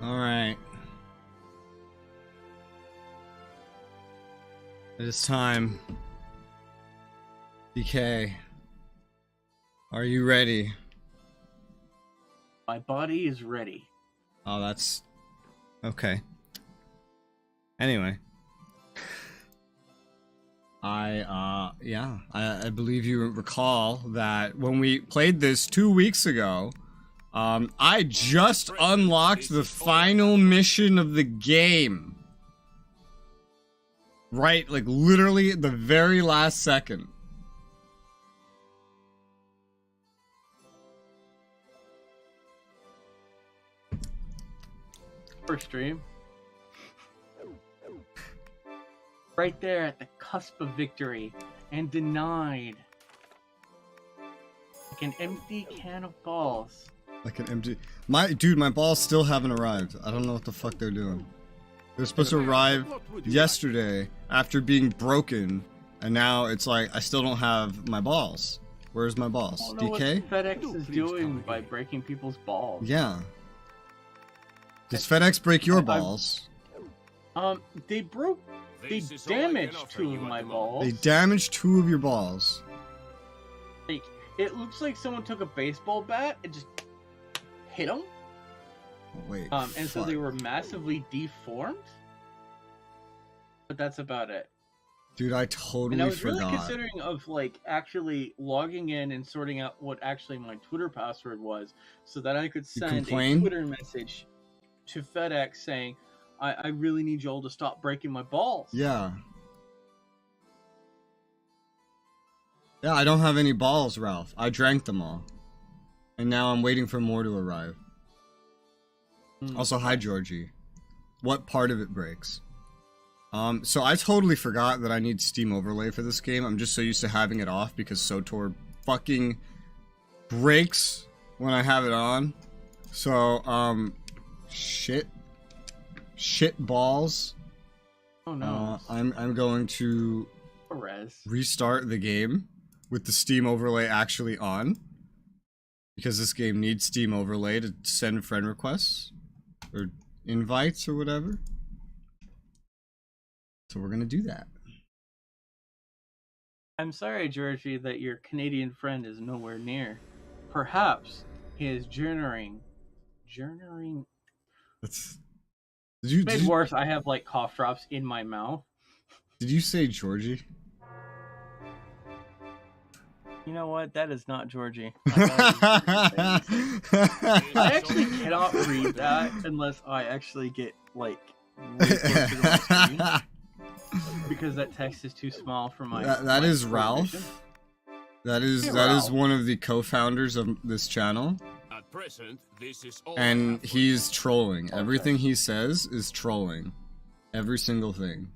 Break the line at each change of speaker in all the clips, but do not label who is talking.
All right. It is time. DK, are you ready?
My body is ready.
Oh, that's okay. Anyway, I believe you recall that when we played this 2 weeks ago, I just unlocked the final mission of the game. Right, like literally at the very last second.
First stream. Right there at the cusp of victory and denied. Like an empty can of balls.
Like an empty... My balls still haven't arrived. I don't know what the fuck they're doing. They're supposed to arrive yesterday after being broken, and now it's like I still don't have my balls. Where's my balls?
I don't know
DK?
what FedEx is doing by breaking people's balls.
Yeah. Does FedEx break your balls?
They damaged 2 of my balls.
They damaged 2 of your balls.
Like, it looks like someone took a baseball bat and just hit them.
Wait.
And so they were massively deformed. But that's about it.
Dude, I totally
and I was
forgot.
really considering of like actually logging in and sorting out what actually my Twitter password was, so that I could send a Twitter message to FedEx saying, I really need y'all to stop breaking my balls.
Yeah. Yeah, I don't have any balls, Ralph. I drank them all. And now I'm waiting for more to arrive. Also, hi, Georgie. What part of it breaks? So I totally forgot that I need Steam Overlay for this game. I'm just so used to having it off because SOTOR fucking breaks when I have it on. So, shit balls.
Oh no.
I'm going to restart the game with the Steam Overlay actually on. Because this game needs Steam Overlay to send friend requests. Or invites or whatever. So we're gonna do that.
I'm sorry, Georgie, that your Canadian friend is nowhere near. Perhaps he is journeying.
That's... Did you
worse, I have like cough drops in my mouth.
Did you say Georgie?
You know what? That is not Georgie. I actually cannot read that unless I actually get like way closer to my screen, because that text is too small for my.
That is Ralph. That is one of the co-founders of this channel.
At present, this is all
and he's trolling. Okay. Everything he says is trolling. Every single thing.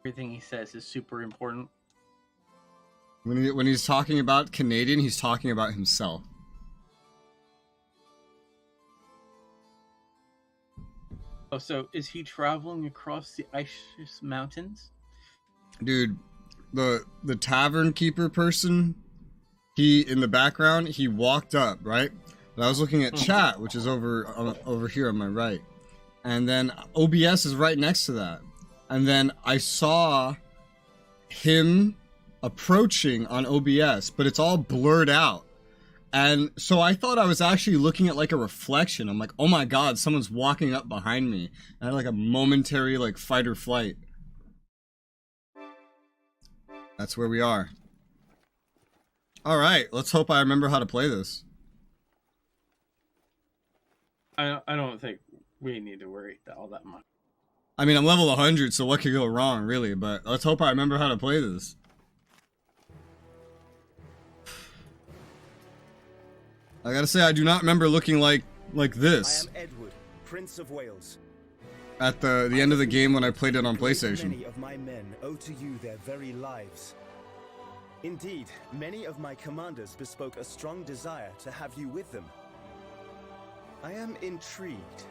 Everything he says is super important.
When he's talking about Canadian, he's talking about himself.
Oh, so is he traveling across the ice mountains?
Dude, the tavern keeper person, he in the background, he walked up, right? But I was looking at chat, which is over here on my right. And then OBS is right next to that. And then I saw him approaching on OBS, but it's all blurred out. And so I thought I was actually looking at like a reflection. I'm like, oh my god, someone's walking up behind me. I had like a momentary like fight or flight. That's where we are. Alright, let's hope I remember how to play this.
I don't think we need to worry all that much.
I mean, I'm level 100, so what could go wrong, really? But let's hope I remember how to play this. I gotta say, I do not remember looking like this.
I am Edward, Prince of Wales.
At the end of the game when I played it on PlayStation.
Many of my men owe to you their very lives. Indeed, many of my commanders bespoke a strong desire to have you with them. I am intrigued.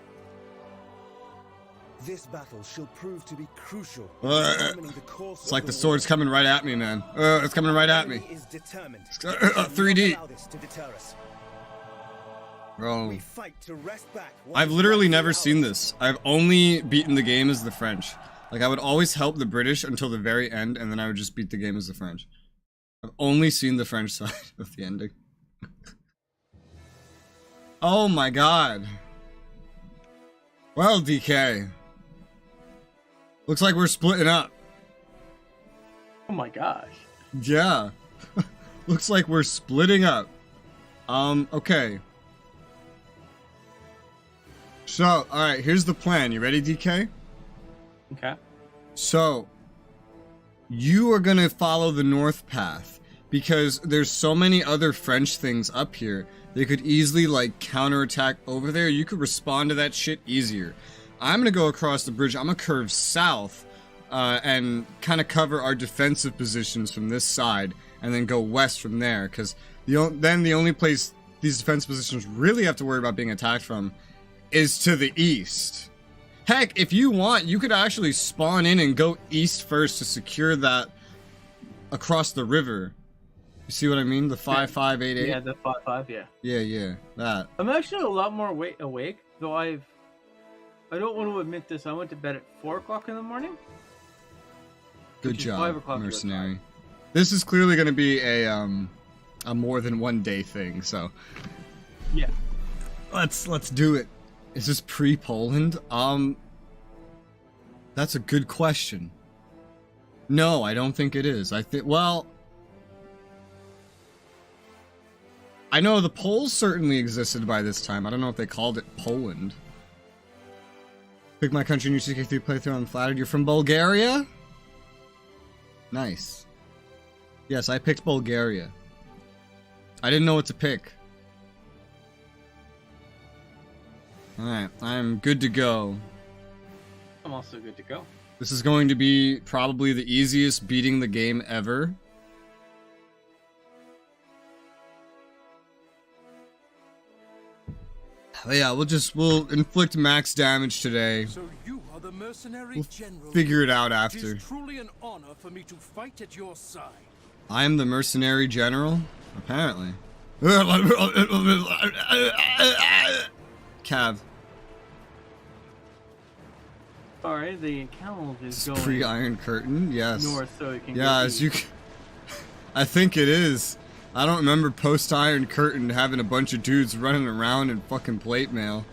This battle shall prove to be crucial in determining the course.
It's like the sword's coming right at me, man. It's coming right at me.
Is determined.
3D. Bro.
We fight to wrest back what
I've
is
literally
rightfully
never seen
ours.
this. I've only beaten the game as the French. Like, I would always help the British until the very end, and then I would just beat the game as the French. I've only seen the French side of the ending. Oh my god. Well, DK. Looks like we're splitting up.
Oh my gosh.
Yeah. Looks like we're splitting up. Okay. So, alright, here's the plan. You ready, DK?
Okay.
So, you are gonna follow the north path because there's so many other French things up here. They could easily like counterattack over there. You could respond to that shit easier. I'm gonna go across the bridge. I'm gonna curve south and kind of cover our defensive positions from this side, and then go west from there. Because then the only place these defense positions really have to worry about being attacked from is to the east. Heck, if you want, you could actually spawn in and go east first to secure that across the river. You see what I mean? The 5588?
Yeah, the 5-5, yeah.
Yeah, that.
I'm actually a lot more awake, though I don't want to admit this, I went to bed at 4 o'clock in the morning.
Good
Which is 5
job,
o'clock your
mercenary.
time.
This is clearly going to be a more than one day thing, so
Yeah.
let's do it. Is this pre-Poland? That's a good question. No, I don't think it is. I think, well, I know the Poles certainly existed by this time. I don't know if they called it Poland. Pick my country, new CK3 playthrough. I'm flattered. You're from Bulgaria? Nice. Yes, I picked Bulgaria. I didn't know what to pick. Alright, I'm good to go.
I'm also good to go.
This is going to be probably the easiest beating the game ever. But yeah, we'll inflict max damage today.
So you are the mercenary general.
Figure it out
It
after.
is truly an honor for me to fight at your side.
I am the mercenary general? Apparently. Cav.
Alright, the account is going
Pre-Iron Curtain? Yes.
north so it can
Yeah,
go
as
east.
you can... I think it is. I don't remember post-Iron Curtain having a bunch of dudes running around in fucking plate mail.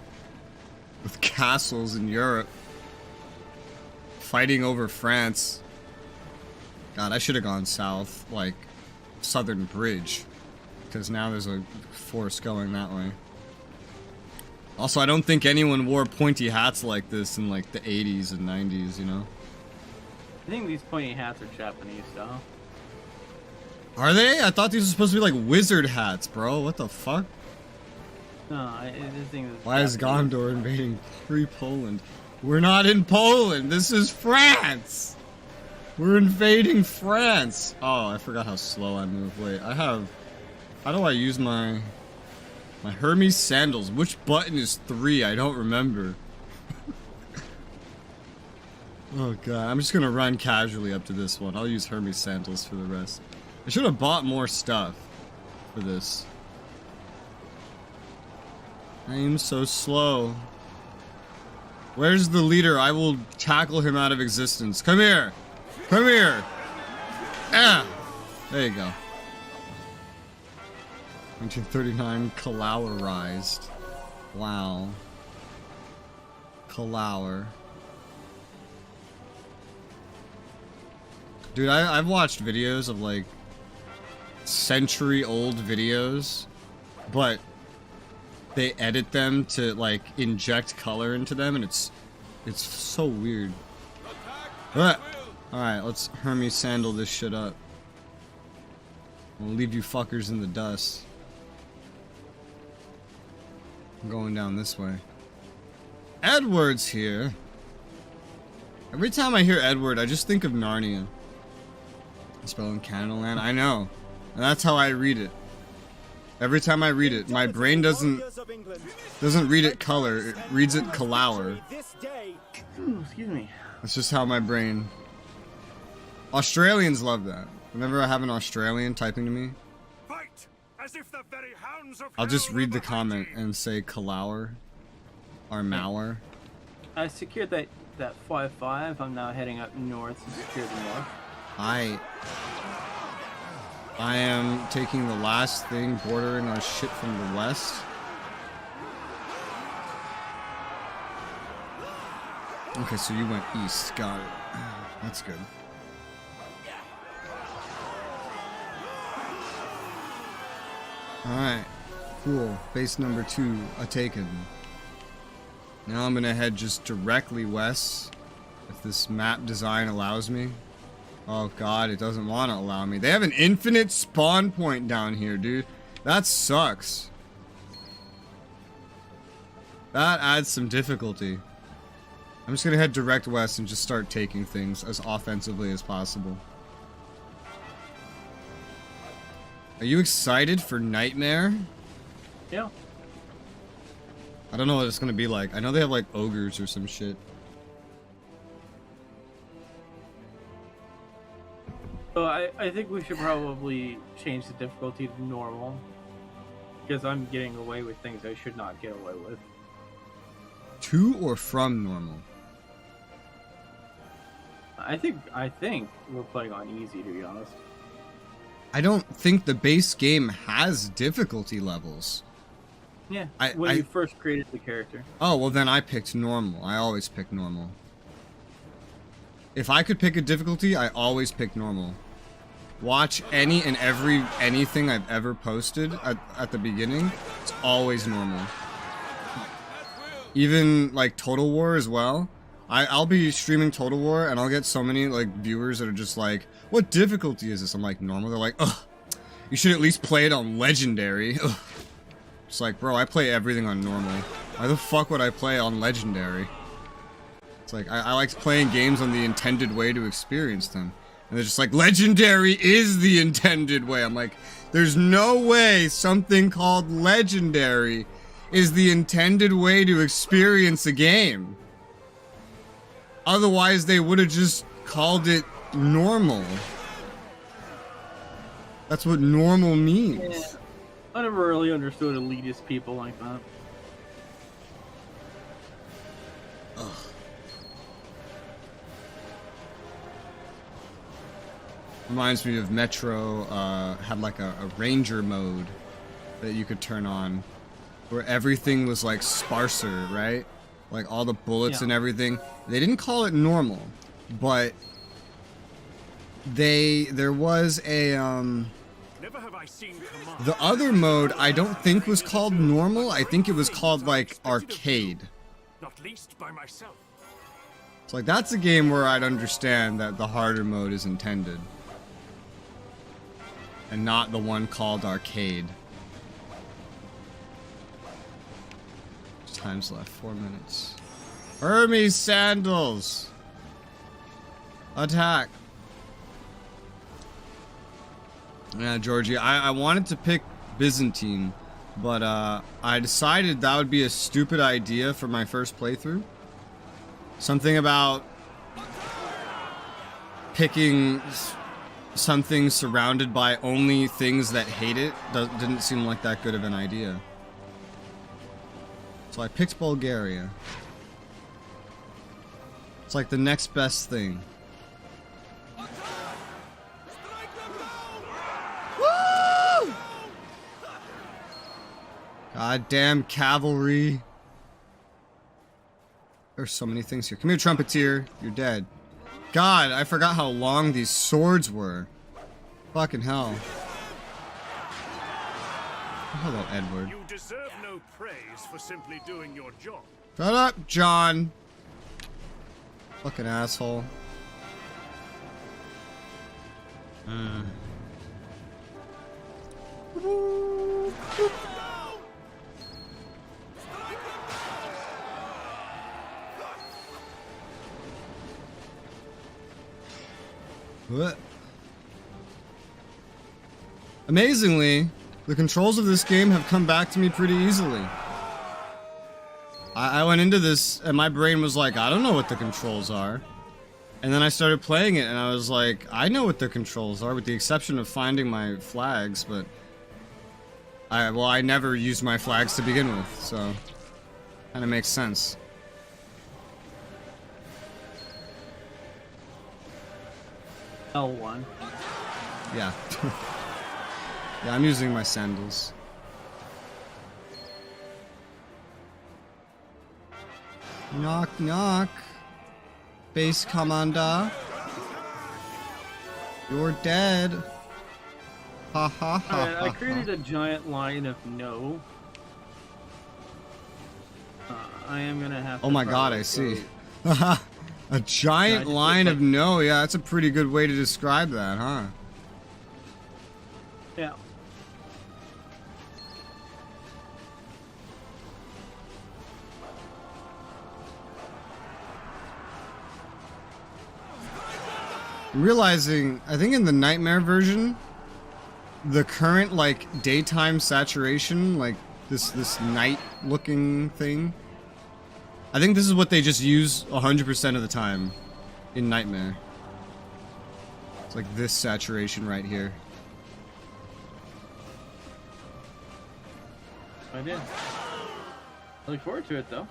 With castles in Europe. Fighting over France. God, I should have gone south, like, Southern Bridge. Because now there's a force going that way. Also, I don't think anyone wore pointy hats like this in, like, the 80s and 90s, you know?
I think these pointy hats are Japanese style.
Are they? I thought these were supposed to be like wizard hats, bro. What the fuck?
No, this thing is
Why is
Japanese.
Gondor invading Poland? We're not in Poland. This is France. We're invading France. Oh, I forgot how slow I move. Wait, I have... How do I use my Hermes sandals? Which button is 3? I don't remember. Oh god, I'm just gonna run casually up to this one. I'll use Hermes sandals for the rest. I should have bought more stuff for this. I am so slow. Where's the leader? I will tackle him out of existence. Come here! Come here! Ah! There you go. 1939 Kalowerized. Wow. Kalower. Dude, I've watched videos of like century-old videos, but they edit them to like inject color into them, and it's so weird. Alright, let's Hermes sandal this shit up. We'll leave you fuckers in the dust. I'm going down this way. Edward's here. Every time I hear Edward, I just think of Narnia. Spelling Canada Land. I know. And that's how I read it. Every time I read it, my brain doesn't read it color, it reads it Kalower.
Ooh, excuse me.
That's just how my brain... Australians love that. Whenever I have an Australian typing to me,
Fight As if the very hounds of
I'll just
hell
read
were
the comment
behind you.
and say Kalower or Mauer.
I secured that 5-5. I'm now heading up north to secure the north.
I am taking the last thing bordering on shit from the west. Okay, so you went east. Got it. That's good. Alright. Cool. Base number 2 taken. Now I'm gonna head just directly west. If this map design allows me. Oh god, it doesn't want to allow me. They have an infinite spawn point down here, dude. That sucks. That adds some difficulty. I'm just gonna head direct west and just start taking things as offensively as possible. Are you excited for Nightmare?
Yeah.
I don't know what it's gonna be like. I know they have like ogres or some shit.
So I think we should probably change the difficulty to normal. Because I'm getting away with things I should not get away with.
To or from normal?
I think we're playing on easy, to be honest.
I don't think the base game has difficulty levels.
Yeah,
I-
when you first created the character.
Oh, well then I picked normal. I always pick normal. If I could pick a difficulty, I always pick normal. Watch any and every anything I've ever posted at the beginning. It's always normal. Even like Total War as well. I'll be streaming Total War and I'll get so many like viewers that are just like, what difficulty is this? I'm like, normal. They're like, ugh, you should at least play it on Legendary. Ugh. It's like, bro, I play everything on normal. Why the fuck would I play on Legendary? It's like, I like playing games on the intended way to experience them. And they're just like, Legendary is the intended way. I'm like, there's no way something called Legendary is the intended way to experience a game. Otherwise, they would have just called it normal. That's what normal means.
Yeah. I never really understood elitist people like that.
Ugh. Reminds me of Metro, had like a ranger mode that you could turn on where everything was like sparser, right? Like all the bullets and everything. They didn't call it normal, but there was a
Never have I seen command.
the other mode I don't think was called normal. I think it was called like arcade.
Not least by myself.
It's like that's a game where I'd understand that the harder mode is intended. And not the one called arcade. Time's left, 4 minutes. Hermes sandals! Attack! Yeah, Georgie, I wanted to pick Byzantine, but I decided that would be a stupid idea for my first playthrough. Something about picking something surrounded by only things that hate it didn't seem like that good of an idea. So I picked Bulgaria. It's like the next best thing. Woo! Goddamn cavalry. There's so many things here. Come here, trumpeter. You're dead. God, I forgot how long these swords were. Fucking hell. Hello, Edward.
You deserve no praise for simply doing your job.
Shut up, John. Fucking asshole. What? Amazingly, the controls of this game have come back to me pretty easily. I went into this and my brain was like, I don't know what the controls are. And then I started playing it and I was like, I know what the controls are with the exception of finding my flags, but Well, I never used my flags to begin with, so kind of makes sense.
L1.
Yeah. Yeah, I'm using my sandals. Knock, knock. Base commander. You're dead. Ha ha ha.
Alright, I created a giant line of no. I am gonna have to.
Oh my god, I see. A giant line of no. Yeah, that's a pretty good way to describe that, huh?
Yeah.
Realizing, I think in the Nightmare version, the current, like, daytime saturation, like, this night-looking thing, I think this is what they just use 100% of the time in Nightmare. It's like this saturation right here.
I did. I look forward to it, though.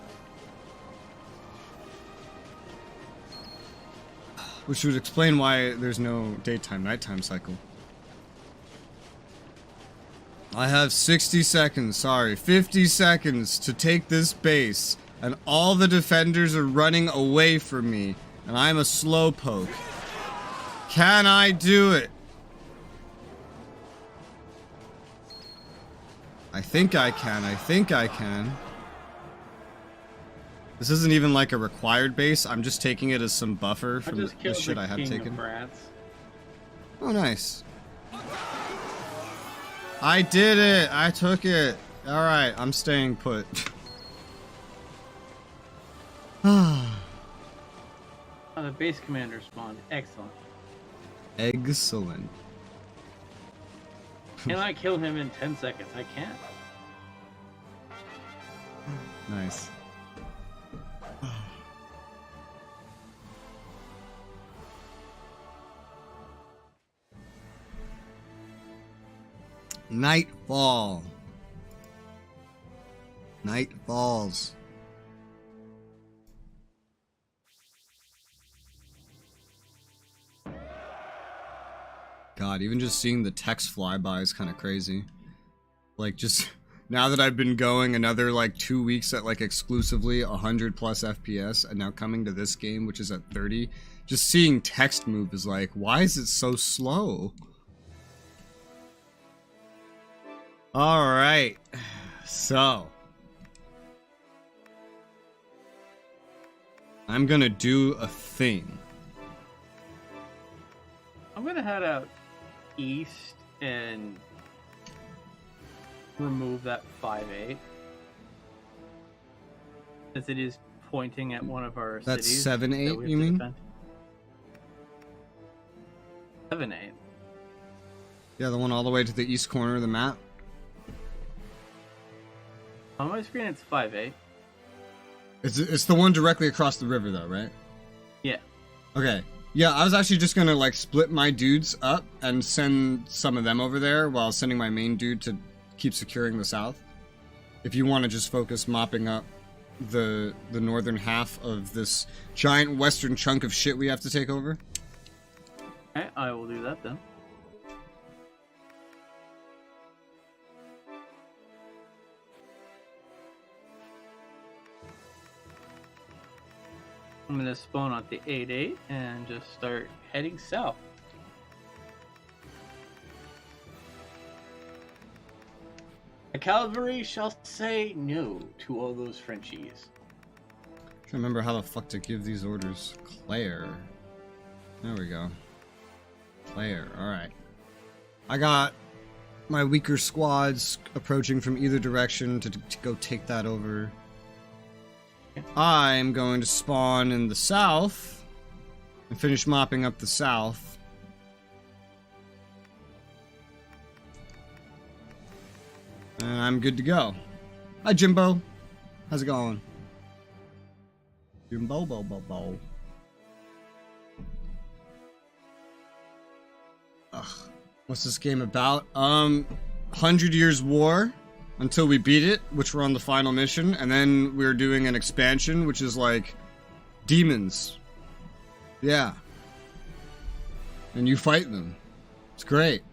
Which would explain why there's no daytime-nighttime cycle. I have 60 seconds, sorry, 50 seconds to take this base, and all the defenders are running away from me, and I'm a slowpoke. Can I do it? I think I can, I think I can. This isn't even like a required base, I'm just taking it as some buffer from the shit I have taken. Oh, nice. I did it! I took it! Alright, I'm staying put.
Oh, the base commander spawned. Excellent.
Excellent.
Can I kill him in 10 seconds? I can't.
Nice. Nightfall. Night falls. God, even just seeing the text fly by is kind of crazy. Like, just now that I've been going another like 2 weeks at like exclusively 100 plus FPS, and now coming to this game, which is at 30, just seeing text move is like, why is it so slow? Alright, so I'm gonna do a thing.
I'm gonna head out east and remove that 5-8, as it is pointing at one of our
That's
cities.
7-8, you mean?
7-8.
Yeah, the one all the way to the east corner of the map.
On my screen, it's 5-8.
It's the one directly across the river, though, right?
Yeah.
Okay. Yeah, I was actually just gonna like split my dudes up and send some of them over there while sending my main dude to keep securing the south. If you want to just focus mopping up the northern half of this giant western chunk of shit we have to take over.
Okay, I will do that then. I'm gonna spawn at the 8-8 and just start heading south. The cavalry shall say no to all those Frenchies.
I'm trying to remember how the fuck to give these orders. Claire. There we go. Claire, alright. I got my weaker squads approaching from either direction to go take that over. I'm going to spawn in the south and finish mopping up the south. And I'm good to go. Hi, Jimbo. How's it going? Jimbo, bo, bo, bo. Ugh. What's this game about? 100 Years War until we beat it, which we're on the final mission, and then we're doing an expansion, which is like demons. Yeah. And you fight them. It's great.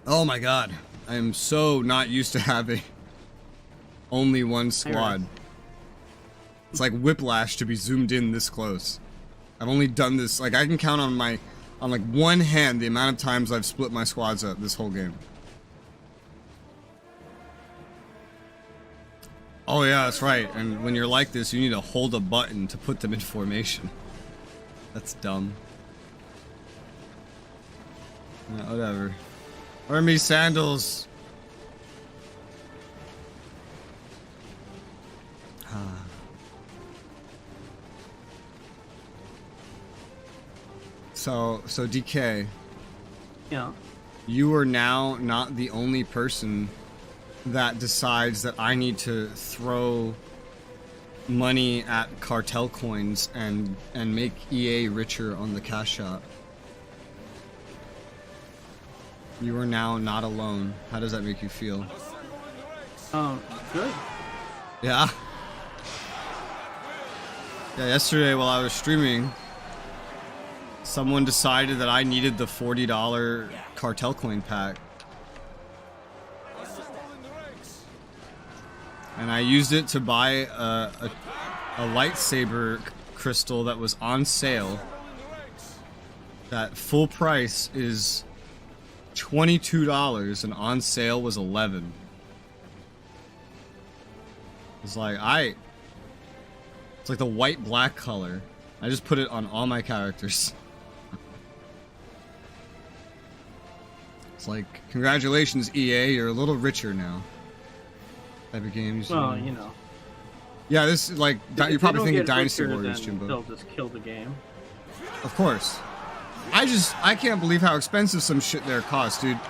Oh my god. I am so not used to having only one squad. It's like whiplash to be zoomed in this close. I've only done this, like I can count on like one hand the amount of times I've split my squads up this whole game. Oh yeah, that's right. And when you're like this, you need to hold a button to put them in formation. That's dumb. Yeah, whatever. Earn me sandals. So DK.
Yeah.
You are now not the only person that decides that I need to throw money at cartel coins and make EA richer on the cash shop. You are now not alone. How does that make you feel?
Good.
Yeah. Yeah, yesterday while I was streaming, someone decided that I needed the $40 cartel coin pack. And I used it to buy a lightsaber crystal that was on sale. That full price is $22 and on sale was $11. It's like, it's like the white-black color. I just put it on all my characters. It's like, congratulations EA, you're a little richer now. Type of games.
Well, you know.
Yeah, this is like, you're probably thinking Dynasty Warriors,
then
Jimbo.
they'll just kill the game.
Of course. I can't believe how expensive some shit there costs, dude.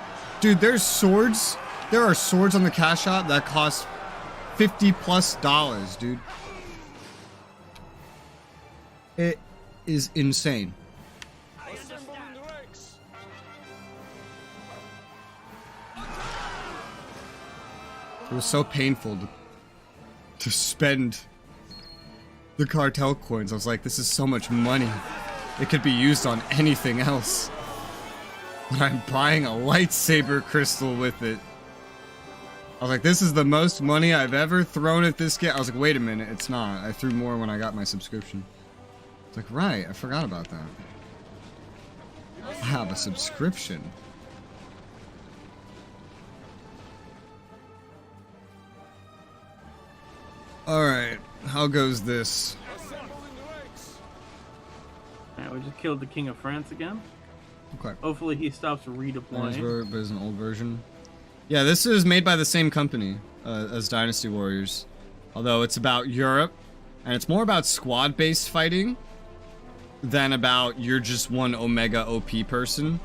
Dude, there's swords. There are swords on the cash shop that cost $50+, dude. It is insane. It was so painful to spend the cartel coins. I was like, this is so much money. It could be used on anything else. But I'm buying a lightsaber crystal with it. I was like, this is the most money I've ever thrown at this game. I was like, wait a minute, it's not. I threw more when I got my subscription. It's like, right, I forgot about that. I have a subscription. Alright, how goes this?
Alright, we just killed the King of France again.
Okay.
Hopefully he stops redeploying.
There's an old version. Yeah, this is made by the same company as Dynasty Warriors. Although it's about Europe, and it's more about squad-based fighting than about you're just one Omega OP person.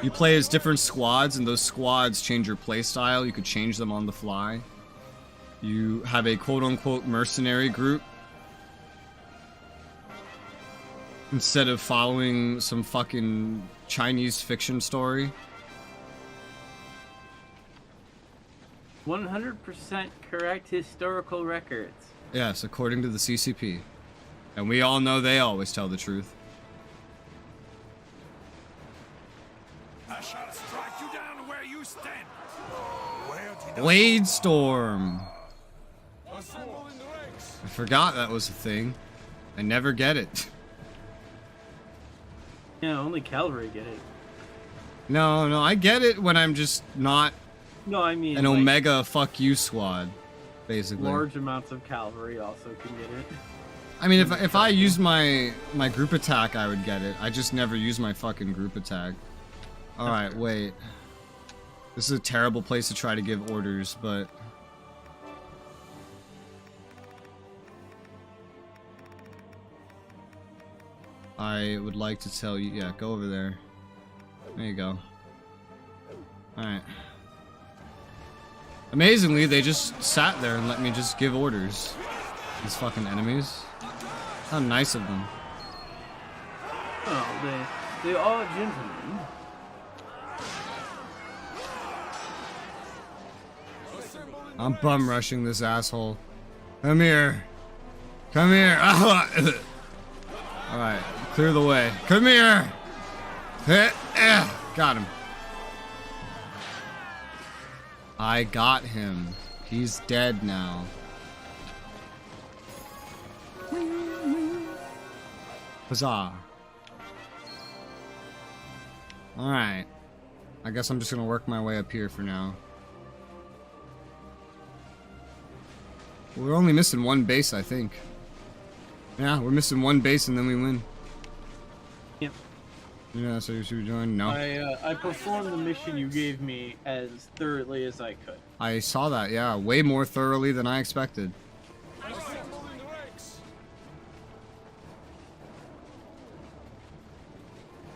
You play as different squads, and those squads change your playstyle. You could change them on the fly. You have a quote-unquote mercenary group instead of following some fucking Chinese fiction story.
100% correct historical records.
Yes, according to the CCP. And we all know they always tell the truth.
I shall strike you down where you stand.
Bladestorm. I forgot that was a thing. I never get it.
Yeah, only cavalry get it.
No, I get it when I'm just not
No, I mean
an
like,
Omega fuck you squad, basically.
large amounts of cavalry also can get it.
I mean, if I used my group attack, I would get it. I just never use my fucking group attack. Alright, wait. This is a terrible place to try to give orders, but... I would like to tell you... Yeah, go over there. There you go. Alright. Amazingly, they just sat there and let me just give orders. These fucking enemies. How nice of them.
Oh, They are gentlemen.
I'm bum rushing this asshole. Come here. Come here. Alright, clear the way. Come here. Got him. I got him. He's dead now. Huzzah. Alright. I guess I'm just gonna work my way up here for now. We're only missing one base, I think. Yeah, we're missing one base and then we win.
Yep.
Yeah, so you should join? No.
I performed the mission you gave me as thoroughly as I could.
I saw that, yeah. Way more thoroughly than I expected.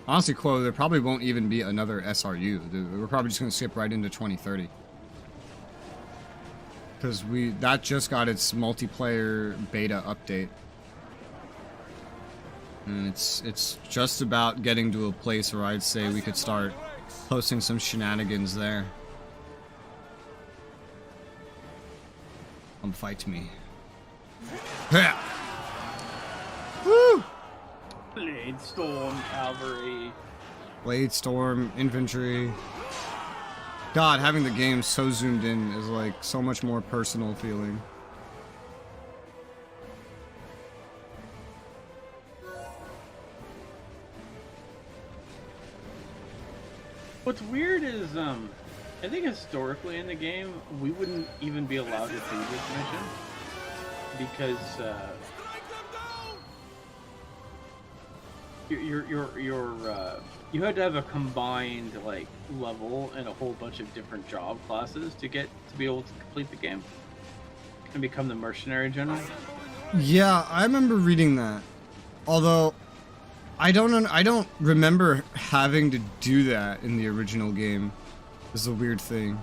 Honestly, Quo, there probably won't even be another SRU. We're probably just going to skip right into 2030. Because that just got its multiplayer beta update. And it's just about getting to a place where I'd say we could start posting some shenanigans there. Come fight me. Woo!
Bladestorm, cavalry.
Bladestorm, infantry. God, having the game so zoomed in is like so much more personal feeling.
What's weird is, I think historically in the game, we wouldn't even be allowed to do this mission. Because, you had to have a combined, like, level and a whole bunch of different job classes to be able to complete the game. And become the mercenary general.
Yeah, I remember reading that. Although, I don't remember having to do that in the original game. This is a weird thing.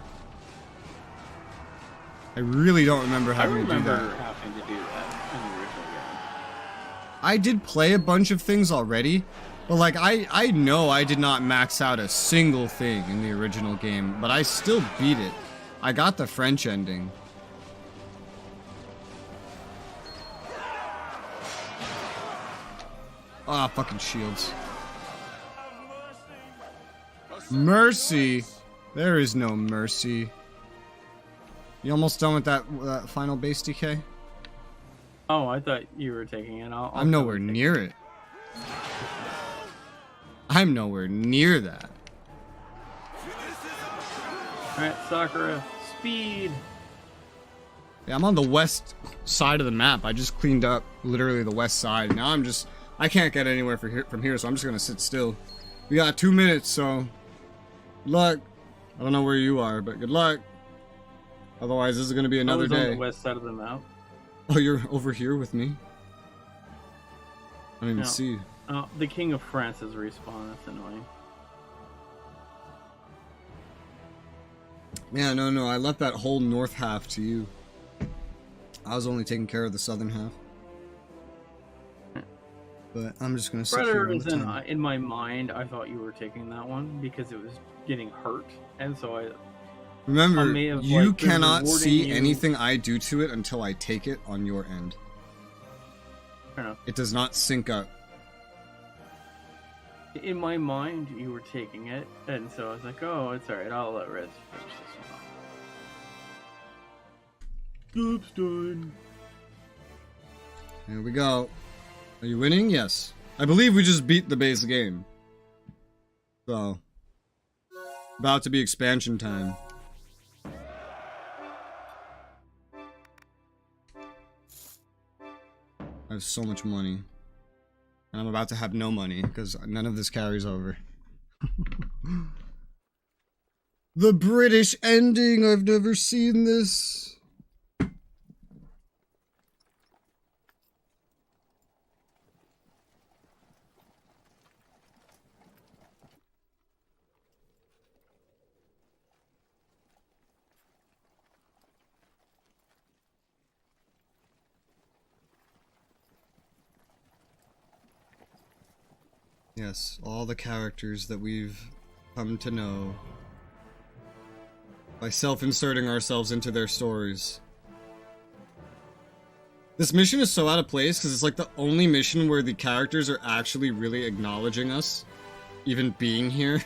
I really don't remember having to do that.
I remember having to do that in the original game.
I did play a bunch of things already, but like I know I did not max out a single thing in the original game, but I still beat it. I got the French ending. Ah, fucking shields. Mercy? There is no mercy. You almost done with that final base, DK?
Oh, I thought you were taking it.
I'm nowhere near it. I'm nowhere near that.
Alright, Sakura, speed!
Yeah, I'm on the west side of the map. I just cleaned up literally the west side. Now I can't get anywhere from here, so I'm just gonna sit still. We got 2 minutes, so good luck. I don't know where you are, but good luck. Otherwise, this is gonna be another day.
On the west side of the map.
Oh, you're over here with me? I don't even see.
Oh, the King of France has respawned. That's annoying.
Yeah, no. I left that whole north half to you. I was only taking care of the southern half. But I'm just gonna sit here.
In my mind, I thought you were taking that one because it was getting hurt, and so I.
Remember, you cannot see anything I do to it until I take it on your end.
Fair enough.
It does not sync up.
In my mind, you were taking it, and so I was like, "Oh, it's alright. I'll let Res finish this one off." Job's done.
Here we go. Are you winning? Yes. I believe we just beat the base game. So, about to be expansion time. I have so much money. And I'm about to have no money, because none of this carries over. The British ending! I've never seen this! Yes, all the characters that we've come to know by self-inserting ourselves into their stories. This mission is so out of place because it's like the only mission where the characters are actually really acknowledging us, even being here.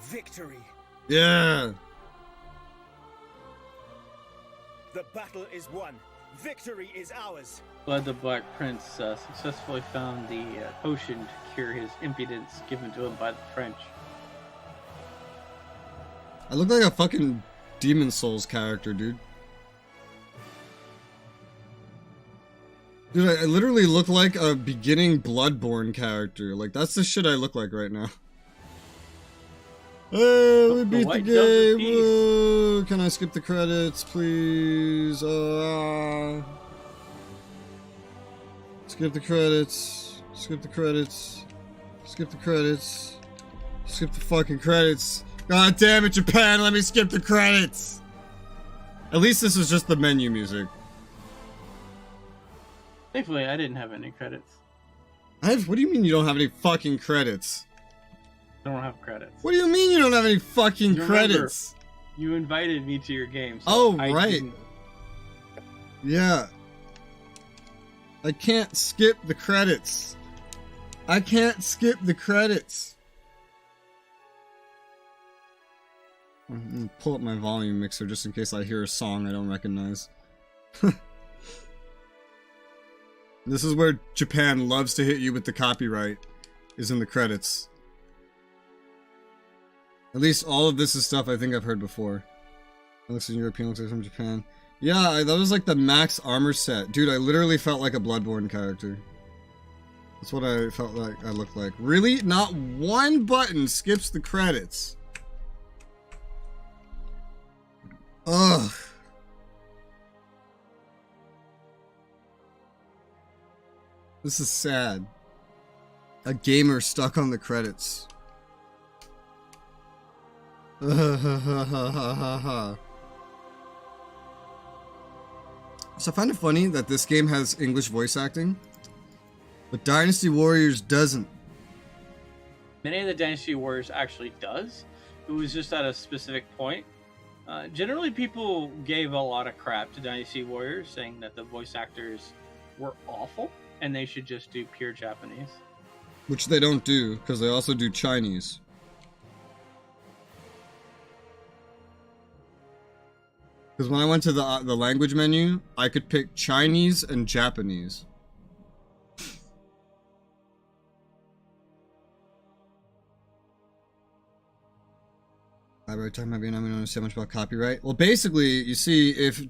Victory!
Yeah!
The battle is won. Victory is ours.
Blood the Black Prince successfully found the potion to cure his impudence given to him by the French.
I look like a fucking Demon Souls character, dude. Dude, I literally look like a beginning Bloodborne character. Like, that's the shit I look like right now. Hey, we beat the game! Whoa. Can I skip the credits, please? Skip the credits. Skip the credits. Skip the credits. Skip the fucking credits. God damn it, Japan, let me skip the credits! At least this is just the menu music.
Thankfully, I didn't have any credits.
What do you mean you don't have any fucking credits?
I don't have credits.
What do you mean you don't have any fucking
You
credits?
You invited me to your game. So
Oh,
I
right.
didn't.
Yeah. I can't skip the credits. I can't skip the credits. I'm gonna pull up my volume mixer just in case I hear a song I don't recognize. This is where Japan loves to hit you with the copyright, is in the credits. At least all of this is stuff I think I've heard before. It looks like European, looks like from Japan. Yeah, that was like the max armor set. Dude, I literally felt like a Bloodborne character. That's what I felt like I looked like. Really? Not one button skips the credits. Ugh. This is sad. A gamer stuck on the credits. So I find it funny that this game has English voice acting, but Dynasty Warriors doesn't.
Many of the Dynasty Warriors actually does. It was just at a specific point. Generally, people gave a lot of crap to Dynasty Warriors, saying that the voice actors were awful and they should just do pure Japanese.
Which they don't do, because they also do Chinese. Because when I went to the language menu, I could pick Chinese and Japanese. Copyright time might be, and I don't understand much about copyright. Well, basically, you see, if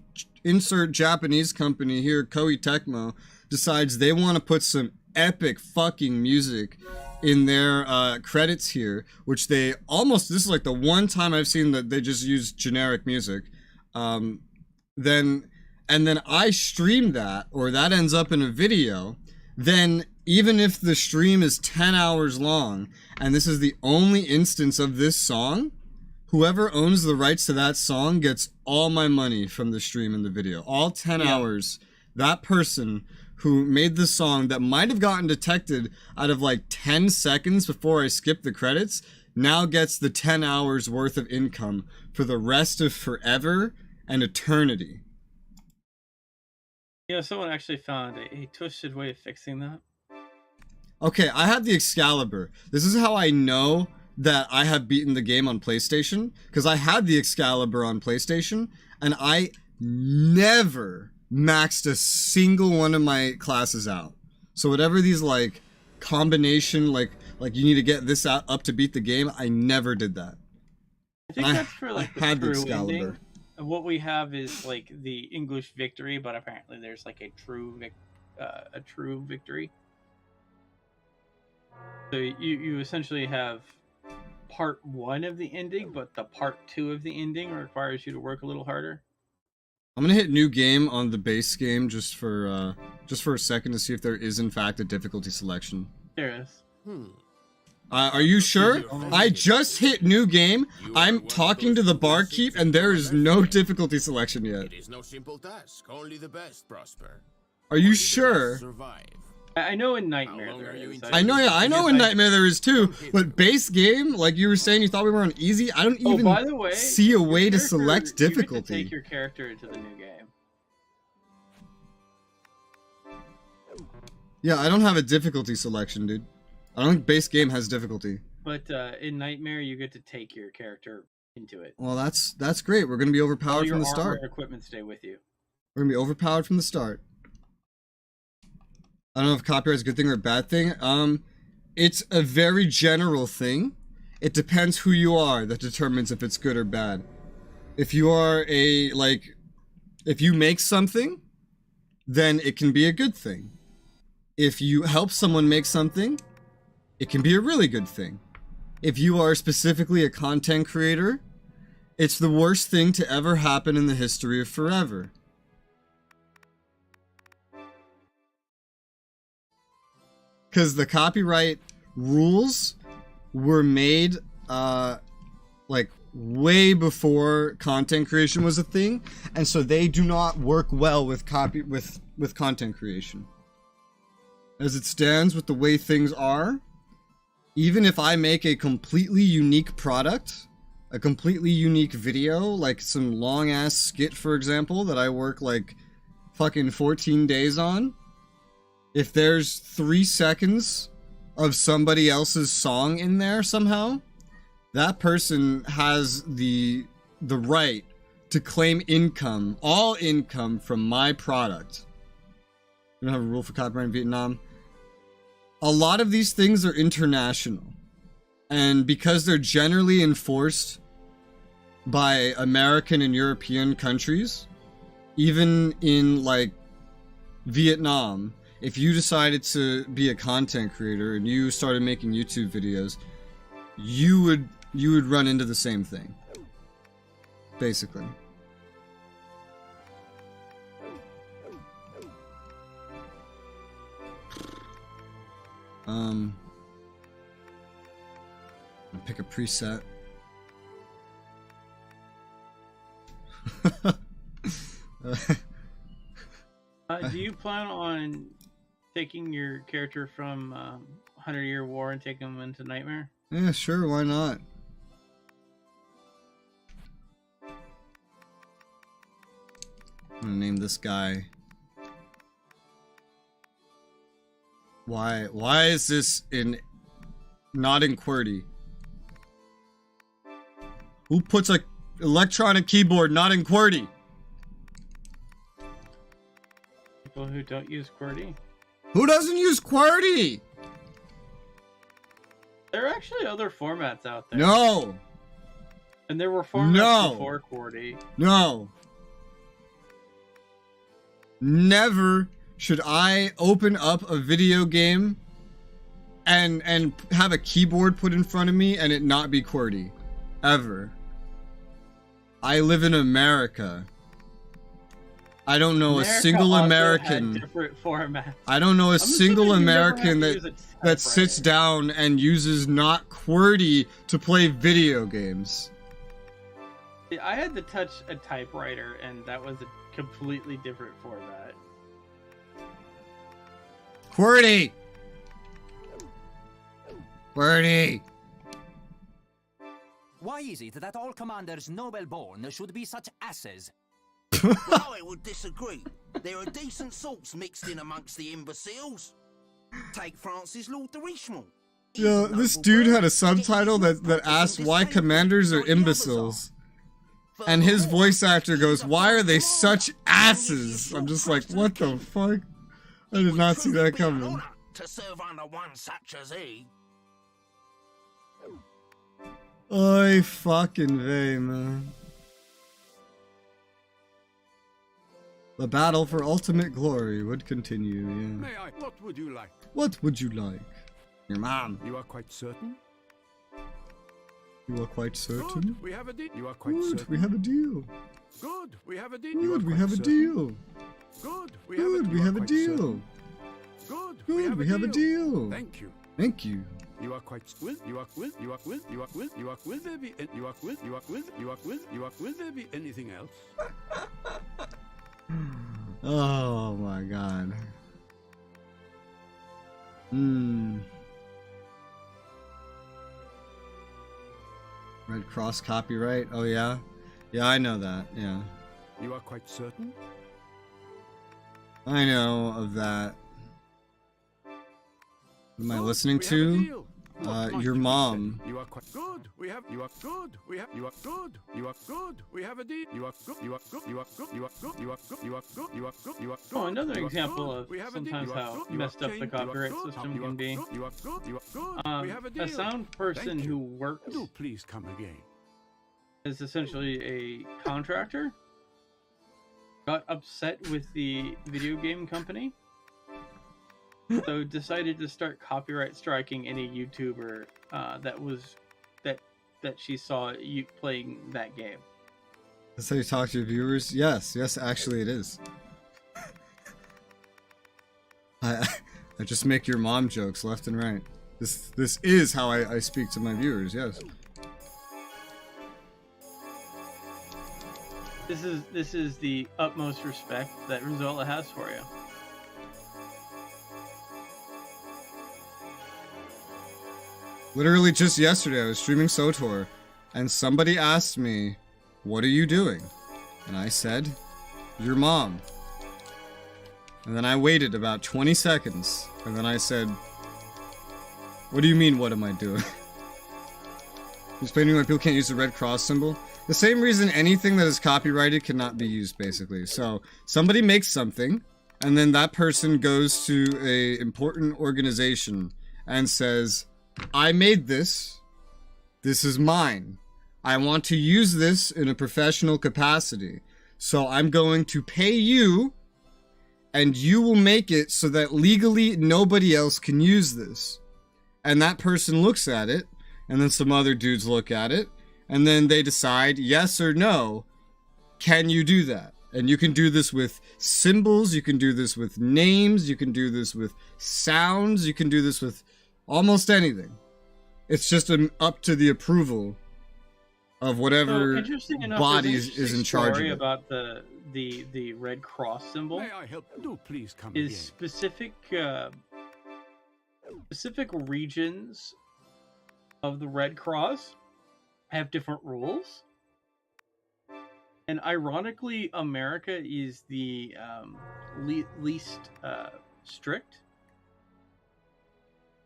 insert Japanese company here, Koei Tecmo, decides they want to put some epic fucking music in their credits here, which they almost, this is like the one time I've seen that they just use generic music, then I stream that, or that ends up in a video, then even if the stream is 10 hours long, and this is the only instance of this song, whoever owns the rights to that song gets all my money from the stream and the video. All 10 hours, that person who made the song that might have gotten detected out of like 10 seconds before I skipped the credits, now gets the 10 hours worth of income for the rest of forever and eternity.
Yeah, someone actually found a twisted way of fixing that.
Okay, I have the Excalibur. This is how I know that I have beaten the game on PlayStation, because I had the Excalibur on PlayStation, and I never maxed a single one of my classes out. So whatever these like combination, like you need to get this out up to beat the game, I never did that.
I think that's for like
I had the
true
Excalibur.
ending. What we have is like the English victory, but apparently there's like a true victory. So you essentially have part 1 of the ending, but the part 2 of the ending requires you to work a little harder.
I'm gonna hit new game on the base game just for a second to see if there is in fact a difficulty selection.
There is.
Are you sure? I just hit new game. I'm talking to the barkeep, and there is no difficulty selection yet.
It is no simple task. Only the best prosper.
Are you sure?
Survive.
I know in Nightmare there is.
I know, yeah, I know in Nightmare there is too, but base game, like you were saying, you thought we were on easy. I don't even
by the way,
see a way to select
You get to
difficulty.
take your character into the new game.
Yeah, I don't have a difficulty selection, dude. I don't think base game has difficulty.
But in Nightmare, you get to take your character into it.
Well, that's great. We're gonna be
All
overpowered
your
from the
armor
start.
and equipment stay with you.
We're gonna be overpowered from the start. I don't know if copyright is a good thing or a bad thing. It's a very general thing. It depends who you are that determines if it's good or bad. If you are if you make something, then it can be a good thing. If you help someone make something, it can be a really good thing. If you are specifically a content creator, it's the worst thing to ever happen in the history of forever. Because the copyright rules were made like way before content creation was a thing, and so they do not work well with content creation. As it stands with the way things are, even if I make a completely unique product, a completely unique video, like some long ass skit for example that I work like fucking 14 days on, if there's 3 seconds of somebody else's song in there somehow, that person has the right to claim income, all income from my product. We don't have a rule for copyright in Vietnam. A lot of these things are international, and because they're generally enforced by American and European countries, even in like Vietnam, if you decided to be a content creator and you started making YouTube videos, you would run into the same thing, basically. I'll pick a preset.
Do you plan on taking your character from 100-Year War and taking him into Nightmare?
Yeah, sure, why not? I'm gonna name this guy. Why is this not in QWERTY? Who puts a electronic keyboard not in QWERTY?
People who don't use QWERTY?
Who doesn't use QWERTY?
There are actually other formats out there.
No.
And there were formats before QWERTY.
No. Never should I open up a video game and have a keyboard put in front of me and it not be QWERTY. Ever. I live in America. I don't know a single American.
Different formats.
I don't know a single American that sits down and uses not QWERTY to play video games.
I had to touch a typewriter, and that was a completely different format.
QWERTY! QWERTY!
Why is it that all commanders noble born should be such asses?
Well, I would disagree. There are decent sorts mixed in amongst the imbeciles. Take Francis Lord de Richemont.
Yeah, this dude had a subtitle that asked why commanders are imbeciles. And his voice actor goes, why are they such asses? I'm just like, what the fuck? I did not see that coming.
To serve under one such as he.
Oy fucking vey, man. The battle for ultimate glory would continue, yeah.
May I? What would you like?
What would you like? Your mom.
You are quite certain?
You are quite certain?
Good, we have a deal. You are quite
Good,
certain?
we have a deal.
Good, we have a deal. You are
Good, we
quite
have a
certain?
deal.
Good, we
Good, we have a
quite
deal.
certain? Good,
Good, we have a deal.
Thank you.
Thank you.
You are quite will you are will you are will you are will you are will there be you are will you are will you are will you are will there be anything else?
Oh my god. Red Cross copyright. Oh yeah. Yeah, I know that. Yeah.
You are quite certain?
I know of that. What am I listening
We have a
to?
deal. What might
Your
you be
mom.
saying? You are quite good. We have. You are good. We have. You are good. You are good. We have a deal. You are good. You are good. You are good. You are good. You are good. You are good. You are good. You are good.
Oh, another
You are
example
good.
of
We have a deal.
sometimes
You are
how
good. You are
messed up the
clean. You are
copyright
good.
system
You are
can be.
good. You are good. You are good. We have a deal.
A sound person
Thank
who
you.
works
Do please come again.
is essentially a contractor got upset with the video game company, so decided to start copyright striking any YouTuber that she saw you playing that game.
That's how you talk to your viewers? Yes, actually it is. I just make your mom jokes left and right. This is how I speak to my viewers, yes.
This is the utmost respect that Resoula has for you.
Literally just yesterday I was streaming SOTOR and somebody asked me, "What are you doing?" And I said, "Your mom." And then I waited about 20 seconds and then I said, "What do you mean, what am I doing?" Explaining why people can't use the red cross symbol. The same reason anything that is copyrighted cannot be used, basically. So somebody makes something and then that person goes to a important organization and says, "I made this. This is mine. I want to use this in a professional capacity. So I'm going to pay you and you will make it so that legally nobody else can use this." And that person looks at it, and then some other dudes look at it, and then they decide yes or no, can you do that? And you can do this with symbols, you can do this with names, you can do this with sounds, you can do this with almost anything. It's just up to the approval of whatever body is in charge of it.
About the Red Cross symbol.
May I help? Do please come
is
again.
specific regions of the Red Cross have different rules, and ironically, America is the least strict,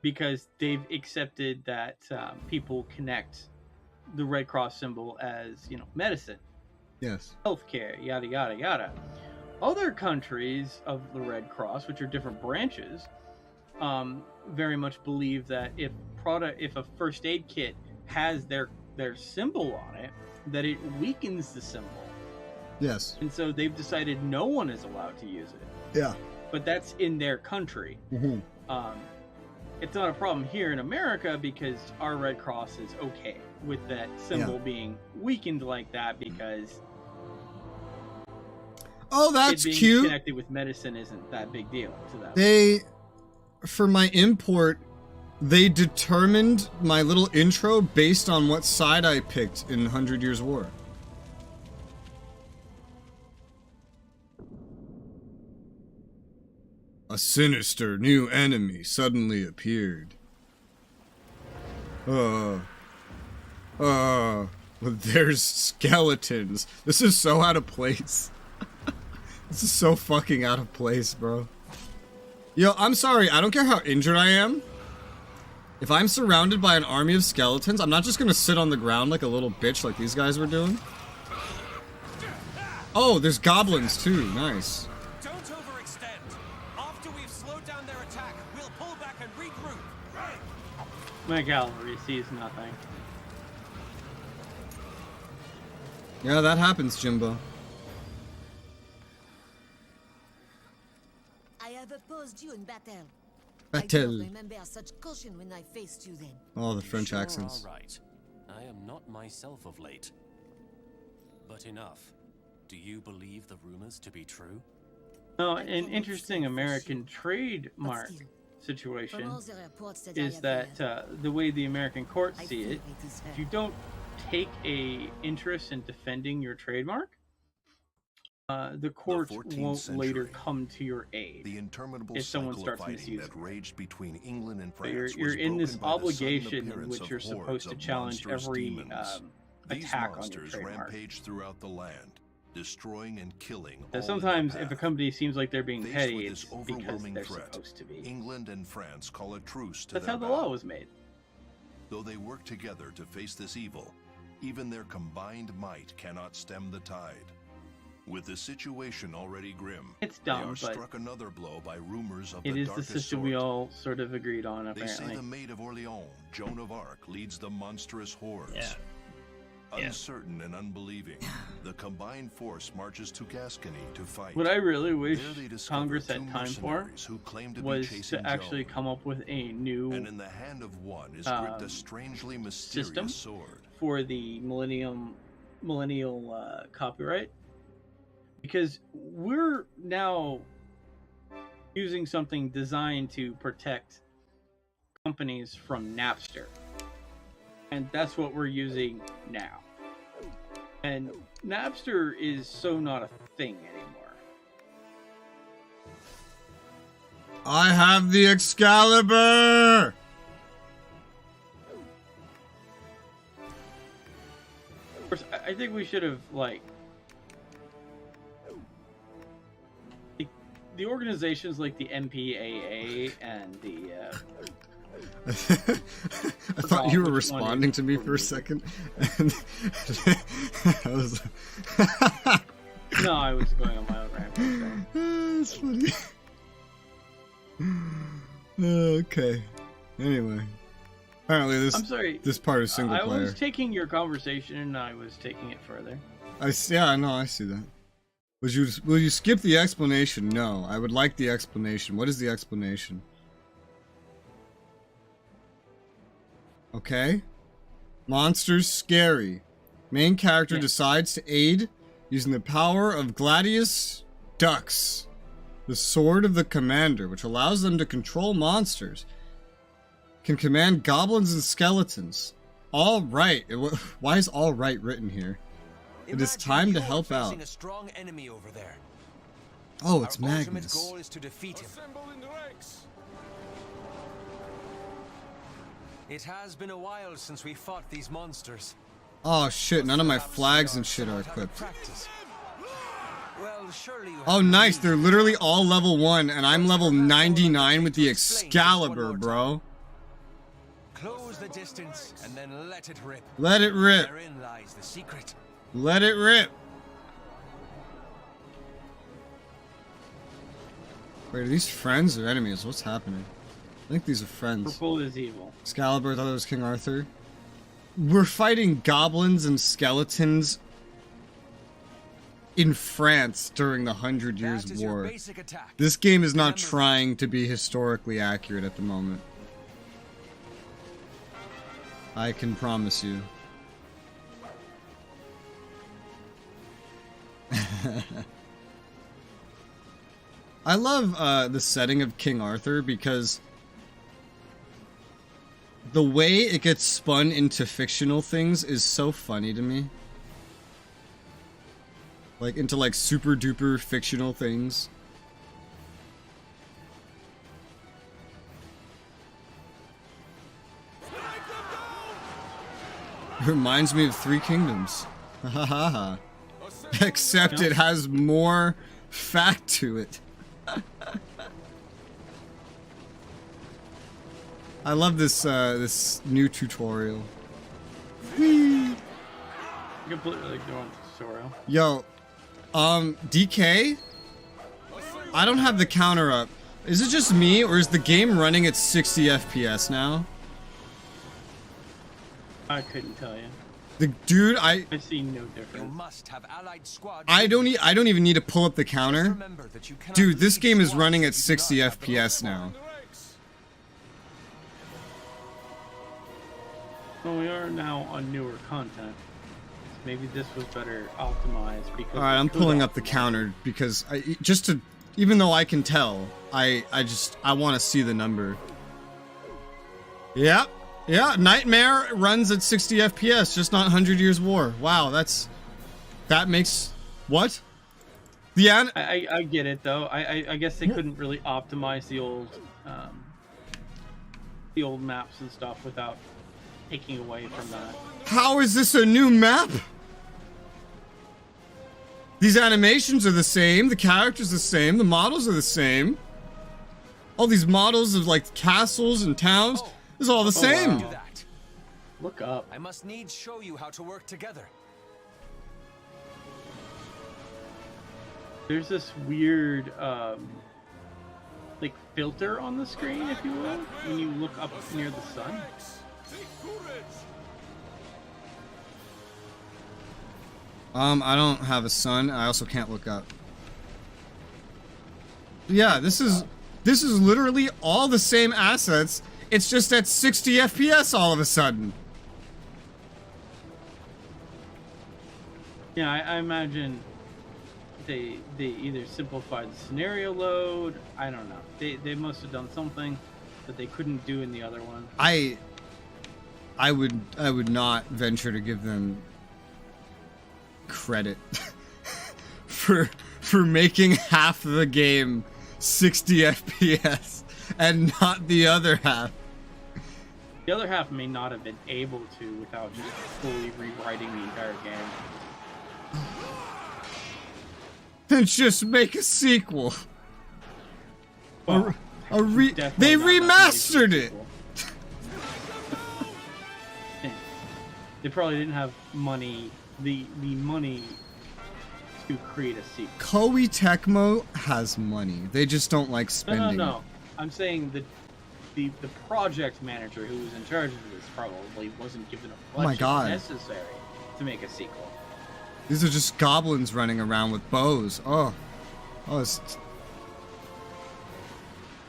because they've accepted that people connect the Red Cross symbol as, you know, medicine,
Yes.
healthcare, yada yada yada. Other countries of the Red Cross, which are different branches, very much believe that if a first aid kit has their symbol on it, that it weakens the symbol.
Yes.
And so they've decided no one is allowed to use it.
Yeah.
But that's in their country.
Mm-hmm.
It's not a problem here in America because our Red Cross is okay with that symbol being weakened like that, because
oh, that's
it being
cute.
connected with medicine isn't that big deal to them.
They, for my import, they determined my little intro based on what side I picked in 100 Years' War. A sinister new enemy suddenly appeared. There's skeletons. This is so out of place. This is so fucking out of place, bro. Yo, I'm sorry, I don't care how injured I am. If I'm surrounded by an army of skeletons, I'm not just gonna sit on the ground like a little bitch like these guys were doing. Oh, there's goblins too, nice.
Don't overextend. After we've slowed down their attack, we'll pull back and regroup.
My cavalry sees nothing.
Yeah, that happens, Jimbo.
I have opposed you in battle. I
Battle.
don't remember such caution when I faced you then.
Oh, the
You
French
sure
accents.
are right. I am not myself of late. But enough. Do you believe the rumors to be true?
No, an interesting American trademark situation
From all the reports that
is
I have
that
heard,
the way the American courts
I
see
think
it,
it is
if you
fair.
don't take a interest in defending your trademark, the court
14th
won't later
century.
come to your aid.
The interminable
If someone
cycle of
starts
fighting
misusing
that
it.
raged between England and
So
France
you're
was
in this
broken by the sudden
obligation in
appearance
which
of
you're
hordes
supposed to
of
challenge
monstrous
every
demons. These
attack on your
monsters
trademark.
rampaged throughout the land, destroying and killing
So
all
sometimes
in their
if a
path.
company seems like they're being
Faced
petty,
with
it's
this
because
overwhelming
they're
threat,
supposed to be.
England and France call a truce to
That's
their
how the
battle.
law was made.
Though they work together to face this evil, even their combined might cannot stem the tide. With the situation already grim,
It's
they
dumb,
are
but
struck another blow by rumors of
it
the
is the
darkest
system
sort.
we all sort of agreed on,
They say
apparently.
the Maid of Orleans, Joan of Arc, leads the monstrous hordes.
Yeah.
Uncertain and unbelieving, the combined force marches to Gascony to fight.
What I really wish
There they discover
Congress
two
had time for
mercenaries who claim to be
was
chasing
to actually
Joan.
come up with a new
And in the hand of one is gripped a strangely mysterious
system
sword.
for the millennial copyright, because we're now using something designed to protect companies from Napster, and that's what we're using now. And Napster is so not a thing anymore.
I have the Excalibur!
Of course, I think we should have, like, the organizations like the MPAA and the
I thought you were responding to me for a second. And I was
no, I was going on my own rampage there.
That's funny. Okay. Anyway. Apparently
I'm sorry.
this part is single
I
player.
was taking your conversation and I was taking it further.
Yeah, I know, I see that. Will you skip the explanation? No, I would like the explanation. What is the explanation? Okay. Monsters scary. Main character decides to aid using the power of Gladius Dux, the sword of the commander, which allows them to control monsters. Can command goblins and skeletons. All right. Why is all right written here? It is time to help out.
A strong enemy over there.
Oh, it's
Our ultimate
Magnus.
goal is to defeat him. It has been a while since we fought these monsters.
Oh shit, none of my flags and shit are equipped.
Well, surely you
Oh
have
nice,
to
they're literally all level 1 and I'm level 99 with the Excalibur, bro.
close the distance and then let it rip.
Let it rip.
Therein lies the secret.
Let it rip. Wait, are these friends or enemies? What's happening? I think these are friends.
Purple is evil.
Excalibur, I thought it was King Arthur. We're fighting goblins and skeletons in France during the 100 Years'
That is your
War.
basic attack.
This game is not
Remember that.
trying to be historically accurate at the moment. I can promise you. I love the setting of King Arthur because the way it gets spun into fictional things is so funny to me. Like, into like super duper fictional things. It reminds me of Three Kingdoms. Ha ha ha. Except it has more fact to it. I love this this new tutorial. Whee!
Completely like doing tutorial.
Yo, DK? I don't have the counter up. Is it just me, or is the game running at 60 FPS now?
I couldn't tell you.
The dude,
I see no
You
difference.
must have allied squads.
I don't even need to pull up the counter.
Remember that you cannot
Dude, this
lead
game is
squads
running
if
at
you do
60
not have the
FPS now.
Well, we are now on newer content. Maybe this was better optimized because.
Alright, I'm
we could
pulling up the
optimize.
counter because just to Even though I can tell, I want to see the number. Yep. Yeah, Nightmare runs at 60 FPS, just not 100 Years War. Wow, that makes what? Yeah,
I get it though. I guess they couldn't really optimize the old maps and stuff without taking away from that.
How is this a new map? These animations are the same, the characters are the same, the models are the same. All these models of like castles and towns is all the same.
Wow. Look up.
I must needs show you how to work together.
There's this weird like filter on the screen, if you will, when you look up near the sun.
I don't have a sun. I also can't look up. Yeah, this is literally all the same assets. It's just at 60 FPS all of a sudden.
Yeah, I imagine they either simplified the scenario load. I don't know. They must have done something that they couldn't do in the other one.
I would not venture to give them credit for making half the game 60 FPS and not the other half.
The other half may not have been able to without just fully rewriting the entire game.
Then just make a sequel.
Well,
They remastered it.
They probably didn't have money, the money to create a sequel.
Koei Tecmo has money. They just don't like spending.
No. I'm saying that the project manager who was in charge of this probably wasn't given a budget necessary to make a sequel.
These are just goblins running around with bows. It's...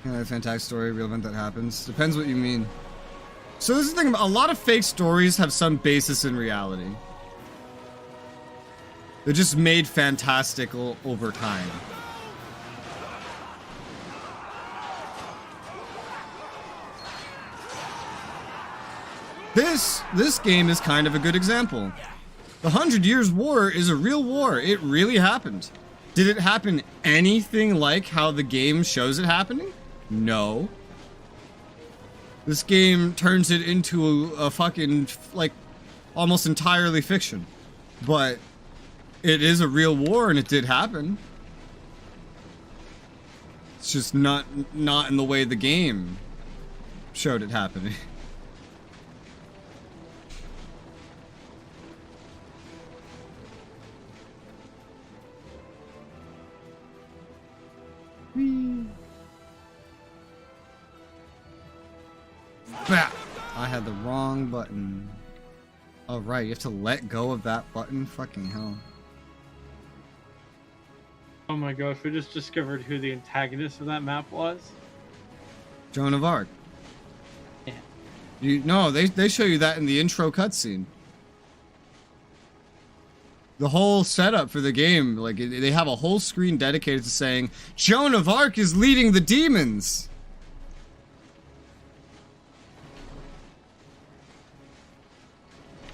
Yeah, fantastic story, real event that happens. Depends what you mean. So this is the thing, a lot of fake stories have some basis in reality. They're just made fantastical over time. This game is kind of a good example. The 100 Years War is a real war. It really happened. Did it happen anything like how the game shows it happening? No. This game turns it into a fucking, like, almost entirely fiction. But it is a real war and it did happen. It's just not in the way the game showed it happening. Bah! I had the wrong button. Oh right, you have to let go of that button? Fucking hell.
Oh my gosh, we just discovered who the antagonist of that map was.
Joan of Arc.
Yeah.
No, they show you that in the intro cutscene. The whole setup for the game, like, they have a whole screen dedicated to saying, Joan of Arc is leading the demons!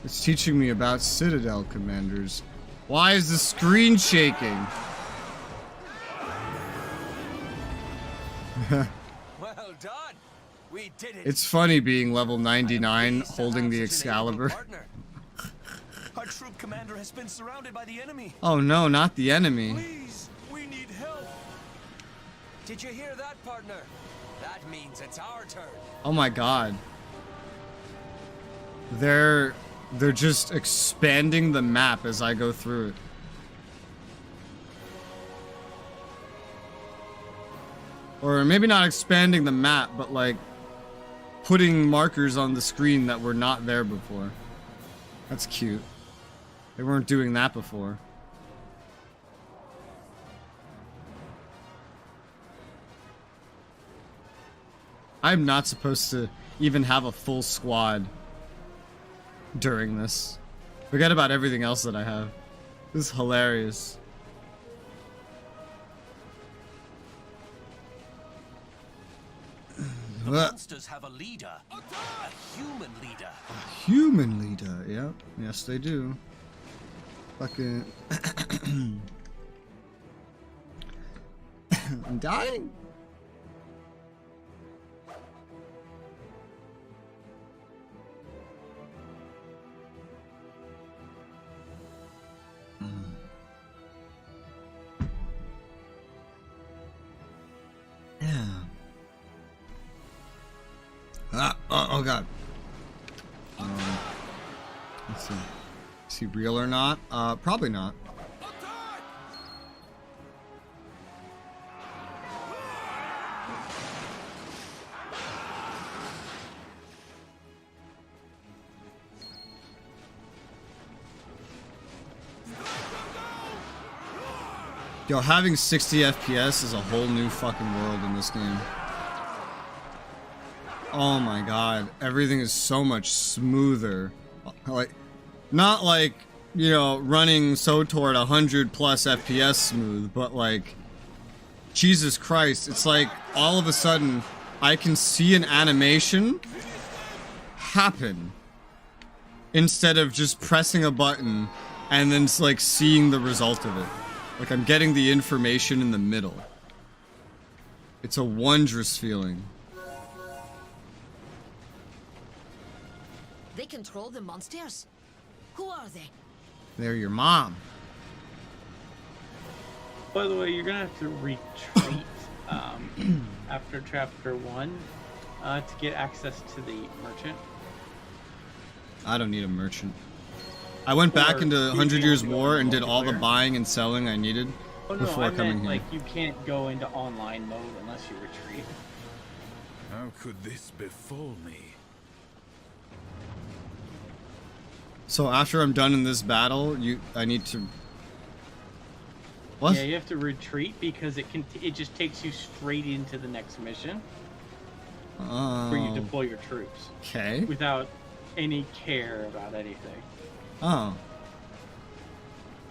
It's teaching me about Citadel commanders. Why is the screen shaking?
Well done. We did it.
It's funny being level 99 holding the Excalibur.
Our troop commander has been surrounded by the enemy.
Oh no, not the enemy.
Please, we need help.
Did you hear that, partner? That means it's our turn.
Oh my god. They're just expanding the map as I go through it. Or maybe not expanding the map, but like putting markers on the screen that were not there before. That's cute. They weren't doing that before. I'm not supposed to even have a full squad during this. Forget about everything else that I have. This is hilarious.
The monsters have a leader. A human leader.
Human leader, yep. Yes, they do. Fucking... I'm dying. Yeah. Oh god. Let's see. Is he real or not? Probably not. Yo, having 60 FPS is a whole new fucking world in this game. Oh my god, everything is so much smoother. Like, not like, you know, running so toward 100 plus FPS smooth, but like, Jesus Christ, it's like all of a sudden I can see an animation happen instead of just pressing a button and then like seeing the result of it. Like I'm getting the information in the middle. It's a wondrous feeling.
They control the monsters? Who are they?
They're your mom.
By the way, you're gonna have to retreat after chapter 1 to get access to the merchant.
I don't need a merchant. I went back into 100 Years War and did all the buying and selling I needed before coming here.
Like, you can't go into online mode unless you retreat.
How could this befall me?
So after I'm done in this battle, I need to... What?
Yeah, you have to retreat because it just takes you straight into the next mission.
Oh.
Where you deploy your troops.
Okay.
Without any care about anything.
Oh.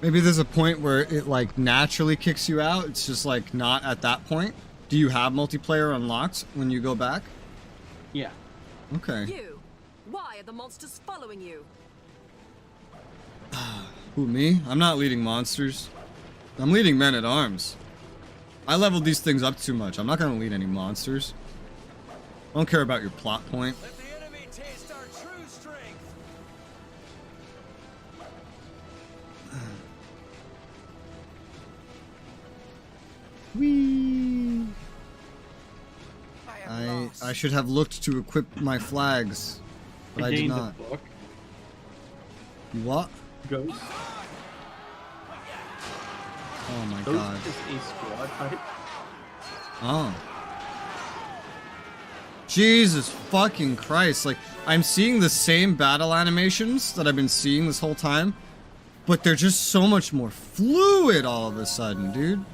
Maybe there's a point where it like naturally kicks you out. It's just like not at that point. Do you have multiplayer unlocked when you go back?
Yeah.
Okay.
You. Why are the monsters following you?
Who, me? I'm not leading monsters. I'm leading men at arms. I leveled these things up too much. I'm not gonna lead any monsters. I don't care about your plot point.
Let the enemy taste our true strength.
Whee! I should have looked to equip my flags, but I did not.
Book.
You what?
Ghost.
Oh my
Ghost
god.
is a squad type.
Oh. Jesus fucking Christ. Like, I'm seeing the same battle animations that I've been seeing this whole time, but they're just so much more fluid all of a sudden, dude.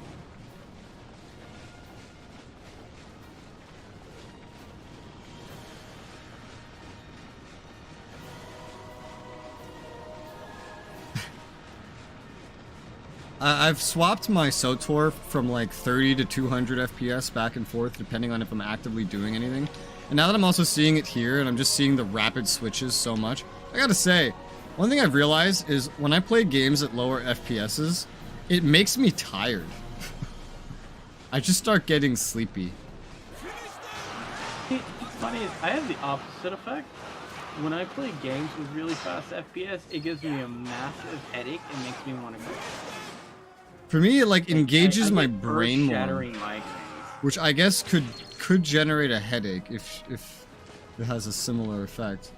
I've swapped my SOTOR from like 30 to 200 FPS back and forth depending on if I'm actively doing anything. And now that I'm also seeing it here and I'm just seeing the rapid switches so much, I gotta say, one thing I've realized is when I play games at lower FPSs, it makes me tired. I just start getting sleepy.
It's funny, I have the opposite effect. When I play games with really fast FPS, it gives me a massive headache and makes me want to go.
For me, it like engages my
get
brain more,
earth-shattering migraines.
which I guess could generate a headache if it has a similar effect.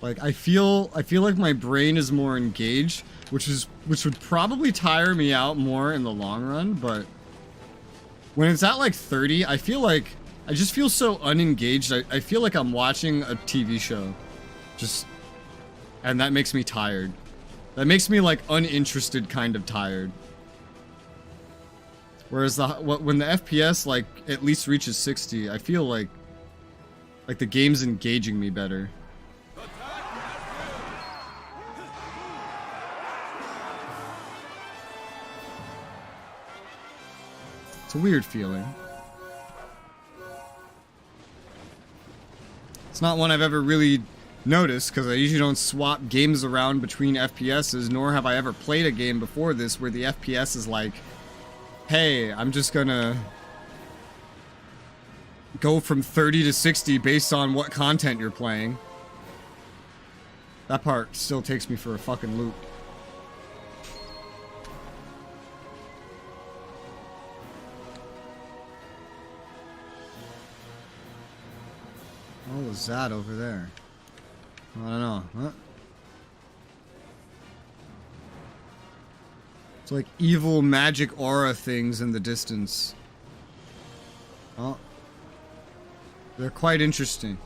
Like I feel like my brain is more engaged, which would probably tire me out more in the long run, but when it's at like 30, I just feel so unengaged. I feel like I'm watching a TV show. And that makes me tired. That makes me like uninterested kind of tired. Whereas when the FPS like at least reaches 60, I feel like the game's engaging me better. It's a weird feeling. It's not one I've ever really noticed, because I usually don't swap games around between FPSs, nor have I ever played a game before this where the FPS is like, hey, I'm just gonna go from 30 to 60 based on what content you're playing. That part still takes me for a fucking loop. What was that over there? I don't know. Huh? It's like evil magic aura things in the distance. Oh. They're quite interesting.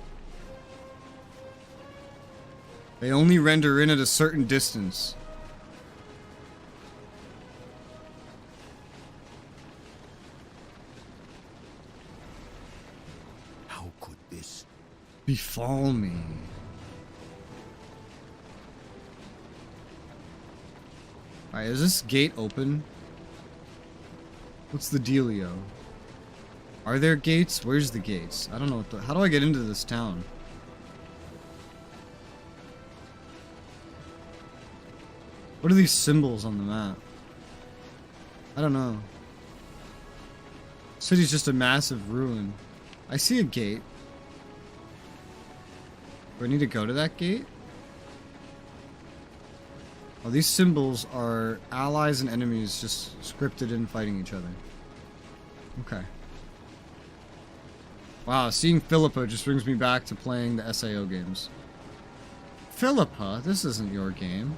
They only render in at a certain distance.
How could this
befall me? Alright, is this gate open? What's the dealio? Are there gates? Where's the gates? I don't know what the... How do I get into this town? What are these symbols on the map? I don't know. City's just a massive ruin. I see a gate. Do I need to go to that gate? Oh, these symbols are allies and enemies just scripted in fighting each other. Okay. Wow, seeing Philippa just brings me back to playing the SAO games. Philippa? This isn't your game.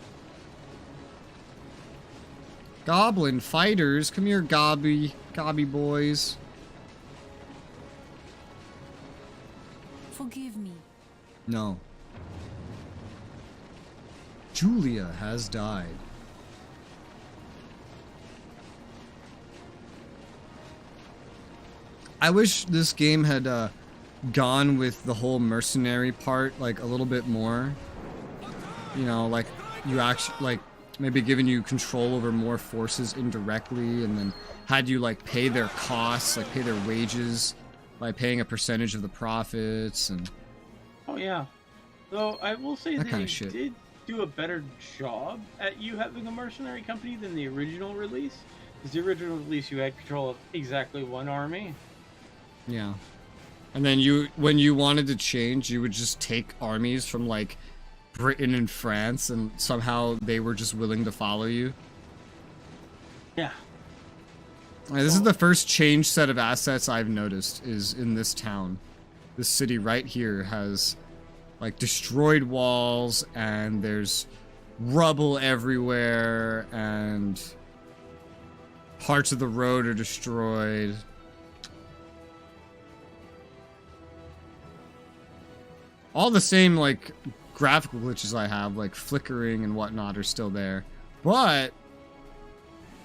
Goblin fighters, come here, gobby boys.
Forgive me.
No. Julia has died. I wish this game had gone with the whole mercenary part like a little bit more. You know, like you actually like maybe giving you control over more forces indirectly, and then had you like pay their costs, like pay their wages by paying a percentage of the profits and.
Oh yeah. Though I will say
that kind
they
of shit.
did do a better job at you having a mercenary company than the original release. Because the original release you had control of exactly one army.
Yeah. And then you, when you wanted to change, you would just take armies from like Britain and France, and somehow they were just willing to follow you.
Yeah.
This is the first change set of assets I've noticed is in this town. This city right here has like destroyed walls, and there's rubble everywhere, and parts of the road are destroyed. All the same like graphical glitches I have, like flickering and whatnot, are still there. But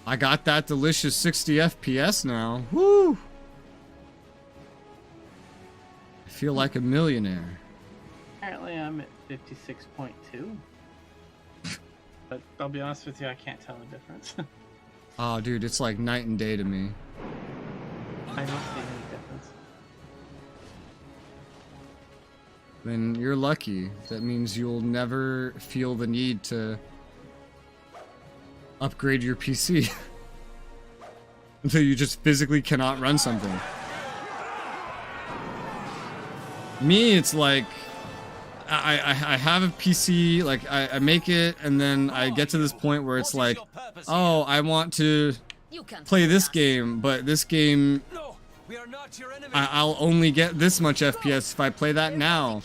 I got that delicious 60 FPS now. Woo! I feel like a millionaire.
Apparently I'm at 56.2. But I'll be honest with you, I can't tell the difference.
Oh, dude, it's like night and day to me.
I don't see any difference.
Then you're lucky. That means you'll never feel the need to upgrade your PC. Until you just physically cannot run something. Me, it's like I have a PC, like I make it, and then I get to this point where it's like, oh, I want to play this game, but this game, I'll only get this much FPS if I play that now.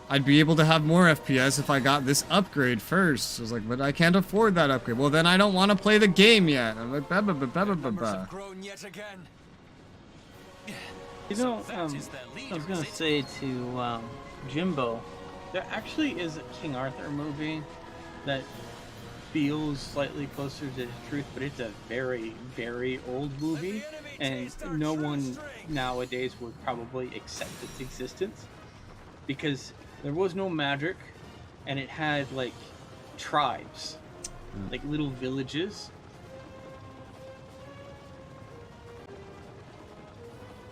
I'd be able to have more FPS if I got this upgrade first. I was like, but I can't afford that upgrade. Well, then I don't want to play the game yet. I'm like, bah, bah, bah, bah, bah, bah.
You know, I was gonna say to Jimbo, there actually is a King Arthur movie that feels slightly closer to the truth, but it's a very, very old movie, and no one nowadays would probably accept its existence because there was no magic, and it had like tribes, like little villages.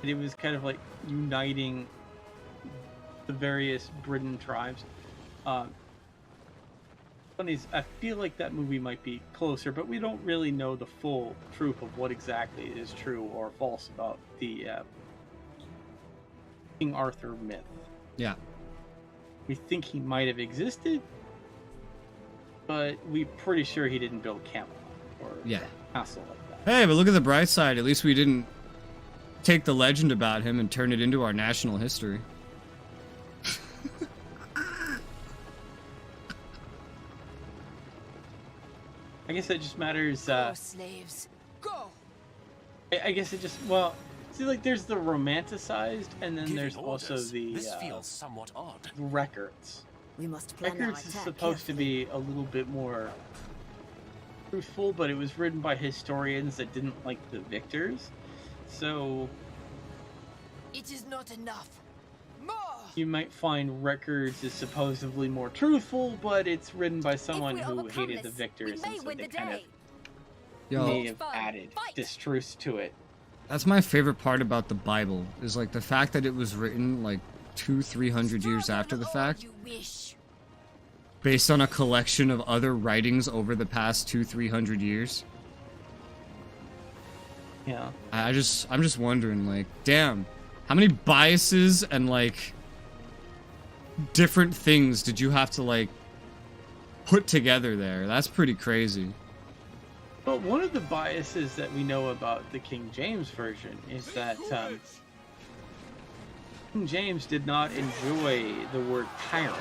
And it was kind of like uniting the various Britain tribes. Funny, I feel like that movie might be closer, but we don't really know the full truth of what exactly is true or false about the King Arthur myth.
Yeah.
We think he might have existed, but we're pretty sure he didn't build Camelot or a castle like that.
Hey, but look at the bright side. At least we didn't take the legend about him and turn it into our national history.
I guess it just matters.
Go, slaves, go.
I guess it just, well, see, like, there's the romanticized, and then there's also the
This feels somewhat odd.
records.
We must plan our
Records is
attack
supposed to be a little bit more truthful, but it was written by historians that didn't like the victors, so
It is not enough. More.
you might find records is supposedly more truthful, but it's written by someone
we
who
overcome
hated the
this,
victors,
we may
and so
win
they
the
kind of
day.
Yo,
may have added distrust to it.
that's my favorite part about the Bible, is like the fact that it was written like 200-300 years after the fact,
You wish.
based on a collection of other writings over the past 200-300 years.
Yeah.
I'm just wondering, like, damn, how many biases and like different things did you have to like put together there? That's pretty crazy.
But one of the biases that we know about the King James version is that King James did not enjoy the word tyrant.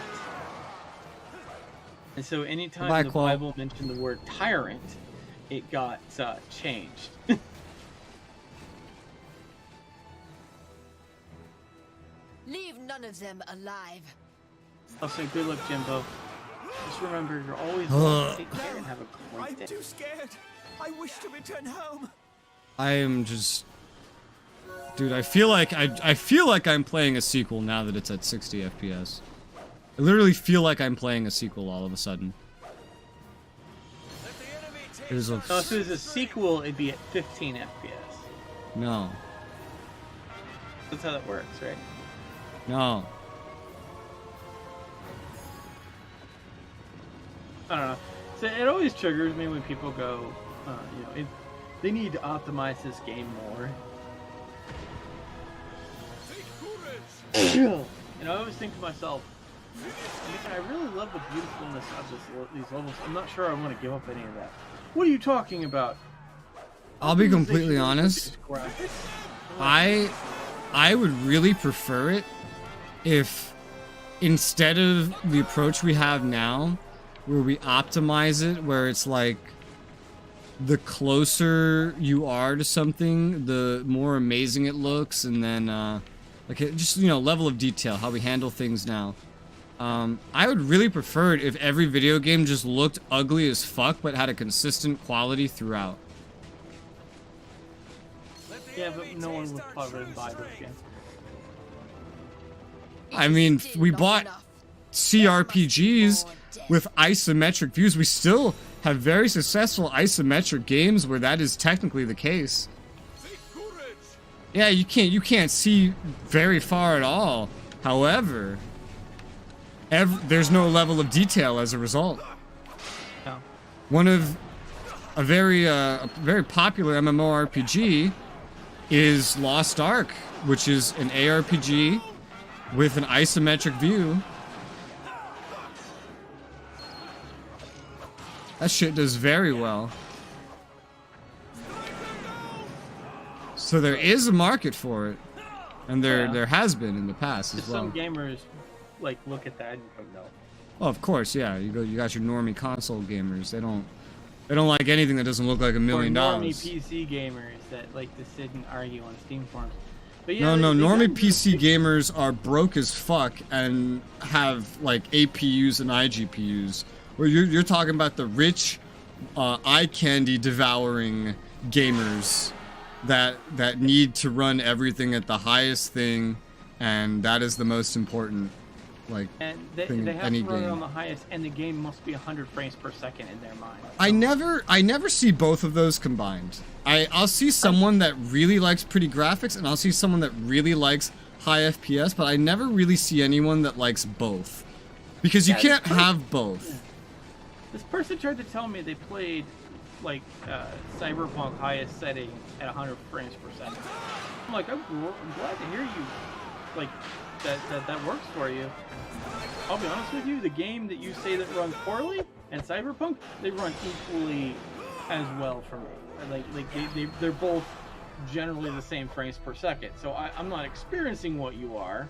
And so anytime the Bible mentioned the word tyrant, it got changed.
Leave none of them alive.
Also, good luck, Jimbo. Just remember, you're always welcome to take care and have a great day.
I'm too scared. I wish to return home.
I am just, dude. I feel like I'm playing a sequel now that it's at 60 FPS. I literally feel like I'm playing a sequel all of a sudden. It was a,
So if it was a sequel, it'd be at 15 FPS.
no,
That's how that works, right?
no.
I don't know. So it always triggers me when people go, they need to optimize this game more. And I always think to myself, I really love the beautifulness of these levels. I'm not sure I want to give up any of that. What are you talking about?
I'll be completely honest. I would really prefer it if, instead of the approach we have now, where we optimize it, where it's like the closer you are to something, the more amazing it looks, and then like it just, level of detail, how we handle things now. I would really prefer it if every video game just looked ugly as fuck but had a consistent quality throughout.
Yeah, but no one would probably buy those games.
I mean, we bought CRPGs with isometric views. We still have very successful isometric games where that is technically the case. Yeah, you can't see very far at all. However, there's no level of detail as a result.
No.
One of a very popular MMORPG is Lost Ark, which is an ARPG with an isometric view. That shit does very well. So there is a market for it, and there has been in the past as well.
Some gamers look at that and go, no.
Oh, of course, yeah. You got your normie console gamers. They don't like anything that doesn't look like $1 million.
Normie PC gamers that like to sit and argue on Steam forums. But yeah,
no, normie PC gamers are broke as fuck and have like APUs and iGPUs. Where you're talking about the rich, eye candy devouring gamers that need to run everything at the highest thing, and that is the most important.
And they have to run it on the highest, and the game must be 100 frames per second in their mind.
I never see both of those combined. I'll see someone that really likes pretty graphics, and I'll see someone that really likes high FPS, but I never really see anyone that likes both. Because you can't have both.
This person tried to tell me they played like Cyberpunk highest setting at 100 frames per second. I'm like, I'm glad to hear you like that works for you. I'll be honest with you, the game that you say that runs poorly and Cyberpunk, they run equally as well for me. They're both generally the same frames per second. So I'm not experiencing what you are.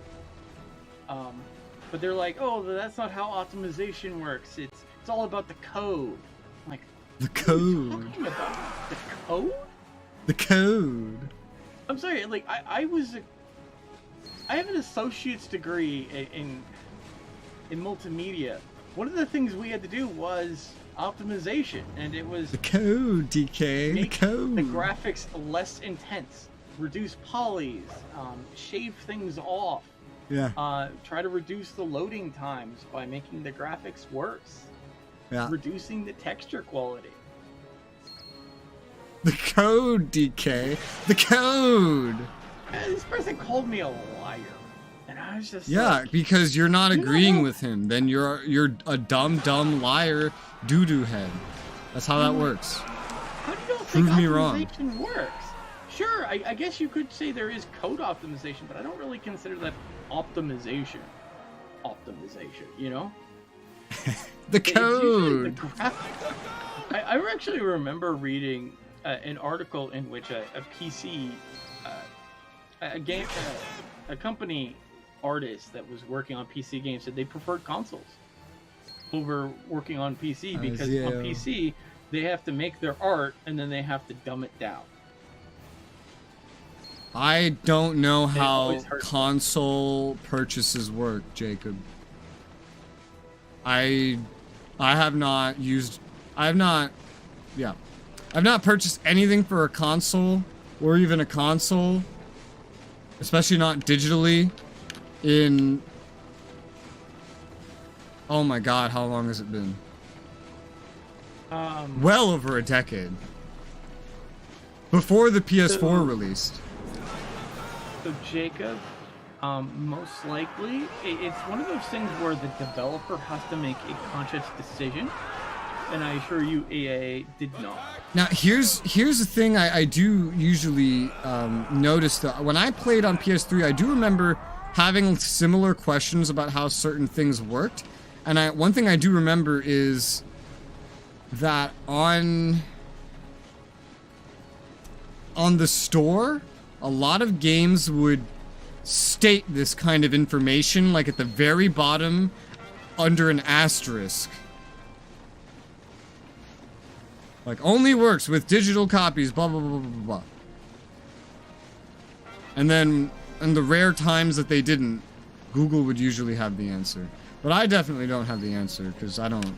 But they're like, oh, that's not how optimization works. It's all about the code. I'm like,
the code.
What are you talking about? The code?
The code.
I'm sorry. Like I have an associate's degree in multimedia. One of the things we had to do was optimization, and it was
the code, DK. The code.
The graphics less intense, reduce polys, shave things off.
Yeah.
Try to reduce the loading times by making the graphics worse.
Yeah.
Reducing the texture quality.
The code, DK. The code.
This person called me a liar, and I was just
like, because you're not agreeing with him. Then you're a dumb liar, doo-doo head. That's how that works.
How do you don't
Prove
think
me wrong.
optimization works? Sure, I guess you could say there is code optimization, but I don't really consider that optimization. You know?
The code.
I actually remember reading an article in which a PC, a company artist that was working on PC games said they preferred consoles over working on PC because on PC they have to make their art and then they have to dumb it down.
I don't know how console purchases work, Jacob. I've not purchased anything for a console or even a console, especially not digitally, in, oh my god, how long has it been? Well over a decade. Before the PS4 released.
So Jacob, most likely, it's one of those things where the developer has to make a conscious decision, and I assure you EA did not.
Now here's the thing I do usually notice that when I played on PS3, I do remember having similar questions about how certain things worked, and one thing I do remember is that on the store, a lot of games would state this kind of information, like at the very bottom, under an asterisk. Like, only works with digital copies, blah, blah, blah, blah, blah, blah. And then, in the rare times that they didn't, Google would usually have the answer. But I definitely don't have the answer, because I don't...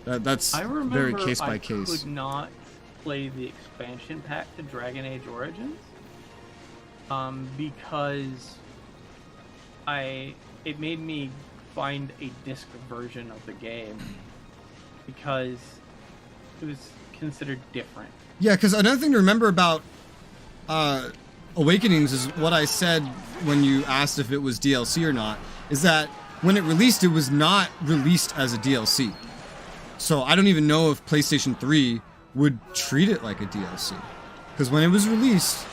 That's very case by case.
I could not play the expansion pack to Dragon Age Origins. Because it made me find a disc version of the game because it was considered different.
Yeah, because another thing to remember about Awakenings is what I said when you asked if it was DLC or not, is that when it released, it was not released as a DLC. So I don't even know if PlayStation 3 would treat it like a DLC. Because when it was released,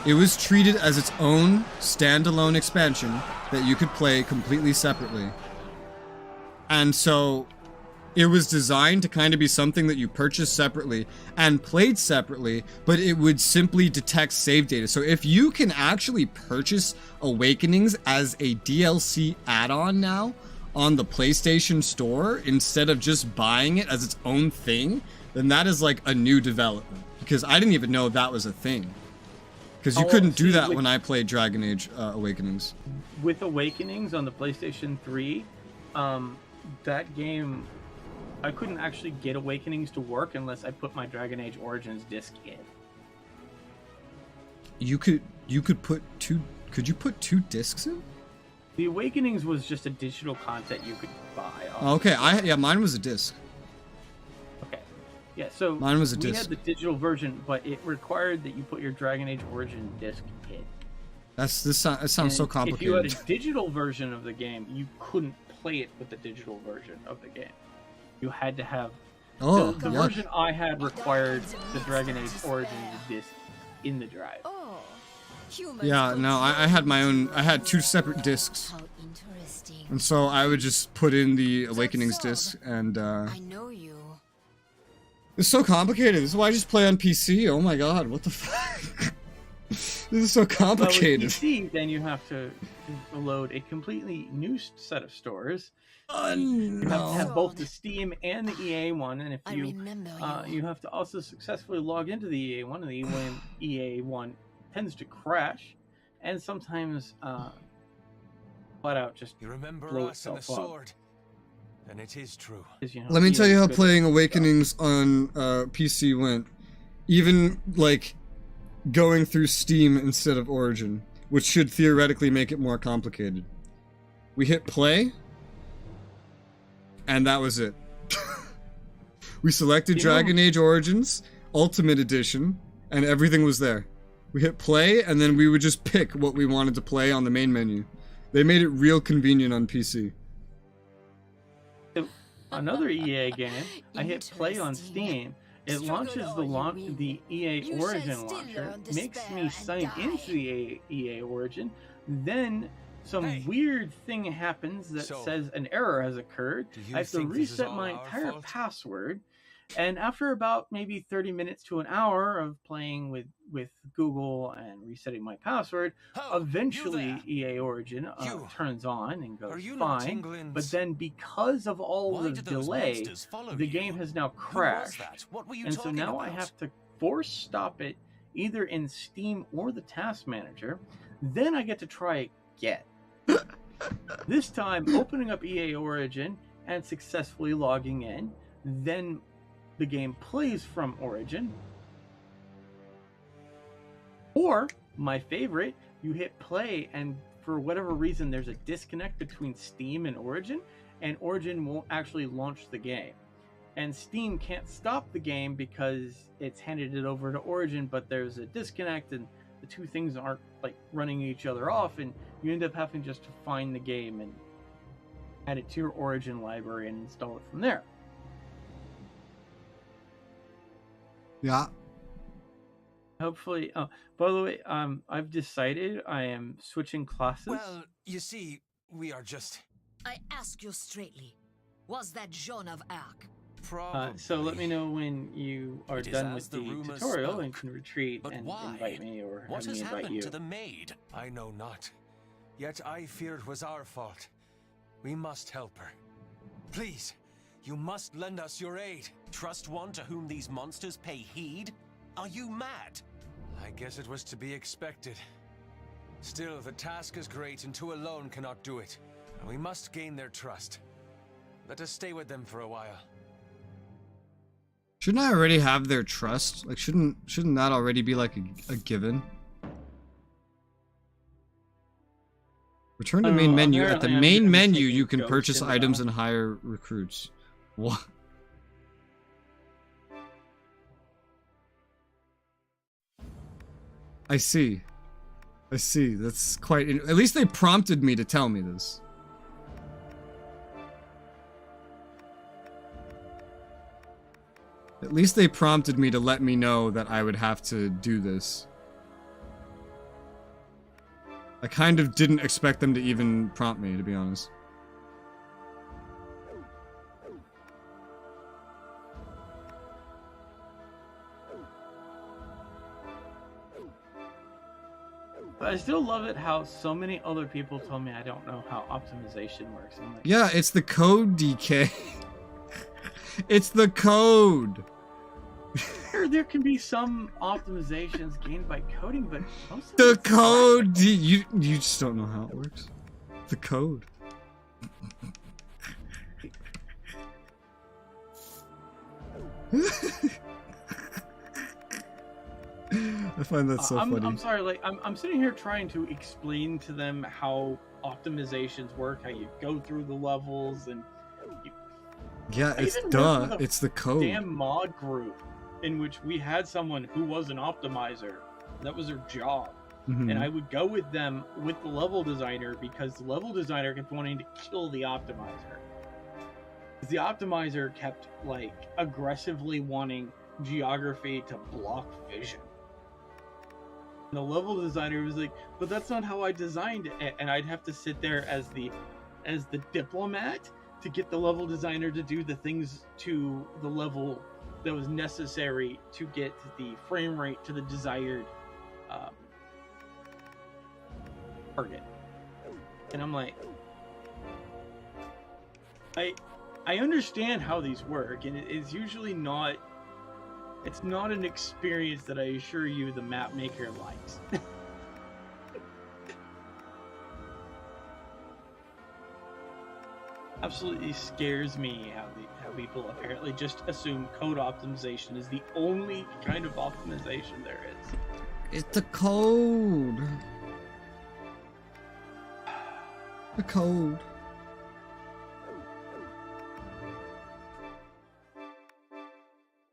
it was treated as its own standalone expansion that you could play completely separately. And so it was designed to kind of be something that you purchased separately and played separately, but it would simply detect save data. So if you can actually purchase Awakenings as a DLC add-on now on the PlayStation Store instead of just buying it as its own thing, then that is like a new development. Because I didn't even know that was a thing. Because you couldn't do that when I played Dragon Age Awakenings.
With Awakenings on the PlayStation 3, that game, I couldn't actually get Awakenings to work unless I put my Dragon Age Origins disc in.
You could put two... Could you put 2 discs in?
The Awakenings was just a digital content you could buy.
Okay, yeah, mine was a disc.
Okay. Yeah, so
mine was a disc.
We had the digital version, but it required that you put your Dragon Age Origin disc in.
It sounds so complicated.
If you had a digital version of the game, you couldn't play it with the digital version of the game. You had to have.
Oh,
the version I had required the Dragon Age Origins disc in the drive.
Yeah, no, I had my own. I had 2 separate discs, and so I would just put in the Awakenings disc, and
I know you.
it's so complicated. This is why I just play on PC. Oh my god, what the fuck? This is so complicated.
But with PC, then you have to load a completely new set of stores.
No.
You have to have both the Steam and the EA one, and if you have to also successfully log into the EA one, and the EA one tends to crash, and sometimes flat out just
you remember
blow
us and the
itself up.
sword, and it is true.
Let me tell you how playing Awakenings on PC went. Even like going through Steam instead of Origin, which should theoretically make it more complicated. We hit play, and that was it. We selected Dragon Age Origins, Ultimate Edition, and everything was there. We hit play, and then we would just pick what we wanted to play on the main menu. They made it real convenient on PC.
Another EA game, I hit play on Steam. It launches the EA Origin launcher, makes me sign into the EA Origin, then some weird thing happens that says an error has occurred. I have to reset my entire password, and after about maybe 30 minutes to an hour of playing with Google and resetting my password, eventually EA Origin turns on and goes fine. But then because of all the delay, the game has now crashed. And so now I have to force stop it either in Steam or the Task Manager. Then I get to try again. This time opening up EA Origin and successfully logging in. Then the game plays from Origin. Or, my favorite, you hit play and for whatever reason there's a disconnect between Steam and Origin won't actually launch the game. And Steam can't stop the game because it's handed it over to Origin, but there's a disconnect and the two things aren't like running each other off, and you end up having just to find the game and add it to your Origin library and install it from there.
Yeah.
Hopefully, by the way, I've decided I am switching classes.
Well, you see, we are just...
I ask you straightly, was that Joan of Arc?
So let me know when you are done with the tutorial and can retreat and invite me or have me invite you.
To the maid? I know not. Yet I fear it was our fault. We must help her. Please, you must lend us your aid.
Trust one to whom these monsters pay heed? Are you mad?
I guess it was to be expected. Still, the task is great and two alone cannot do it. We must gain their trust. Let us stay with them for a while.
Shouldn't I already have their trust? Like, shouldn't that already be like a given? Return to main menu. At the main menu, you can purchase items and hire recruits. What? I see. I see. That's quite... At least they prompted me to tell me this. At least they prompted me to let me know that I would have to do this. I kind of didn't expect them to even prompt me, to be honest.
But I still love it how so many other people told me I don't know how optimization works. I'm like,
yeah, it's the code, DK. It's the code.
There can be some optimizations gained by coding, but most of
the code. You just don't know how it works. The code. I find that so funny.
I'm sorry, like I'm sitting here trying to explain to them how optimizations work, how you go through the levels, and
yeah, it's duh. It's the code.
Damn mod group in which we had someone who was an optimizer. That was their job. And I would go with them with the level designer because the level designer kept wanting to kill the optimizer. The optimizer kept like aggressively wanting geography to block vision. And the level designer was like, but that's not how I designed it. And I'd have to sit there as the diplomat to get the level designer to do the things to the level that was necessary to get the frame rate to the desired target. And I'm like, I understand how these work, and it's usually not, it's not an experience that I assure you the map maker likes. Absolutely scares me how people apparently just assume code optimization is the only kind of optimization there is.
It's the code. The code.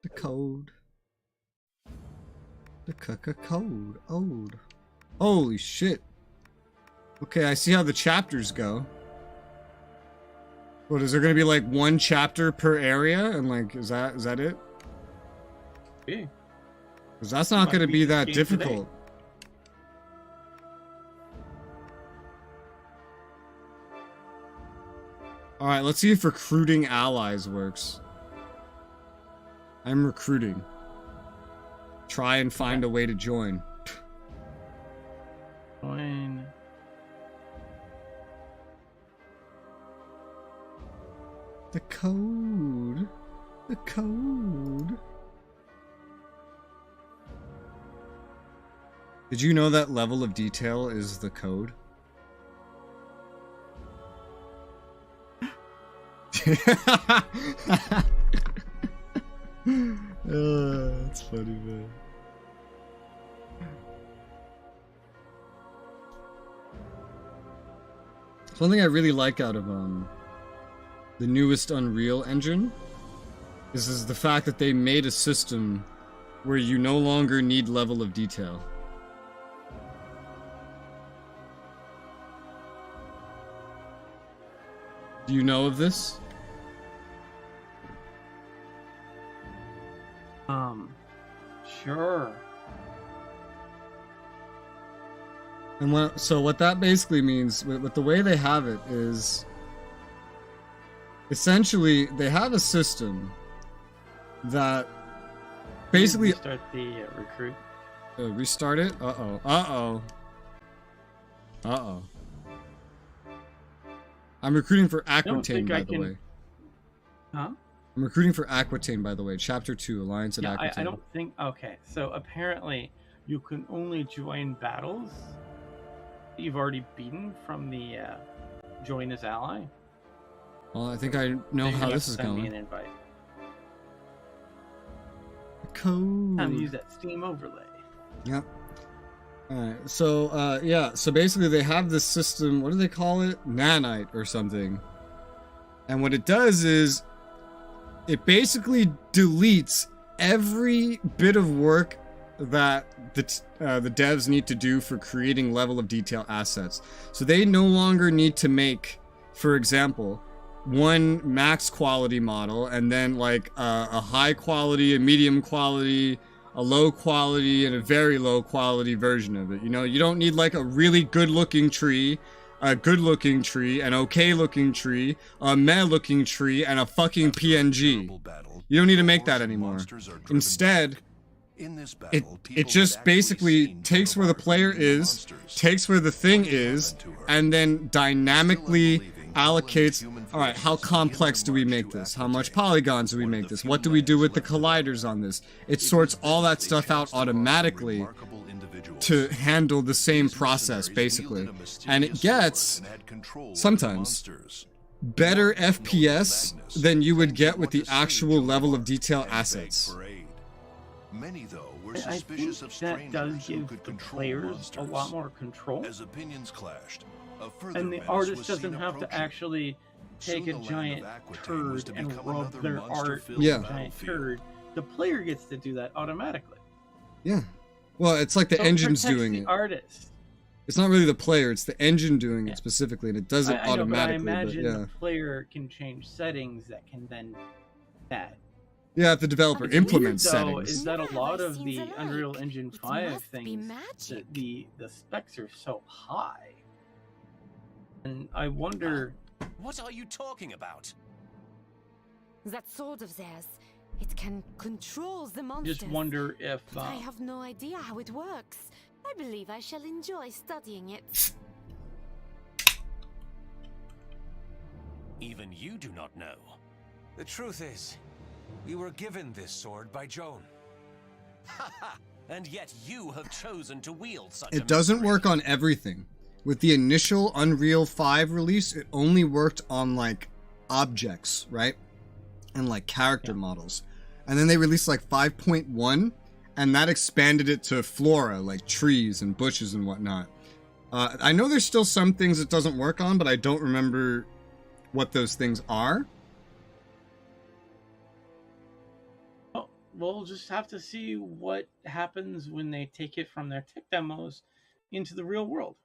The code. The code. Ode. Holy shit. Okay, I see how the chapters go. What, is there gonna be like one chapter per area? And like, is that it?
Yeah.
Because that's not gonna be that difficult. Alright, let's see if recruiting allies works. I'm recruiting. Try and find a way to join.
Join.
The code. The code. Did you know that level of detail is the code? That's funny, man. Something I really like out of the newest Unreal engine is the fact that they made a system where you no longer need level of detail. Do you know of this?
Sure.
And so what that basically means, with the way they have it, is essentially they have a system that basically
start the recruit.
Restart it. I'm recruiting for Aquitaine, by the way.
Huh?
I'm recruiting for Aquitaine, by the way. Chapter 2, Alliance at Aquitaine.
I don't think... Okay, so apparently you can only join battles you've already beaten from the join as ally.
Well, I think I know how this is going.
Me an invite.
Code.
Time to use that Steam overlay.
Yep. Alright, so, yeah, so basically they have this system, what do they call it? Nanite or something. And what it does is, it basically deletes every bit of work that the devs need to do for creating level of detail assets. So they no longer need to make, for example, one max quality model and then like a high quality, a medium quality, a low quality, and a very low quality version of it. You know, you don't need like a really good looking tree, a good looking tree, an okay looking tree, a meh looking tree, and a fucking PNG. You don't need to make that anymore. Instead, it just basically takes where the player is, takes where the thing is, and then dynamically allocates, alright, how complex do we make this? How much polygons do we make this? What do we do with the colliders on this? It sorts all that stuff out automatically to handle the same process, basically. And it gets, sometimes, better FPS than you would get with the actual level of detail assets.
Many, though, were
I
suspicious
think
of
that does
strangers who
give
could
the
control
players
monsters.
a lot more control.
As opinions clashed, a further
And the
menace
artist
was
doesn't
seen
have to
approaching.
actually take
Soon
a
the land
giant
of Aquitaine was
turd
to
and
become
rub
another
their art
monster-filled
with a giant
battlefield.
turd. The player gets to do that automatically.
Yeah. Well, it's like the
So
engine's
protects
doing
the
it.
artist.
It's not really the player, it's the engine doing it specifically, and it does it
I know, but I
automatically,
imagine
yeah.
the player can change settings that can then that.
Yeah, if the developer
What's
implements
weird, though,
settings.
is that a lot of the
Seems alike.
Unreal Engine 5
must be
things,
magic.
the specs are so high. And I wonder...
What are you talking about?
That sword of theirs, it can control the monsters.
Just wonder if...
But I have no idea how it works. I believe I shall enjoy studying it.
Even you do not know.
The truth is, we were given this sword by Joan.
And yet you have chosen to wield such
It doesn't
mystery.
work on everything. With the initial Unreal 5 release, it only worked on like objects, right? And like character models. And then they released like 5.1, and that expanded it to flora, like trees and bushes and whatnot. I know there's still some things it doesn't work on, but I don't remember what those things are.
Well, we'll just have to see what happens when they take it from their tech demos into the real world.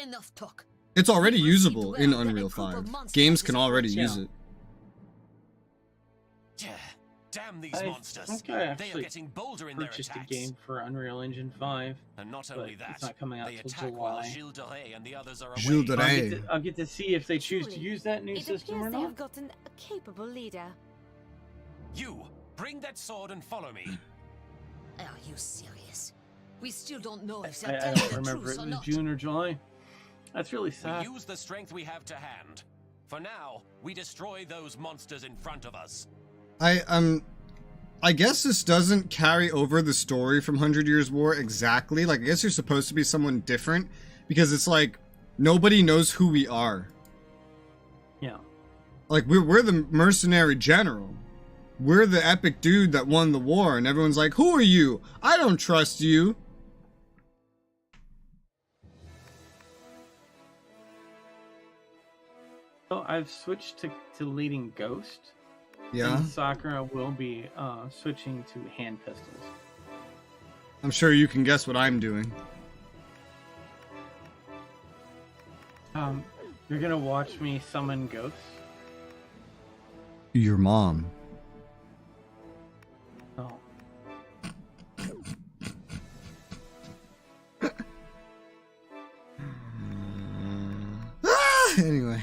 Enough talk.
It's already
You
usable
perceived
in
well that a
Unreal
group of
5.
monsters
Games
is
can already
approaching.
use it.
Damn these
I
monsters.
think I
They are
actually
getting bolder in their
purchased a
attacks.
game for Unreal Engine 5.
And not
but
only that,
it's not coming out
they
till
attack while
July.
Gilles de Rais and the others are away.
Gilles de Rais.
I'll get to see if they choose to
Truly,
use that new
it
system or
appears they
not.
have gotten a capable leader.
You, bring that sword and follow me.
Are you serious? We still don't know if
I
they're
don't
telling the
remember
truth
it
or
was
not.
June or July. That's really
We
sad.
use the strength we have to hand. For now, we destroy those monsters in front of us.
I guess this doesn't carry over the story from 100 Years' War exactly. Like, I guess you're supposed to be someone different, because it's like, nobody knows who we are.
Yeah.
Like, we're the mercenary general. We're the epic dude that won the war, and everyone's like, who are you? I don't trust you.
So I've switched to leading Ghost.
Yeah,
And Sakura will be switching to hand pistols.
I'm sure you can guess what I'm doing.
You're gonna watch me summon ghosts?
Your mom.
Oh.
Anyway.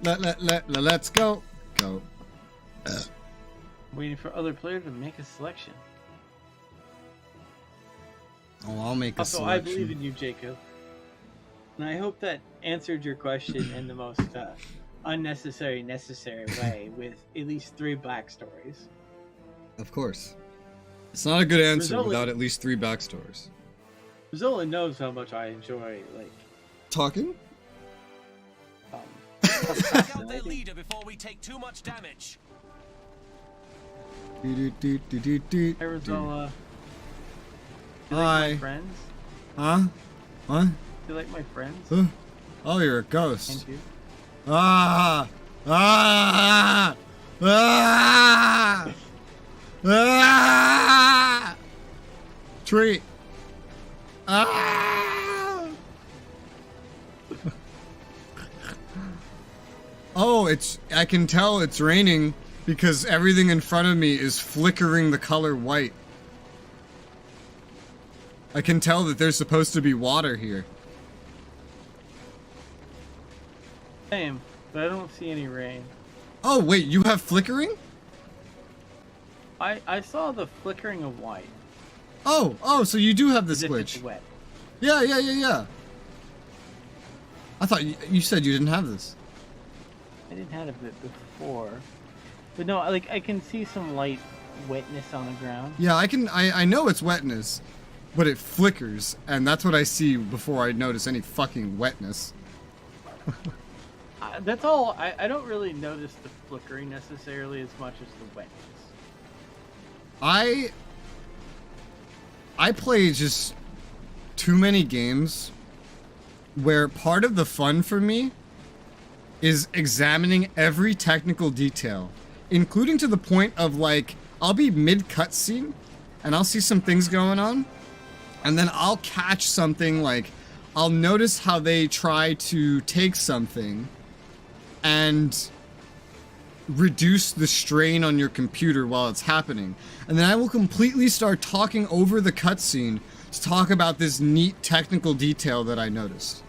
Let's go. Go.
Waiting for other players to make a selection.
Oh, I'll make a
Also,
selection.
I believe in you, Jacob. And I hope that answered your question in the most unnecessary, necessary way with at least 3 backstories.
Of course. It's not a good answer
Resoula-
without at least 3 backstories.
Resoula knows how much I enjoy, like,
Talking?
Take out their leader before we take too much damage.
Hey, Resoula. Do you like
Hi.
my friends?
Huh? What?
Do you like my friends?
Huh? Oh, you're a ghost.
Thank you.
Ah! Ah! Ah! Ah! Tree. Ah! Oh, I can tell it's raining because everything in front of me is flickering the color white. I can tell that there's supposed to be water here.
Same, but I don't see any rain.
Oh, wait, you have flickering?
I saw the flickering of white.
Oh, so you do have this
As if it's
glitch.
wet.
Yeah. I thought you said you didn't have this.
I didn't have it before. But no, like, I can see some light wetness on the ground.
Yeah, I know it's wetness, but it flickers, and that's what I see before I notice any fucking wetness.
That's all. I don't really notice the flickering necessarily as much as the wetness.
I play just too many games where part of the fun for me is examining every technical detail, including to the point of, like, I'll be mid cutscene, and I'll see some things going on, and then I'll catch something, like, I'll notice how they try to take something and reduce the strain on your computer while it's happening. And then I will completely start talking over the cutscene to talk about this neat technical detail that I noticed.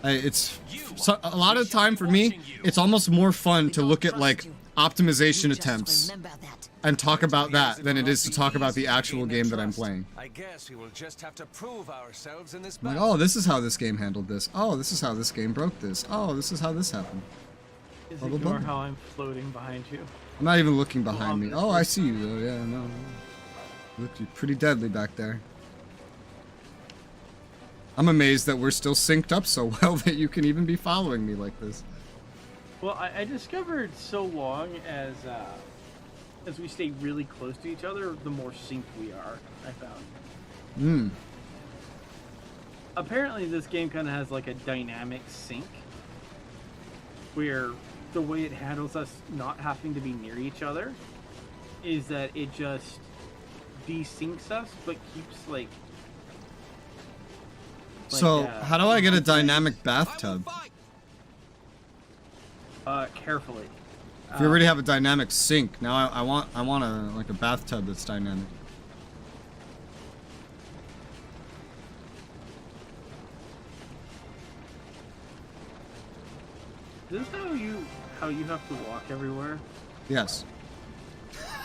It's so, a lot of the time for me, it's almost more fun to look at like optimization attempts and talk about that than it is to talk about the actual game that I'm playing.
I guess we will just have to prove ourselves in this
Like,
battle.
oh, this is how this game handled this. Oh, this is how this game broke this. Oh, this is how this happened.
Is
Blah, blah,
ignore
blah.
how I'm floating behind you.
I'm not even looking behind me. Oh, I see you though. Yeah, no. You look pretty deadly back there. I'm amazed that we're still synced up so well that you can even be following me like this.
Well, I discovered so long as we stay really close to each other, the more synced we are, I found.
Hmm.
Apparently this game kind of has like a dynamic sync, where the way it handles us not having to be near each other is that it just desyncs us, but keeps like
So, how do I get a dynamic bathtub?
Carefully.
If you already have a dynamic sink, now I want a like a bathtub that's dynamic.
Is this how you have to walk everywhere?
Yes.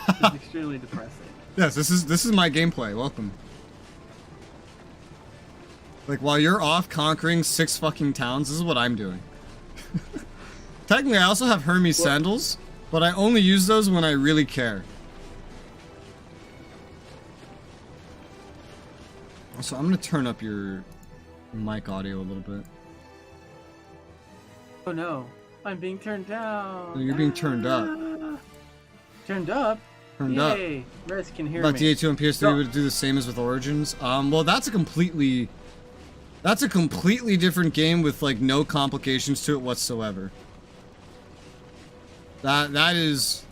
It's extremely depressing.
Yes, this is my gameplay. Welcome. Like while you're off conquering 6 fucking towns, this is what I'm doing. Technically, I also have Hermes sandals, but I only use those when I really care. Also, I'm gonna turn up your mic audio a little bit.
Oh no, I'm being turned down.
Oh, you're being turned up.
Turned up?
Turned up.
Yay, Res can hear
About
me.
DA2 and PS3 would do the same as with Origins. Well, that's a completely different game with like no complications to it whatsoever. That is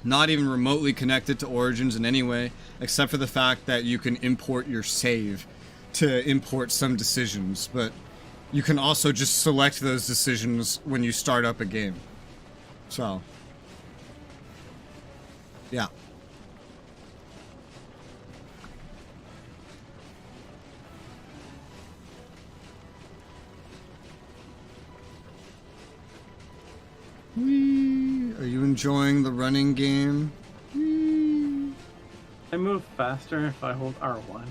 not even remotely connected to Origins in any way, except for the fact that you can import your save to import some decisions, but you can also just select those decisions when you start up a game. So, yeah. Whee! Are you enjoying the running game? Whee!
I move faster if I hold R1.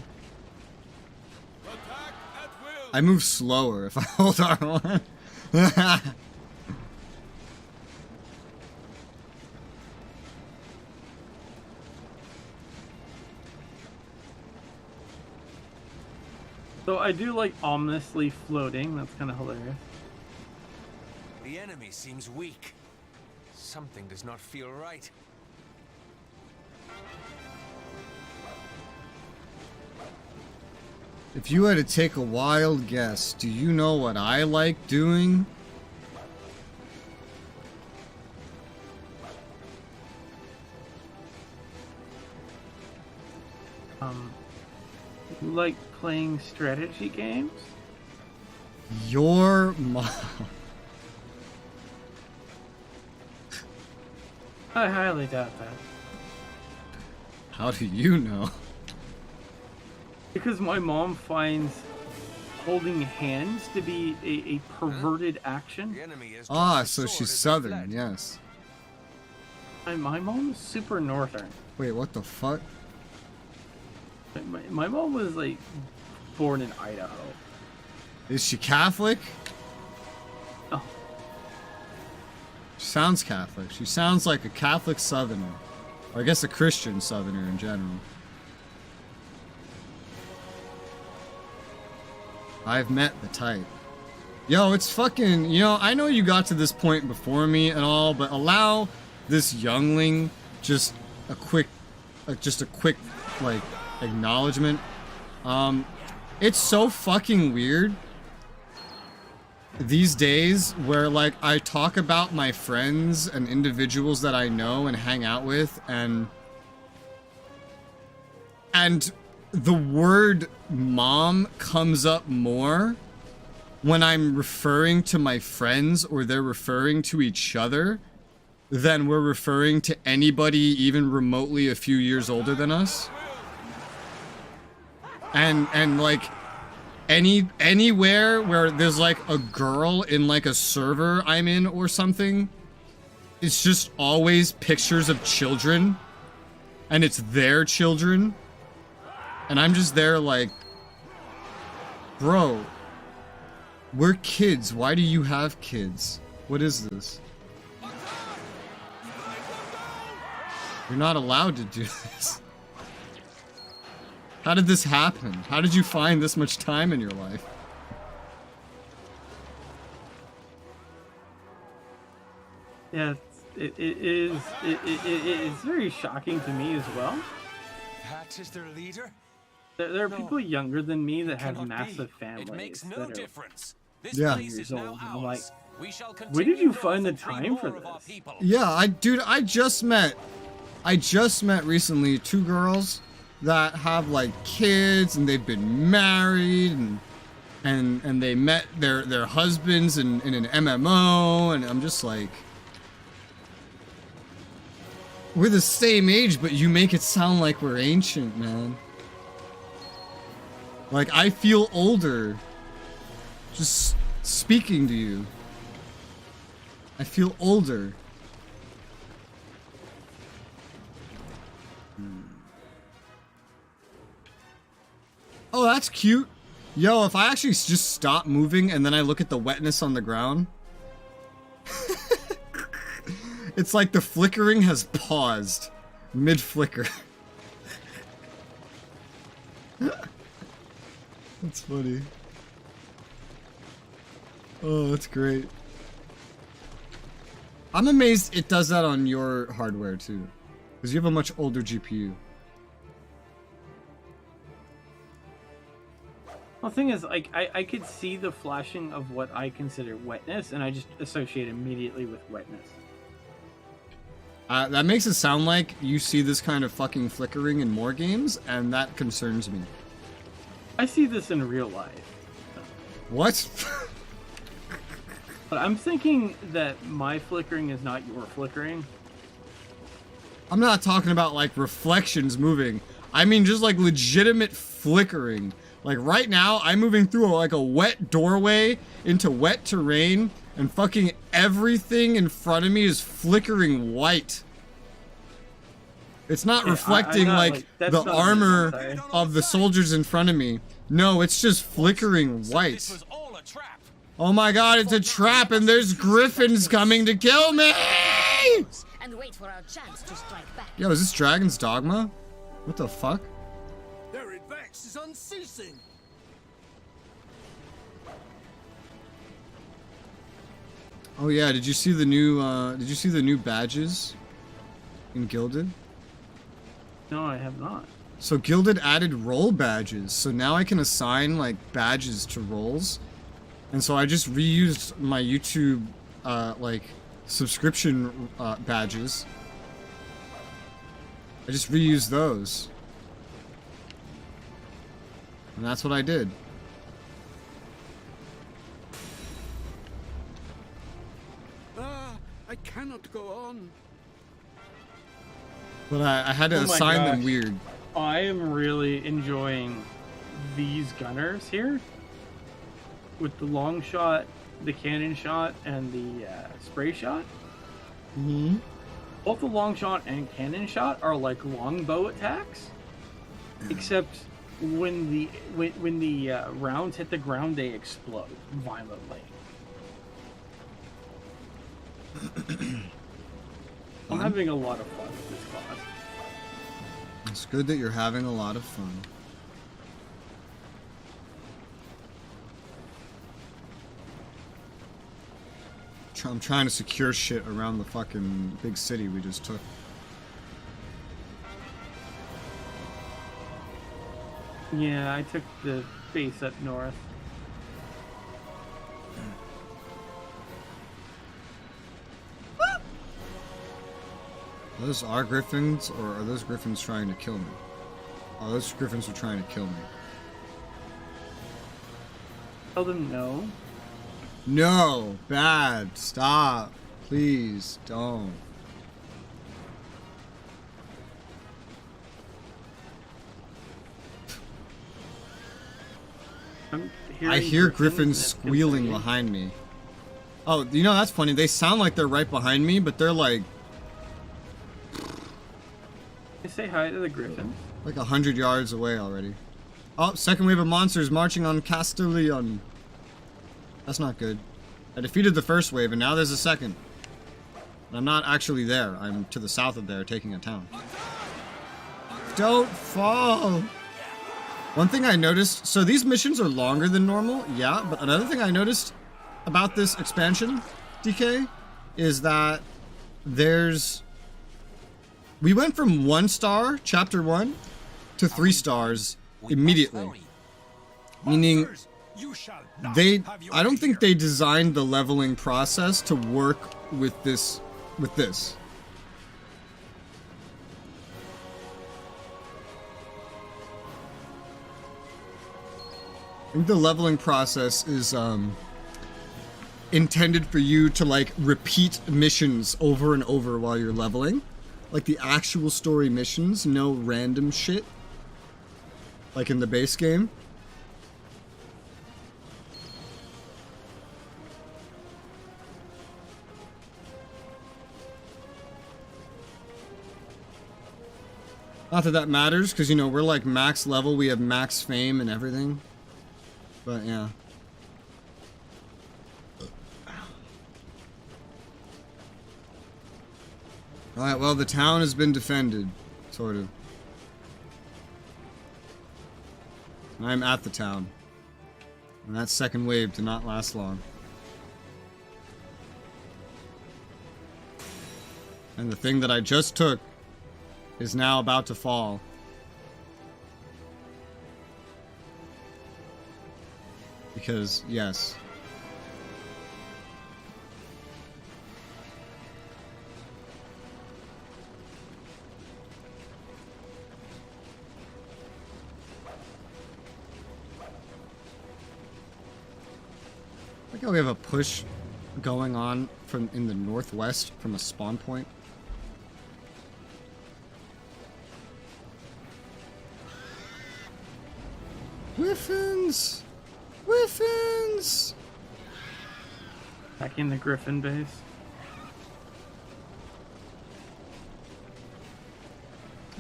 I move slower if I hold R1.
So I do like ominously floating. That's kind of hilarious.
The enemy seems weak. Something does not feel right.
If you had to take a wild guess, do you know what I like doing?
You like playing strategy games?
Your mom.
I highly doubt that.
How do you know?
Because my mom finds holding hands to be a perverted action.
Ah, so she's southern, yes.
My mom is super northern.
Wait, what the fuck?
My mom was like born in Idaho.
Is she Catholic?
Oh.
She sounds Catholic. She sounds like a Catholic southerner. Or I guess a Christian southerner in general. I've met the type. Yo, it's fucking, you know, I know you got to this point before me and all, but allow this youngling just a quick, like, acknowledgement. It's so fucking weird these days where like I talk about my friends and individuals that I know and hang out with, and the word mom comes up more when I'm referring to my friends or they're referring to each other than we're referring to anybody even remotely a few years older than us. And like anywhere where there's like a girl in like a server I'm in or something, it's just always pictures of children, and it's their children, and I'm just there like, bro, we're kids. Why do you have kids? What is this? You're not allowed to do this. How did this happen? How did you find this much time in your life?
Yeah, it is very shocking to me as well.
That is their leader?
There are people younger than me that have massive families.
It makes no difference. This
Yeah.
place is now
I'm like,
ours. We shall
where did you
continue
find the
growth and
time
free
for
more of our
this?
people.
Yeah, I just met recently 2 girls that have like kids, and they've been married, and they met their husbands in an MMO, and I'm just like, we're the same age, but you make it sound like we're ancient, man. Like, I feel older just speaking to you. I feel older. Oh, that's cute. Yo, if I actually just stop moving and then I look at the wetness on the ground, it's like the flickering has paused mid-flicker. That's funny. Oh, that's great. I'm amazed it does that on your hardware too, because you have a much older GPU.
Well, the thing is, like, I could see the flashing of what I consider wetness, and I just associate immediately with wetness.
That makes it sound like you see this kind of fucking flickering in more games, and that concerns me.
I see this in real life.
What?
But I'm thinking that my flickering is not your flickering.
I'm not talking about like reflections moving. I mean just like legitimate flickering. Like right now, I'm moving through like a wet doorway into wet terrain, and fucking everything in front of me is flickering white. It's not reflecting like the armor of the soldiers in front of me. No, it's just flickering white. Oh my god, it's a trap, and there's griffins coming to kill me!
And wait for our chance to strike back.
Yo, is this Dragon's Dogma? What the fuck?
Their advance is unceasing.
Oh yeah, did you see the new badges in Gilded?
No, I have not.
So Gilded added role badges, so now I can assign like badges to roles. And so I just reused my YouTube like subscription badges. I just reused those. And that's what I did.
I cannot go on.
But I had to assign them weird.
I am really enjoying these gunners here. With the long shot, the cannon shot, and the spray shot.
Mm-hmm.
Both the long shot and cannon shot are like longbow attacks. Except when the rounds hit the ground, they explode violently. I'm having a lot of fun with this class.
It's good that you're having a lot of fun. I'm trying to secure shit around the fucking big city we just took.
Yeah, I took the base up north.
Those are griffins, or are those griffins trying to kill me? Oh, those griffins are trying to kill me.
Tell them no.
No! Bad! Stop! Please, don't. I hear griffins squealing behind me. Oh, you know, that's funny. They sound like they're right behind me, but they're like...
You say hi to the griffins.
Like 100 yards away already. Oh, second wave of monsters marching on Castellion. That's not good. I defeated the first wave, and now there's a second. And I'm not actually there. I'm to the south of there, taking a town. Don't fall! One thing I noticed... So these missions are longer than normal, yeah, but another thing I noticed about this expansion, DK, is that there's... We went from 1 star, chapter 1, to 3 stars immediately. Meaning, I don't think they designed the leveling process to work with this. I think the leveling process is intended for you to like repeat missions over and over while you're leveling. Like the actual story missions, no random shit. Like in the base game. Not that that matters, because, you know, we're like max level, we have max fame and everything. But, yeah. Alright, well, the town has been defended. Sort of. I'm at the town. And that second wave did not last long. And the thing that I just took is now about to fall. Because, yes. I think we have a push going on from in the northwest from a spawn point. Griffins! Griffins!
Back in the griffin base.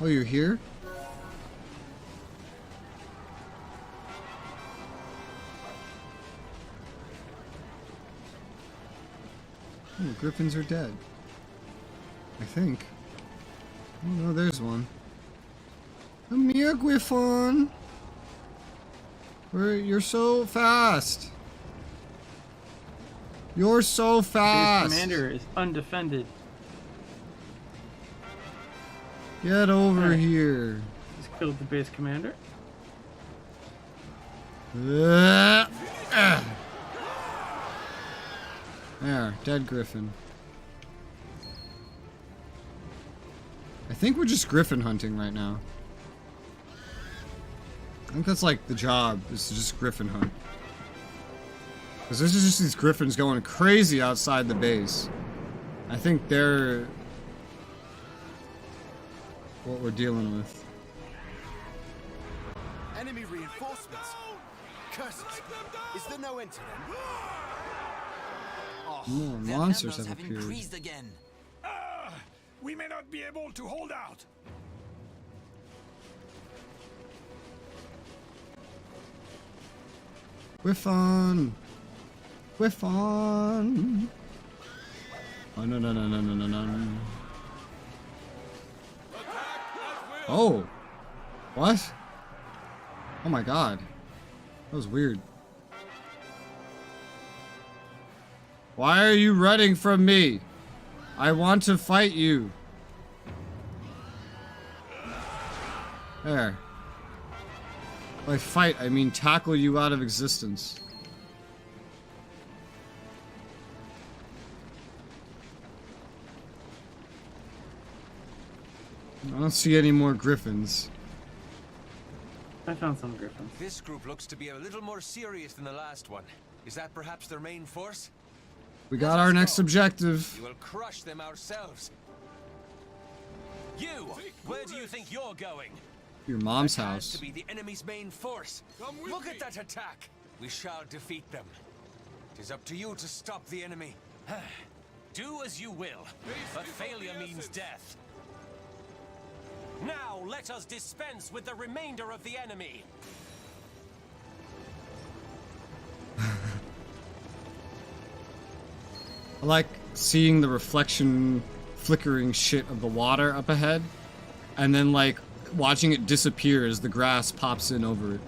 Oh, you're here? Oh, griffins are dead. I think. Oh no, there's one. Come here, Griffon! You're so fast! You're so fast!
Base commander is undefended.
Get over here.
Just killed the base commander.
There, dead griffin. I think we're just griffin hunting right now. I think that's like the job, is to just griffin hunt. Because there's just these griffins going crazy outside the base. I think they're what we're dealing with.
Enemy reinforcements. Curses. Is there no end to them?
Oh, more monsters have appeared.
Again. We may not be able to hold out.
Griffon! Griffon! Oh, no, no, no, no, no, no, no. Oh! What? Oh my god. That was weird. Why are you running from me? I want to fight you. There. By fight, I mean tackle you out of existence. I don't see any more griffins.
I found some griffins.
This group looks to be a little more serious than the last one. Is that perhaps their main force?
We got our next objective.
We will crush them ourselves. You! Where do you think you're going?
Your mom's
That has
house.
to be the enemy's main force. Look at that attack. We shall defeat them. It is up to you to stop the enemy.
Do as you will, but failure means death. Now let us dispense with the remainder of the enemy.
I like seeing the reflection flickering shit of the water up ahead, and then like watching it disappear as the grass pops in over it.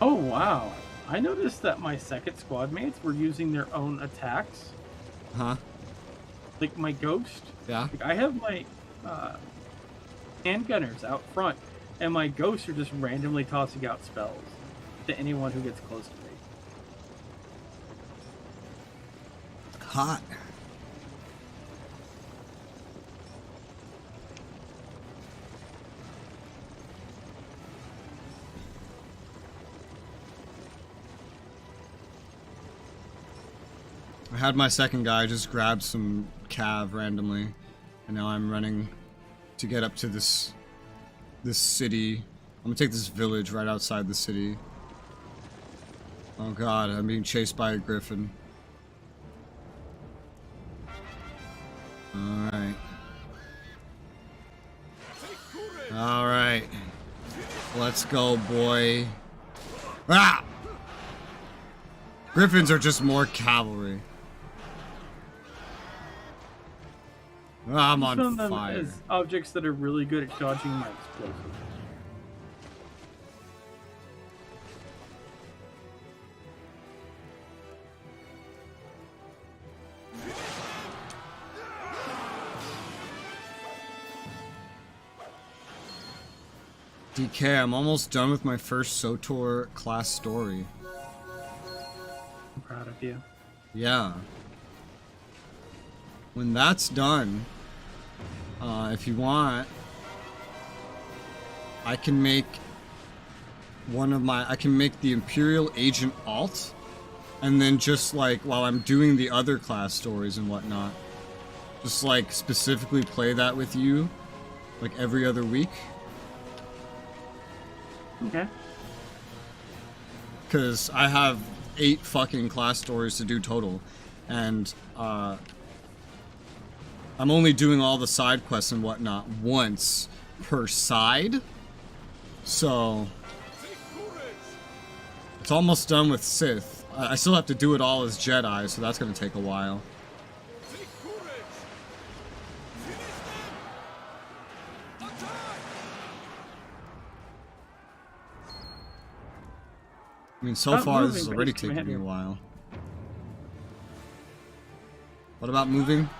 Oh wow. I noticed that my second squad mates were using their own attacks.
Huh?
Like my ghost.
Yeah.
Like I have my handgunners out front, and my ghosts are just randomly tossing out spells to anyone who gets close to me.
Hot. I had my second guy just grab some cav randomly, and now I'm running to get up to this city. I'm gonna take this village right outside the city. Oh god, I'm being chased by a griffin. Alright. Alright. Let's go, boy. Ah! Griffins are just more cavalry. I'm
I found
on
them
fire.
as objects that are really good at dodging my explosives.
DK, I'm almost done with my first SOTOR class story.
I'm proud of you.
Yeah. When that's done, if you want, I can make I can make the Imperial Agent alt, and then just like while I'm doing the other class stories and whatnot, just like specifically play that with you, like every other week.
Okay.
Because I have 8 fucking class stories to do total, and I'm only doing all the side quests and whatnot once per side, so it's almost done with Sith. I still have to do it all as Jedi, so that's gonna take a while. I mean, so
Stop
far this
moving,
is already
base
taking me a
commander.
while. What about moving?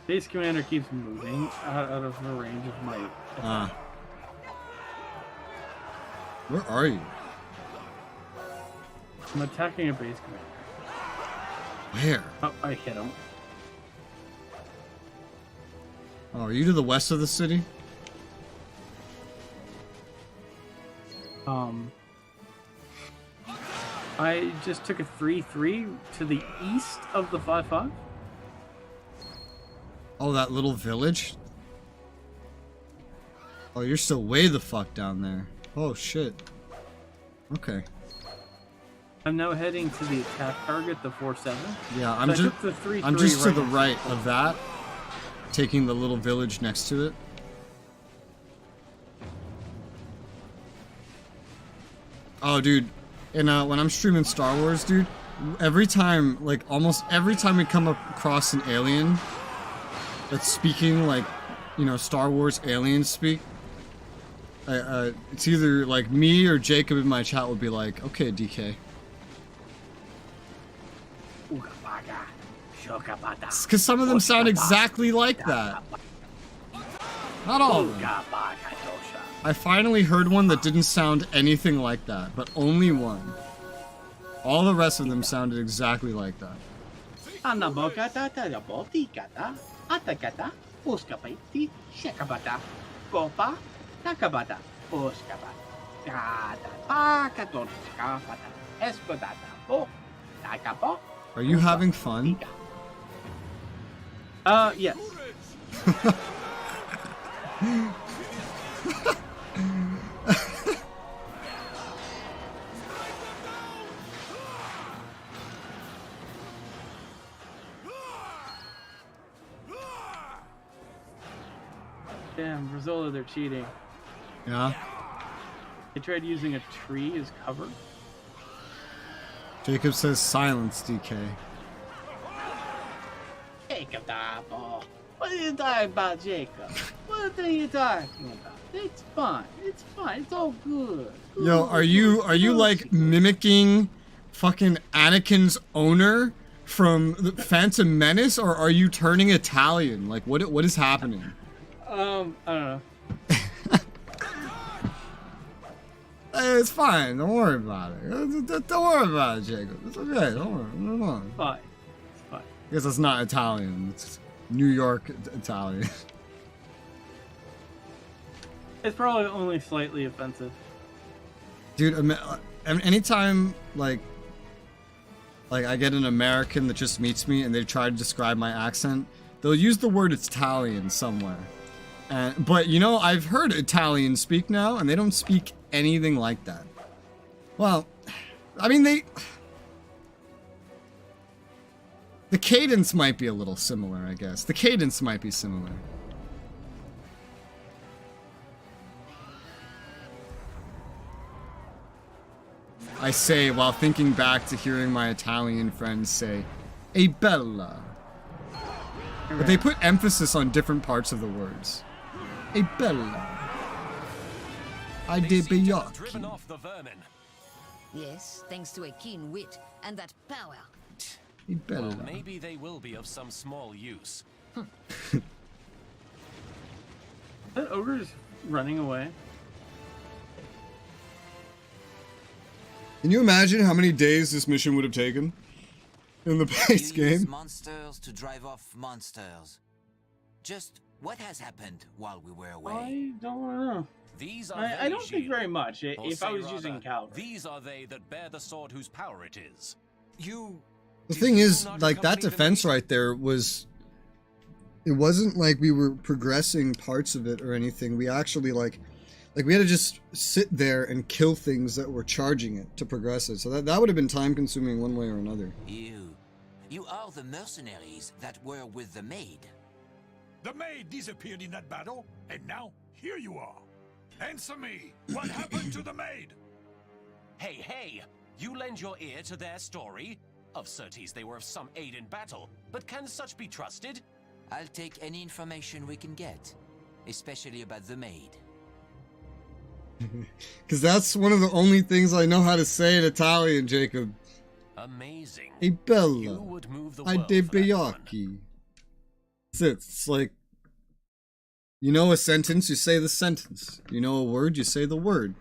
Base commander keeps moving out of the range of my attack.
Where are you?
I'm attacking a base commander.
Where?
Oh, I hit him.
Oh, are you to the west of the city?
I just took a 3-3 to the east of the 5-5.
Oh, that little village? Oh, you're still way the fuck down there. Oh, shit. Okay.
I'm now heading to the attack target, the 4-7.
Yeah,
So I took the 3-3
I'm just to
right
the
next
right of that, taking the little village next to it. Oh, dude. And when I'm streaming Star Wars, dude, every time, like, almost every time we come across an alien that's speaking, like, you know, Star Wars alien speak, it's either, like, me or Jacob in my chat will be like, okay, DK. Because some of them sound exactly like that. Not all of them. I finally heard one that didn't sound anything like that, but only one. All the rest of them sounded exactly like that.
Anabogata, Botikata, Atakata, Uskapati, Shekabata, Gopa, Takabata, Uskabata, Pakatoskapata, Espadata, Bo, Takapo.
Are you having fun?
Yes. Damn, Resoula, they're cheating.
Yeah.
They tried using a tree as cover.
Jacob says silence, DK.
Jacob, what are you talking about, Jacob? What are you talking about? It's fine. It's fine. It's all good.
Yo, are you like mimicking fucking Anakin's owner from the Phantom Menace, or are you turning Italian? Like, what is happening?
I don't know.
It's fine. Don't worry about it. Don't worry about it, Jacob. It's okay. Don't worry. No.
It's fine. It's fine.
I guess it's not Italian. It's New York Italian.
It's probably only slightly offensive.
Dude, anytime like I get an American that just meets me and they try to describe my accent, they'll use the word Italian somewhere. But you know, I've heard Italians speak now, and they don't speak anything like that. Well, I mean, the cadence might be a little similar, I guess. The cadence might be similar. I say while thinking back to hearing my Italian friends say, "E bella." But they put emphasis on different parts of the words. "E bella." I did be
driven off the vermin.
Yes, thanks to a keen wit and that power.
E bella.
Well, maybe they will be of some small use.
That ogre's running away.
Can you imagine how many days this mission would have taken in the base
You use
game?
monsters to drive off monsters. Just what has happened while we were away?
I don't know.
These are
I don't think
shield.
very much.
Or
If I
say
was
rather,
using cavalry.
These are they that bear the sword whose power it is.
The thing is, like, that defense right there was... It wasn't like we were progressing parts of it or anything. We actually, like we had to just sit there and kill things that were charging it to progress it. So that would have been time-consuming one way or another.
You are the mercenaries that were with the maid.
The maid disappeared in that battle, and now here you are. Answer me! What happened to the maid?
Hey! You lend your ear to their story? Of certes they were of some aid in battle, but can such be trusted?
I'll take any information we can get, especially about the maid.
Because that's one of the only things I know how to say in Italian, Jacob.
Amazing.
E bella.
You would move the
I
world
de
for that one.
Biocchi. It's like, you know a sentence, you say the sentence. You know a word, you say the word.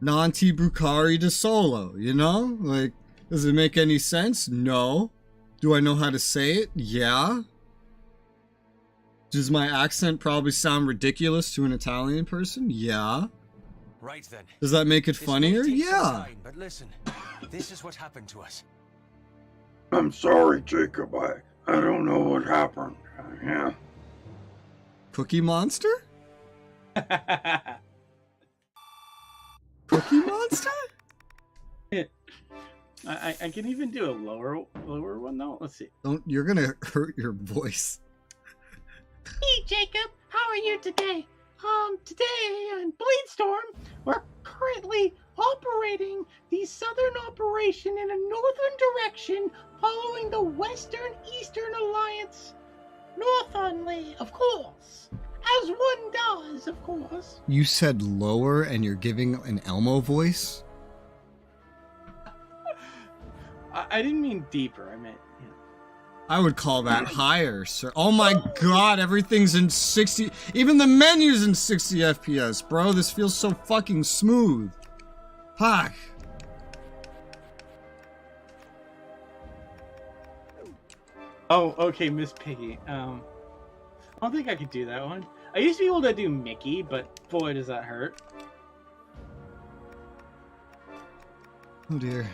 Non ti bucari da solo, you know? Like, does it make any sense? No. Do I know how to say it? Yeah. Does my accent probably sound ridiculous to an Italian person? Yeah.
Right then.
Does that make it
This
funnier?
may take some
Yeah.
time, but listen, this is what happened to us.
I'm sorry, Jacob. I don't know what happened. Yeah.
Cookie Monster? Cookie Monster?
I can even do a lower one though. Let's see.
You're gonna hurt your voice.
Hey, Jacob, how are you today? Today in Bladestorm, we're currently operating the southern operation in a northern direction, following the Western-Eastern Alliance northernly, of course. As one does, of course.
You said lower and you're giving an Elmo voice?
I didn't mean deeper. I meant.
I would call that higher, sir. Oh my god, everything's in 60... Even the menu's in 60 FPS, bro. This feels so fucking smooth. Fuck.
Oh, okay, Miss Piggy. I don't think I could do that one. I used to be able to do Mickey, but boy, does that hurt.
Oh dear.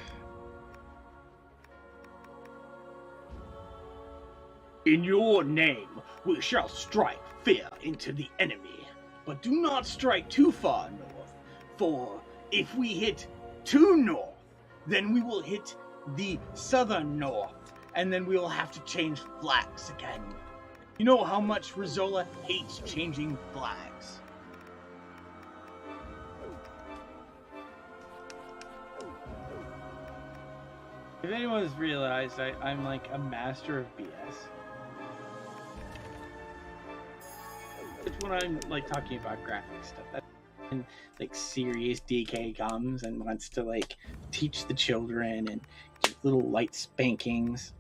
In your name, we shall strike fear into the enemy. But do not strike too far north, for if we hit too north, then we will hit the southern north, and then we will have to change flags again. You know how much Resoula hates changing flags.
If anyone's realized, I'm like a master of BS. It's when I'm like talking about graphic stuff. That's when like serious DK comes and wants to like teach the children and give little light spankings.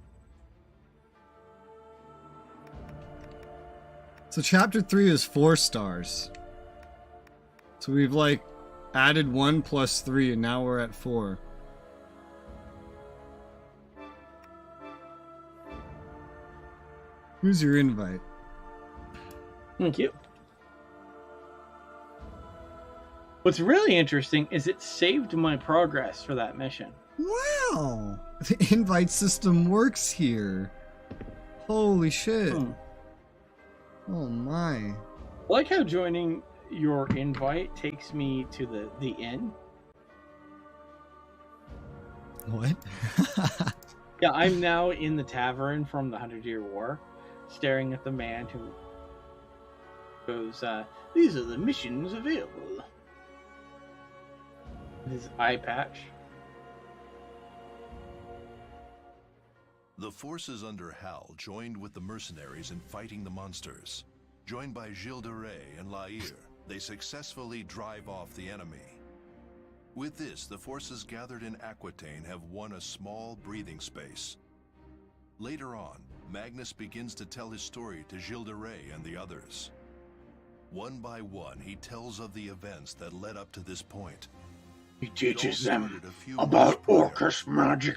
So chapter 3 is 4 stars. So we've like added 1 plus 3 and now we're at 4. Who's your invite?
Thank you. What's really interesting is it saved my progress for that mission.
Wow! The invite system works here. Holy shit. Oh my.
I like how joining your invite takes me to the inn.
What?
Yeah, I'm now in the tavern from the 100-Year War, staring at the man who goes, these are the missions available. His eye patch.
The forces under Hal joined with the mercenaries in fighting the monsters. Joined by Gilles de Rais and Laire, they successfully drive off the enemy. With this, the forces gathered in Aquitaine have won a small breathing space. Later on, Magnus begins to tell his story to Gilles de Rais and the others. One by one, he tells of the events that led up to this point.
He teaches them about Orcus magic.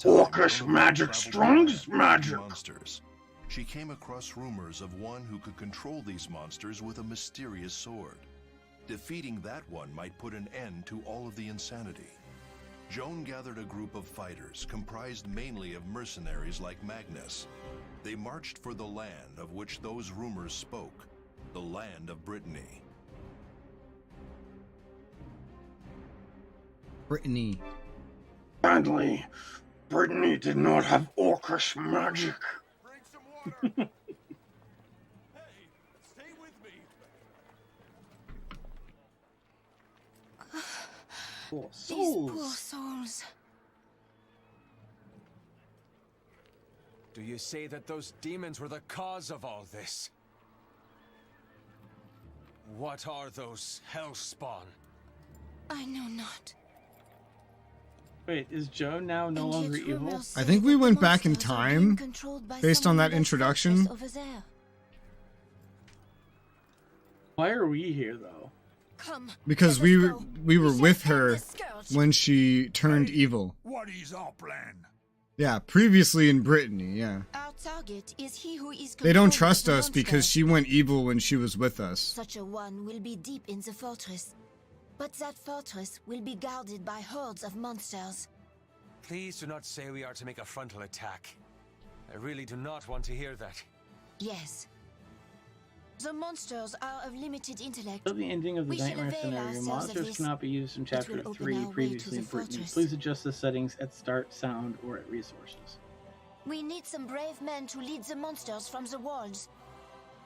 Orcus magic, strongest magic.
Monsters. She came across rumors of one who could control these monsters with a mysterious sword. Defeating that one might put an end to all of the insanity. Joan gathered a group of fighters comprised mainly of mercenaries like Magnus. They marched for the land of which those rumors spoke, the land of Brittany.
Brittany.
Sadly, Brittany did not have Orcus magic.
Poor
These
souls.
poor souls.
Do you say that those demons were the cause of all this? What are those hellspawn?
I know not.
Wait, is Joan now no longer evil?
I think we went back in time based on that introduction.
Why are we here though?
Because we were with her when she turned evil.
What is our plan?
Yeah, previously in Brittany, yeah.
Our target is he who is
They don't
controlled
trust
by the
us because
monsters.
she went evil when she was with us.
Such a one will be deep in the fortress. But that fortress will be guarded by hordes of monsters.
Please do not say we are to make a frontal attack. I really do not want to hear that.
Yes. The monsters are of limited intellect.
Until the ending of the
We should
nightmare
avail
scenario,
ourselves of
monsters
this.
cannot be used in
It
chapter
will open
3
our way
previously
to
in
the
Brittany.
fortress.
Please adjust the settings at start, sound, or at resources.
We need some brave men to lead the monsters from the walls.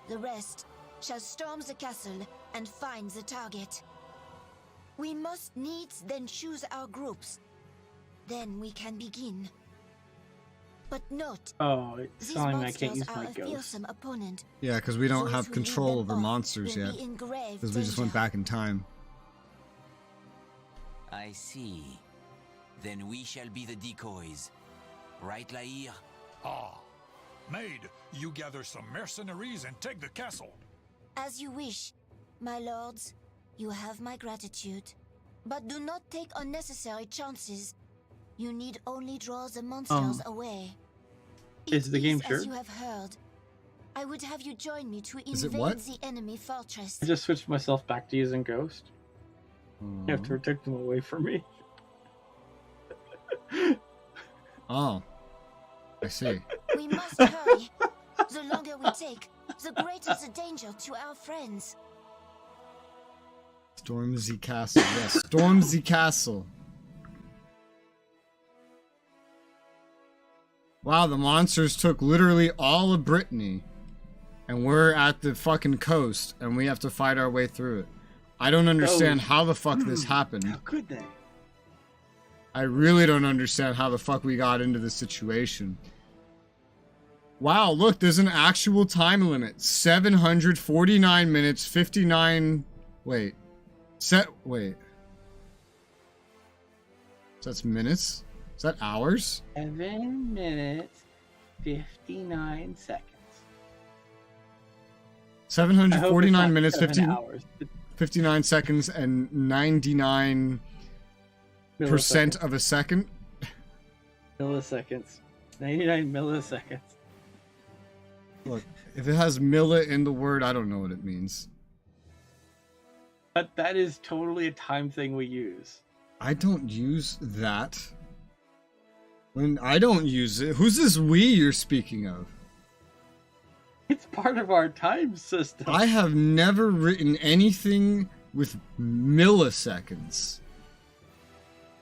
The rest shall storm the castle and find the target. We must needs then choose our groups. Then we can begin. But note,
Oh, it's
these
telling me I can't
monsters
use
are
my
a
ghost.
fearsome opponent.
Yeah, because we don't
Those
have
who lead
control
them
over
off
monsters
will
yet.
be in grave
Because we just went
danger.
back in time.
I see. Then we shall be the decoys. Right, Laire?
Ah. Maid, you gather some mercenaries and take the castle.
As you wish, my lords. You have my gratitude. But do not take unnecessary chances. You need only draw the monsters away.
Is the game
as
sure?
you have heard. I would have you join me to
Is it
invade
what?
the enemy fortress.
I just switched myself back to using Ghost. You have to protect them away from me.
Oh. I see.
We must hurry. The longer we take, the greater the danger to our friends.
Storm the castle. Yes, storm the castle. Wow, the monsters took literally all of Brittany. And we're at the fucking coast, and we have to fight our way through it. I don't understand how the fuck this happened.
How could they?
I really don't understand how the fuck we got into this situation. Wow, look, there's an actual time limit. 749 minutes, 59... Wait. Wait. So that's minutes? Is that hours?
7 minutes, 59 seconds.
749 minutes,
7
hours. 59 seconds, and 99% of a second?
Milliseconds. 99 milliseconds.
Look, if it has milli in the word, I don't know what it means.
But that is totally a time thing we use.
I don't use that. When I don't use it, who's this we you're speaking of?
It's part of our time system.
I have never written anything with milliseconds.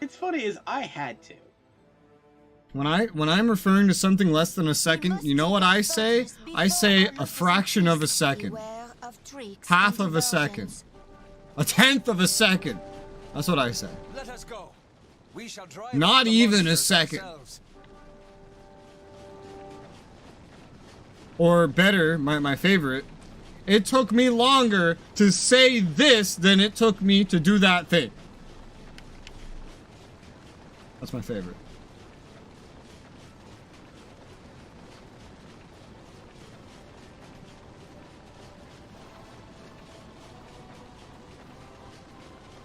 It's funny is I had to.
When I'm referring to something less than a second, you know what I say? I say a fraction of a second. Half of a second. A tenth of a second. That's what I say.
Let us go. We shall drive
Not even a second.
ourselves.
Or better, my favorite, it took me longer to say this than it took me to do that thing. That's my favorite.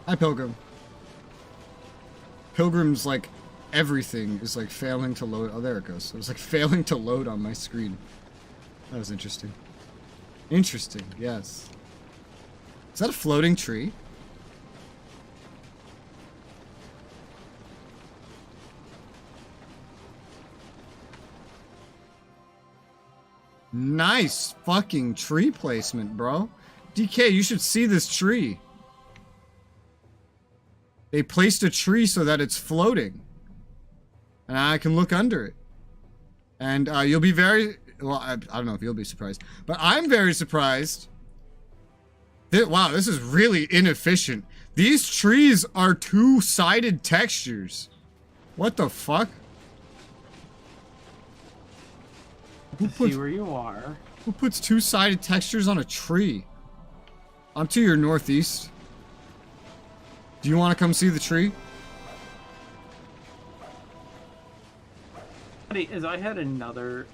Hi, Pilgrim. Pilgrim's like everything is like failing to load. Oh, there it goes. It was like failing to load on my screen. That was interesting. Interesting, yes. Is that a floating tree? Nice fucking tree placement, bro. DK, you should see this tree. They placed a tree so that it's floating. And I can look under it. And you'll be very... Well, I don't know if you'll be surprised. But I'm very surprised. Wow, this is really inefficient. These trees are two-sided textures. What the fuck?
See where you are.
Who puts two-sided textures on a tree? I'm to your northeast. Do you want to come see the tree?
Funny is I had another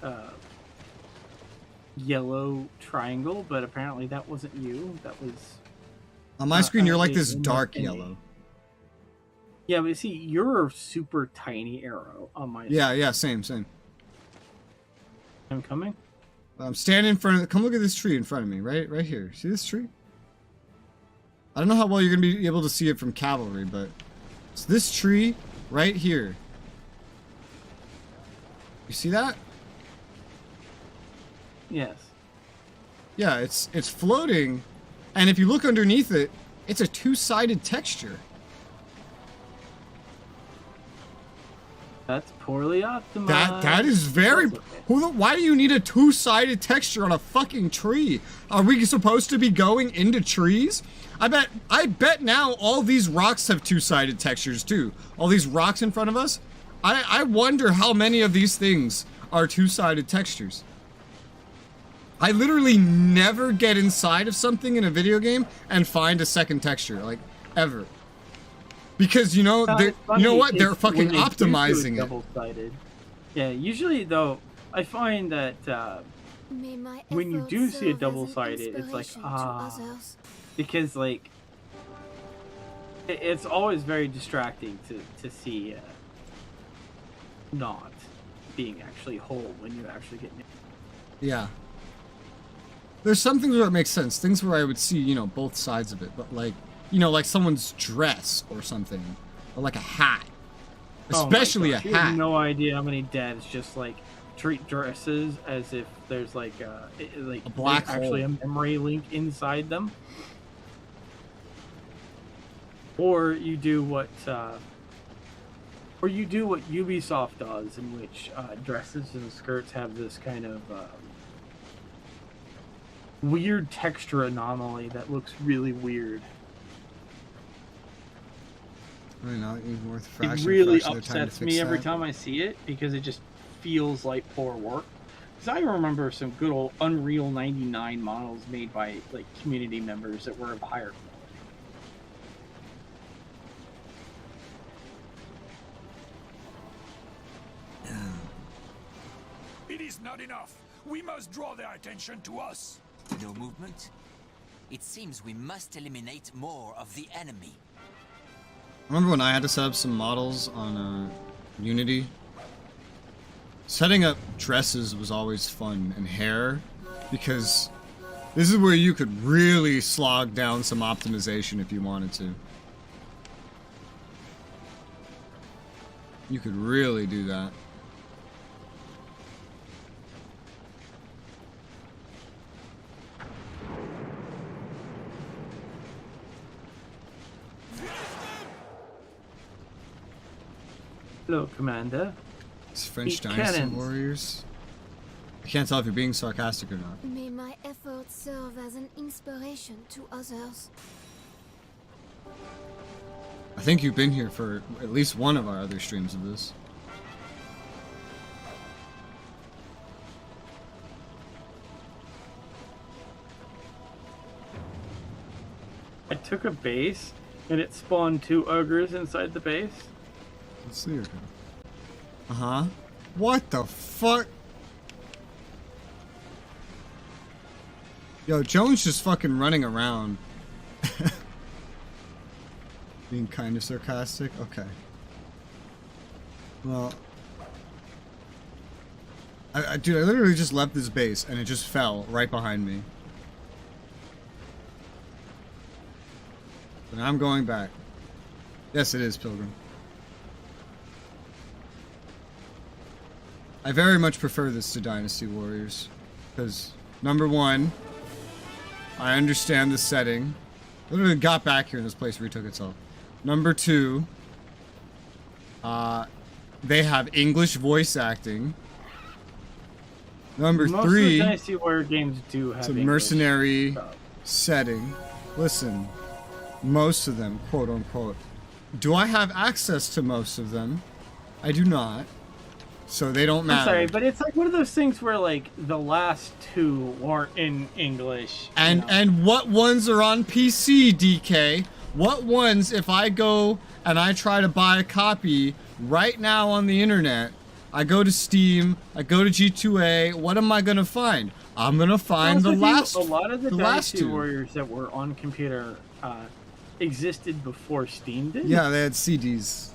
yellow triangle, but apparently that wasn't you. That was
on my screen. You're like this dark yellow.
Yeah, but see, you're a super tiny arrow on my.
Yeah, same.
I'm coming.
I'm standing in front of. Come look at this tree in front of me, right here. See this tree? I don't know how well you're gonna be able to see it from cavalry, but it's this tree right here. You see that?
Yes.
Yeah, it's floating, and if you look underneath it, it's a two-sided texture.
That's poorly optimized.
That is very.
Okay.
Why do you need a two-sided texture on a fucking tree? Are we supposed to be going into trees? I bet now all these rocks have two-sided textures too. All these rocks in front of us. I wonder how many of these things are two-sided textures. I literally never get inside of something in a video game and find a second texture, like, ever. Because, you know, you know what? They're fucking optimizing it.
Double-sided. Yeah, usually, though, I find that when you do see a double-sided, it's like, because, like, it's always very distracting to see not. being actually whole when you actually get.
Yeah. There's some things where it makes sense. Things where I would see, you know, both sides of it. But like, you know, like someone's dress or something, or like a hat, especially a
You
hat.
have no idea how many dads just like treat dresses as if there's like a
black
actually
hole.
a memory link inside them. Or you do what Ubisoft does, in which dresses and skirts have this kind of weird texture anomaly that looks really weird.
I know, even worth a
It
fraction,
really
fraction of the time to
upsets
fix
me every
that.
time I see it because it just feels like poor work. Because I remember some good old Unreal 99 models made by like community members that were of higher
It is not enough. We must draw their attention to us.
No movement? It seems we must eliminate more of the enemy.
Remember when I had to set up some models on Unity? Setting up dresses was always fun, and hair, because this is where you could really slog down some optimization if you wanted to. You could really do that.
Hello, Commander.
It's French
Eat
Dynasty
cannons.
Warriors. I can't tell if you're being sarcastic or not.
May my efforts serve as an inspiration to others.
I think you've been here for at least one of our other streams of this.
I took a base and it spawned 2 ogres inside the base.
Let's see. Uh-huh. What the fuck? Yo, Jones just fucking running around. Being kind of sarcastic? Okay. Well... dude, I literally just left this base and it just fell right behind me. And I'm going back. Yes, it is, Pilgrim. I very much prefer this to Dynasty Warriors. Because, number one, I understand the setting. Literally got back here and this place retook itself. Number two, they have English voice acting. Number
Most
three,
of the Dynasty Warrior games do have
it's a
English
mercenary
stuff.
setting. Listen, most of them, quote unquote. Do I have access to most of them? I do not. So they don't matter.
I'm sorry, but it's like one of those things where like the last 2 weren't in English.
And what ones are on PC, DK? What ones, if I go and I try to buy a copy right now on the internet, I go to Steam, I go to G2A, what am I gonna find? I'm gonna find the last.
A lot of the
last
Dynasty
2.
Warriors that were on computer existed before Steam did.
Yeah, they had CDs.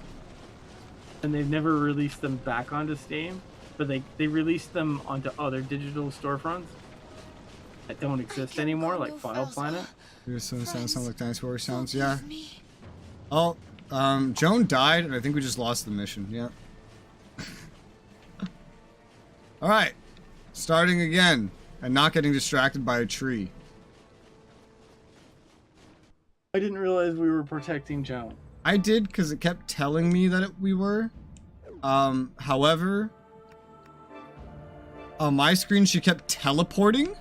And they've never released them back onto Steam, but they released them onto other digital storefronts that don't exist anymore, like File Planet.
Your sounds like Dynasty Warrior sounds, yeah. Oh, Joan died, and I think we just lost the mission, yeah. Alright, starting again, and not getting distracted by a tree.
I didn't realize we were protecting Joan.
I did, because it kept telling me that we were. However, on my screen, she kept teleporting.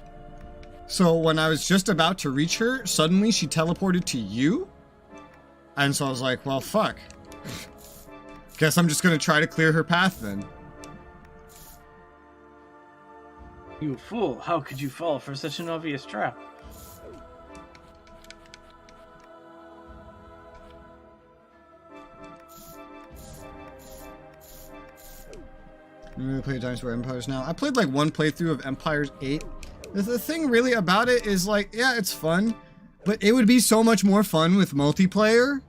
So when I was just about to reach her, suddenly she teleported to you. And so I was like, well, fuck. Guess I'm just going to try to clear her path then.
You fool, how could you fall for such an obvious trap?
You really play Dynasty Warrior Empires now? I played like one playthrough of Empires 8. The thing really about it is like, yeah, it's fun, but it would be so much more fun with multiplayer.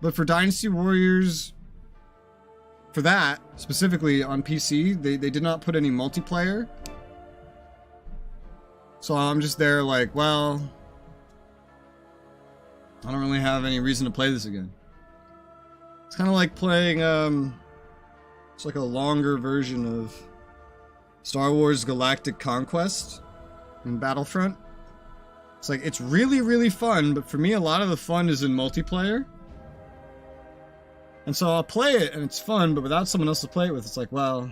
But for Dynasty Warriors,
for that, specifically on PC, they did not put any multiplayer. So I'm just there like, well, I don't really have any reason to play this again. It's kind of like playing, it's like a longer version of Star Wars Galactic Conquest in Battlefront. It's like, it's really, really fun, but for me, a lot of the fun is in multiplayer. And so I'll play it, and it's fun, but without someone else to play it with, it's like, well...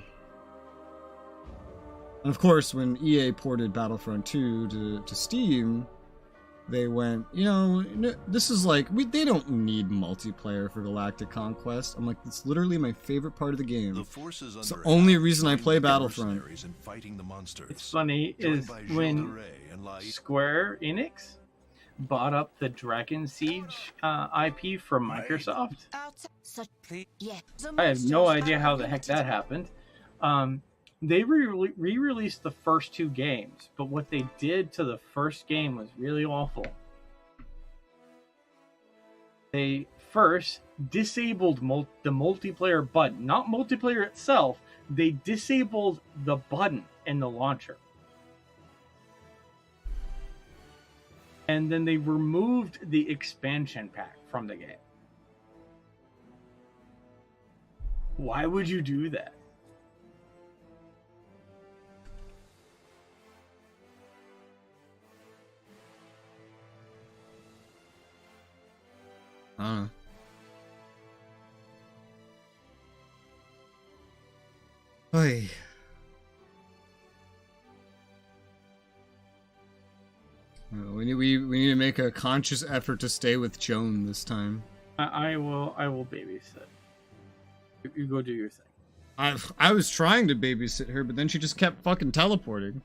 And of course, when EA ported Battlefront 2 to Steam, they went, you know, this is like, they don't need multiplayer for Galactic Conquest. I'm like, it's literally my favorite part of the game. It's the only reason I play Battlefront.
It's funny is when Square Enix bought up the Dragon Siege IP from Microsoft. I have no idea how the heck that happened. They re-released the first 2 games, but what they did to the first game was really awful. They first disabled the multiplayer button, not multiplayer itself. They disabled the button in the launcher. And then they removed the expansion pack from the game. Why would you do that?
I don't know. Oy. We need to make a conscious effort to stay with Joan this time.
I will babysit. You go do your thing.
I was trying to babysit her, but then she just kept fucking teleporting.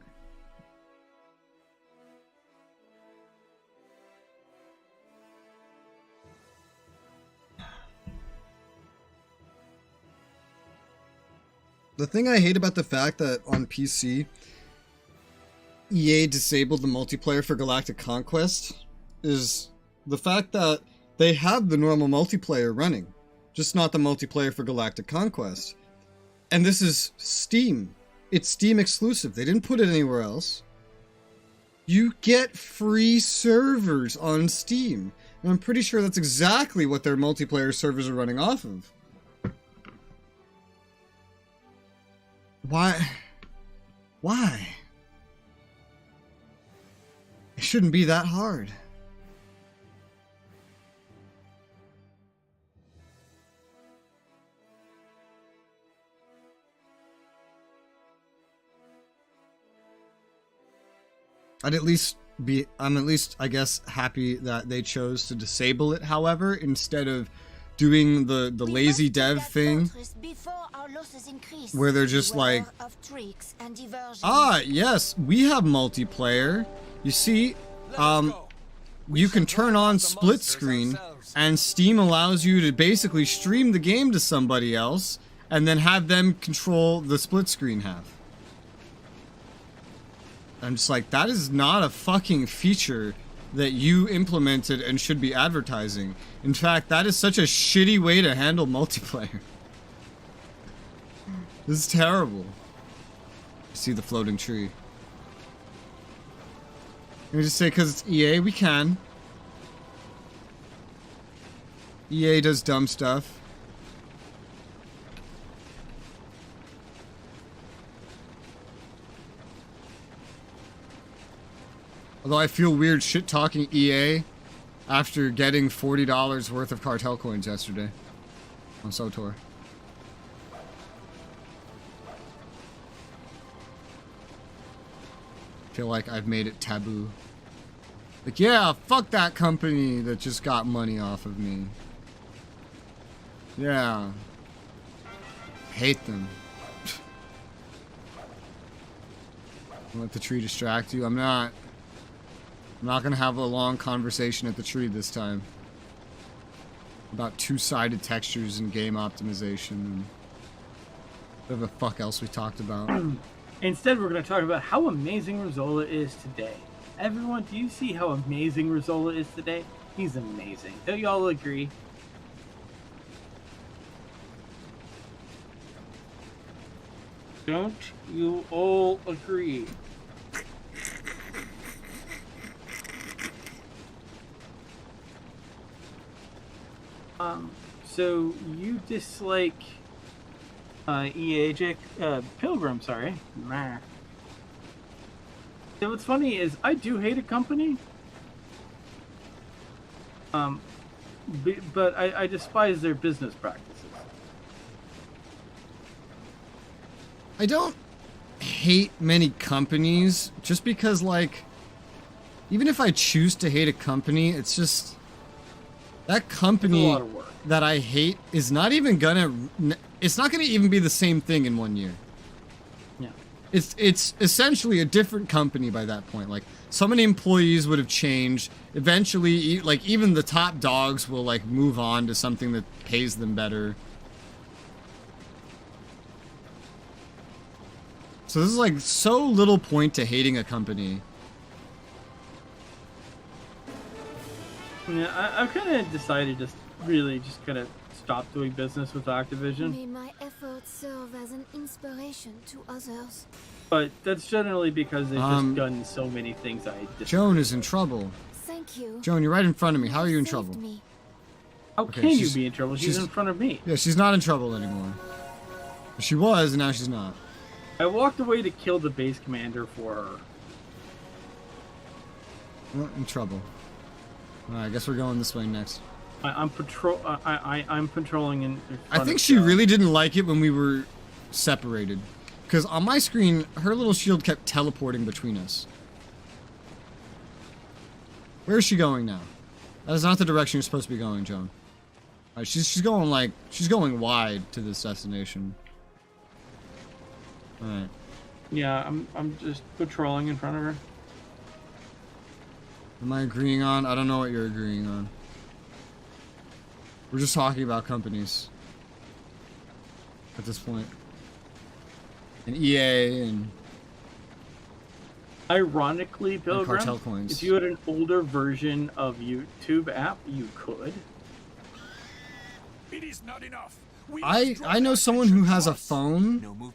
The thing I hate about the fact that on PC, EA disabled the multiplayer for Galactic Conquest is the fact that they have the normal multiplayer running, just not the multiplayer for Galactic Conquest. And this is Steam. It's Steam exclusive. They didn't put it anywhere else. You get free servers on Steam. And I'm pretty sure that's exactly what their multiplayer servers are running off of. Why? It shouldn't be that hard. I'm at least, I guess, happy that they chose to disable it, however, instead of doing the lazy dev thing where they're just like, ah, yes, we have multiplayer. You see, you can turn on split screen and Steam allows you to basically stream the game to somebody else and then have them control the split screen half. I'm just like, that is not a fucking feature that you implemented and should be advertising. In fact, that is such a shitty way to handle multiplayer. This is terrible. See the floating tree. Let me just say, because it's EA, we can. EA does dumb stuff. Although I feel weird shit-talking EA after getting $40 worth of cartel coins yesterday on SOTOR. Feel like I've made it taboo. Like, yeah, fuck that company that just got money off of me. Yeah. Hate them. Let the tree distract you. I'm not gonna have a long conversation at the tree this time about two-sided textures and game optimization and whatever the fuck else we talked about.
Instead, we're gonna talk about how amazing Resoula is today. Everyone, do you see how amazing Resoula is today? He's amazing. Don't y'all agree? Don't you all agree? So you dislike Pilgrim, sorry. Nah. So what's funny is I do hate a company. But I despise their business practices.
I don't hate many companies just because, like, even if I choose to hate a company, it's just that company
It's a lot of work.
that I hate is not even gonna. It's not gonna even be the same thing in 1 year.
Yeah.
It's essentially a different company by that point. Like, so many employees would have changed. Eventually, like, even the top dogs will, like, move on to something that pays them better. So this is, like, so little point to hating a company.
Yeah, I've kind of decided to really just kind of stop doing business with Activision.
May my efforts serve as an inspiration to others.
But that's generally because they've just done so many things I dislike.
Joan is in trouble.
Thank you.
Joan, you're right in front of me. How are you in trouble?
How
Okay,
can you
she's-
be in trouble? She's in front of me.
Yeah, she's not in trouble anymore. She was, and now she's not.
I walked away to kill the base commander for her.
Well, in trouble. Alright, I guess we're going this way next.
I'm patrolling in front
I think
of
she
Joan.
really didn't like it when we were separated. Because on my screen, her little shield kept teleporting between us. Where is she going now? That is not the direction you're supposed to be going, Joan. Alright, she's going, like, she's going wide to this destination. Alright.
Yeah, I'm just patrolling in front of her.
Am I agreeing on? I don't know what you're agreeing on. We're just talking about companies. At this point. And EA and...
Ironically, Pilgrim,
cartel coins.
if you had an older version of YouTube app, you could.
It is not enough.
I know someone who has a phone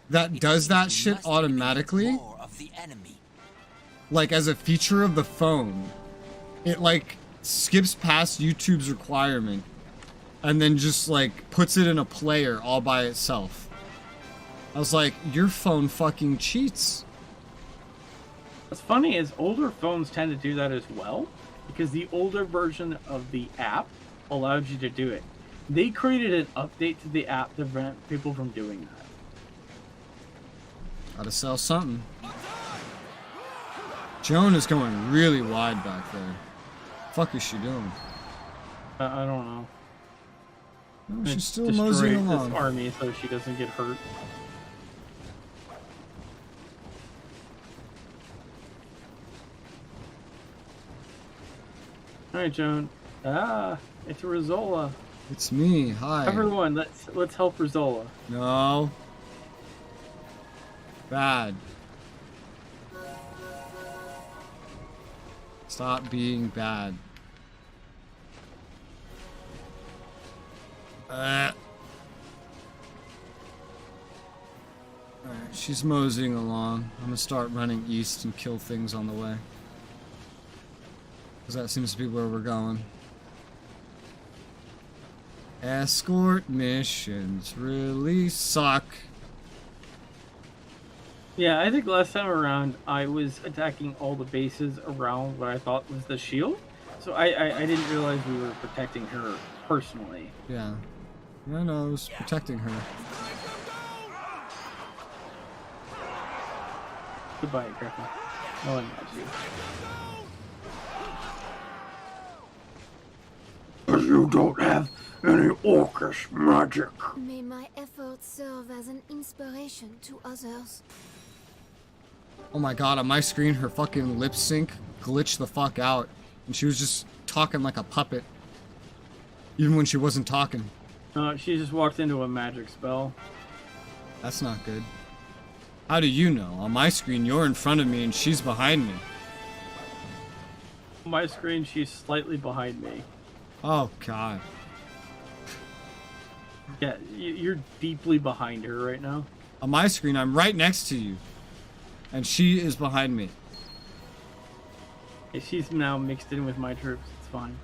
that does that shit automatically. Like, as a feature of the phone. It, like, skips past YouTube's requirement and then just, like, puts it in a player all by itself. I was like, your phone fucking cheats.
What's funny is older phones tend to do that as well, because the older version of the app allowed you to do it. They created an update to the app to prevent people from doing that.
Gotta sell something. Joan is going really wide back there. Fuck is she doing?
I don't know.
No, she's still
Destroy
moseying
this
along.
army so she doesn't get hurt. Alright, Joan. Ah, it's Resoula.
It's me. Hi.
Everyone, let's help Resoula.
No. Bad. Stop being bad. Alright, she's moseying along. I'm gonna start running east and kill things on the way. Because that seems to be where we're going. Escort missions really suck.
Yeah, I think last time around I was attacking all the bases around what I thought was the shield. So I didn't realize we were protecting her personally.
Yeah. Yeah, no, I was protecting her.
Goodbye, Griffin. No one loves you.
You don't have any orcish magic.
May my efforts serve as an inspiration to others.
Oh my god, on my screen, her fucking lip sync glitched the fuck out. And she was just talking like a puppet. Even when she wasn't talking.
She just walked into a magic spell.
That's not good. How do you know? On my screen, you're in front of me and she's behind me.
On my screen, she's slightly behind me.
Oh god.
Yeah, you're deeply behind her right now.
On my screen, I'm right next to you. And she is behind me.
Yeah, she's now mixed in with my troops. It's fine.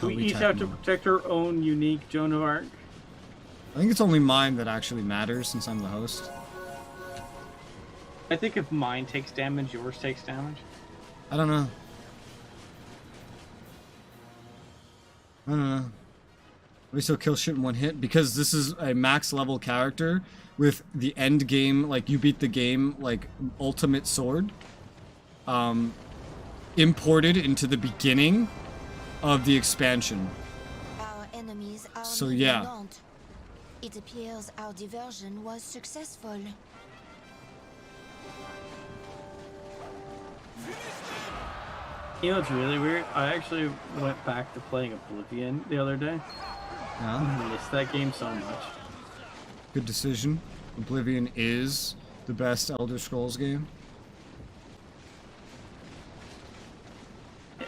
We each have to protect our own unique Joan of Arc.
I think it's only mine that actually matters since I'm the host.
I think if mine takes damage, yours takes damage.
I don't know. I don't know. We still kill shit in one hit because this is a max level character with the end game, like you beat the game, like ultimate sword, imported into the beginning of the expansion.
Our enemies are
So
moving
yeah.
on. It appears our diversion was successful.
You know what's really weird? I actually went back to playing Oblivion the other day.
Yeah.
I missed that game so much.
Good decision. Oblivion is the best Elder Scrolls game.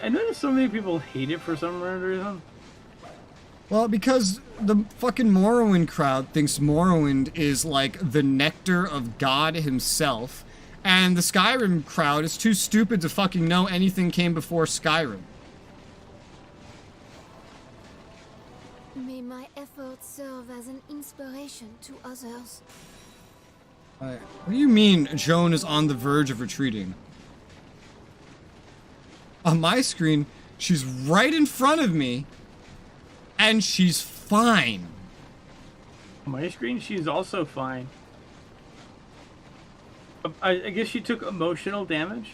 I noticed so many people hate it for some weird reason.
Well, because the fucking Morrowind crowd thinks Morrowind is like the nectar of God himself, and the Skyrim crowd is too stupid to fucking know anything came before Skyrim.
May my efforts serve as an inspiration to others.
What do you mean Joan is on the verge of retreating? On my screen, she's right in front of me, and she's fine.
On my screen, she's also fine. I guess she took emotional damage.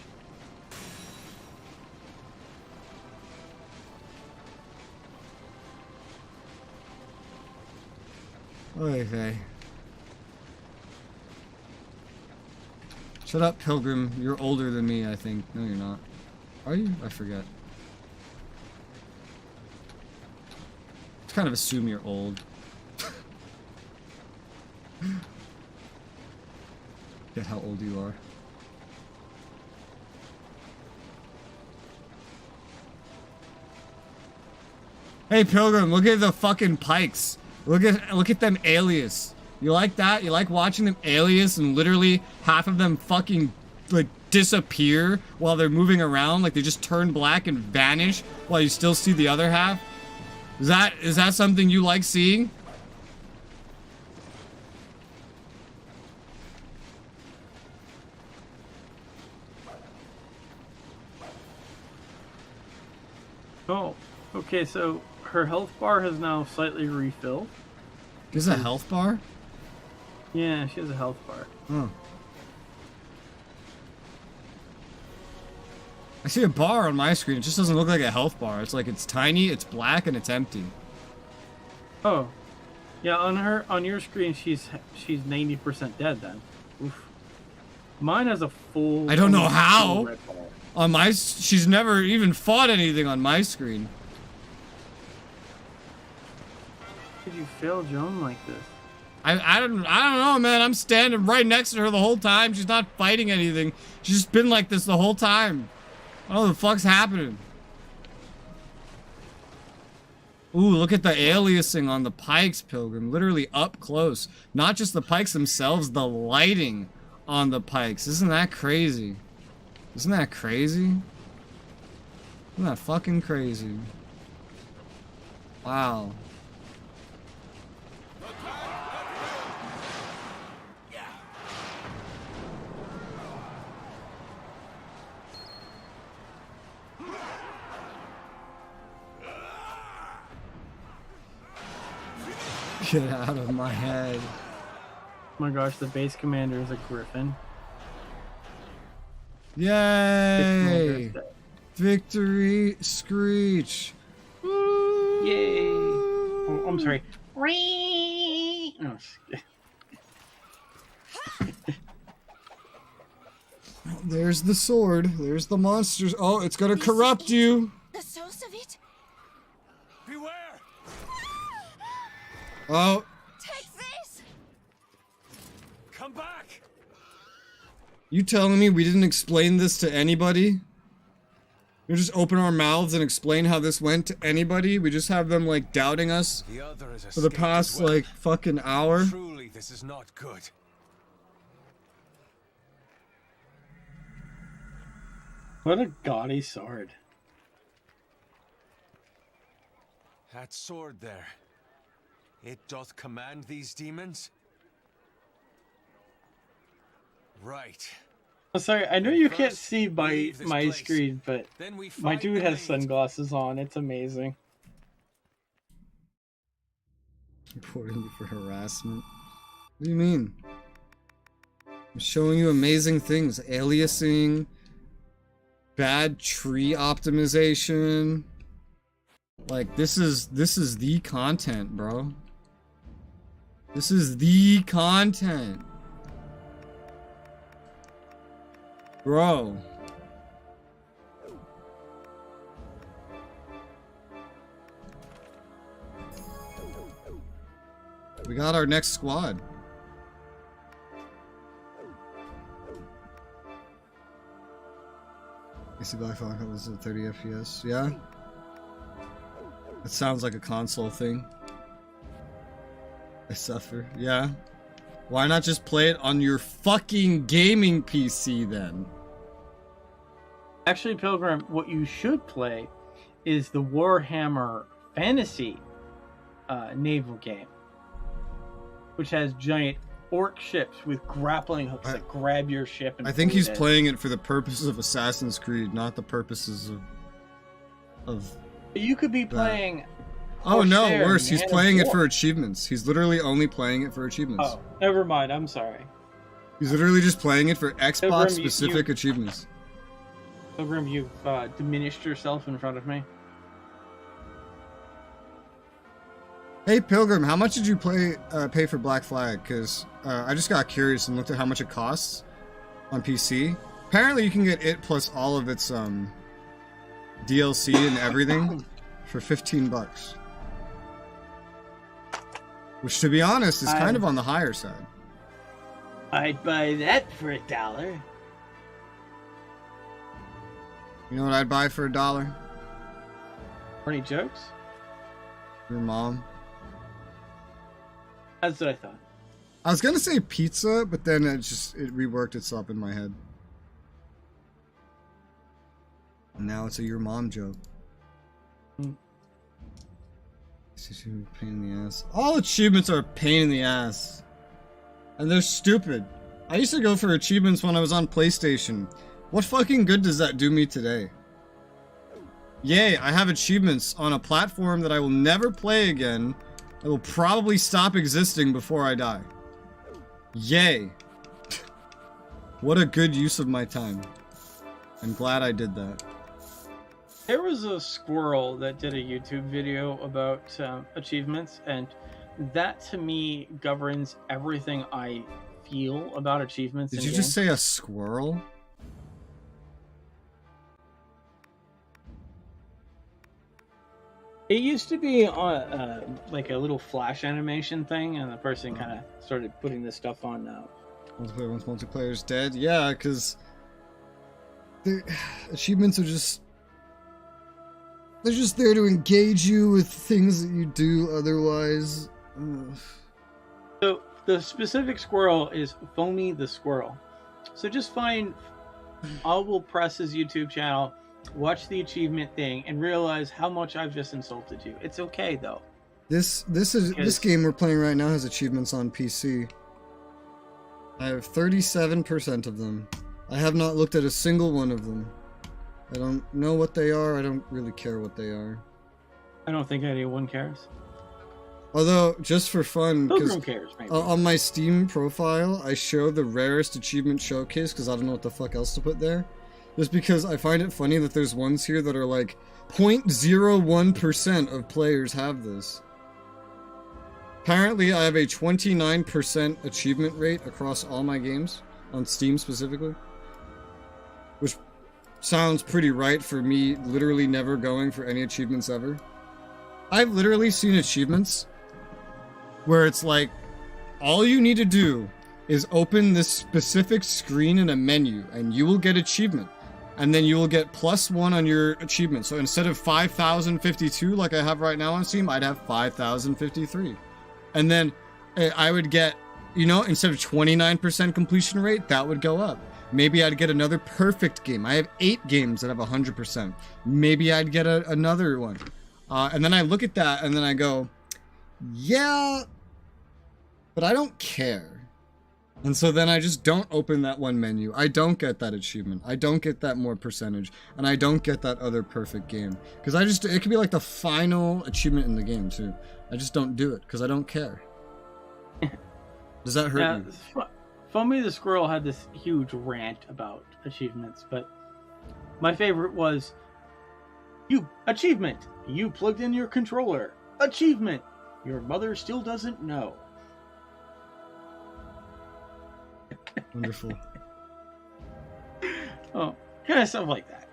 Okay. Shut up, Pilgrim. You're older than me, I think. No, you're not. Are you? I forget. Just kind of assume you're old. Get how old you are. Hey, Pilgrim, look at the fucking pikes. Look at them alias. You like that? You like watching them alias and literally half of them fucking like disappear while they're moving around, like they just turn black and vanish while you still see the other half? Is that something you like seeing?
Oh, okay, so her health bar has now slightly refilled.
Is that a health bar?
Yeah, she has a health bar.
Oh. I see a bar on my screen. It just doesn't look like a health bar. It's like it's tiny, it's black, and it's empty.
Oh, yeah. On your screen, she's 90% dead then. Oof. Mine has a full.
I don't know
full
how.
red bar.
On my, she's never even fought anything on my screen.
How could you fail Joan like this?
I don't know, man. I'm standing right next to her the whole time. She's not fighting anything. She's just been like this the whole time. I don't know what the fuck's happening. Ooh, look at the aliasing on the pikes, Pilgrim. Literally up close. Not just the pikes themselves, the lighting on the pikes. Isn't that crazy? Isn't that crazy? Isn't that fucking crazy? Wow. Get out of my head.
Oh my gosh, the base commander is a griffin.
Yay! Victory Screech!
Yay! Oh, I'm sorry. Oh,
There's the sword. There's the monsters. Oh, it's gonna corrupt you.
The source of it?
Beware!
Oh.
Take this!
Come back!
You telling me we didn't explain this to anybody? We just open our mouths and explain how this went to anybody. We just have them like doubting us for the past like fucking hour.
Truly, this is not good.
What a gaudy sword.
That sword there. It doth command these demons? Right.
I'm sorry, I know you can't see my screen, but my dude has sunglasses on. It's amazing.
Reporting you for harassment. What do you mean? I'm showing you amazing things. Aliasing. Bad tree optimization. Like, this is the content, bro. This is the content. Bro. We got our next squad. AC Black Falcon was at 30 FPS. Yeah? It sounds like a console thing. I suffer. Yeah? Why not just play it on your fucking gaming PC then?
Actually, Pilgrim, what you should play is the Warhammer Fantasy naval game, which has giant orc ships with grappling hooks that grab your ship. And
I think
pull
he's
it in.
playing it for the purposes of Assassin's Creed, not the purposes of
You could be
that.
playing.
Oh no,
Corsair,
worse, he's
Man of
playing it
War.
for achievements. He's literally only playing it for achievements.
Oh, never mind. I'm sorry.
He's literally just playing it for Xbox
Pilgrim,
specific achievements.
Pilgrim, you've diminished yourself in front of me.
Hey Pilgrim, how much did you pay for Black Flag? Because I just got curious and looked at how much it costs on PC. Apparently you can get it plus all of its DLC and everything for $15. Which, to be honest, is kind of on the higher side.
I'd buy that for $1.
You know what I'd buy for $1?
Any jokes?
Your mom.
That's what I thought.
I was gonna say pizza, but then it reworked itself in my head. And now it's a your mom joke. It's a pain in the ass. All achievements are a pain in the ass. And they're stupid. I used to go for achievements when I was on PlayStation. What fucking good does that do me today? Yay, I have achievements on a platform that I will never play again. It will probably stop existing before I die. Yay. What a good use of my time. I'm glad I did that.
There was a squirrel that did a YouTube video about achievements, and that to me governs everything I feel about achievements.
Did you just say a squirrel?
It used to be on like a little flash animation thing, and the person kind of started putting this stuff on now.
Multiplayer once multiplayer's dead? Yeah, because achievements are just... They're just there to engage you with things that you do otherwise. Ugh.
So the specific squirrel is Foamy the Squirrel. So just find I will press his YouTube channel, watch the achievement thing, and realize how much I've just insulted you. It's okay though.
This game we're playing right now has achievements on PC. I have 37% of them. I have not looked at a single one of them. I don't know what they are. I don't really care what they are.
I don't think anyone cares.
Although, just for fun,
Pilgrim cares, maybe.
On my Steam profile, I show the rarest achievement showcase because I don't know what the fuck else to put there. Just because I find it funny that there's ones here that are like 0.01% of players have this. Apparently, I have a 29% achievement rate across all my games, on Steam specifically. Which sounds pretty right for me literally never going for any achievements ever. I've literally seen achievements where it's like, all you need to do is open this specific screen in a menu and you will get achievement. and then you will get +1 on your achievement. So instead of 5,052 like I have right now on Steam, I'd have 5,053. And then I would get, you know, instead of 29% completion rate, that would go up. Maybe I'd get another perfect game. I have 8 games that have 100%. Maybe I'd get another one. And then I look at that and then I go, yeah, but I don't care. And so then I just don't open that one menu. I don't get that achievement. I don't get that more percentage. And I don't get that other perfect game. Because it could be like the final achievement in the game too. I just don't do it because I don't care. Does that hurt you?
Foamy the Squirrel had this huge rant about achievements, but my favorite was, achievement, you plugged in your controller. Achievement, your mother still doesn't know.
Wonderful.
Oh, kind of stuff like that.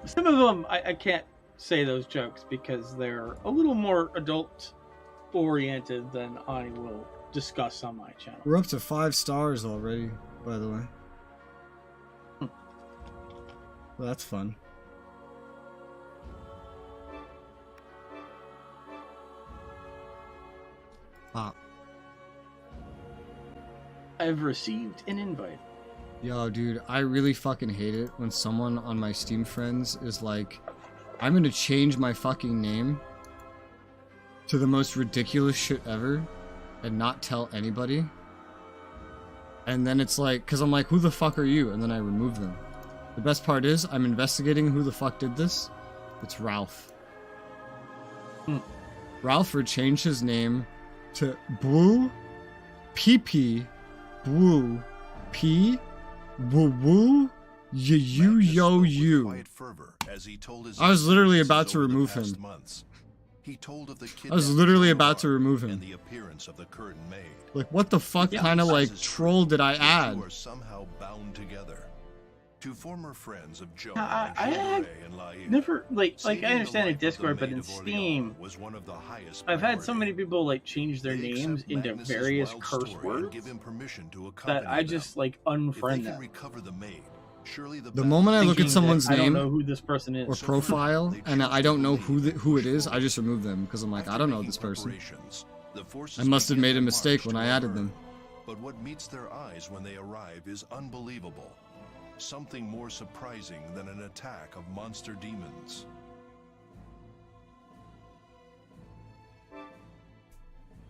Some of them, I can't say those jokes because they're a little more adult-oriented than I will discuss on my channel.
We're up to 5 stars already, by the way. Well, that's fun.
I've received an invite.
Yo, dude, I really fucking hate it when someone on my Steam friends is like, I'm gonna change my fucking name to the most ridiculous shit ever and not tell anybody. And then it's like, because I'm like, who the fuck are you? And then I remove them. The best part is, I'm investigating who the fuck did this. It's Ralph. Ralphford changed his name to Blue PP Blue P Woo Woo You Yo You. I was literally about to remove him. I was literally about to remove him. Like, what the fuck kind of like troll did I add?
Somehow bound together. To former friends of Joe,
I never like I understand in Discord, but in Steam, I've had so many people like change their names into various curse words that I just like unfriend them.
The moment I look at someone's
I don't
name
know who this person is
or profile and I don't know who it is, I just remove them because I'm like, I don't know this person. I must have made a mistake when I added them.
But what meets their eyes when they arrive is unbelievable. Something more surprising than an attack of monster demons.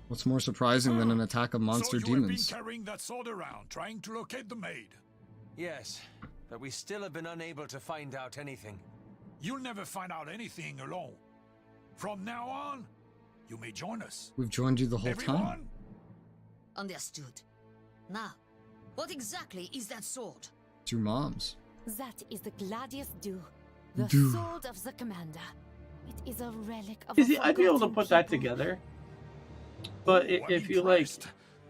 What's more surprising than an attack of monster
So you have
demons?
been carrying that sword around, trying to locate the maid.
Yes, but we still have been unable to find out anything.
You'll never find out anything alone. From now on, you may join us.
We've joined you the whole time.
Understood. Now, what exactly is that sword?
It's your mom's.
That is the Gladius Du, the
Du.
sword of the commander. It is a relic of.
You see, I'd be able to put that together, but if you like,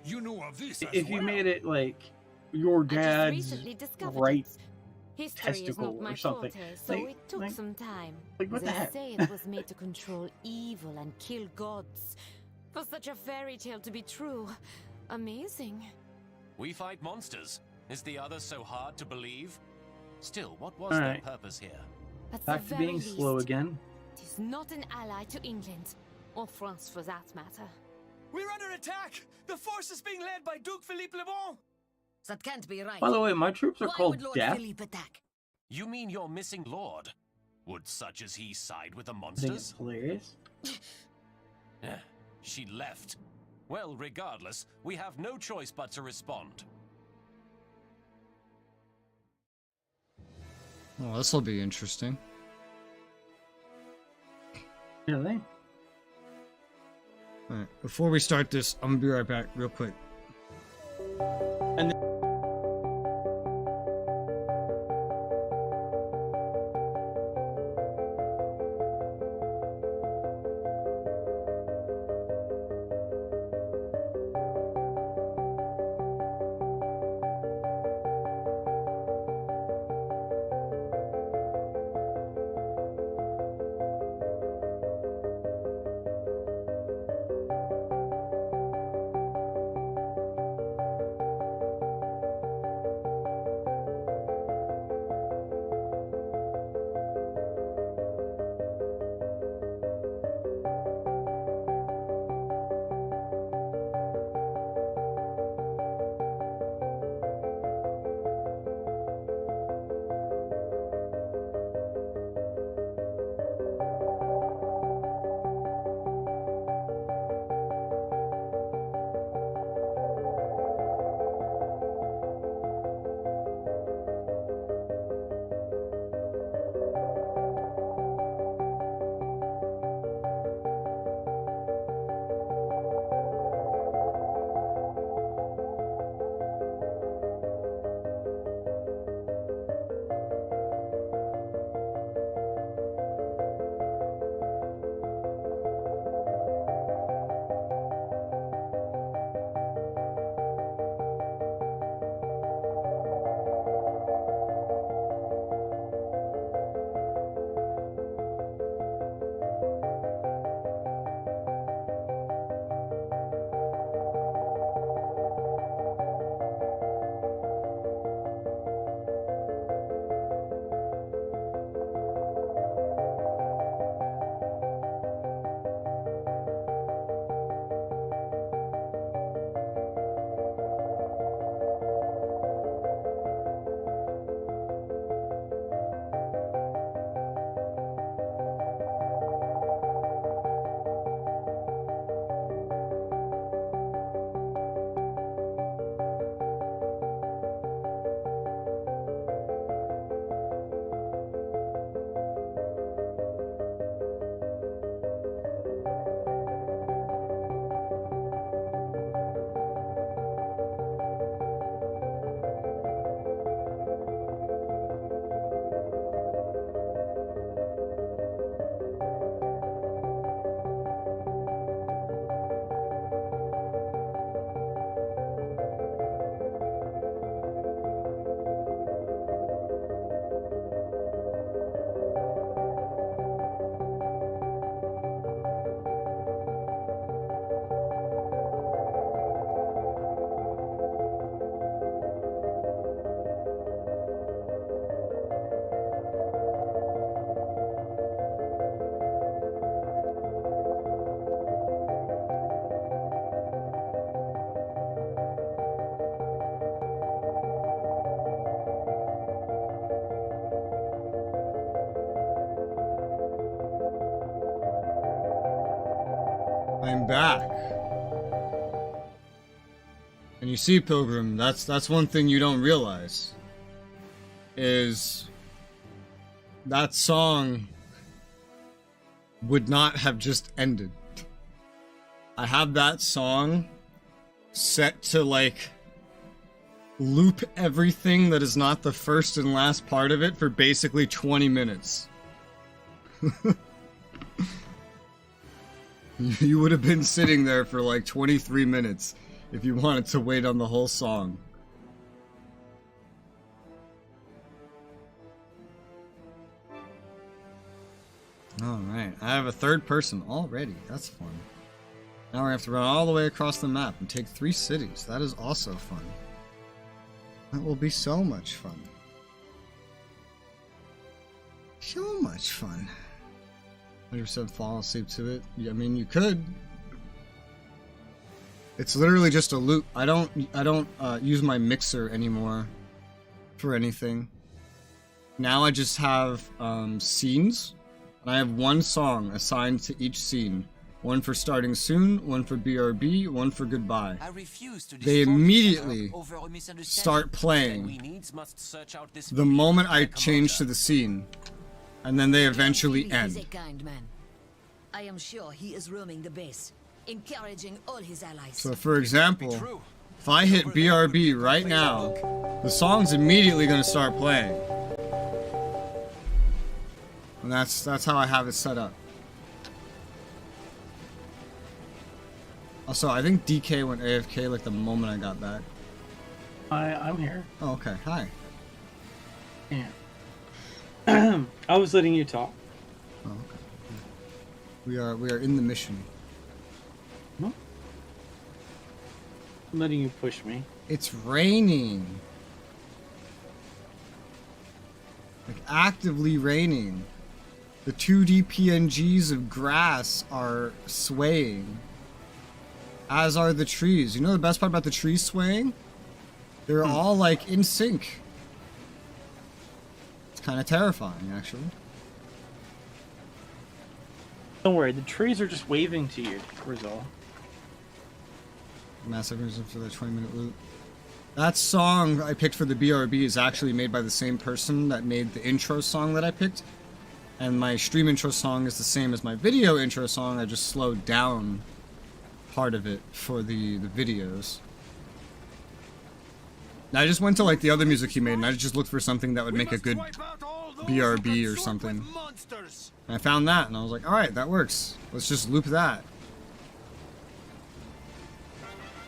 you know of this
if you made it like your dad's
recently discovered
right
History is
testicle
not my
or something,
forte, so it took some time.
like, what the
They
heck?
say it was made to control evil and kill gods. For such a fairy tale to be true, amazing.
We fight monsters. Is the other so hard to believe? Still, what was
All
their
right.
purpose here?
At the
Back to
very
being
least,
slow again.
It is not an ally to England, or France for that matter.
We're under attack! The force is being led by Duke Philippe Le Bon!
That can't be right.
By the way, my troops are
Why
called
would Lord
Death.
Philippe attack?
You mean your missing lord? Would such as he side with the
I think it's
monsters?
hilarious.
She left. Well, regardless, we have no choice but to respond.
Oh, this will be interesting.
Really?
Alright, before we start this, I'm gonna be right back real quick.
And
I'm back. And you see, Pilgrim, that's one thing you don't realize. Is that song would not have just ended. I have that song set to like loop everything that is not the first and last part of it for basically 20 minutes. You would have been sitting there for like 23 minutes if you wanted to wait on the whole song. Alright, I have a third person already. That's fun. Now we have to run all the way across the map and take 3 cities. That is also fun. That will be so much fun. So much fun. 100% fall asleep to it. Yeah, I mean, you could. It's literally just a loop. I don't use my mixer anymore for anything. Now I just have scenes. And I have one song assigned to each scene. One for starting soon, one for BRB, one for goodbye. They immediately start playing the moment I change to the scene. And then they eventually end.
I am sure he is roaming the base, encouraging all his allies.
So for example, if I hit BRB right now, the song's immediately going to start playing. And that's how I have it set up. Also, I think DK went AFK like the moment I got back.
I'm here.
Oh, okay. Hi.
Yeah. I was letting you talk.
Oh, okay. We are in the mission.
Hmm? I'm letting you push me.
It's raining. Like actively raining. The 2D PNGs of grass are swaying. As are the trees. You know the best part about the trees swaying? They're all like in sync. It's kind of terrifying, actually.
Don't worry, the trees are just waving to you, Resoula.
Massive reason for the 20-minute loop. That song I picked for the BRB is actually made by the same person that made the intro song that I picked. And my stream intro song is the same as my video intro song. I just slowed down part of it for the videos. And I just went to like the other music he made and I just looked for something that would make a good BRB or something. And I found that and I was like, alright, that works. Let's just loop that.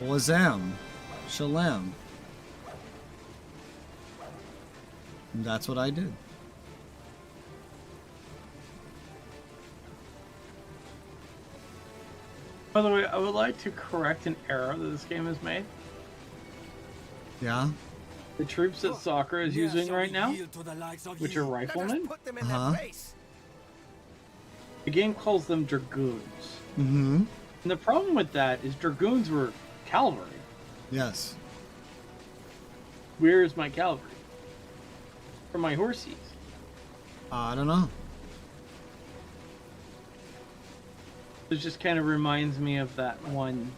Wazam. Shalom. And that's what I did.
By the way, I would like to correct an error that this game has made.
Yeah?
The troops that Sakura is using right now, which are riflemen, the game calls them dragoons.
Mm-hmm.
And the problem with that is dragoons were cavalry.
Yes.
Where is my cavalry? For my horsies?
I don't know.
It just kind of reminds me of that one.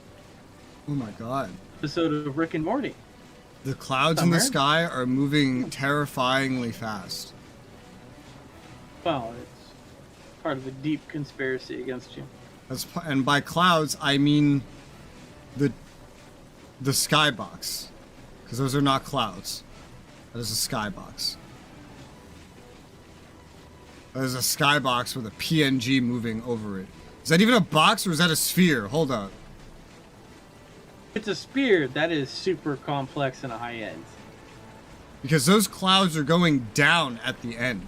Oh my god.
Episode of Rick and Morty.
The clouds in the sky are moving terrifyingly fast.
Well, it's part of a deep conspiracy against you.
And by clouds, I mean the skybox. Because those are not clouds. That is a skybox. That is a skybox with a PNG moving over it. Is that even a box or is that a sphere? Hold up.
It's a sphere. That is super complex and a high end.
Because those clouds are going down at the end.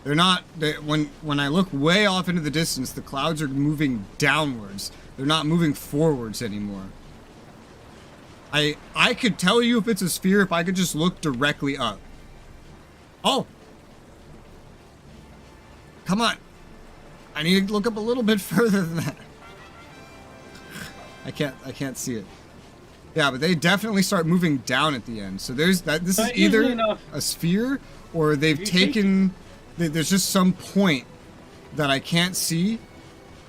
They're not... when I look way off into the distance, the clouds are moving downwards. They're not moving forwards anymore. I could tell you if it's a sphere if I could just look directly up. Oh! Come on. I need to look up a little bit further than that. I can't see it. Yeah, but they definitely start moving down at the end. So there's that. This is either a sphere or they've taken. There's just some point that I can't see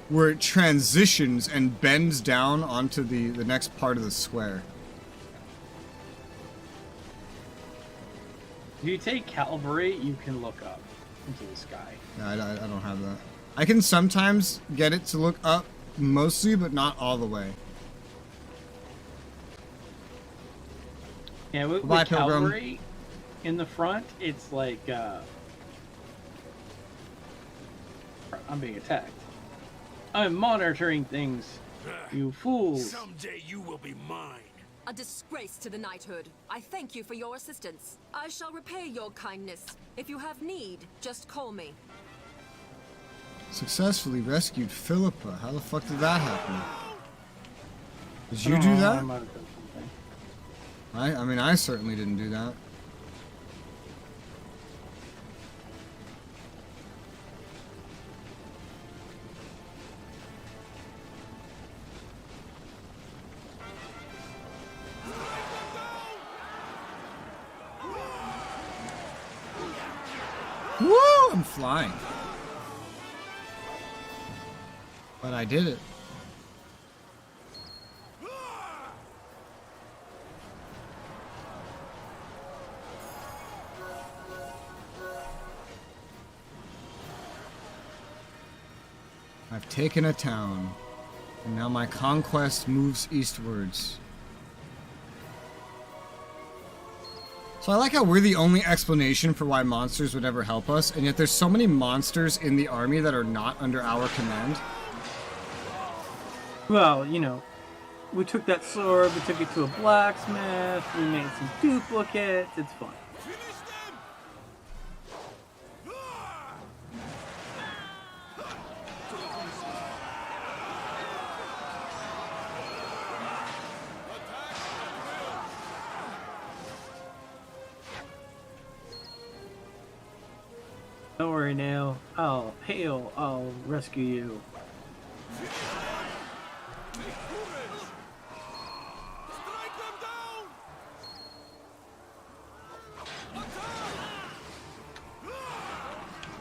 where it transitions and bends down onto the next part of the square.
If you take cavalry, you can look up into the sky.
No, I don't have that. I can sometimes get it to look up, mostly, but not all the way.
Yeah, with cavalry in the front, it's like I'm being attacked. I'm monitoring things, you fools.
Someday you will be mine.
A disgrace to the knighthood. I thank you for your assistance. I shall repay your kindness. If you have need, just call me.
Successfully rescued Philippa. How the fuck did that happen? Did you do that? I mean, I certainly didn't do that. Woo! I'm flying. But I did it. I've taken a town, and now my conquest moves eastwards. So I like how we're the only explanation for why monsters would ever help us, and yet there's so many monsters in the army that are not under our command.
Well, you know, we took that sword, we took it to a blacksmith, we made some duplicates, it's fun. Don't worry, Nail. I'll rescue you.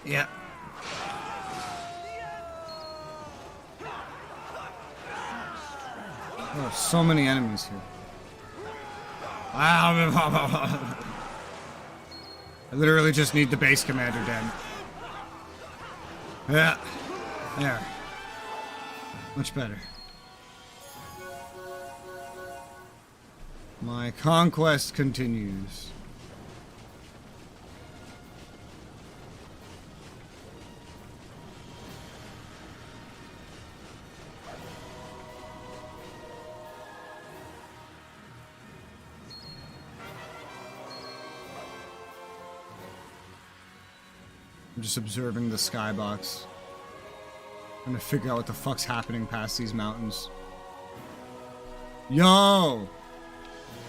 Yeah. There are so many enemies here. Wow. I literally just need the base commander dead. Yeah. There. Much better. My conquest continues. I'm just observing the skybox. Trying to figure out what the fuck's happening past these mountains. Yo!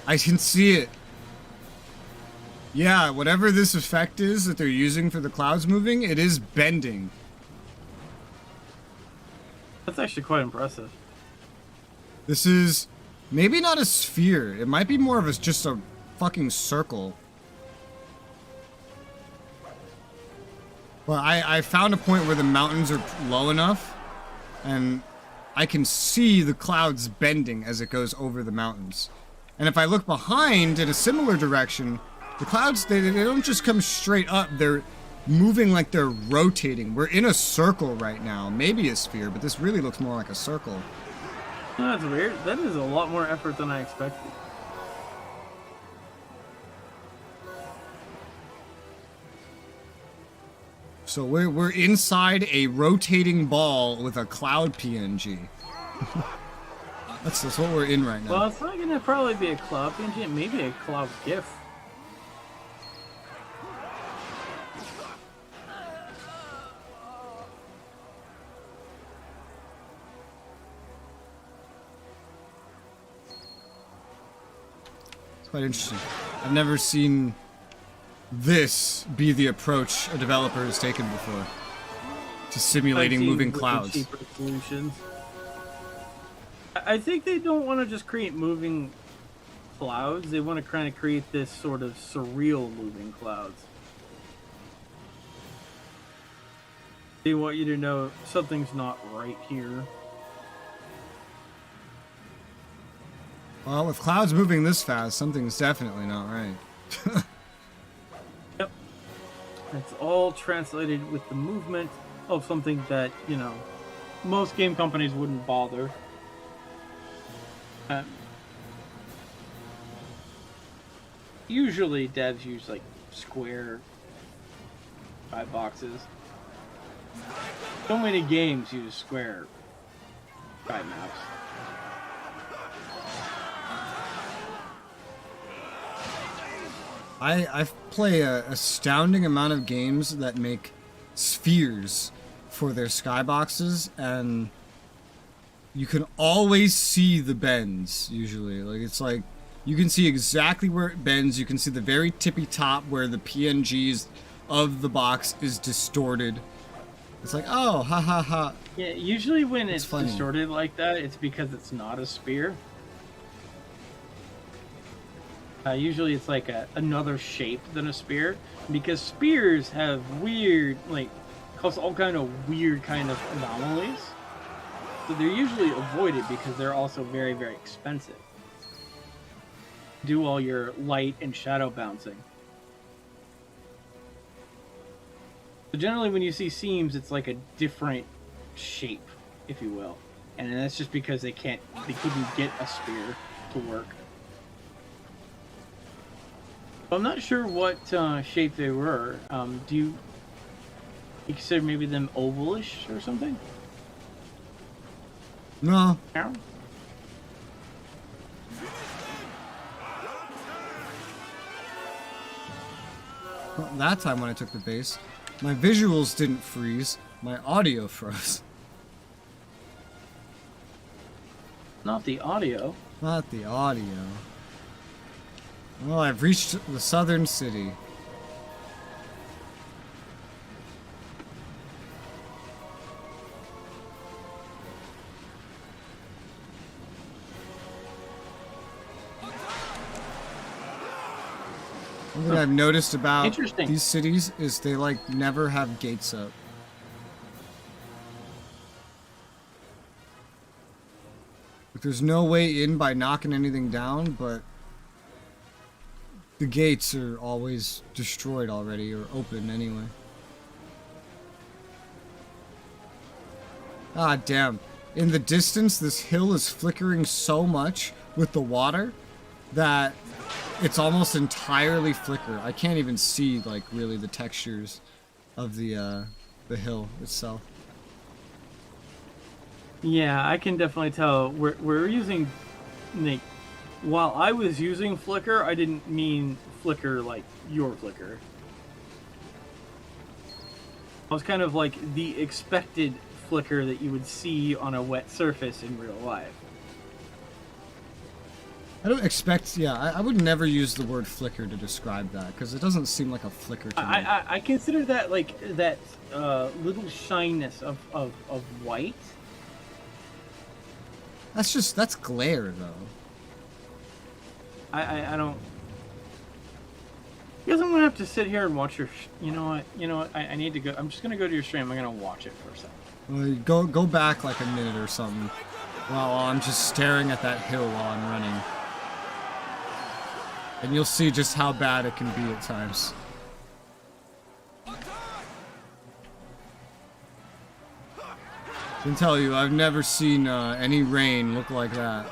I can see it. Yeah, whatever this effect is that they're using for the clouds moving, it is bending.
That's actually quite impressive.
This is maybe not a sphere. It might be more of just a fucking circle. Well, I found a point where the mountains are low enough, and I can see the clouds bending as it goes over the mountains. And if I look behind in a similar direction, the clouds, they don't just come straight up, they're moving like they're rotating. We're in a circle right now, maybe a sphere, but this really looks more like a circle.
Oh, that's weird. That is a lot more effort than I expected.
So we're inside a rotating ball with a cloud PNG. That's what we're in right now.
Well, it's not gonna probably be a cloud PNG, maybe a cloud GIF.
It's quite interesting. I've never seen this be the approach a developer has taken before to simulating moving clouds.
Cheaper solutions. I think they don't want to just create moving clouds. They want to kind of create this sort of surreal moving clouds. They want you to know something's not right here.
Well, with clouds moving this fast, something's definitely not right.
Yep. It's all translated with the movement of something that, you know, most game companies wouldn't bother. Usually devs use like square skyboxes. So many games use square sky maps.
I play a astounding amount of games that make spheres for their skyboxes, and you can always see the bends, usually. Like, it's like, you can see exactly where it bends, you can see the very tippy top where the PNGs of the box is distorted. It's like, oh, ha ha ha.
Yeah, usually when it's
funny.
distorted like that, it's because it's not a spear. Usually it's like another shape than a spear, because spears have weird, like, cause all kind of weird kind of anomalies. So they're usually avoided because they're also very, very expensive. Do all your light and shadow bouncing. So generally when you see seams, it's like a different shape, if you will. And that's just because they couldn't get a spear to work. I'm not sure what shape they were. Do you consider maybe them ovalish or something?
No.
Aaron?
Well, that time when I took the base, my visuals didn't freeze, my audio froze.
Not the audio.
Not the audio. Well, I've reached the southern city. One thing I've noticed about these cities is they, like, never have gates up. Like, there's no way in by knocking anything down, but the gates are always destroyed already, or open anyway. Ah, damn. In the distance, this hill is flickering so much with the water that it's almost entirely flicker. I can't even see, like, really the textures of the hill itself.
Yeah, I can definitely tell. We're using, like, while I was using flicker, I didn't mean flicker like your flicker. I was kind of like the expected flicker that you would see on a wet surface in real life.
I don't expect, yeah, I would never use the word flicker to describe that, because it doesn't seem like a flicker to me.
I consider that, like, that little shyness of white.
That's glare, though.
I don't... I guess I'm gonna have to sit here and watch your... You know what? I need to go... I'm just gonna go to your stream. I'm gonna watch it for a second.
Well, go back like a minute or something while I'm just staring at that hill while I'm running. And you'll see just how bad it can be at times. I can tell you, I've never seen any rain look like that.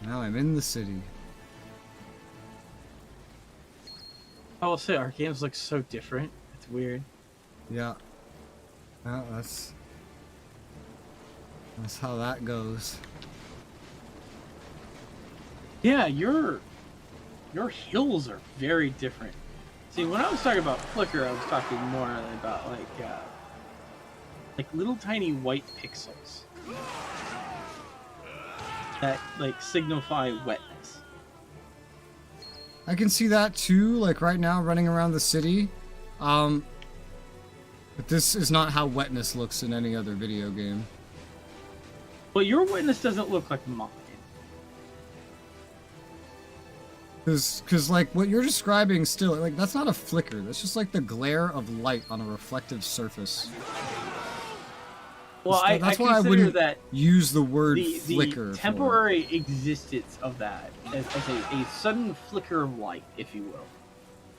Now I'm in the city.
I will say, our games look so different. It's weird.
Yeah. Well, that's how that goes.
Yeah, your hills are very different. See, when I was talking about flicker, I was talking more about like little tiny white pixels that like signify wetness.
I can see that too, like right now running around the city. But this is not how wetness looks in any other video game.
But your witness doesn't look like mine.
Because like what you're describing still, like that's not a flicker. That's just like the glare of light on a reflective surface.
Well,
That's
I
why I
consider
wouldn't
that
use the word
the
flicker.
temporary existence of that as a sudden flicker of light, if you will.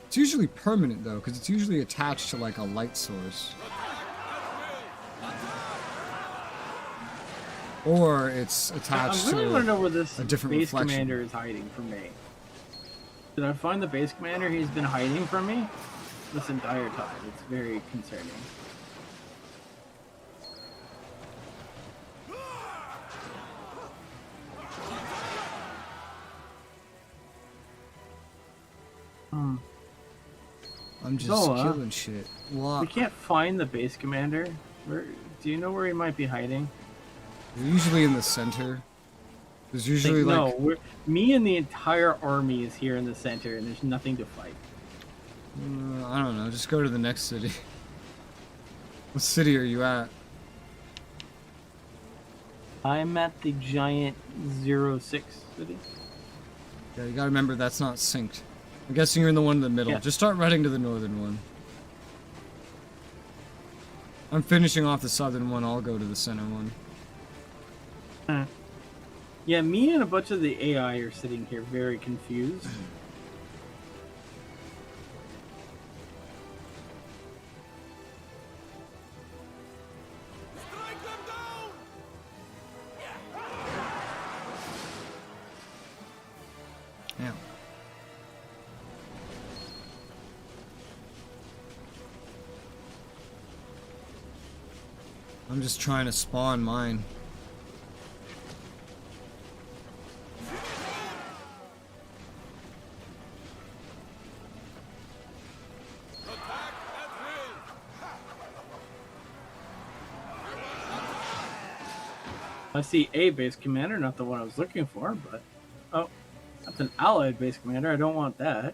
It's usually permanent though, because it's usually attached to like a light source. Or it's attached
I really
to
want to know where this
a different
base
reflection.
commander is hiding from me. Did I find the base commander he's been hiding from me this entire time? It's very concerning.
I'm just
Zola,
killing shit. What?
We can't find the base commander. Where? Do you know where he might be hiding?
They're usually in the center. There's usually like
no. Me and the entire army is here in the center, and there's nothing to fight.
I don't know. Just go to the next city. What city are you at?
I'm at the giant 06 city.
Yeah, you gotta remember that's not synced. I'm guessing you're in the one in the middle.
Yeah.
Just start running to the northern one. I'm finishing off the southern one. I'll go to the center one.
Yeah, me and a bunch of the AI are sitting here very confused.
Yeah. I'm just trying to spawn mine.
I see a base commander, not the one I was looking for, but... Oh, that's an allied base commander. I don't want that.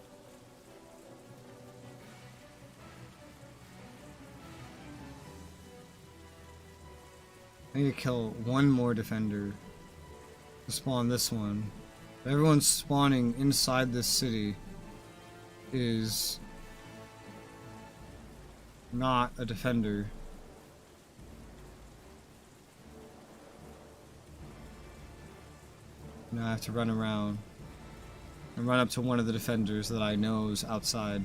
I need to kill one more defender to spawn this one. Everyone spawning inside this city is not a defender. Now I have to run around and run up to one of the defenders that I know is outside.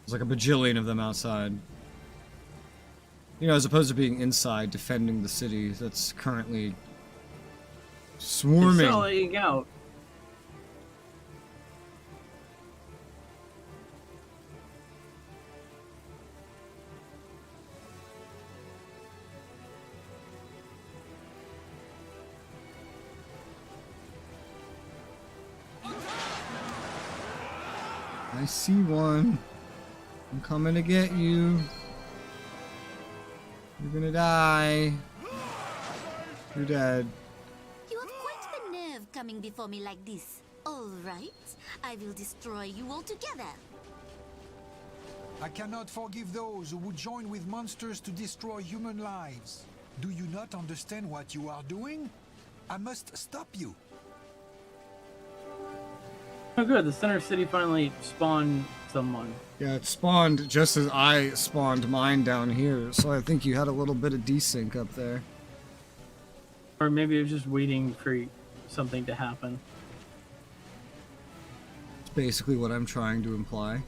There's like a bajillion of them outside. You know, as opposed to being inside defending the city that's currently swarming.
It's selling out.
I see one. I'm coming to get you. You're gonna die. You're dead.
You have quite the nerve coming before me like this. All right, I will destroy you altogether.
I cannot forgive those who would join with monsters to destroy human lives. Do you not understand what you are doing? I must stop you.
Oh good, the center city finally spawned someone.
Yeah, it spawned just as I spawned mine down here, so I think you had a little bit of desync up there.
Or maybe it was just waiting for something to happen.
It's basically what I'm trying to imply.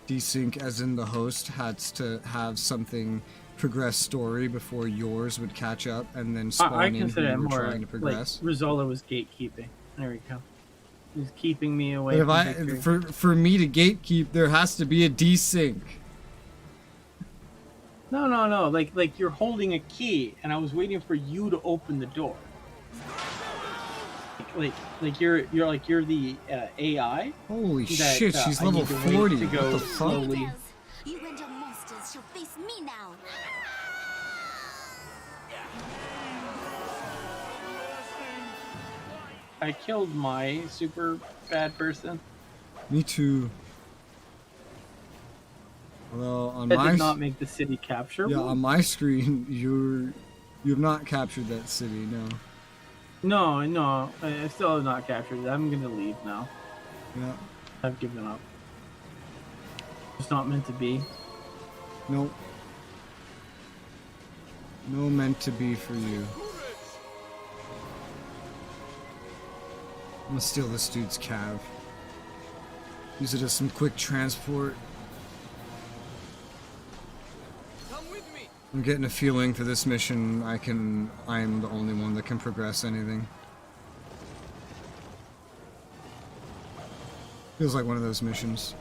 Desync as in the host had to have something progress story before yours would catch up and then spawn
I
in who
consider
you
it
were
more
trying to progress.
like Resoula was gatekeeping. There we go. He's keeping me away
But if
from victory.
for me to gatekeep, there has to be a desync.
No. Like you're holding a key, and I was waiting for you to open the door. Like you're the AI.
Holy
that,
shit, she's
I need
level
to wait
40.
to go
What the fuck?
slowly.
You and your monsters shall face me now.
I killed my super bad person.
Me too. Although on
That
my
did not make the city capturable.
yeah, on my screen, you've not captured that city. No.
No, I still have not captured it. I'm gonna leave now.
Yeah.
I've given up. It's not meant to be.
Nope. No meant to be for you. I'm gonna steal this dude's cav. Use it as some quick transport. I'm getting a feeling for this mission I'm the only one that can progress anything. Feels like one of those missions.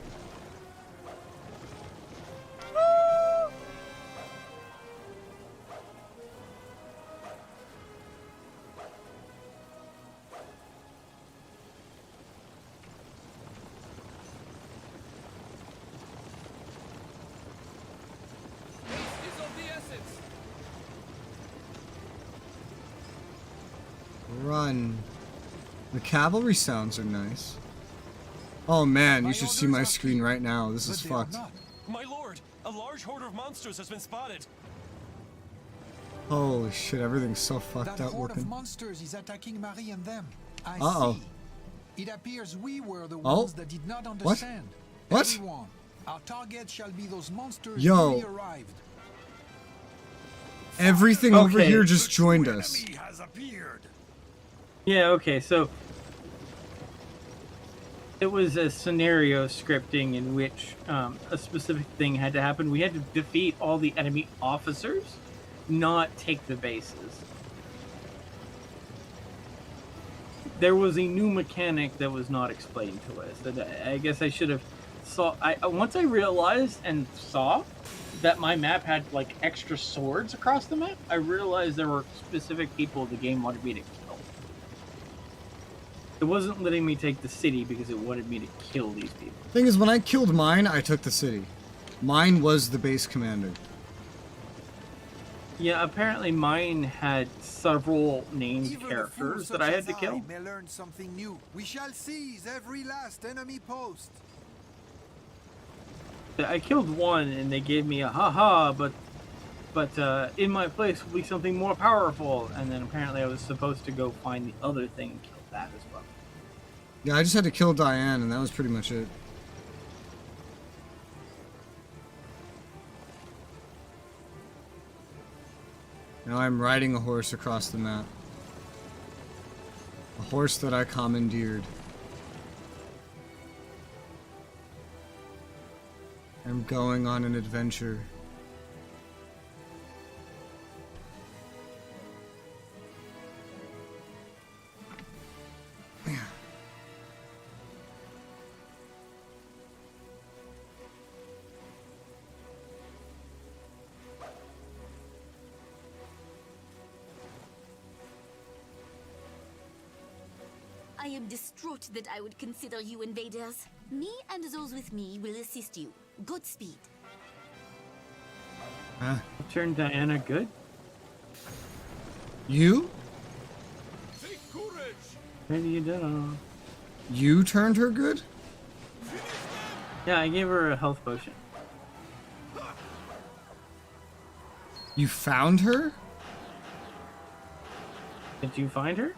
Run. The cavalry sounds are nice. Oh man, you should see my screen right now. This is fucked.
My lord, a large horde of monsters has been spotted.
Holy shit, everything's so fucked
That
up
horde of
looking.
monsters is attacking Marie and them. I
Uh-oh.
see. It appears we were the
Oh.
ones that did not understand.
What?
Everyone, our target shall be those monsters
Yo.
newly arrived.
Everything over
Okay.
here just joined us.
Yeah, okay, so it was a scenario scripting in which a specific thing had to happen. We had to defeat all the enemy officers, not take the bases. There was a new mechanic that was not explained to us. That I guess I should have saw. Once I realized and saw that my map had like extra swords across the map, I realized there were specific people the game wanted me to kill. It wasn't letting me take the city because it wanted me to kill these people.
Thing is, when I killed mine, I took the city. Mine was the base commander.
Yeah, apparently mine had several named characters that I had to kill.
May learn something new. We shall seize every last enemy post.
I killed one and they gave me a haha, but in my place will be something more powerful. And then apparently I was supposed to go find the other thing and kill that as well.
Yeah, I just had to kill Diane, and that was pretty much it. Now I'm riding a horse across the map. A horse that I commandeered. I'm going on an adventure.
I am distraught that I would consider you invaders. Me and those with me will assist you. Godspeed.
Huh?
Turned Diana good?
You?
Maybe you did.
You turned her good?
Yeah, I gave her a health potion.
You found her?
Did you find her?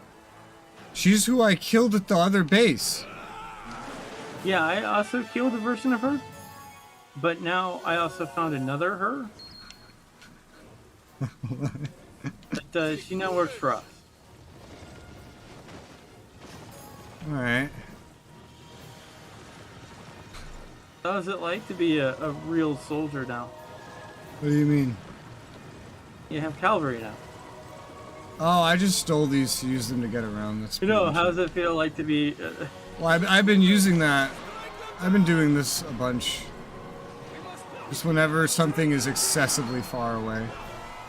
She's who I killed at the other base.
Yeah, I also killed a version of her. But now I also found another her. But she now works for us.
Alright.
How is it like to be a real soldier now?
What do you mean?
You have cavalry now.
Oh, I just stole these to use them to get around. That's
You know,
pretty
how
much
does it feel like to be...
Well, I've been using that. I've been doing this a bunch. Just whenever something is excessively far away,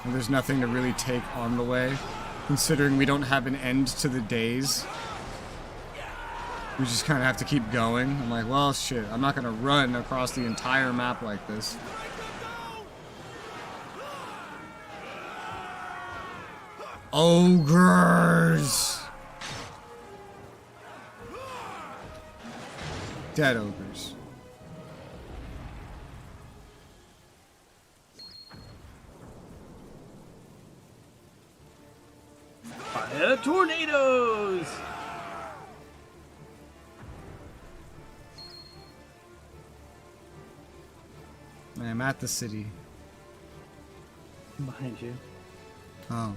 and there's nothing to really take on the way, considering we don't have an end to the days. We just kind of have to keep going. I'm like, well, shit, I'm not going to run across the entire map like this. Ogres! Dead ogres.
tornadoes!
I'm at the city.
Behind you.
Oh.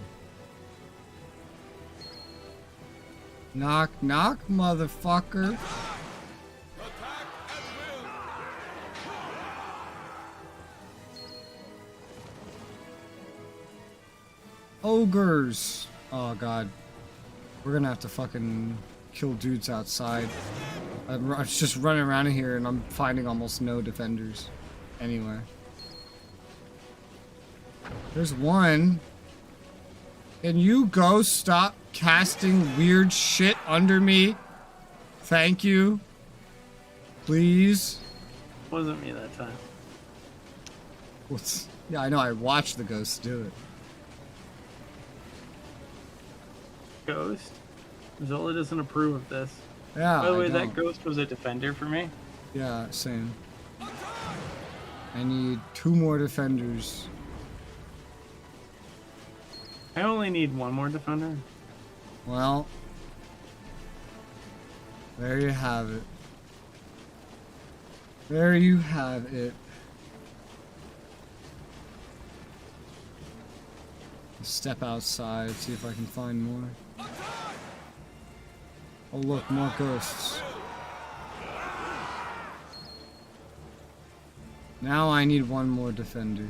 Knock, knock, motherfucker. Ogres. Oh god. We're gonna have to fucking kill dudes outside. I'm just running around in here and I'm finding almost no defenders anywhere. There's one. Can you go stop casting weird shit under me? Thank you. Please.
Wasn't me that time.
What's... Yeah, I know. I watched the ghost do it.
Ghost? Zola doesn't approve of this.
Yeah,
By the way,
I
that
don't.
ghost was a defender for me.
Yeah, same. I need 2 more defenders.
I only need 1 more defender.
Well, there you have it. There you have it. Step outside, see if I can find more. Oh look, more ghosts. Now I need 1 more defender.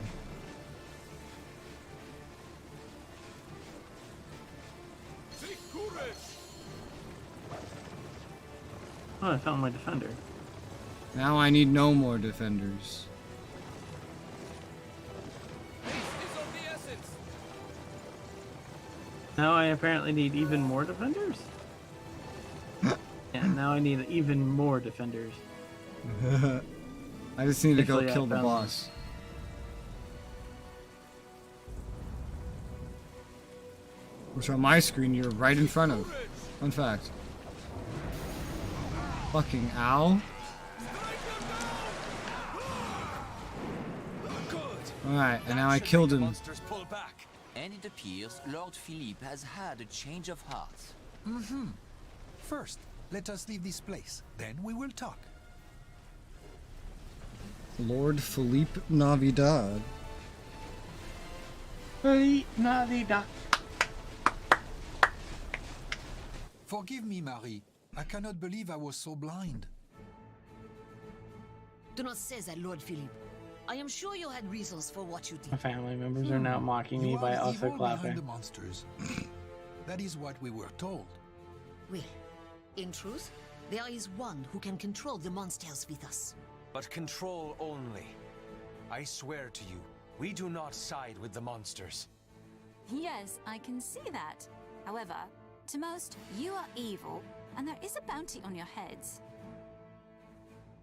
Oh, I found my defender.
Now I need no more defenders.
Now I apparently need even more defenders? Yeah, now I need even more defenders.
I just need to go
Thankfully, I
kill the
found
boss. Which on my screen you're right in front of. Fun fact. Fucking ow. Alright, and now I killed him.
And it appears Lord Philippe has had a change of heart.
Mm-hmm. First, let us leave this place. Then we will talk.
Lord Philippe Navidad.
Felipe Navidad.
Forgive me, Marie. I cannot believe I was so blind.
Do not say that, Lord Philippe. I am sure you had reasons for what you did.
My family members are now mocking me
You
by
are
also
evil behind
clapping.
the monsters. That is what we were told.
Well, in truth, there is one who can control the monsters with us.
But control only. I swear to you, we do not side with the monsters.
Yes, I can see that. However, to most, you are evil, and there is a bounty on your heads.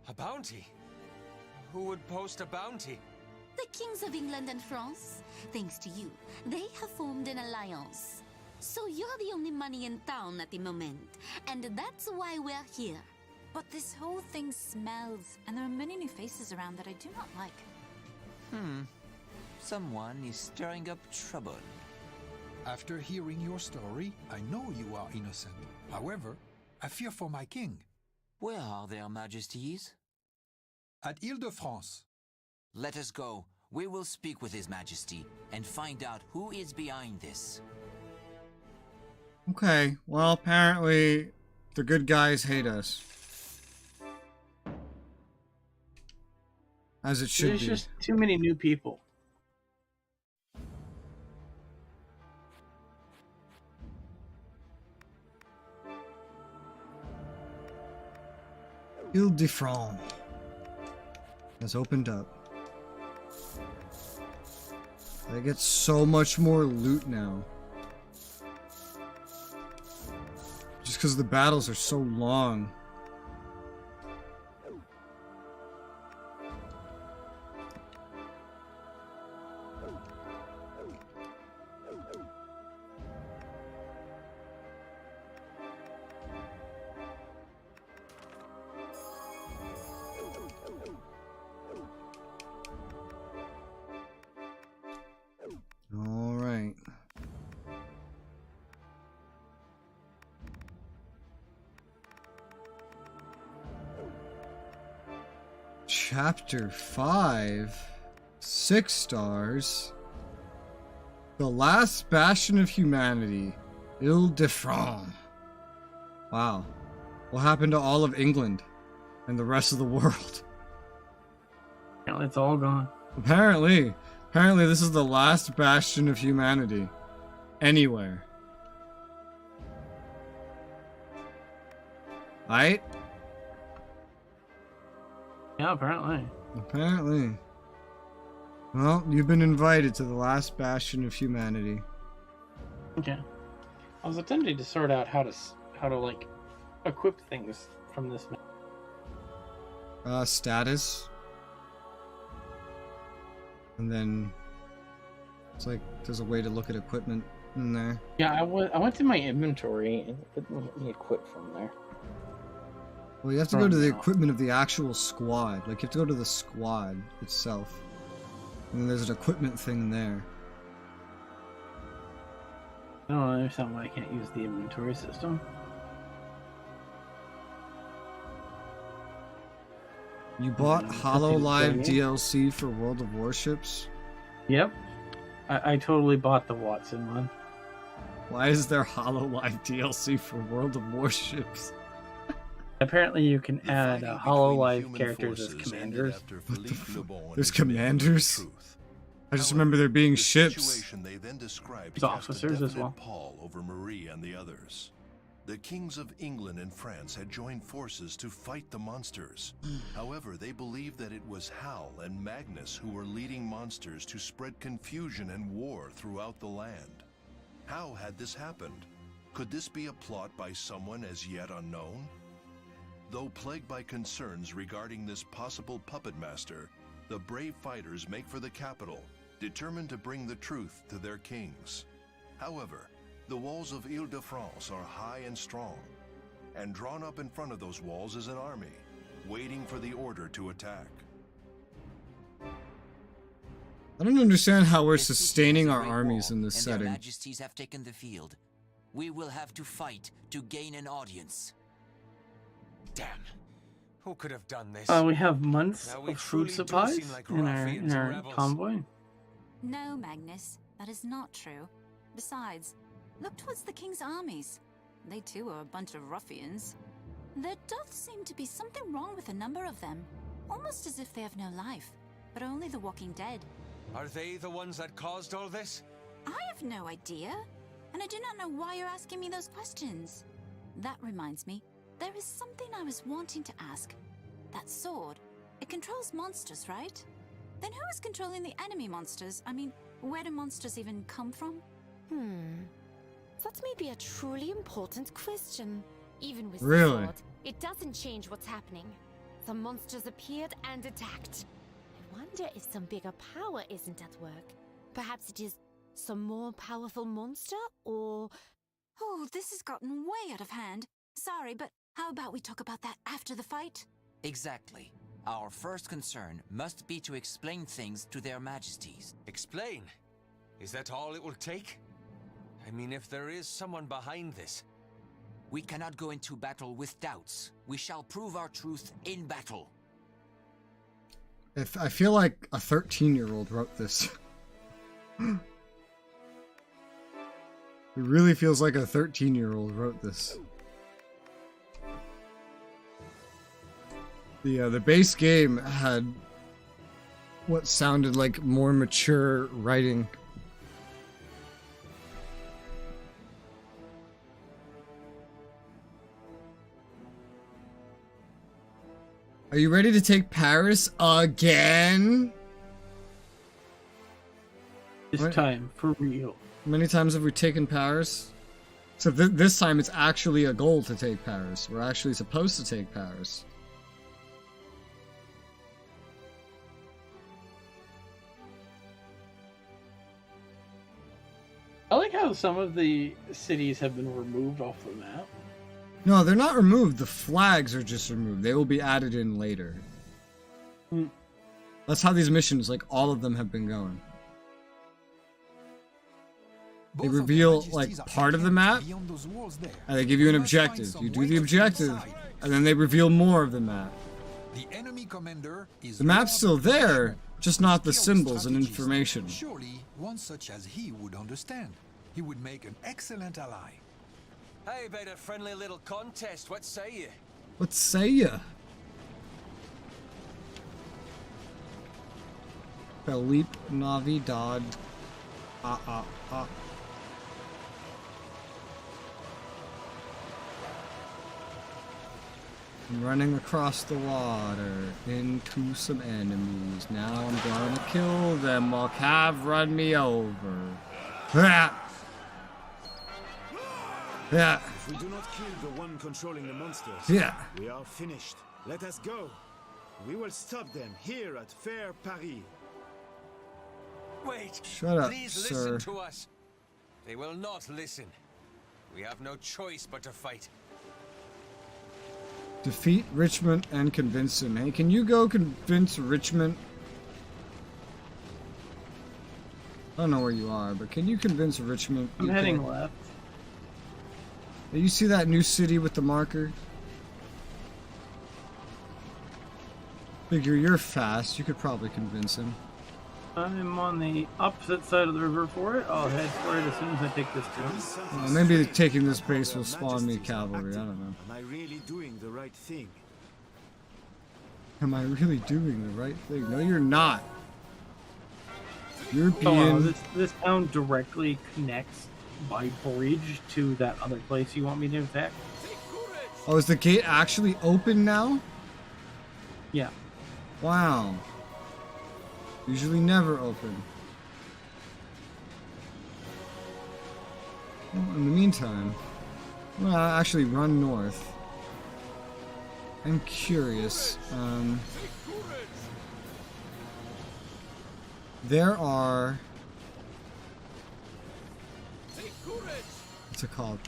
A bounty? Who would post a bounty?
The kings of England and France, thanks to you, they have formed an alliance. So you're the only money in town at the moment, and that's why we're here. But this whole thing smells, and there are many new faces around that I do not like.
Someone is stirring up trouble.
After hearing your story, I know you are innocent. However, I fear for my king.
Where are their majesties?
At Ile-de-France.
Let us go. We will speak with His Majesty and find out who is behind this.
Okay, well apparently the good guys hate us. As it should
There's
be.
just too many new people.
Ile-de-France has opened up. I get so much more loot now. Just because the battles are so long. All right. Chapter 5. 6 stars. The last bastion of humanity. Ile-de-France. Wow. What happened to all of England and the rest of the world?
Apparently it's all gone.
Apparently this is the last bastion of humanity. Anywhere. Right?
Yeah, apparently.
Apparently. Well, you've been invited to the last bastion of humanity.
Okay. I was attempting to sort out how to like equip things from this map.
Status. And then it's like there's a way to look at equipment in there.
Yeah, I went to my inventory and it didn't let me equip from there.
Well, you have to go to the equipment of the actual squad. Like, you have to go to the squad itself. And then there's an equipment thing there.
I don't understand why I can't use the inventory system.
You bought HoloLive DLC for World of Warships?
Yep. I totally bought the Watson one.
Why is there HoloLive DLC for World of Warships?
Apparently you can add HoloLive characters as commanders.
There's commanders? I just remember there being ships.
They then described
There's officers as well.
Pall over Marie and the others. The kings of England and France had joined forces to fight the monsters. However, they believed that it was Hal and Magnus who were leading monsters to spread confusion and war throughout the land. How had this happened? Could this be a plot by someone as yet unknown? Though plagued by concerns regarding this possible puppet master, the brave fighters make for the capital, determined to bring the truth to their kings. However, the walls of Ile-de-France are high and strong, and drawn up in front of those walls is an army, waiting for the order to attack.
I don't understand how we're sustaining our armies in this
and
setting.
Their Majesties have taken the field. We will have to fight to gain an audience.
Damn. Who could have done this?
We have months
Now we
of food
truly do
supplies
seem like
in
ruffians and
our
rebels.
convoy.
No, Magnus, that is not true. Besides, look towards the king's armies. They too are a bunch of ruffians. There doth seem to be something wrong with a number of them, almost as if they have no life, but only the walking dead.
Are they the ones that caused all this?
I have no idea, and I do not know why you're asking me those questions. That reminds me, there is something I was wanting to ask. That sword, it controls monsters, right? Then who is controlling the enemy monsters? I mean, where do monsters even come from?
That may be a truly important question. Even with
Really?
the sword, it doesn't change what's happening. The monsters appeared and attacked. I wonder if some bigger power isn't at work. Perhaps it is some more powerful monster, or...
Oh, this has gotten way out of hand. Sorry, but how about we talk about that after the fight?
Exactly. Our first concern must be to explain things to their majesties.
Explain? Is that all it will take? I mean, if there is someone behind this...
We cannot go into battle with doubts. We shall prove our truth in battle.
I feel like a 13-year-old wrote this. It really feels like a 13-year-old wrote this. The base game had what sounded like more mature writing. Are you ready to take Paris again?
This time, for real.
How many times have we taken Paris? So this time it's actually a goal to take Paris. We're actually supposed to take Paris.
I like how some of the cities have been removed off the map.
No, they're not removed. The flags are just removed. They will be added in later. That's how these missions, like all of them, have been going. They reveal like part of the map, and they give you an objective. You do the objective, and then they reveal more of the map.
The enemy commander is
The map's still there,
Richmond.
just not the
Skilled
symbols and
strategist.
information.
Surely, one such as he would understand. He would make an excellent ally.
How about a friendly little contest? What say you?
What say ya? Felipe Navidad. I'm running across the water into some enemies. Now I'm gonna kill them while Cav run me over. Ah! Yeah.
If we do not kill the one controlling the monsters,
Yeah.
we are finished. Let us go. We will stop them here at Fair Paris.
Wait.
Shut up,
Please
sir.
listen to us. They will not listen. We have no choice but to fight.
Defeat Richmond and convince him. Hey, can you go convince Richmond? I don't know where you are, but can you convince Richmond?
I'm heading left.
Hey, you see that new city with the marker? Figure you're fast. You could probably convince him.
I'm on the opposite side of the river for it. I'll head for it as soon as I take this turn.
Well, maybe taking this base will spawn me cavalry. I don't know.
Am I really doing the right thing?
Am I really doing the right thing? No, you're not. You're
Oh, wow,
being...
this town directly connects by bridge to that other place you want me to attack?
Oh, is the gate actually open now?
Yeah.
Wow. Usually never open. Well, in the meantime, well, I'll actually run north. I'm curious. There are... What's it called?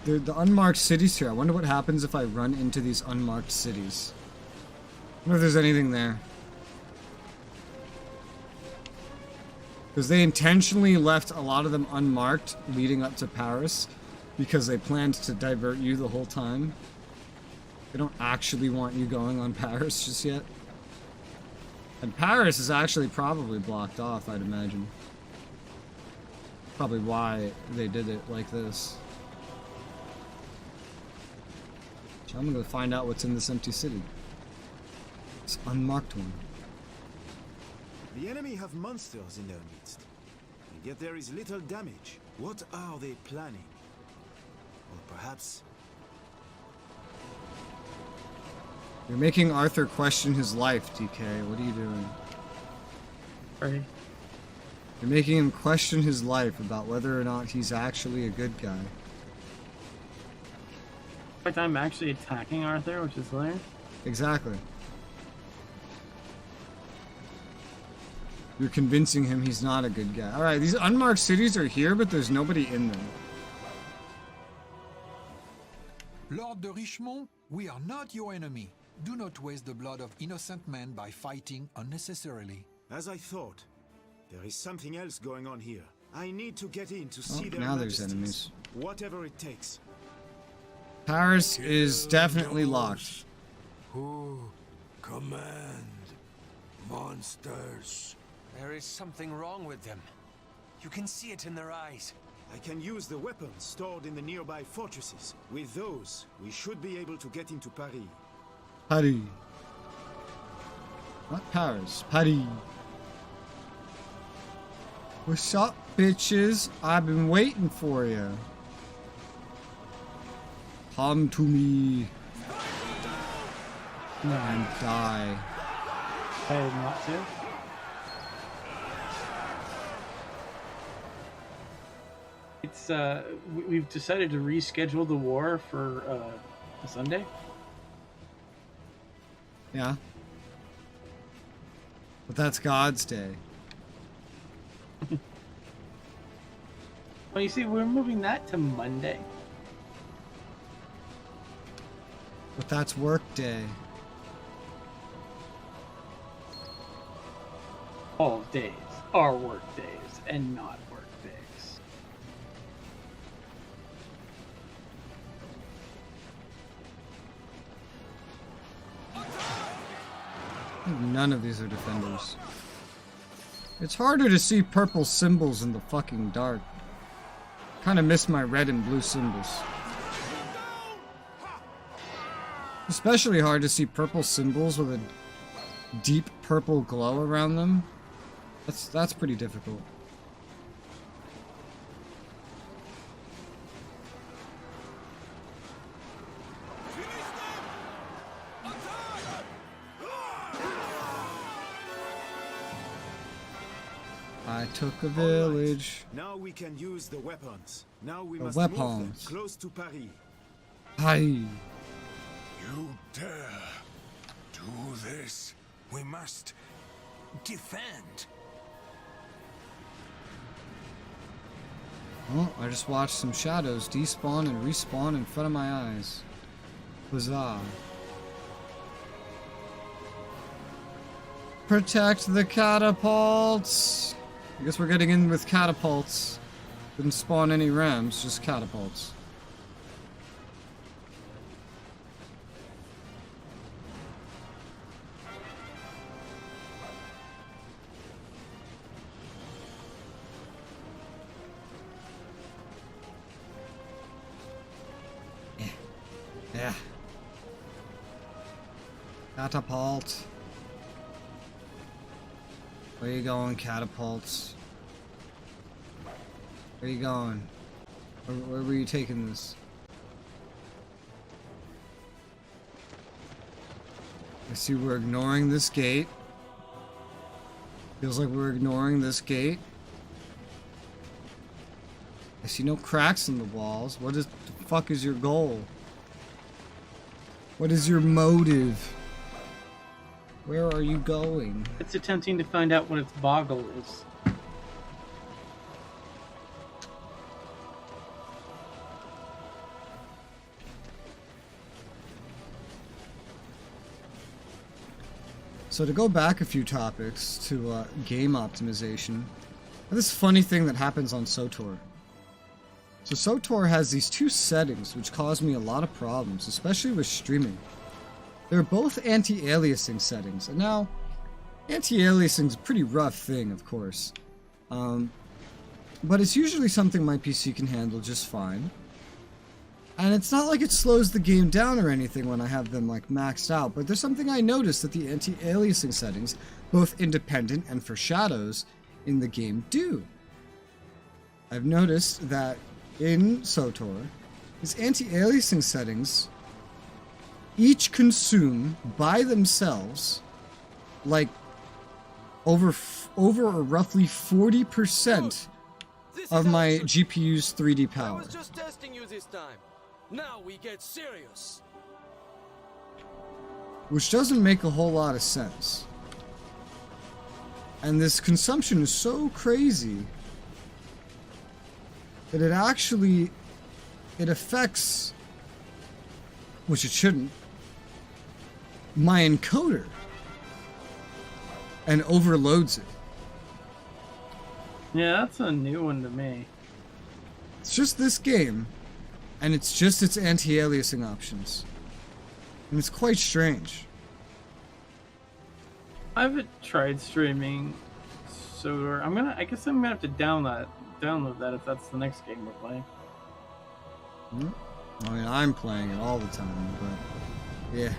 The unmarked cities here. I wonder what happens if I run into these unmarked cities. I wonder if there's anything there. Because they intentionally left a lot of them unmarked leading up to Paris because they planned to divert you the whole time. They don't actually want you going on Paris just yet. And Paris is actually probably blocked off, I'd imagine. Probably why they did it like this. So I'm gonna find out what's in this empty city. This unmarked one.
The enemy have monsters in their midst, and yet there is little damage. What are they planning? Or perhaps...
You're making Arthur question his life, DK. What are you doing?
Right.
You're making him question his life about whether or not he's actually a good guy.
In fact, I'm actually attacking Arthur, which is hilarious.
Exactly. You're convincing him he's not a good guy. Alright, these unmarked cities are here, but there's nobody in them.
Lord de Richmond, we are not your enemy. Do not waste the blood of innocent men by fighting unnecessarily.
As I thought, there is something else going on here. I need to get in to see their
now there's
majesties.
enemies.
Whatever it takes.
Paris is definitely locked.
Who command monsters? There is something wrong with them. You can see it in their eyes.
I can use the weapons stored in the nearby fortresses. With those, we should be able to get into Paris.
Paris. Not Paris. Paris. What's up, bitches? I've been waiting for you. Come to me. And die.
I did not to. It's we've decided to reschedule the war for a Sunday.
Yeah. But that's God's day.
Well, you see, we're moving that to Monday.
But that's work day.
All days are work days and not work days.
I think none of these are defenders. It's harder to see purple symbols in the fucking dark. Kind of miss my red and blue symbols. Especially hard to see purple symbols with a deep purple glow around them. That's pretty difficult. I took a village.
Right. Now we can use the weapons. Now we
The
must
weapons.
move them close to Paris.
Hi.
You dare do this? We must defend.
Oh, I just watched some shadows despawn and respawn in front of my eyes. Huzzah. Protect the catapults! I guess we're getting in with catapults. Didn't spawn any rams, just catapults. Yeah. Catapult. Where you going, catapults? Where you going? Where were you taking this? I see we're ignoring this gate. Feels like we're ignoring this gate. I see no cracks in the walls. What the fuck is your goal? What is your motive? Where are you going?
It's attempting to find out what its boggle is.
So to go back a few topics to game optimization, this funny thing that happens on SOTOR. So SOTOR has these two settings which cause me a lot of problems, especially with streaming. They're both anti-aliasing settings, and now anti-aliasing is a pretty rough thing, of course. But it's usually something my PC can handle just fine. And it's not like it slows the game down or anything when I have them like maxed out, but there's something I noticed that the anti-aliasing settings, both independent and for shadows, in the game do. I've noticed that in SOTOR, these anti-aliasing settings each consume by themselves like over or roughly 40% of my GPU's 3D power.
I was just testing you this time. Now we get serious.
Which doesn't make a whole lot of sense. And this consumption is so crazy that it affects, which it shouldn't, my encoder and overloads it.
Yeah, that's a new one to me.
It's just this game, and it's just its anti-aliasing options. And it's quite strange.
I haven't tried streaming SOTOR. I guess I'm gonna have to download that if that's the next game we're playing.
I mean, I'm playing it all the time, but yeah.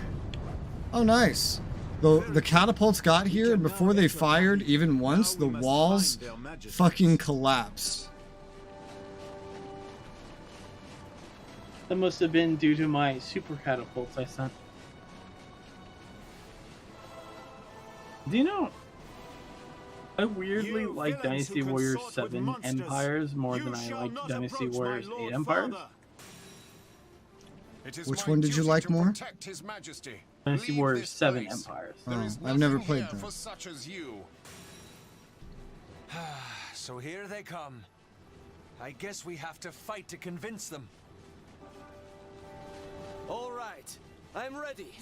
Oh, nice. The catapults got here, and before they fired even once, the walls fucking collapsed.
That must have been due to my super catapults I sent. Do you know, I weirdly like Dynasty Warriors 7 Empires more than I like Dynasty Warriors 8 Empires.
Which one did you like more?
Dynasty Warriors 7 Empires.
Oh, I've never played that.
So here they come. I guess we have to fight to convince them.
All right, I'm ready.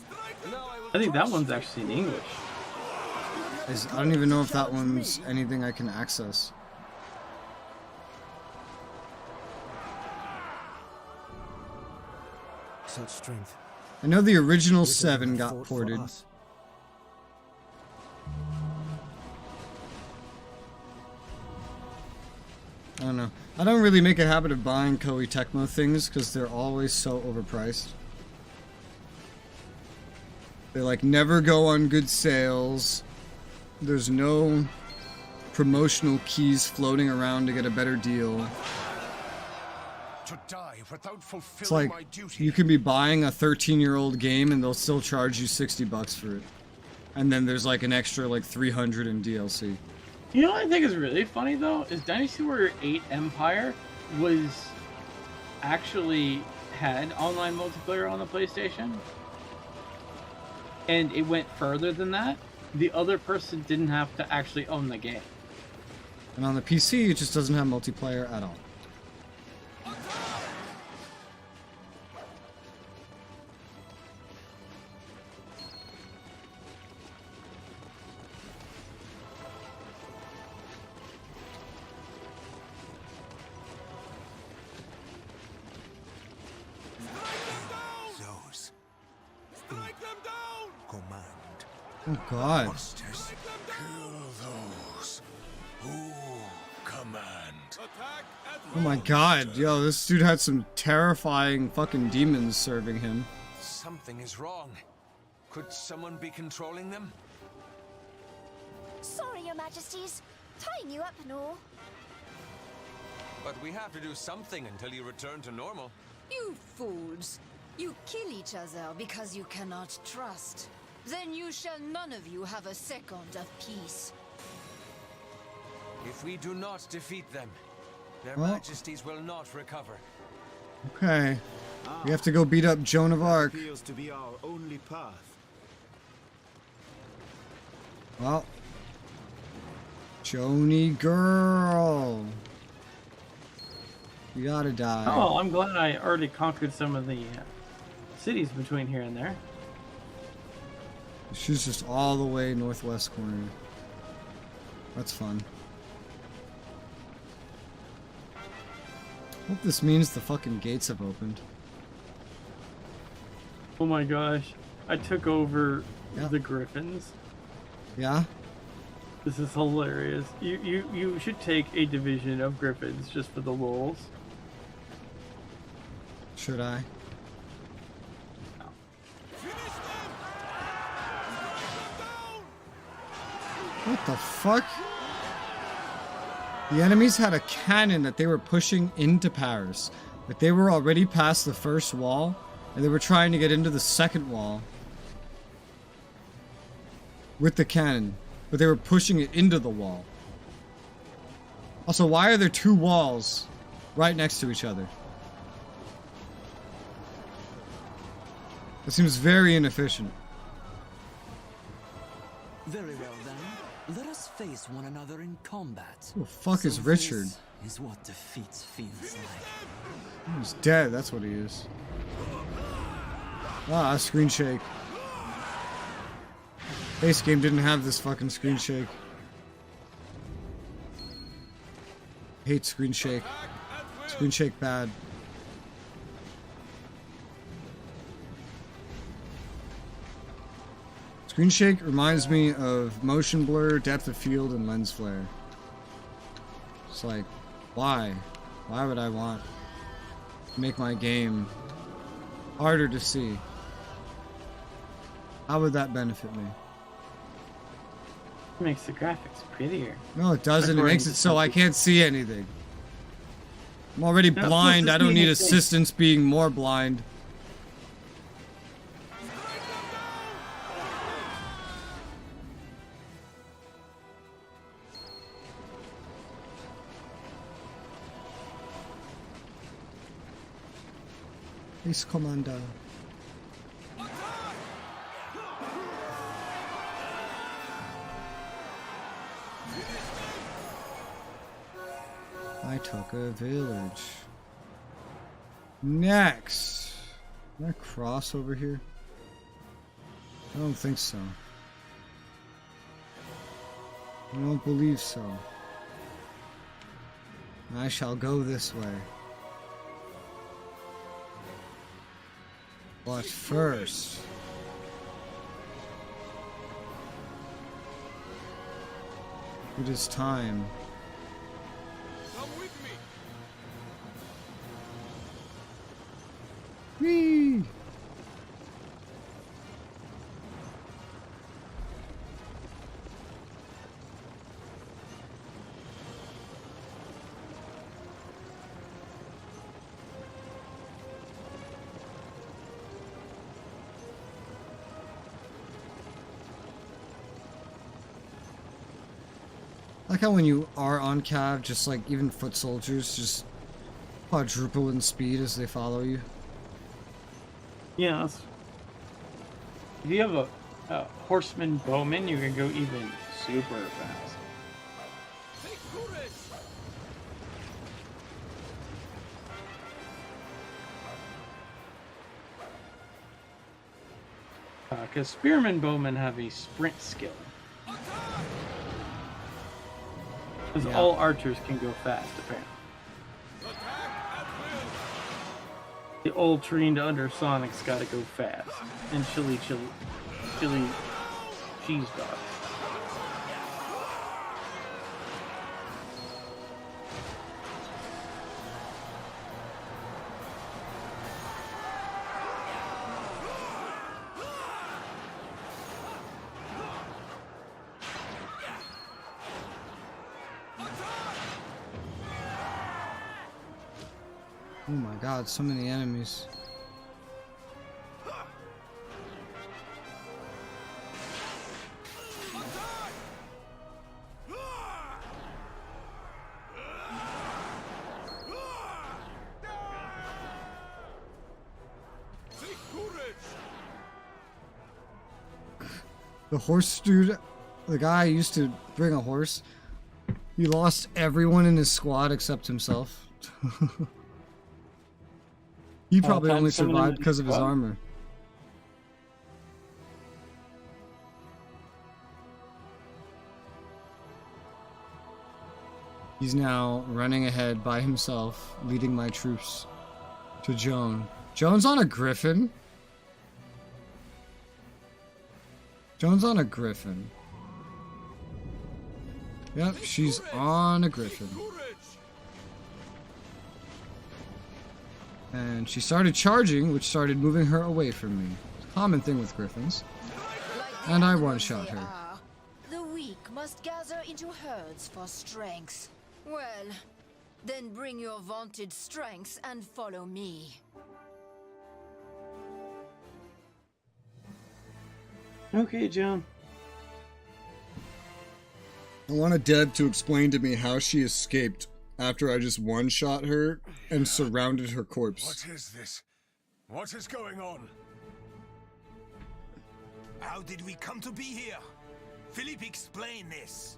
I think that one's actually in English.
I don't even know if that one's anything I can access.
Such strength.
I know the original 7 got ported. I don't know. I don't really make a habit of buying Koei Tecmo things because they're always so overpriced. They like never go on good sales. There's no promotional keys floating around to get a better deal.
To die without fulfilling
It's like
my duty.
you can be buying a 13-year-old game and they'll still charge you $60 for it. And then there's like an extra like 300 in DLC.
You know what I think is really funny though is Dynasty Warrior 8 Empire was actually had online multiplayer on the PlayStation, and it went further than that. The other person didn't have to actually own the game.
And on the PC, it just doesn't have multiplayer at all. Oh god.
Monsters. Kill those who command.
Oh my god, yo, this dude had some terrifying fucking demons serving him.
Something is wrong. Could someone be controlling them?
Sorry, Your Majesties. Tying you up and all.
But we have to do something until you return to normal.
You fools! You kill each other because you cannot trust. Then you shall none of you have a second of peace.
If we do not defeat them, their
Well.
majesties will not recover.
Okay. We have to go beat up Joan of Arc.
Appears to be our only path.
Well. Joni girl. You gotta die.
Oh, I'm glad I already conquered some of the cities between here and there.
She's just all the way northwest corner. That's fun. Hope this means the fucking gates have opened.
Oh my gosh. I took over
Yeah.
the Griffins.
Yeah?
This is hilarious. You should take a division of Griffins just for the lulz.
Should I? What the fuck? The enemies had a cannon that they were pushing into Paris. But they were already past the first wall, and they were trying to get into the second wall with the cannon. But they were pushing it into the wall. Also, why are there two walls right next to each other? It seems very inefficient.
Very well then. Let us face one another in combat.
Who the fuck is Richard?
This is what defeat feels like.
He's dead, that's what he is. Ah, screen shake. Base game didn't have this fucking screen shake. Hate screen shake. Screen shake bad. Screen shake reminds me of motion blur, depth of field, and lens flare. It's like, why? Why would I want to make my game harder to see? How would that benefit me?
It makes the graphics prettier.
No, it doesn't. It makes it so I can't see anything. I'm already
Yeah,
blind.
plus
I don't
it's
need
making
assistance being more blind. Please, Commander. I took a village. Next. Can I cross over here? I don't think so. I don't believe so. I shall go this way. But first... it is time I like how when you are on Cav, just like even foot soldiers just quadruple in speed as they follow you.
Yeah. If you have a horseman bowman, you can go even super fast. Because spearmen bowmen have a sprint skill. Because all archers can go fast, apparently. The old trained under Sonic's gotta go fast. And chili cheese dogs.
Oh my god, so many enemies. The horse dude, the guy who used to bring a horse, he lost everyone in his squad except himself. He probably only survived because of his armor. He's now running ahead by himself, leading my troops to Joan. Joan's on a griffin. Joan's on a griffin. Yep, she's on a griffin. And she started charging, which started moving her away from me. Common thing with griffins. And I one-shot her.
The weak must gather into herds for strength. Well, then bring your vaunted strength and follow me.
Okay, Joan.
I want a Deb to explain to me how she escaped after I just one-shot her and surrounded her corpse.
What is this? What is going on?
How did we come to be here? Philippe, explain this.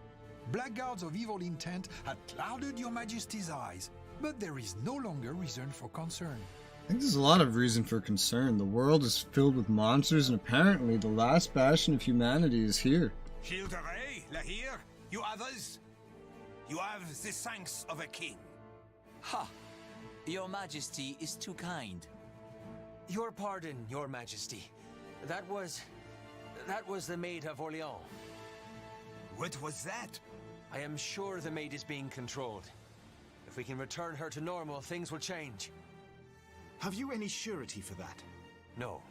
Blackguards of evil intent had clouded your majesty's eyes, but there is no longer reason for concern.
I think there's a lot of reason for concern. The world is filled with monsters, and apparently the last bastion of humanity is here.
Gilderay, Lahir, you others, you have the thanks of a king.
Ha! Your Majesty is too kind.
Your pardon, Your Majesty. That was the Maid of Orleans.
What was that?
I am sure the maid is being controlled. If we can return her to normal, things will change.
Have you any surety for that?
No.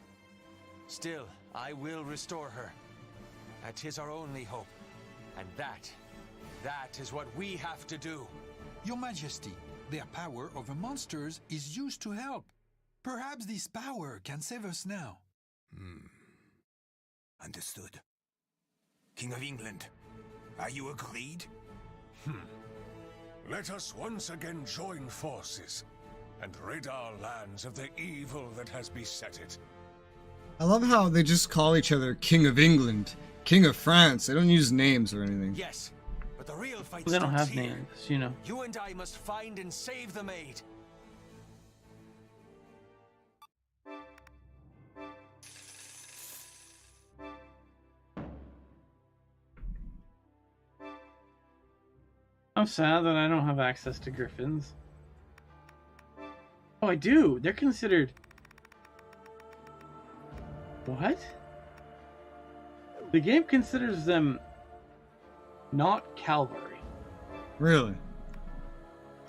Still, I will restore her. That is our only hope. And that is what we have to do.
Your Majesty, their power over monsters is used to help. Perhaps this power can save us now.
Understood. King of England, are you agreed?
Let us once again join forces and rid our lands of the evil that has beset it.
I love how they just call each other King of England, King of France. They don't use names or anything.
Yes, but the real fight
Well, they don't
starts
have
here.
names, you know.
You and I must find and save the maid.
I'm sad that I don't have access to griffins. Oh, I do. They're considered... What? The game considers them not cavalry.
Really?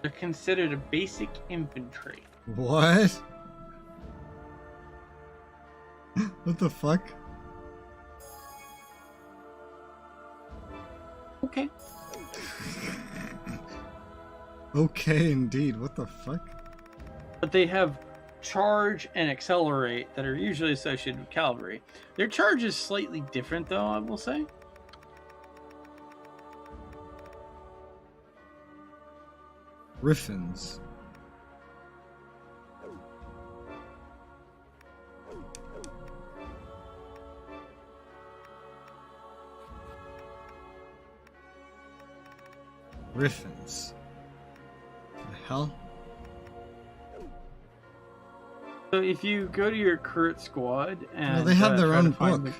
They're considered a basic infantry.
What? What the fuck?
Okay.
Okay, indeed. What the fuck?
But they have charge and accelerate that are usually associated with cavalry. Their charge is slightly different, though, I will say.
Griffins. Griffins. The hell?
So if you go to your current squad and
No, they have their
try
own
to find
book.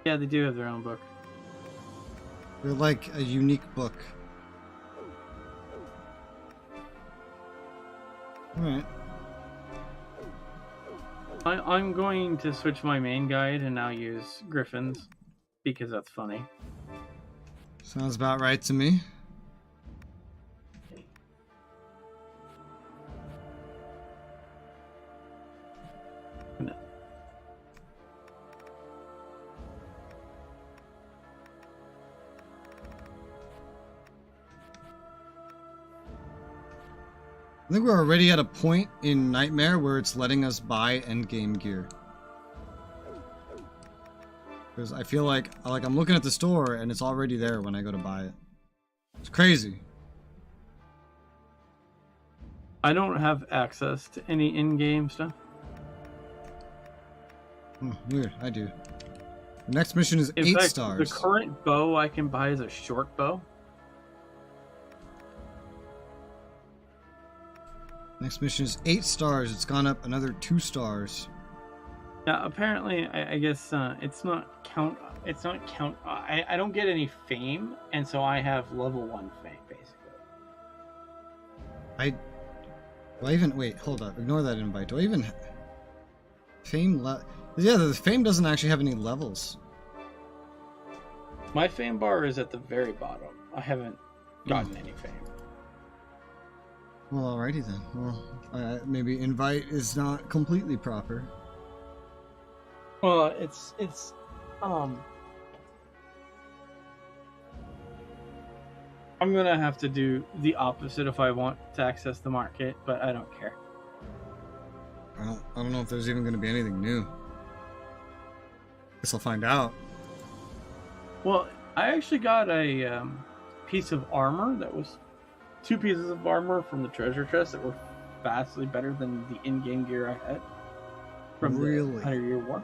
Yeah, they do have their own book.
They're like a unique book. Alright.
I'm going to switch my main guide and now use Griffins because that's funny.
Sounds about right to me. I think we're already at a point in Nightmare where it's letting us buy endgame gear. Because I feel like I'm looking at the store and it's already there when I go to buy it. It's crazy.
I don't have access to any in-game stuff.
Weird, I do. The next mission is
In
8
fact,
stars.
the current bow I can buy is a short bow.
Next mission is 8 stars. It's gone up another 2 stars.
Yeah, apparently, I guess it's not count. It's not count. I don't get any fame, and so I have level 1 fame basically.
Do I even wait? Hold up. Ignore that invite. Do I even fame? Yeah, the fame doesn't actually have any levels.
My fame bar is at the very bottom. I haven't gotten any fame.
Well, alrighty then. Well, maybe invite is not completely proper.
Well, it's I'm gonna have to do the opposite if I want to access the market, but I don't care.
I don't know if there's even going to be anything new. Guess I'll find out.
Well, I actually got a piece of armor that was 2 pieces of armor from the treasure chest that were vastly better than the in-game gear I had from the 100-Year War.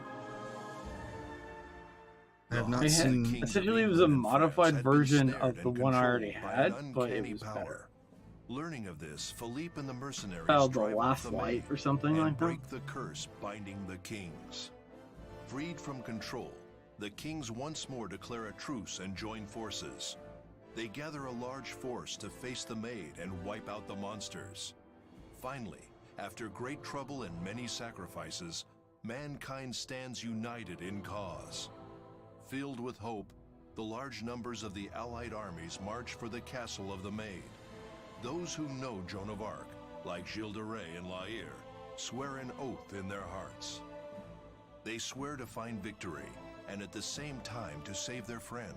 I have not seen.
Essentially, it was a modified version of the one I already had, but it was better.
Learning of this, Philippe and the mercenaries
The
drive
last
off the
light
maid
or something
and
like that.
break the curse binding the kings. Freed from control, the kings once more declare a truce and join forces. They gather a large force to face the maid and wipe out the monsters. Finally, after great trouble and many sacrifices, mankind stands united in cause. Filled with hope, the large numbers of the Allied armies march for the castle of the Maid. Those who know Joan of Arc, like Gilles de Rais and Laire, swear an oath in their hearts. They swear to find victory, and at the same time to save their friend.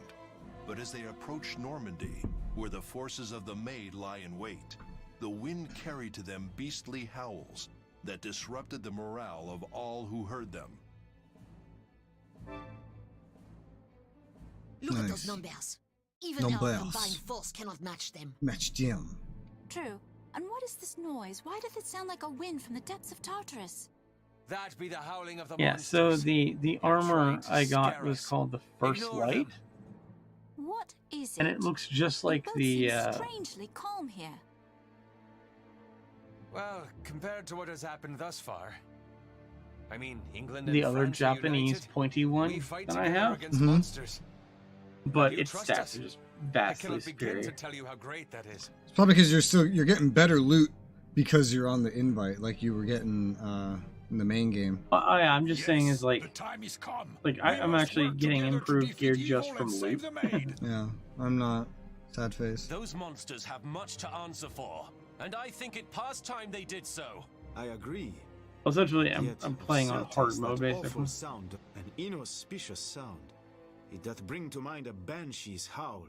But as they approach Normandy, where the forces of the Maid lie in wait, the wind carried to them beastly howls that disrupted the morale of all who heard them.
Look at those numbers. Even our combined force cannot match them.
Match them.
True. And what is this noise? Why does it sound like a wind from the depths of Tartarus?
That be the howling of the
Yeah,
monsters.
so the armor I got was called the First
Ignore
Light,
What is it?
and it looks just like
Both
the
seem strangely calm here.
Well, compared to what has happened thus far, I mean, England and
the other
France are
Japanese
united.
pointy
We
one
fight
that I
together
have,
against monsters.
but
You
its
trust
stats
us?
are just
I
vastly
cannot begin
superior.
to tell you how great that is.
It's probably because you're getting better loot because you're on the invite, like you were getting in the main game.
I'm just saying is like,
The time is come.
like I'm actually getting improved gear just from loot.
Yeah, I'm not. Sad face.
Those monsters have much to answer for, and I think it past time they did so.
I agree.
Essentially, I'm
Yet,
playing on hard
certes
mode
that awful
basically.
sound, an inauspicious sound. It doth bring to mind a banshee's howl.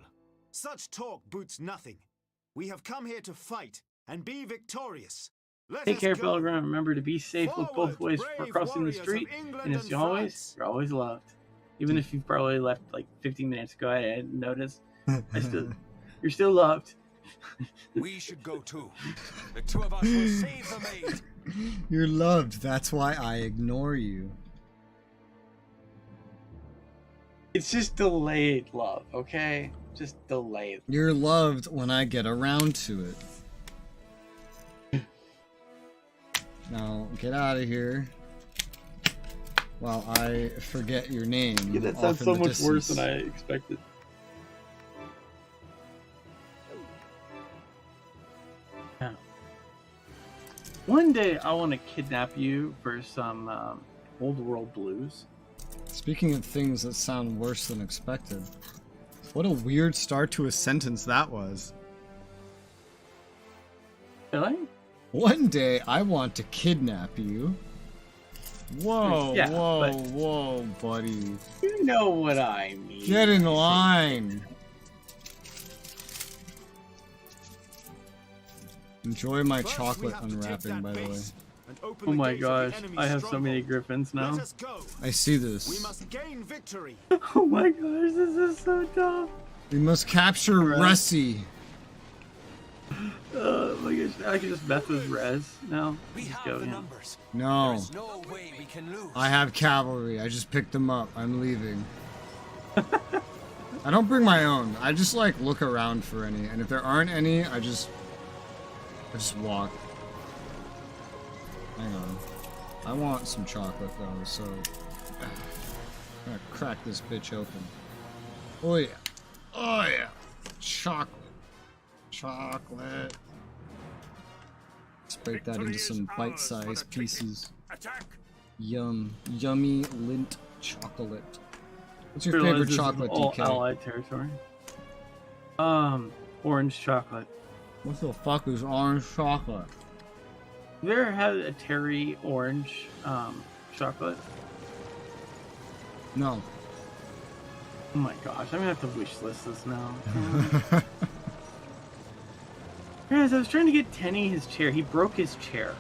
Such talk boots nothing. We have come here to fight and be victorious. Let
Take
us
care,
go.
Pilgrim. Remember to be safe. Look both ways before
brave
crossing the
warriors of
street.
England
And as
and
always,
France.
you're always loved. Even if you probably left like 15 minutes ago, I didn't notice. You're still loved.
We should go too. The two of us will save the maid.
You're loved. That's why I ignore you.
It's just delayed love, okay? Just delayed.
You're loved when I get around to it. Now, get out of here. While I forget your name.
Yeah, that sounds so much worse than I expected. Yeah. One day I want to kidnap you for some old world blues.
Speaking of things that sound worse than expected, what a weird start to a sentence that was.
Really?
One day I want to kidnap you. Whoa,
Yeah,
whoa, whoa, buddy.
You know what I mean.
Get in line. Enjoy my chocolate unwrapping, by the way.
Oh my gosh, I have so many griffins now.
I see this.
We must gain victory.
Oh my gosh, this is so dumb.
We must capture Resi.
Oh my gosh, I can just mess with Res now. Let's go, yeah.
No. I have cavalry. I just picked them up. I'm leaving. I don't bring my own. I just like look around for any, and if there aren't any, I just walk. Hang on. I want some chocolate though, so I'm gonna crack this bitch open. Oh yeah. Oh yeah. Chocolate. Chocolate. Let's break that into some bite-sized pieces. Yum. Yummy lint chocolate. What's your favorite chocolate,
all
DK?
Allied territory. Orange chocolate.
What the fuck is orange chocolate?
Have you ever had a Terry orange chocolate?
No.
Oh my gosh, I'm gonna have to wish list this now. Guys, I was trying to get Tenny his chair. He broke his chair.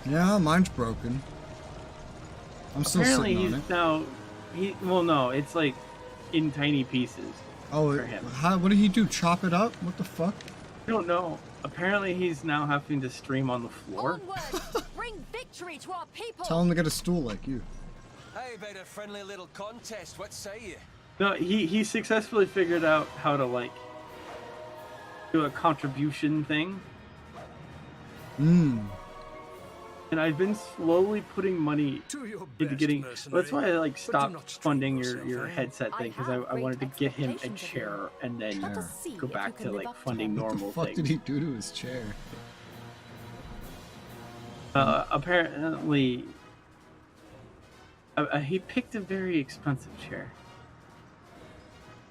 Yeah, mine's broken. I'm still
Apparently
sitting on
he's
it.
now well no, it's like in tiny pieces.
Oh,
for him.
what did he do? Chop it up? What the fuck?
I don't know. Apparently he's now having to stream on the floor.
Bring victory to our people.
Tell him to get a stool like you.
How about a friendly little contest? What say you?
No, he successfully figured out how to like do a contribution thing. And I've been slowly putting money into getting. That's why I like stopped funding your headset thing, because I wanted to get him a chair and then go back to like funding normal
What the fuck
things.
did he do to his chair?
Apparently, he picked a very expensive chair.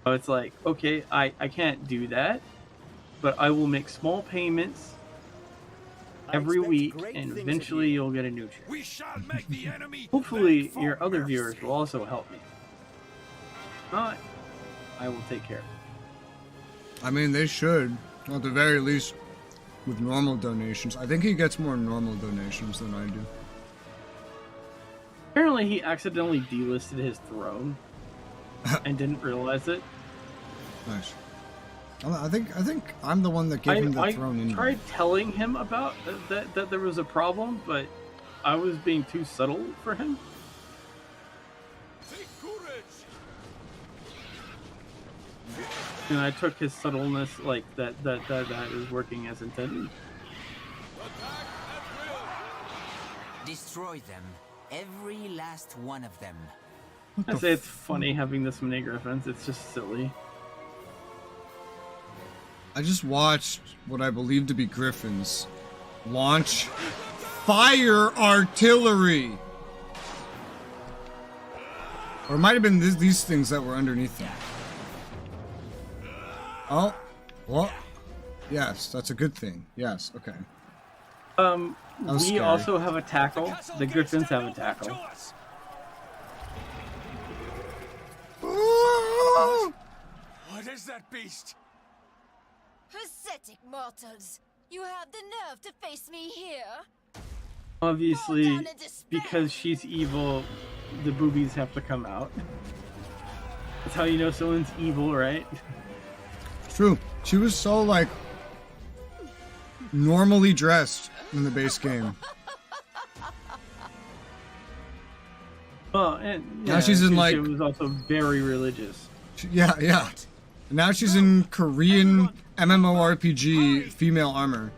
So it's like, okay, I can't do that, but I will make small payments every week, and eventually you'll get a new chair.
We shall make the enemy.
Hopefully, your other viewers will also help me. I will take care of it.
I mean, they should. At the very least, with normal donations. I think he gets more normal donations than I do.
Apparently, he accidentally delisted his throne and didn't realize it.
Nice. I think I'm the one that gave him the throne.
I tried telling him about that there was a problem, but I was being too subtle for him. And I took his subtleness like that is working as intended.
Destroy them. Every last one of them.
I say it's funny having this many griffins. It's just silly.
I just watched what I believe to be griffins launch fire artillery. Or it might have been these things that were underneath them. Oh, what? Yes, that's a good thing. Yes, okay.
We
scary.
also have a tackle. The griffins have a tackle.
What is that beast?
Pathetic mortals! You have the nerve to face me here?
Obviously, because she's evil, the boobies have to come out. That's how you know someone's evil, right?
True.
She was so, like, normally dressed in the base game.
Well, and yeah,
Now she's in, like...
She was also very religious.
Yeah, yeah. And now she's in Korean MMORPG female armor.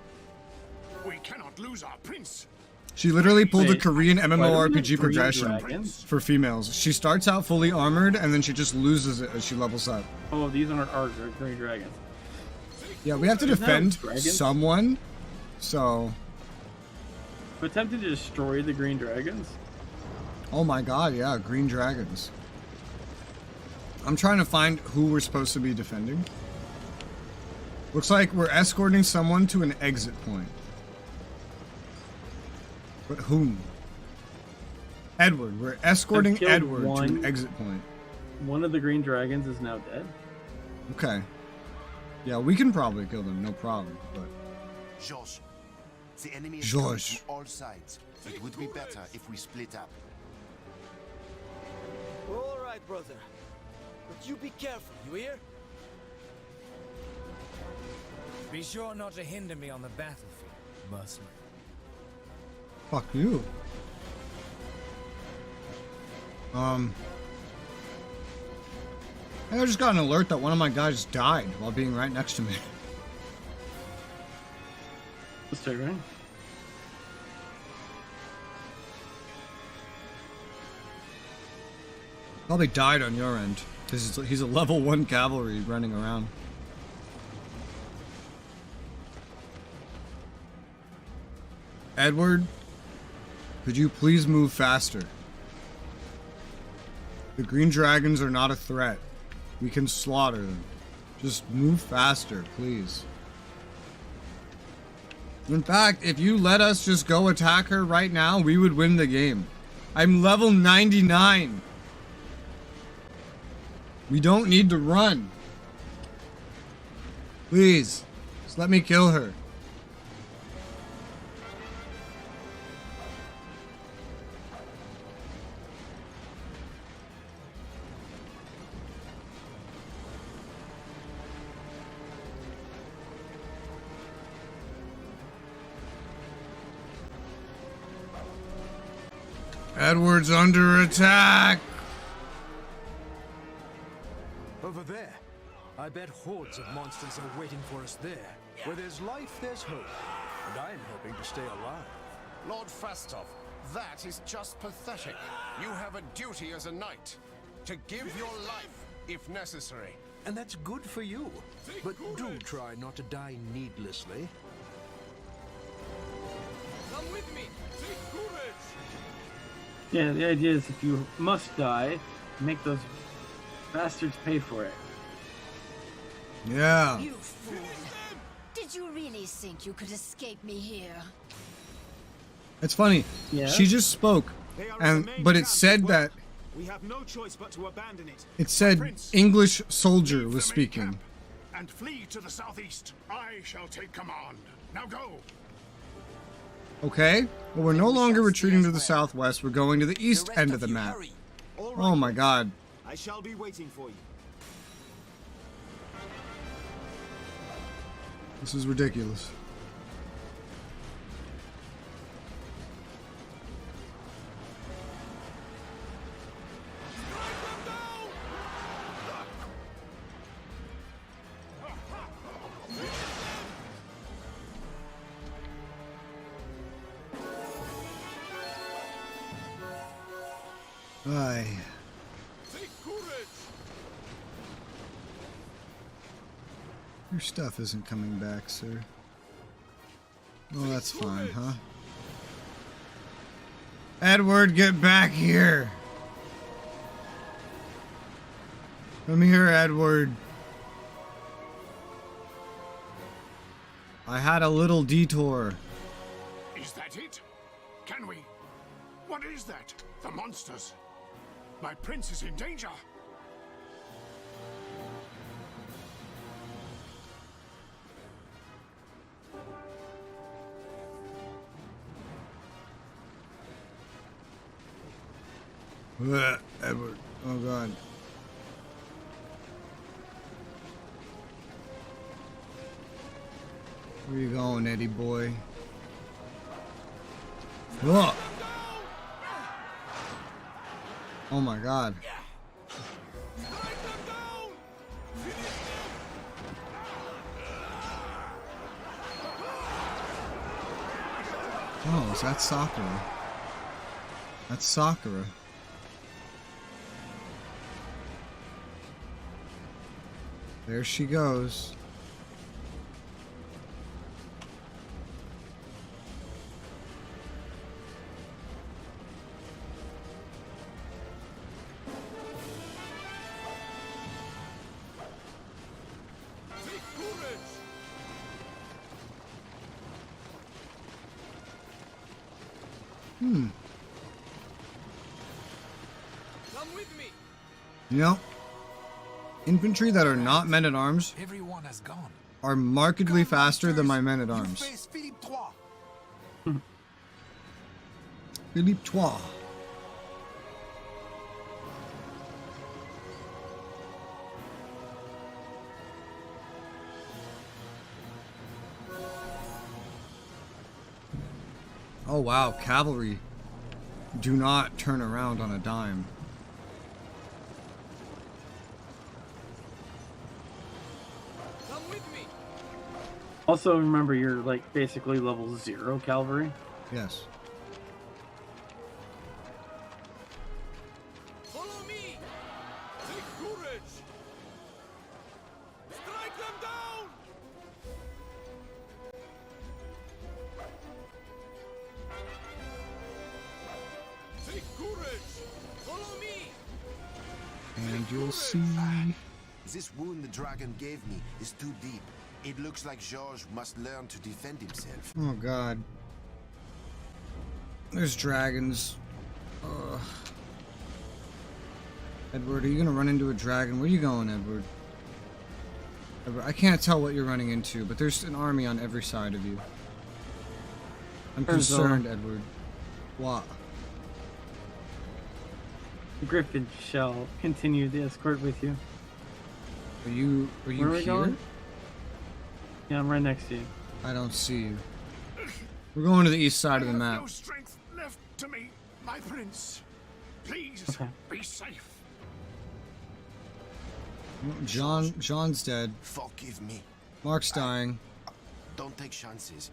We cannot lose our prince.
She literally pulled the
Wait,
Korean
why do we
MMORPG
have green
progression
dragons?
for females. She starts out fully armored, and then she just loses it as she levels up.
Oh, these aren't our green dragons.
Yeah, we have to
Isn't that
defend
dragons?
someone, so...
We attempted to destroy the green dragons?
Oh my god, yeah, green dragons. I'm trying to find who we're supposed to be defending. Looks like we're escorting someone to an exit point. But whom? Edward. We're escorting
killed
Edward to an
one.
exit point.
One of the green dragons is now dead.
Okay. Yeah, we can probably kill them, no problem, but...
Josh, the enemy is
Josh.
coming from all sides. It would be better if we split up.
All right, brother. But you be careful, you hear?
Be sure not to hinder me on the battlefield, Muslim.
Fuck you. I just got an alert that one of my guys died while being right next to me.
Let's take right.
Probably died on your end, because he's a level 1 cavalry running around. Edward, could you please move faster? The green dragons are not a threat. We can slaughter them. Just move faster, please. In fact, if you let us just go attack her right now, we would win the game. I'm level 99. We don't need to run. Please, just let me kill her. Edward's under attack.
Over there. I bet hordes of monsters are waiting for us there. Where there's life, there's hope. And I'm hoping to stay alive.
Lord Fastov, that is just pathetic. You have a duty as a knight. To give your life, if necessary.
And that's good for you. But do try not to die needlessly.
Come with me. Take courage.
Yeah, the idea is if you must die, make those bastards pay for it.
Yeah.
You fool. Did you really think you could escape me here?
It's funny.
Yeah.
She just spoke, but it said that
We have no choice but to abandon it.
it said English soldier was speaking.
And flee to the southeast. I shall take command. Now go.
Okay, well we're no longer retreating to the southwest. We're going to the east end of the map. Oh my god.
I shall be waiting for you.
This is ridiculous. Aye. Your stuff isn't coming back, sir. Well, that's fine, huh? Edward, get back here! Come here, Edward. I had a little detour.
Is that it? Can we? What is that? The monsters. My prince is in danger.
Edward. Oh god. Where you going, Eddie boy? Ugh. Oh my god. Oh, is that Sakura? That's Sakura. There she goes.
Come with me.
You know, infantry that are not men-at-arms
Everyone has gone.
are markedly faster than my men-at-arms.
Face Philippe III.
Philippe Trois. Oh wow, cavalry do not turn around on a dime.
Come with me.
Also, remember you're like basically level 0 cavalry.
Yes.
Follow me. Take courage. Strike them down. Take courage. Follow me.
And you'll see.
This wound the dragon gave me is too deep. It looks like Georges must learn to defend himself.
Oh god. There's dragons. Ugh. Edward, are you gonna run into a dragon? Where are you going, Edward? Edward, I can't tell what you're running into, but there's an army on every side of you. I'm concerned, Edward. What?
Griffin shall continue the escort with you.
Are you
Where are we
here?
going? Yeah, I'm right next to you.
I don't see you. We're going to the east side of the map.
No strength left to me, my prince. Please be safe.
Jean's dead.
Forgive me.
Mark's dying.
Don't take chances.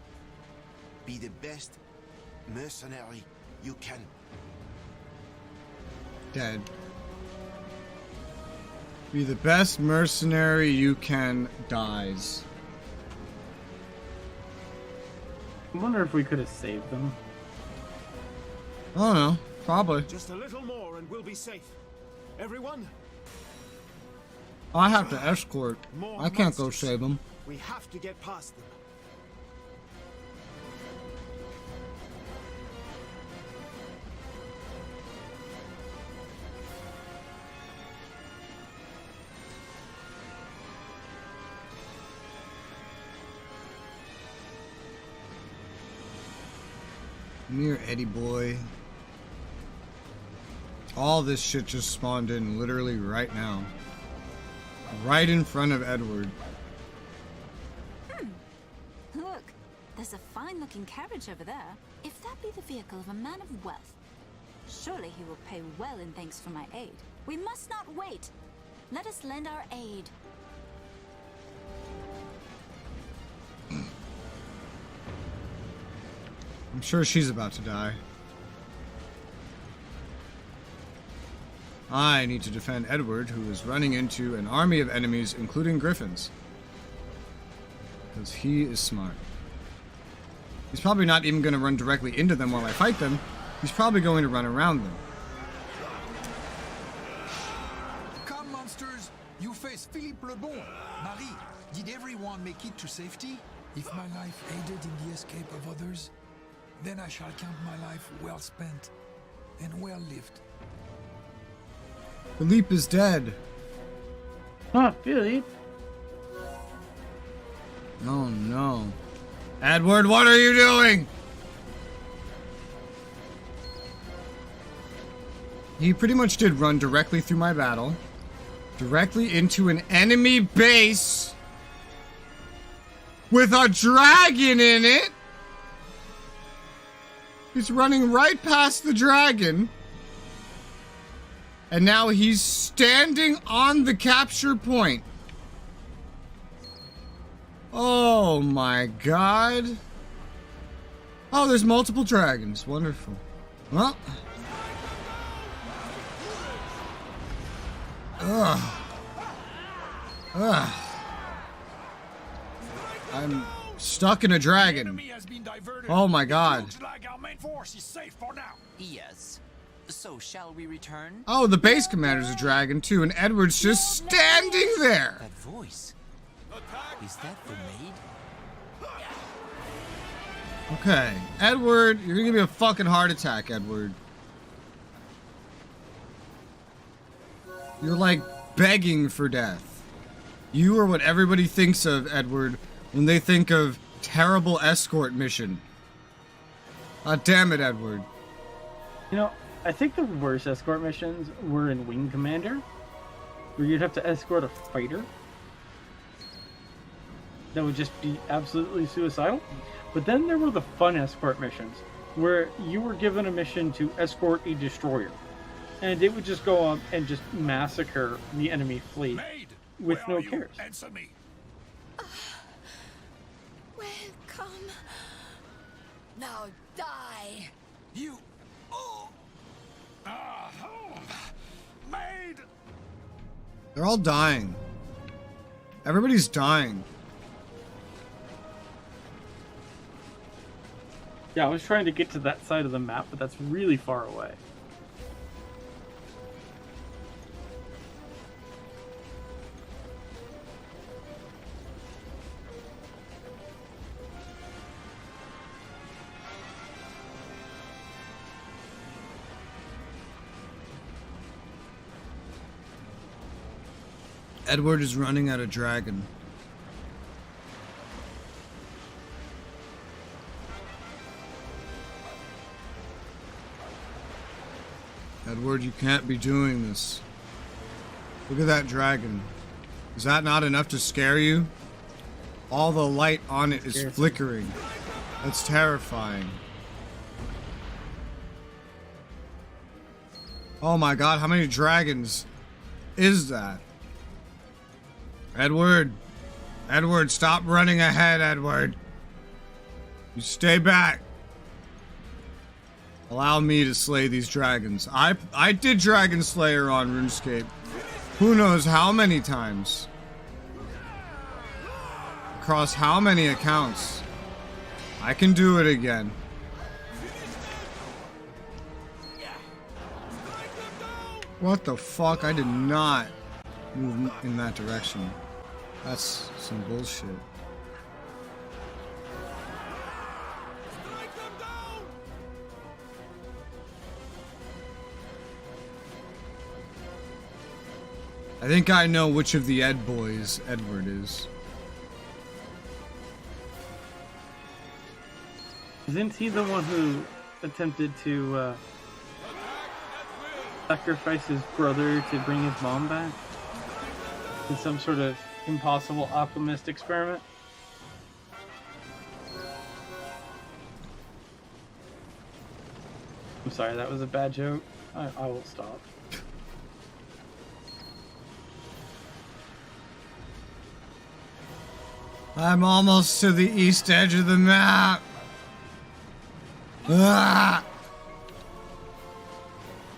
Be the best mercenary you can.
Dead. Be the best mercenary you can. Dies.
I wonder if we could have saved them.
I don't know. Probably.
Just a little more and we'll be safe. Everyone,
I have to escort.
more
I can't go
monsters.
save them.
We have to get past them.
Come here, Eddie boy. All this shit just spawned in literally right now. Right in front of Edward.
Look, there's a fine-looking carriage over there. If that be the vehicle of a man of wealth, surely he will pay well in thanks for my aid. We must not wait. Let us lend our aid.
I'm sure she's about to die. I need to defend Edward, who is running into an army of enemies, including griffins. Because he is smart. He's probably not even going to run directly into them while I fight them. He's probably going to run around them.
Come, monsters! You face Philippe le Bon. Marie, did everyone make it to safety? If my life aided in the escape of others, then I shall count my life well spent and well lived.
Philippe is dead.
Ah, Philippe.
Oh no. Edward, what are you doing? He pretty much did run directly through my battle. Directly into an enemy base.
with a dragon in it. He's running right past the dragon. And now he's standing on the capture point. Oh my god. Oh, there's multiple dragons. Wonderful. Well. Ugh. Ugh. I'm stuck in a dragon. Oh my god.
Yes. So shall we return?
Oh, the base commander's a dragon too, and Edward's just standing there.
That voice. Is that the maid?
Okay, Edward, you're gonna give me a fucking heart attack, Edward. You're like begging for death. You are what everybody thinks of, Edward, when they think of terrible escort mission. God damn it, Edward.
You know, I think the worst escort missions were in Wing Commander, where you'd have to escort a fighter. That would just be absolutely suicidal. But then there were the fun escort missions, where you were given a mission to escort a destroyer. And it would just go up and just massacre the enemy fleet with no cares.
Answer me.
Welcome. Now die.
You. Maid.
They're all dying. Everybody's dying.
Yeah, I was trying to get to that side of the map, but that's really far away.
Edward is running at a dragon. Edward, you can't be doing this. Look at that dragon. Is that not enough to scare you? All the light on it is flickering. That's terrifying. Oh my god, how many dragons is that? Edward! Edward, stop running ahead, Edward! You stay back! Allow me to slay these dragons. I did Dragon Slayer on RuneScape. Who knows how many times? Across how many accounts? I can do it again. What the fuck? I did not move in that direction. That's some bullshit. I think I know which of the Ed boys Edward is.
Isn't he the one who attempted to sacrifice his brother to bring his mom back? In some sort of impossible alchemist experiment? I'm sorry, that was a bad joke. I will stop.
I'm almost to the east edge of the map. Ah!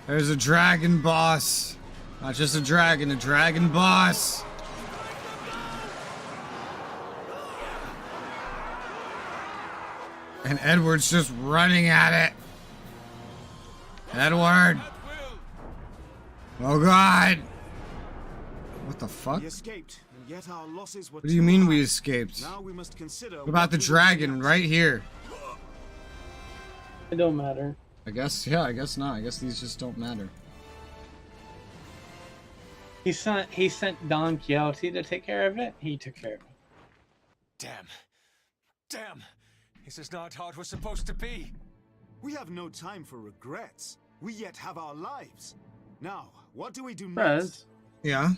There's a dragon boss. Not just a dragon boss. And Edward's just running at it. Edward. Oh god. What the fuck?
We escaped, and yet our losses were
What do you mean we escaped?
Now we must consider
What about the dragon right here?
It don't matter.
I guess, yeah, I guess not. I guess these just don't matter.
He sent Don Quixote to take care of it. He took care of it.
Damn. Damn. This is not how it was supposed to be.
We have no time for regrets. We yet have our lives. Now, what do we do
Rez,
next?
Yeah?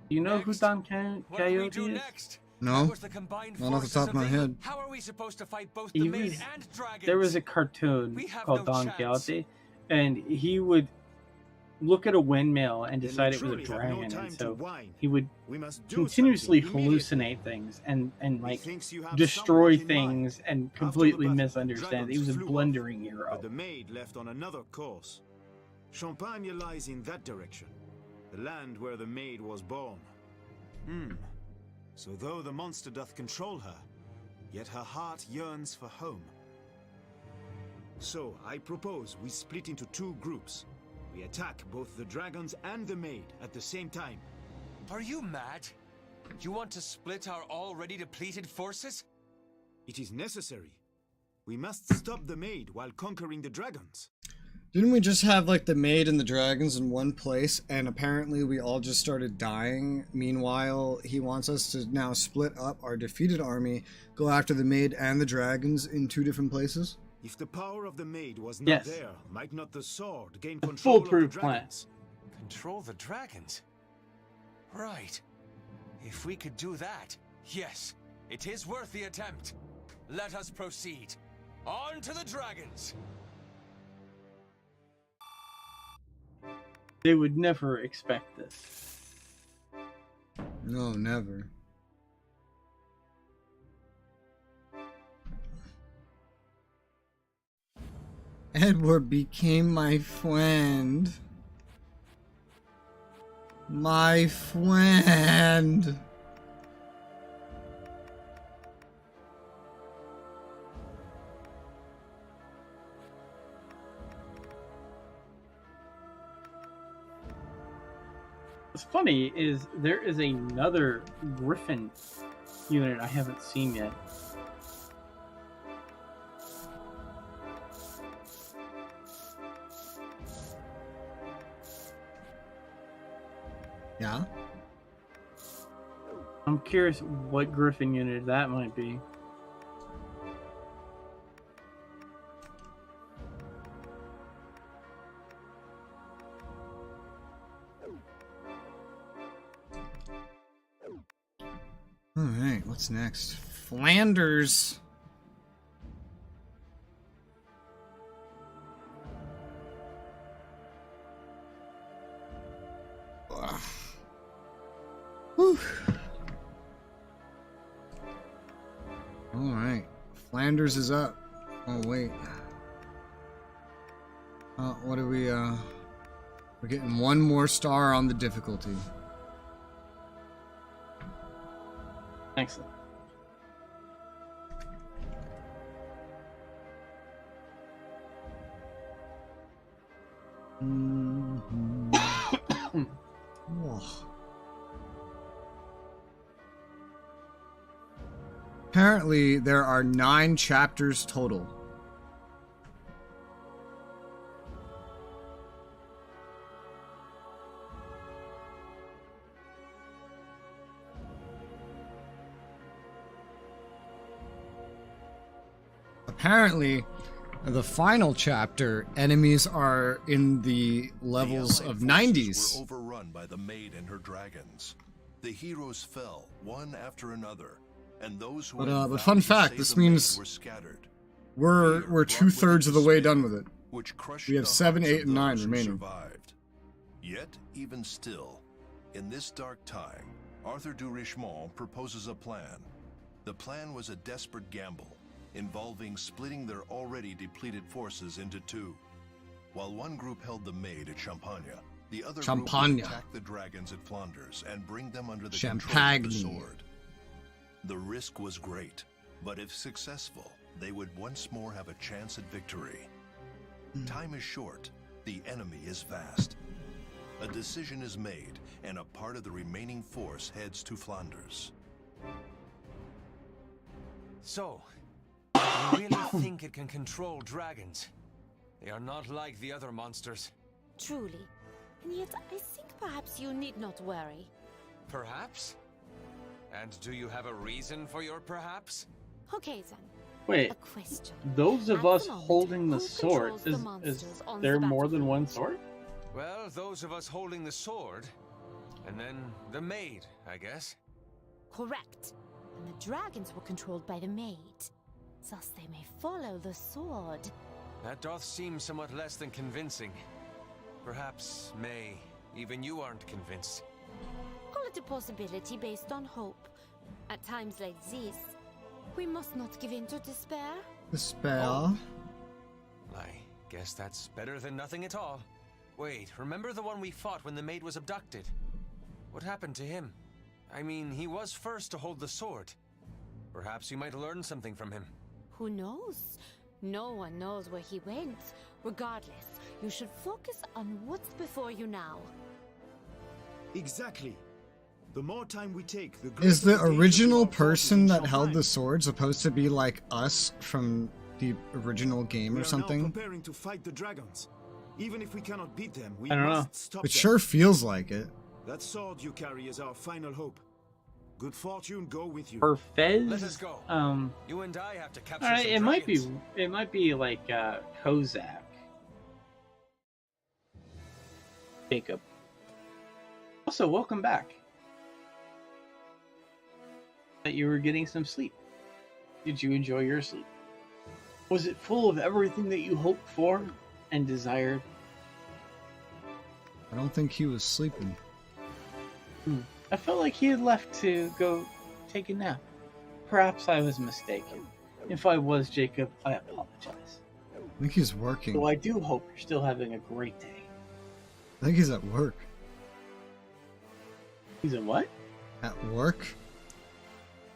do you know who Don Quixote
What do we do
is?
next?
No,
With the combined
not off the
forces
top of my head.
How are we supposed to fight both the maid and dragons?
There was a cartoon
We have
called
no
Don
chance.
Quixote, and he would look at a windmill and decide it was a
truly have no
dragon,
time
and
to
so
whine.
he would
We must do
continuously
something immediately.
hallucinate things and like
Methinks you have
destroy
someone in
things
mind.
and
After
completely
the battle,
misunderstand. He
dragons
was a
flew
blundering
off,
hero.
But the maid left on another course. Champagne lies in that direction, the land where the maid was born. So though the monster doth control her, yet her heart yearns for home. So I propose we split into two groups. We attack both the dragons and the maid at the same time.
Are you mad? You want to split our already depleted forces?
It is necessary. We must stop the maid while conquering the dragons.
Didn't we just have like the maid and the dragons in one place, and apparently we all just started dying? Meanwhile, he wants us to now split up our defeated army, go after the maid and the dragons in two different places?
If the power of the maid was not
Yes.
there, might not the sword gain control of the
Foolproof plan.
dragons?
Control the dragons? Right. If we could do that, yes, it is worth the attempt. Let us proceed. On to the dragons!
They would never expect this.
No, never. Edward became my friend. My friend.
What's funny is there is another Griffin unit I haven't seen yet.
Yeah?
I'm curious what Griffin unit that might be.
Alright, what's next? Flanders. Ugh. Whew. Alright, Flanders is up. Oh, wait. What are we, we're getting one more star on the difficulty.
Excellent.
Apparently, there are 9 chapters total. Apparently, the final chapter, enemies are in the levels of 90s.
Were overrun by the maid and her dragons. The heroes fell one after another, and those who
But fun fact, this means
were scattered.
we're 2/3 of the way done with it.
Which crushed
We have
the
7,
hearts
8,
of
and 9
those who
remaining.
survived. Yet, even still, in this dark time, Arthur du Richemont proposes a plan. The plan was a desperate gamble, involving splitting their already depleted forces into two. While one group held the maid at Champagne, the other group would attack the dragons at Flanders and bring them under the control of the sword. The risk was great, but if successful, they would once more have a chance at victory. Time is short, the enemy is vast. A decision is made, and a part of the remaining force heads to Flanders.
So, you really think it can control dragons? They are not like the other monsters.
Truly. And yet, I think perhaps you need not worry.
Perhaps? And do you have a reason for your perhaps?
Okay then.
Wait,
a question.
Those of
At
us
the moment,
holding the
who
sword,
controls the
is
monsters on
there
the
more than one sword?
Well, those of us holding the sword, and then the maid, I guess.
Correct. and the dragons were controlled by the maid. Thus they may follow the sword.
That doth seem somewhat less than convincing. Perhaps, May, even you aren't convinced.
Call it a possibility based on hope. At times like this, we must not give in to despair.
Despair?
Oh. I guess that's better than nothing at all. Wait, remember the one we fought when the maid was abducted? What happened to him? I mean, he was first to hold the sword. Perhaps you might learn something from him.
Who knows? No one knows where he went. Regardless, you should focus on what's before you now.
Exactly. The more time we take, the
Is the
greater
original
danger to our
person
forces in
that held
Champagne.
the sword supposed to be like us from the original game
We
or
are
something?
now preparing to fight the dragons. Even if we cannot beat them, we
I don't
must
know.
stop
It
them.
sure feels like it.
That sword you carry is our final hope. Good fortune go with you.
For Fez,
Let us go. You and I have to capture
Alright,
some
it
dragons.
might be like Kozak. Jacob. Also, welcome back. That you were getting some sleep. Did you enjoy your sleep? Was it full of everything that you hoped for and desired?
I don't think he was sleeping.
I felt like he had left to go take a nap. Perhaps I was mistaken. If I was, Jacob, I apologize.
I think he's working.
So I do hope you're still having a great day.
I think he's at work.
He's at what?
At work?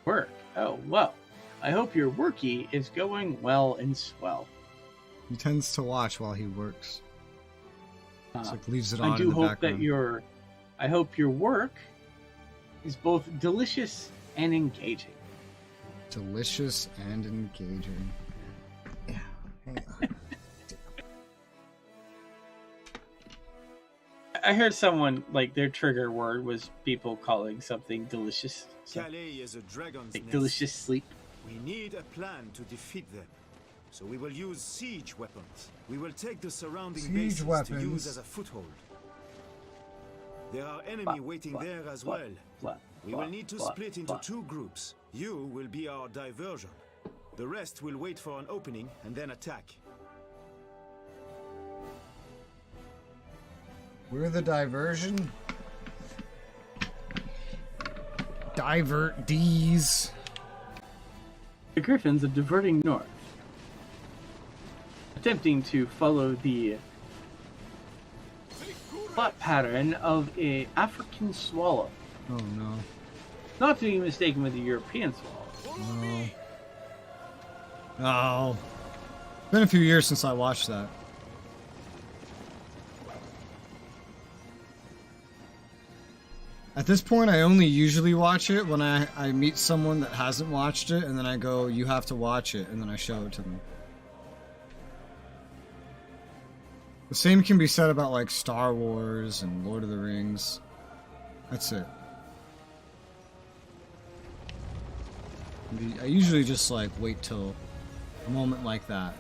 Work. Oh, well. I hope your worky is going well and swell.
He tends to watch while he works. It's like leaves it on
I do
in the
hope
background.
I hope your work is both delicious and engaging.
Delicious and engaging. Yeah. Hang on.
I heard someone, like, their trigger word was people calling something delicious.
Calais is a dragon's
Like
nest.
delicious sleep.
We need a plan to defeat them. So we will use siege weapons. We will take the surrounding
Siege
bases to
weapons.
use as a foothold. There are enemy waiting there as well. We will need to split into two groups. You will be our diversion. The rest will wait for an opening and then attack.
We're the diversion. Divert these.
The Griffins are diverting north, attempting to follow the plot pattern of a African swallow.
Oh no.
Not to be mistaken with the European swallow.
No. Oh. Been a few years since I watched that. At this point, I only usually watch it when I meet someone that hasn't watched it, and then I go, you have to watch it, and then I show it to them. The same can be said about, like, Star Wars and Lord of the Rings. That's it. I usually just, like, wait till a moment like that.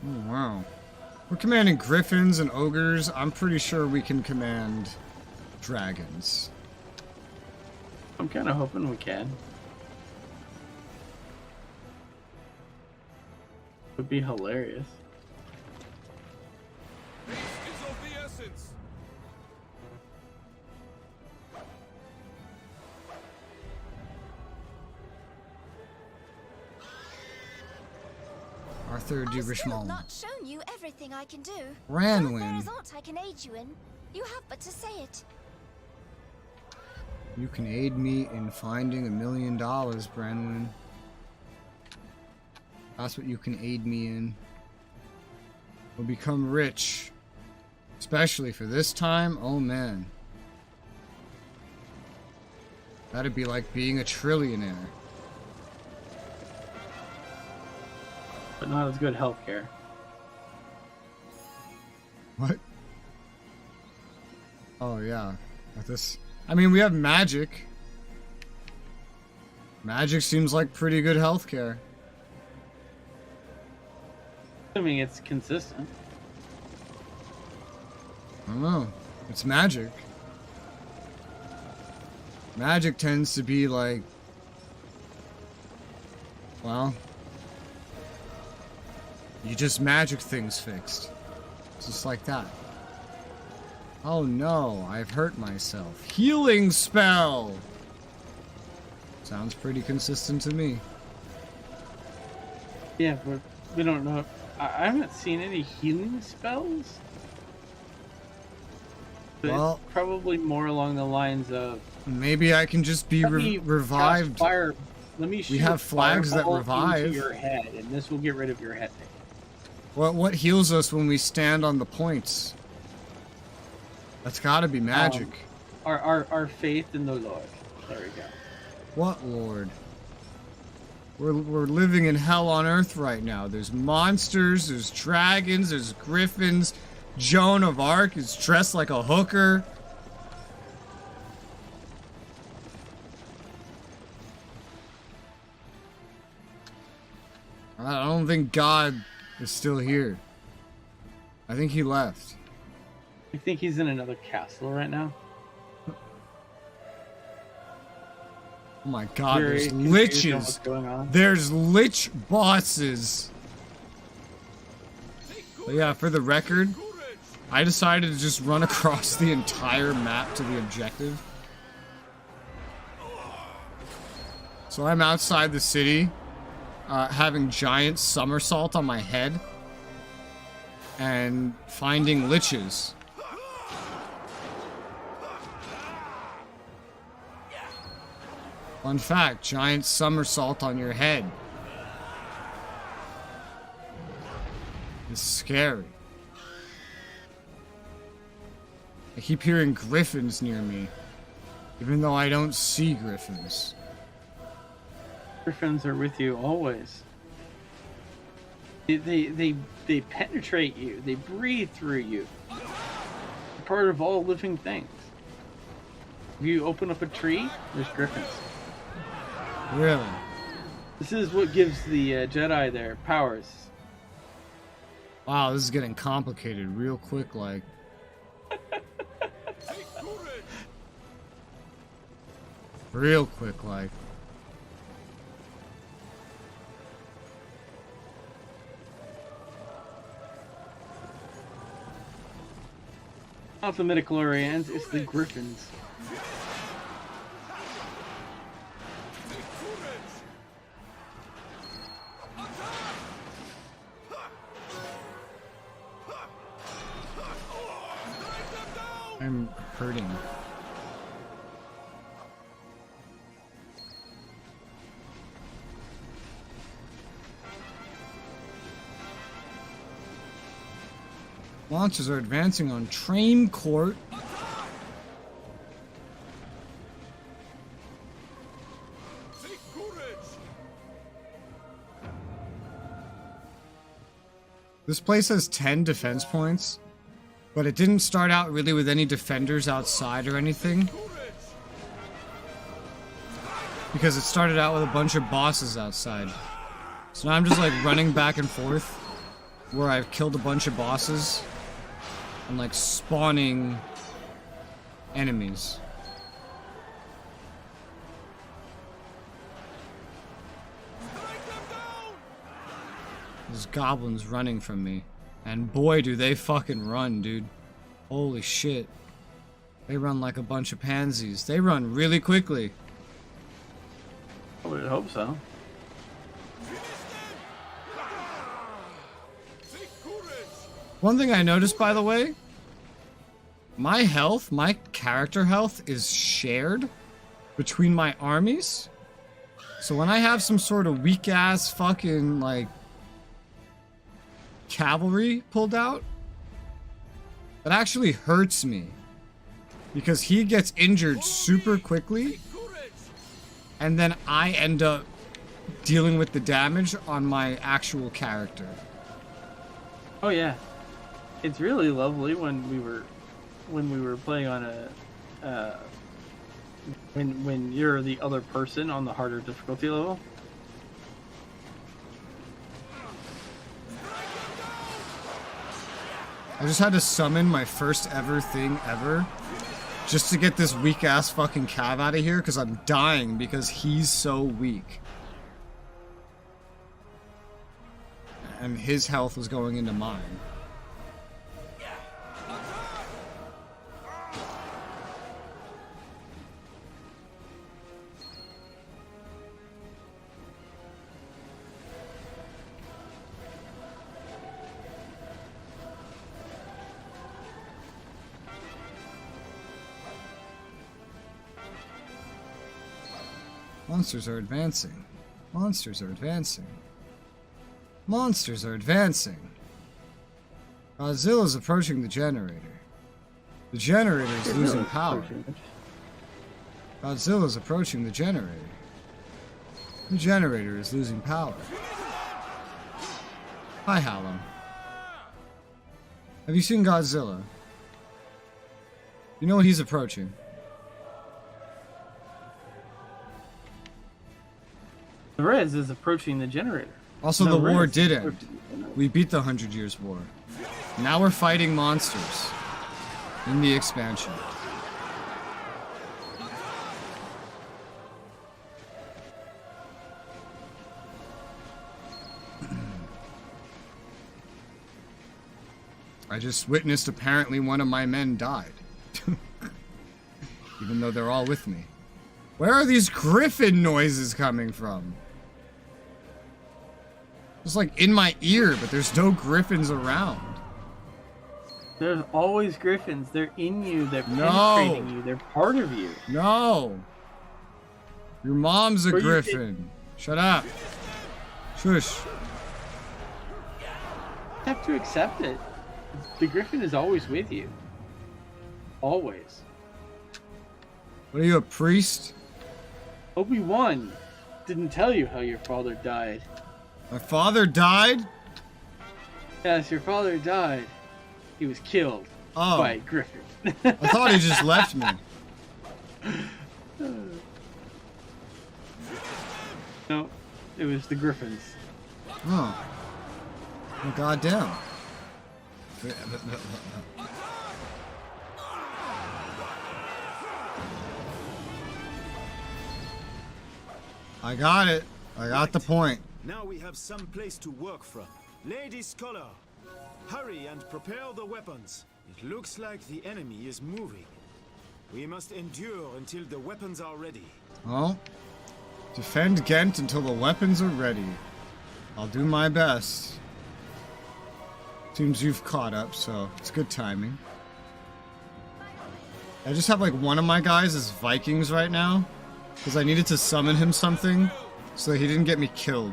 Oh, wow. We're commanding griffins and ogres. I'm pretty sure we can command dragons.
I'm kind of hoping we can. Would be hilarious.
Is of the essence.
Arthur de
I've still
Richemont.
not shown you everything I can do.
Ranwin.
But there is aught I can aid you in. You have but to say it.
You can aid me in finding $1 million, Branwyn. That's what you can aid me in. We'll become rich. Especially for this time, oh man. That'd be like being a trillionaire.
But not as good healthcare.
What? Oh yeah. Like this. I mean, we have magic. Magic seems like pretty good healthcare.
Assuming it's consistent.
I don't know. It's magic. Magic tends to be like, well, you just magic things fixed. Just like that. Oh no, I've hurt myself. Healing spell! Sounds pretty consistent to me.
Yeah, but we don't know. I haven't seen any healing spells. But
Well,
it's probably more along the lines of
maybe I can just be revived.
Fire. Let me shoot
We have flags that
fireball
revive.
into your head, and this will get rid of your headache.
What heals us when we stand on the points? That's gotta be magic.
Our faith in the Lord. There we go.
What Lord? We're living in hell on earth right now. There's monsters, there's dragons, there's griffins. Joan of Arc is dressed like a hooker. I don't think God is still here. I think he left.
You think he's in another castle right now?
Oh my god,
Very
there's
confused on
liches.
what's going on.
There's lich bosses. But yeah, for the record, I decided to just run across the entire map to the objective. So I'm outside the city, having giant somersault on my head, and finding liches. Fun fact, giant somersault on your head. It's scary. I keep hearing griffins near me, even though I don't see griffins.
Griffins are with you always. They penetrate you. They breathe through you. They're part of all living things. If you open up a tree, there's griffins.
Really?
This is what gives the Jedi their powers.
Wow, this is getting complicated real quick, like. Real quick, like.
Not the midichlorians, it's the griffins.
I'm hurting. Launches are advancing on Train Court. This place has 10 defense points, but it didn't start out really with any defenders outside or anything. Because it started out with a bunch of bosses outside. So now I'm just like running back and forth where I've killed a bunch of bosses and like spawning enemies. There's goblins running from me. And boy, do they fucking run, dude. Holy shit. They run like a bunch of pansies. They run really quickly.
I would hope so.
One thing I noticed, by the way, my health, my character health, is shared between my armies. So when I have some sort of weak-ass fucking, like, cavalry pulled out, that actually hurts me. Because he gets injured super quickly, and then I end up dealing with the damage on my actual character.
Oh yeah, it's really lovely when we were playing on a when you're the other person on the harder difficulty level.
I just had to summon my first ever thing ever just to get this weak ass fucking Cav out of here because I'm dying because he's so weak. And his health was going into mine. Monsters are advancing. Monsters are advancing. Monsters are advancing. Godzilla's approaching the generator. The generator is losing power. Godzilla's approaching the generator. The generator is losing power. Hi, Hallow. Have you seen Godzilla? You know what he's approaching.
The Res is approaching the generator.
Also, the war did end. We beat the 100 Years' War. Now we're fighting monsters in the expansion. I just witnessed apparently one of my men died. Even though they're all with me. Where are these griffin noises coming from? It's like in my ear, but there's no griffins around.
There's always griffins. They're in you. They're penetrating you. They're part of you.
No. Your mom's a griffin. Shut up. Shush.
You have to accept it. The griffin is always with you. Always.
What are you, a priest?
Obi-Wan didn't tell you how your father died.
My father died?
Yes, your father died. He was killed by a griffin.
I thought he just left me.
No, it was the griffins.
Oh. Well, goddamn. I got it. I got the point.
Now we have some place to work from. Lady Scholar, hurry and prepare the weapons. It looks like the enemy is moving. We must endure until the weapons are ready.
Well, defend Ghent until the weapons are ready. I'll do my best. Seems you've caught up, so it's good timing. I just have like one of my guys as Vikings right now, because I needed to summon him something so that he didn't get me killed.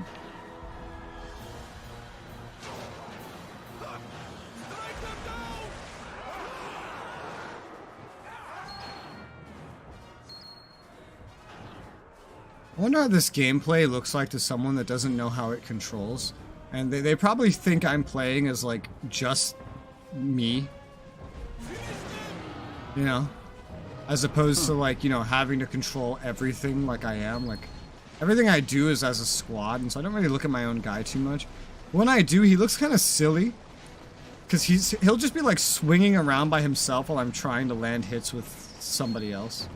I wonder how this gameplay looks like to someone that doesn't know how it controls. And they probably think I'm playing as, like, just me. You know? As opposed to, like, you know, having to control everything like I am. Like, everything I do is as a squad, and so I don't really look at my own guy too much. When I do, he looks kind of silly. Because he'll just be, like, swinging around by himself while I'm trying to land hits with somebody else.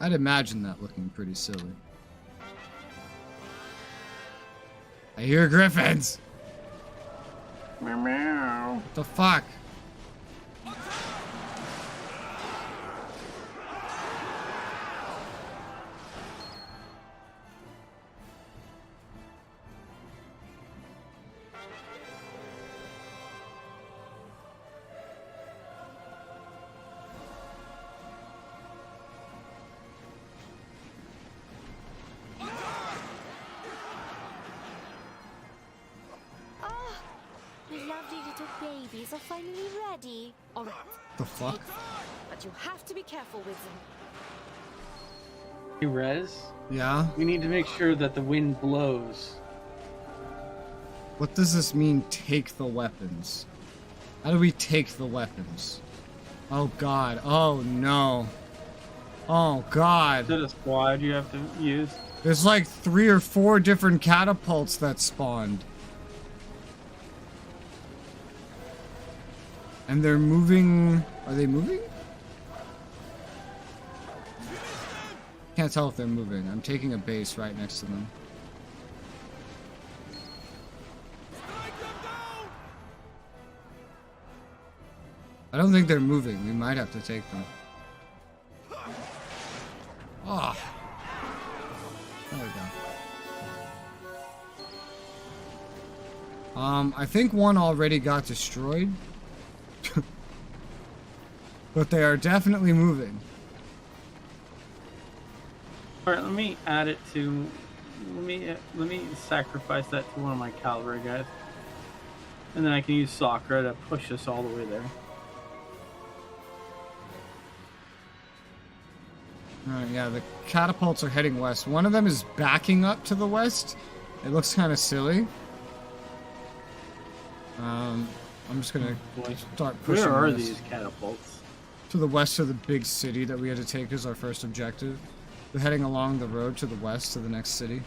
I'd imagine that looking pretty silly. I hear griffins!
Meow meow.
What the fuck?
Babies are finally ready. All right.
The fuck?
But you have to be careful with them.
Hey, Rez?
Yeah?
We need to make sure that the wind blows.
What does this mean, take the weapons? How do we take the weapons? Oh god. Oh no. Oh god.
Is it a squad you have to use?
There's like 3 or 4 different catapults that spawned. And they're moving... Are they moving? Can't tell if they're moving. I'm taking a base right next to them. I don't think they're moving. We might have to take them. Ah. There we go. I think one already got destroyed. But they are definitely moving.
Alright, let me add it to... Let me sacrifice that to one of my cavalry guys. And then I can use Sakura to push us all the way there.
Alright, yeah, the catapults are heading west. One of them is backing up to the west. It looks kind of silly. I'm just gonna start pushing.
Where are
this
these catapults?
to the west of the big city that we had to take as our first objective. They're heading along the road to the west to the next city.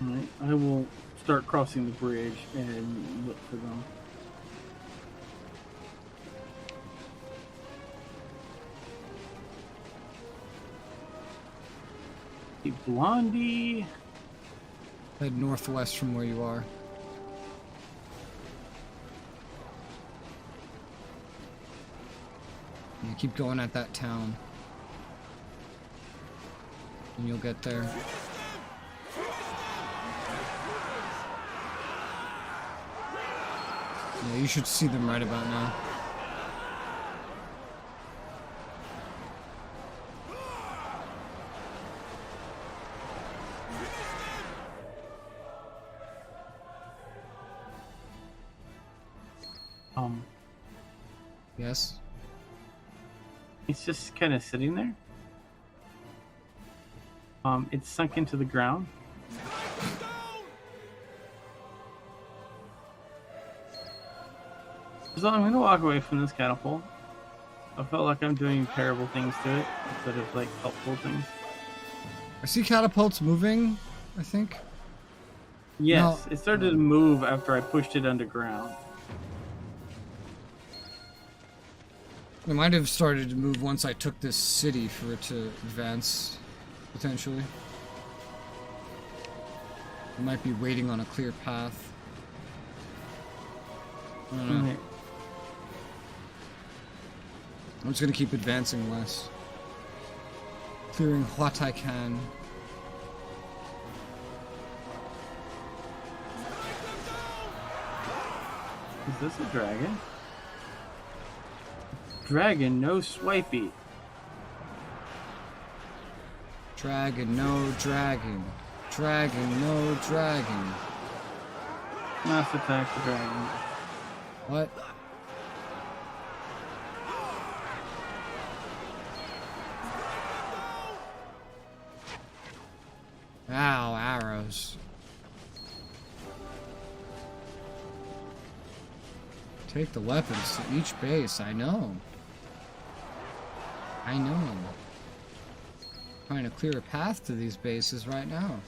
Alright, I will start crossing the bridge and look for them. Blondie.
Head northwest from where you are. You keep going at that town. And you'll get there. Yeah, you should see them right about now. Yes?
It's just kind of sitting there. It's sunk into the ground. So I'm gonna walk away from this catapult. I felt like I'm doing terrible things to it instead of like helpful things.
I see catapults moving, I think.
Yes,
No.
it started to move after I pushed it underground.
It might have started to move once I took this city for it to advance, potentially. It might be waiting on a clear path. I don't know.
Right.
I'm just gonna keep advancing west. Clearing what I can.
Is this a dragon? Dragon, no swipey.
Dragon, no dragon. Dragon, no dragon.
Mass attack the dragon.
What? Ow, arrows. Take the weapons to each base, I know. I know. Trying to clear a path to these bases right now.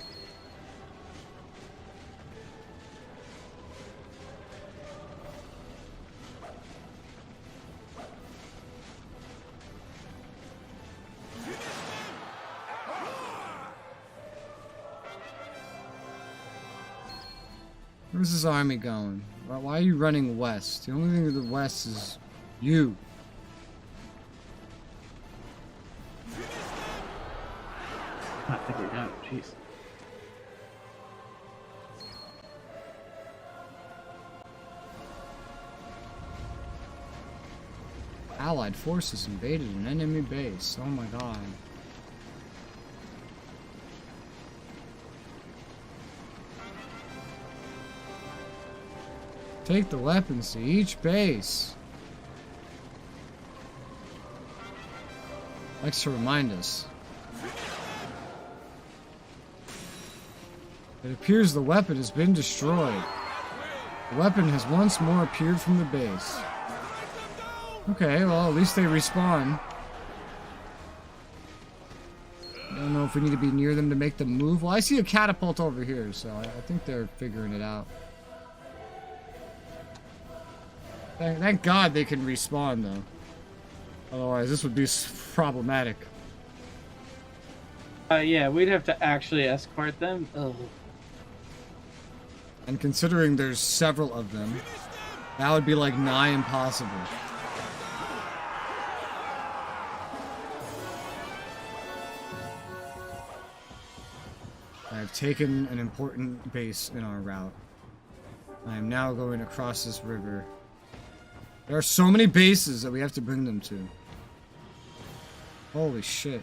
Where's this army going? Why are you running west? The only thing to the west is you.
I think we're done. Jeez.
Allied forces invaded an enemy base. Oh my god. Take the weapons to each base. Likes to remind us. It appears the weapon has been destroyed. The weapon has once more appeared from the base. Okay, well, at least they respawn. I don't know if we need to be near them to make them move. Well, I see a catapult over here, so I think they're figuring it out. Thank God they can respawn, though. Otherwise, this would be problematic.
Yeah, we'd have to actually escort them. Ugh.
And considering there's several of them, that would be like nigh impossible. I've taken an important base in our route. I am now going across this river. There are so many bases that we have to bring them to. Holy shit.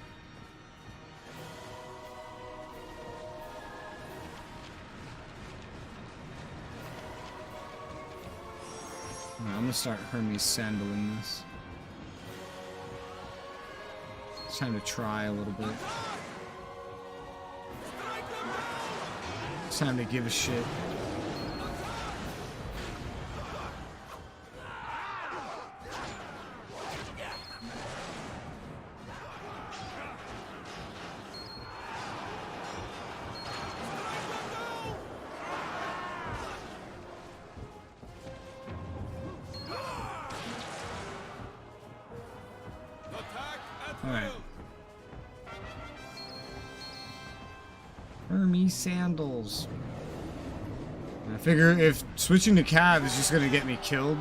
Alright, I'm gonna start Hermes sandling this. It's time to try a little bit. It's time to give a shit. Alright. Hermes sandals. I figure if switching to Cav is just gonna get me killed,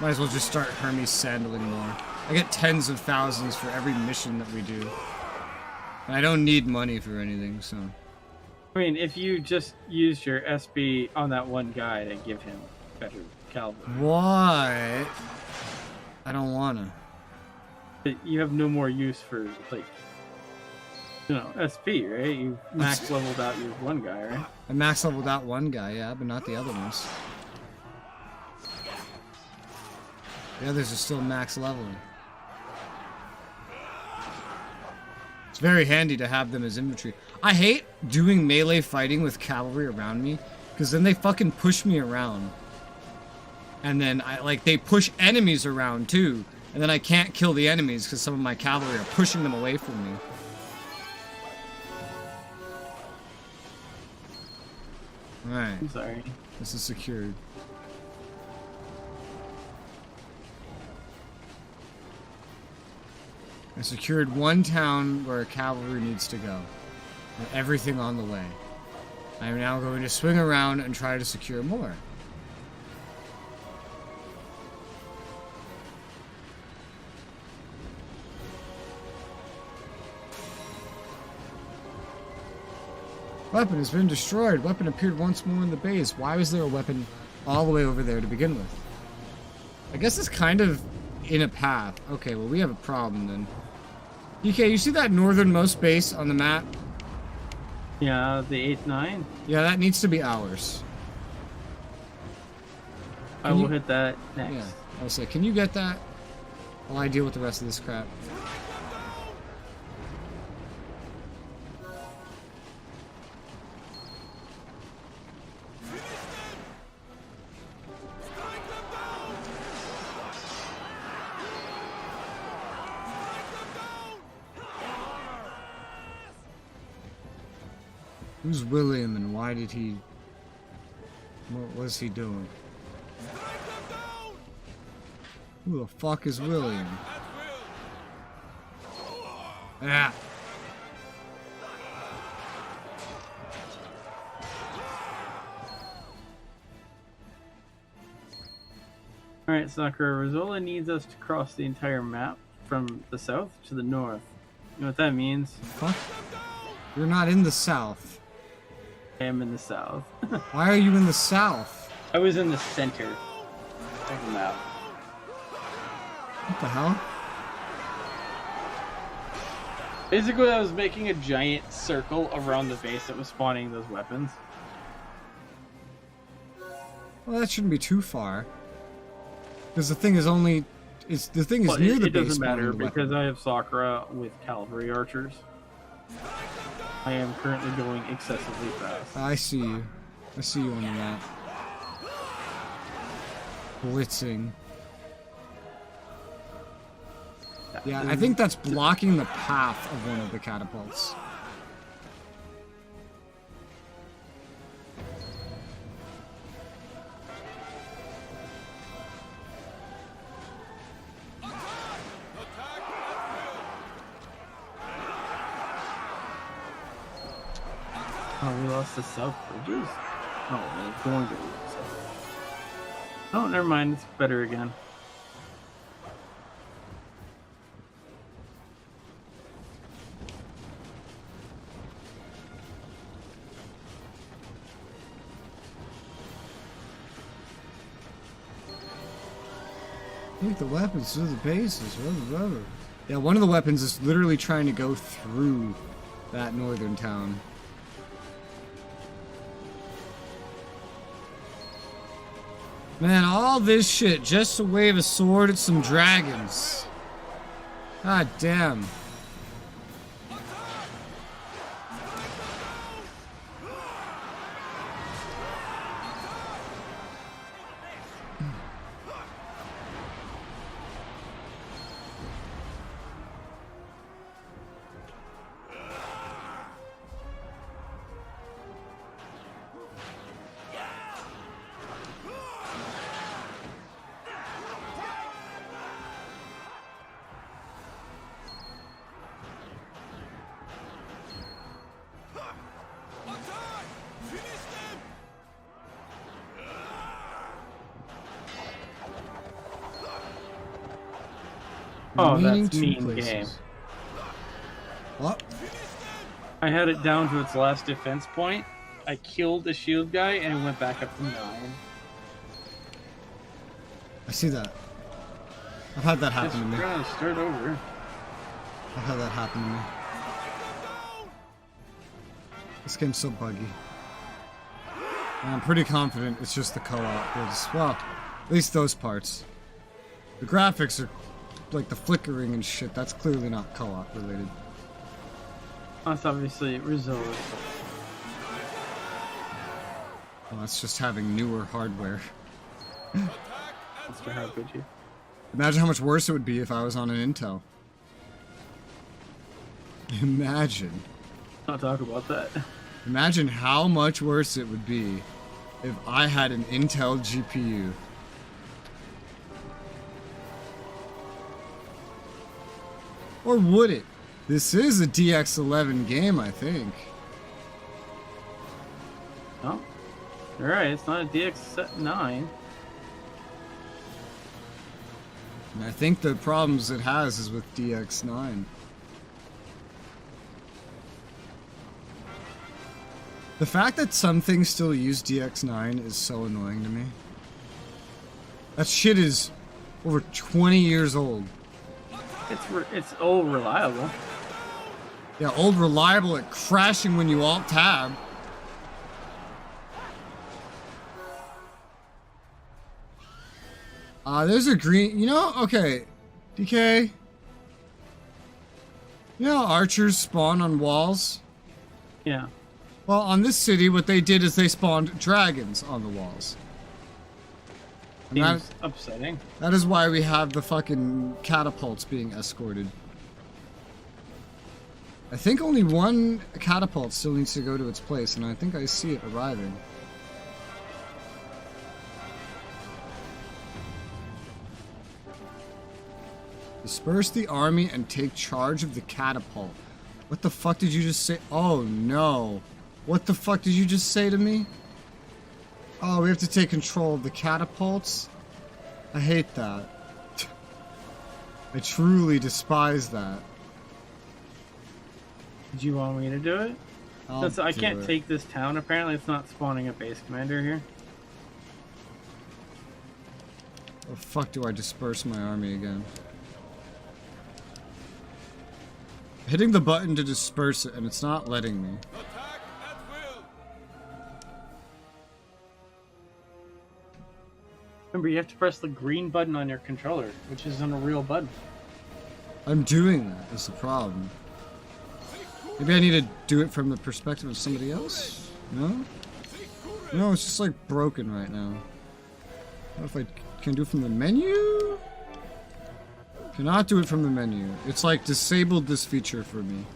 might as well just start Hermes sandling more. I get tens of thousands for every mission that we do. And I don't need money for anything, so.
I mean, if you just used your SB on that one guy to give him better caliber.
What? I don't wanna.
You have no more use for, like, you know, SP, right? You max leveled out your one guy, right?
I max leveled out one guy, yeah, but not the other ones. The others are still max leveling. It's very handy to have them as infantry. I hate doing melee fighting with cavalry around me, because then they fucking push me around. And then, they push enemies around, too. And then I can't kill the enemies because some of my cavalry are pushing them away from me. Alright.
I'm sorry.
This is secured. I secured one town where cavalry needs to go. And everything on the way. I am now going to swing around and try to secure more. Weapon has been destroyed. Weapon appeared once more in the base. Why was there a weapon all the way over there to begin with? I guess it's kind of in a path. Okay, well, we have a problem then. DK, you see that northernmost base on the map?
Yeah, the 8-9?
Yeah, that needs to be ours.
I will hit that next.
Yeah, I was like, can you get that? While I deal with the rest of this crap. Who's William and why did he... What was he doing? Who the fuck is William? Ah!
Alright, Sakura, Resoula needs us to cross the entire map from the south to the north. You know what that means?
What? You're not in the south.
I am in the south.
Why are you in the south?
I was in the center of the map.
What the hell?
Basically, I was making a giant circle around the base that was spawning those weapons.
Well, that shouldn't be too far. Because the thing is only... the thing is near the base.
It doesn't matter because I have Sakura with cavalry archers. I am currently going excessively fast.
I see you. I see you on the map. Blitzing. Yeah, I think that's blocking the path of one of the catapults.
Oh, we lost the south bridges? Oh, we're going to lose the south bridges. Oh, never mind. It's better again.
Take the weapons to the bases. Rubber. Yeah, one of the weapons is literally trying to go through that northern town. Man, all this shit just to wave a sword at some dragons. God damn.
Oh, that's mean game.
What?
I had it down to its last defense point. I killed the shield guy and it went back up to 9.
I see that. I've had that happen to me.
We're gonna start over.
I've had that happen to me. This game's so buggy. And I'm pretty confident it's just the co-op. Well, at least those parts. The graphics are like the flickering and shit. That's clearly not co-op related.
That's obviously Resoula.
Well, that's just having newer hardware.
How could you?
Imagine how much worse it would be if I was on an Intel. Imagine.
Not talk about that.
Imagine how much worse it would be if I had an Intel GPU. Or would it? This is a DX11 game, I think.
Oh, you're right. It's not a DX9.
And I think the problems it has is with DX9. The fact that some things still use DX9 is so annoying to me. That shit is over 20 years old.
It's old reliable.
Yeah, old reliable at crashing when you alt-tab. There's a green... You know, okay. DK. You know how archers spawn on walls?
Yeah.
Well, on this city, what they did is they spawned dragons on the walls.
Seems upsetting.
That is why we have the fucking catapults being escorted. I think only one catapult still needs to go to its place, and I think I see it arriving. Disperse the army and take charge of the catapult. What the fuck did you just say? Oh no. What the fuck did you just say to me? Oh, we have to take control of the catapults? I hate that. I truly despise that.
Do you want me to do it? Since I can't
it.
take this town, apparently it's not spawning a base commander here.
Oh fuck, do I disperse my army again? Hitting the button to disperse it and it's not letting me.
Remember, you have to press the green button on your controller, which isn't a real button.
I'm doing that, is the problem. Maybe I need to do it from the perspective of somebody else? No? No, it's just like broken right now. What if I can do it from the menu? Cannot do it from the menu. It's like disabled this feature for me.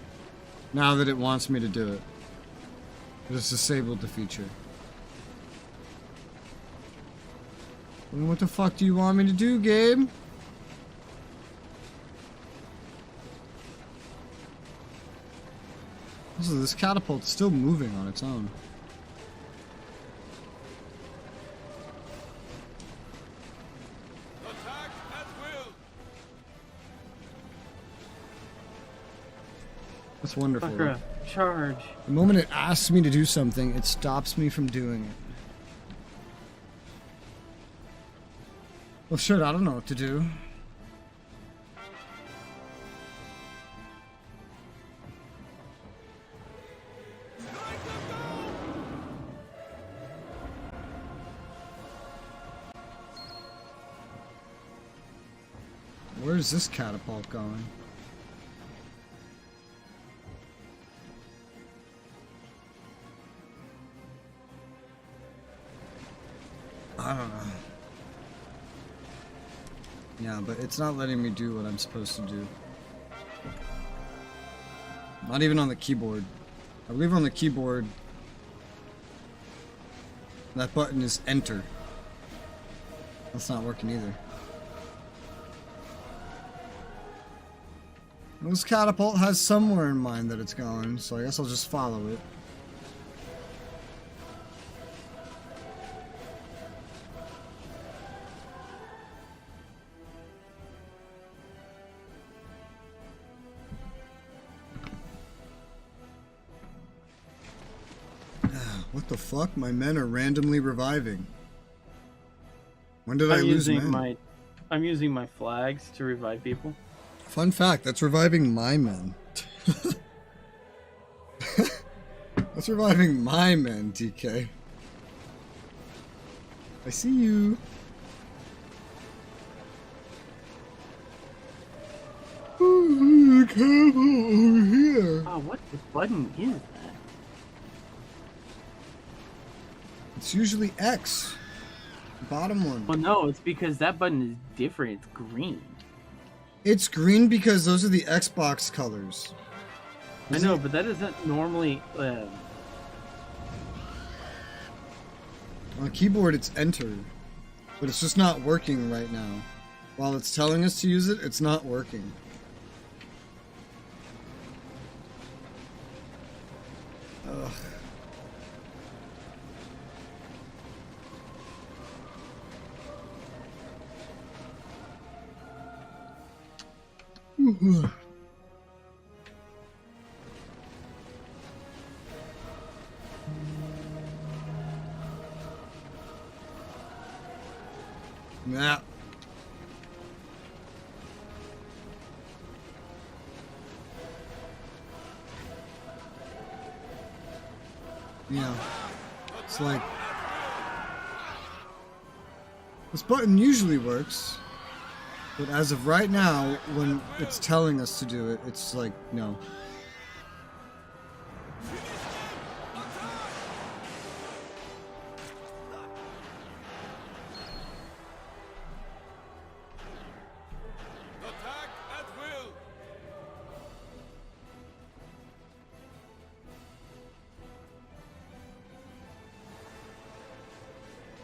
Now that it wants me to do it. It has disabled the feature. Well, what the fuck do you want me to do, Gabe? Also, this catapult's still moving on its own. That's wonderful.
Sakura, charge.
The moment it asks me to do something, it stops me from doing it. Well, shit, I don't know what to do. Where's this catapult going? I don't know. Yeah, but it's not letting me do what I'm supposed to do. Not even on the keyboard. I believe on the keyboard that button is enter. That's not working either. This catapult has somewhere in mind that it's going, so I guess I'll just follow it. What the fuck? My men are randomly reviving. When did I lose men?
I'm using my flags to revive people.
Fun fact, that's reviving my men. That's reviving my men, TK. I see you. Oh, over here.
Oh, what button is that?
It's usually X. Bottom one.
Well, no, it's because that button is different. It's green.
It's green because those are the Xbox colors.
I know, but that isn't normally...
On the keyboard, it's enter. But it's just not working right now. While it's telling us to use it, it's not working. Ugh. Nah. Yeah. It's like... This button usually works. But as of right now, when it's telling us to do it, it's like, no.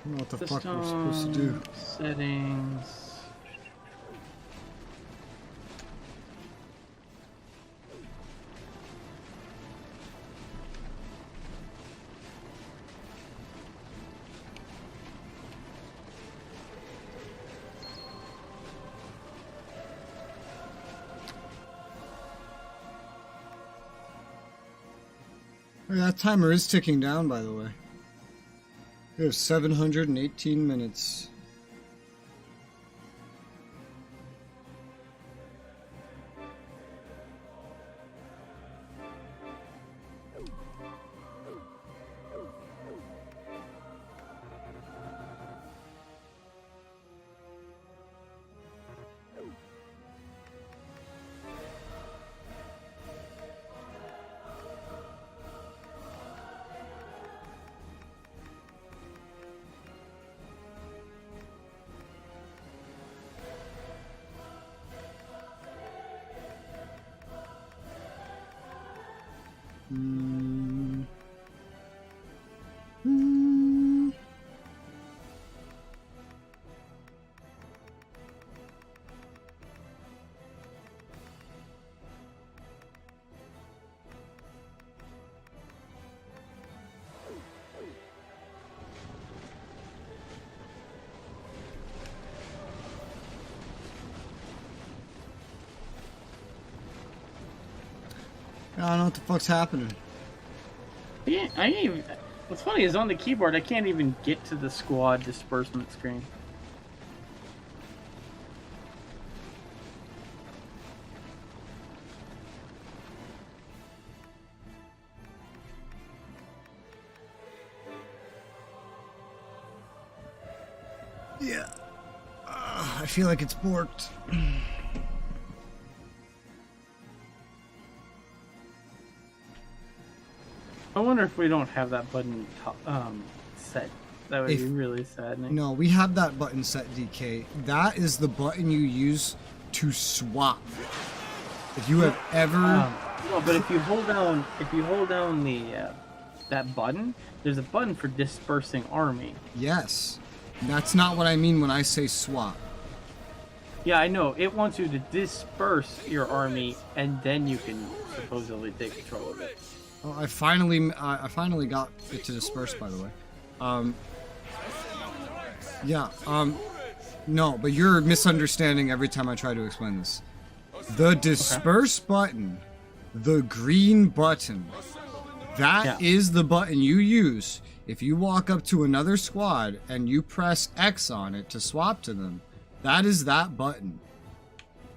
I don't know what the fuck we're supposed to do.
Settings.
Hey, that timer is ticking down, by the way. There's 718 minutes.
I don't know what the fuck's happening.
Yeah, I ain't even. What's funny is on the keyboard I can't even get to the squad disbursement screen.
Yeah. I feel like it's borked.
I wonder if we don't have that button set. That would be really saddening.
No, we have that button set, DK. That is the button you use to swap. If you have ever...
no, but if you hold down the that button, there's a button for dispersing army.
Yes. That's not what I mean when I say swap.
Yeah, I know. It wants you to disperse your army, and then you can supposedly take control of it.
Oh, I finally got it to disperse, by the way. No, but you're misunderstanding every time I try to explain this. The disperse button, the green button, that is the button you use if you walk up to another squad and you press X on it to swap to them. That is that button.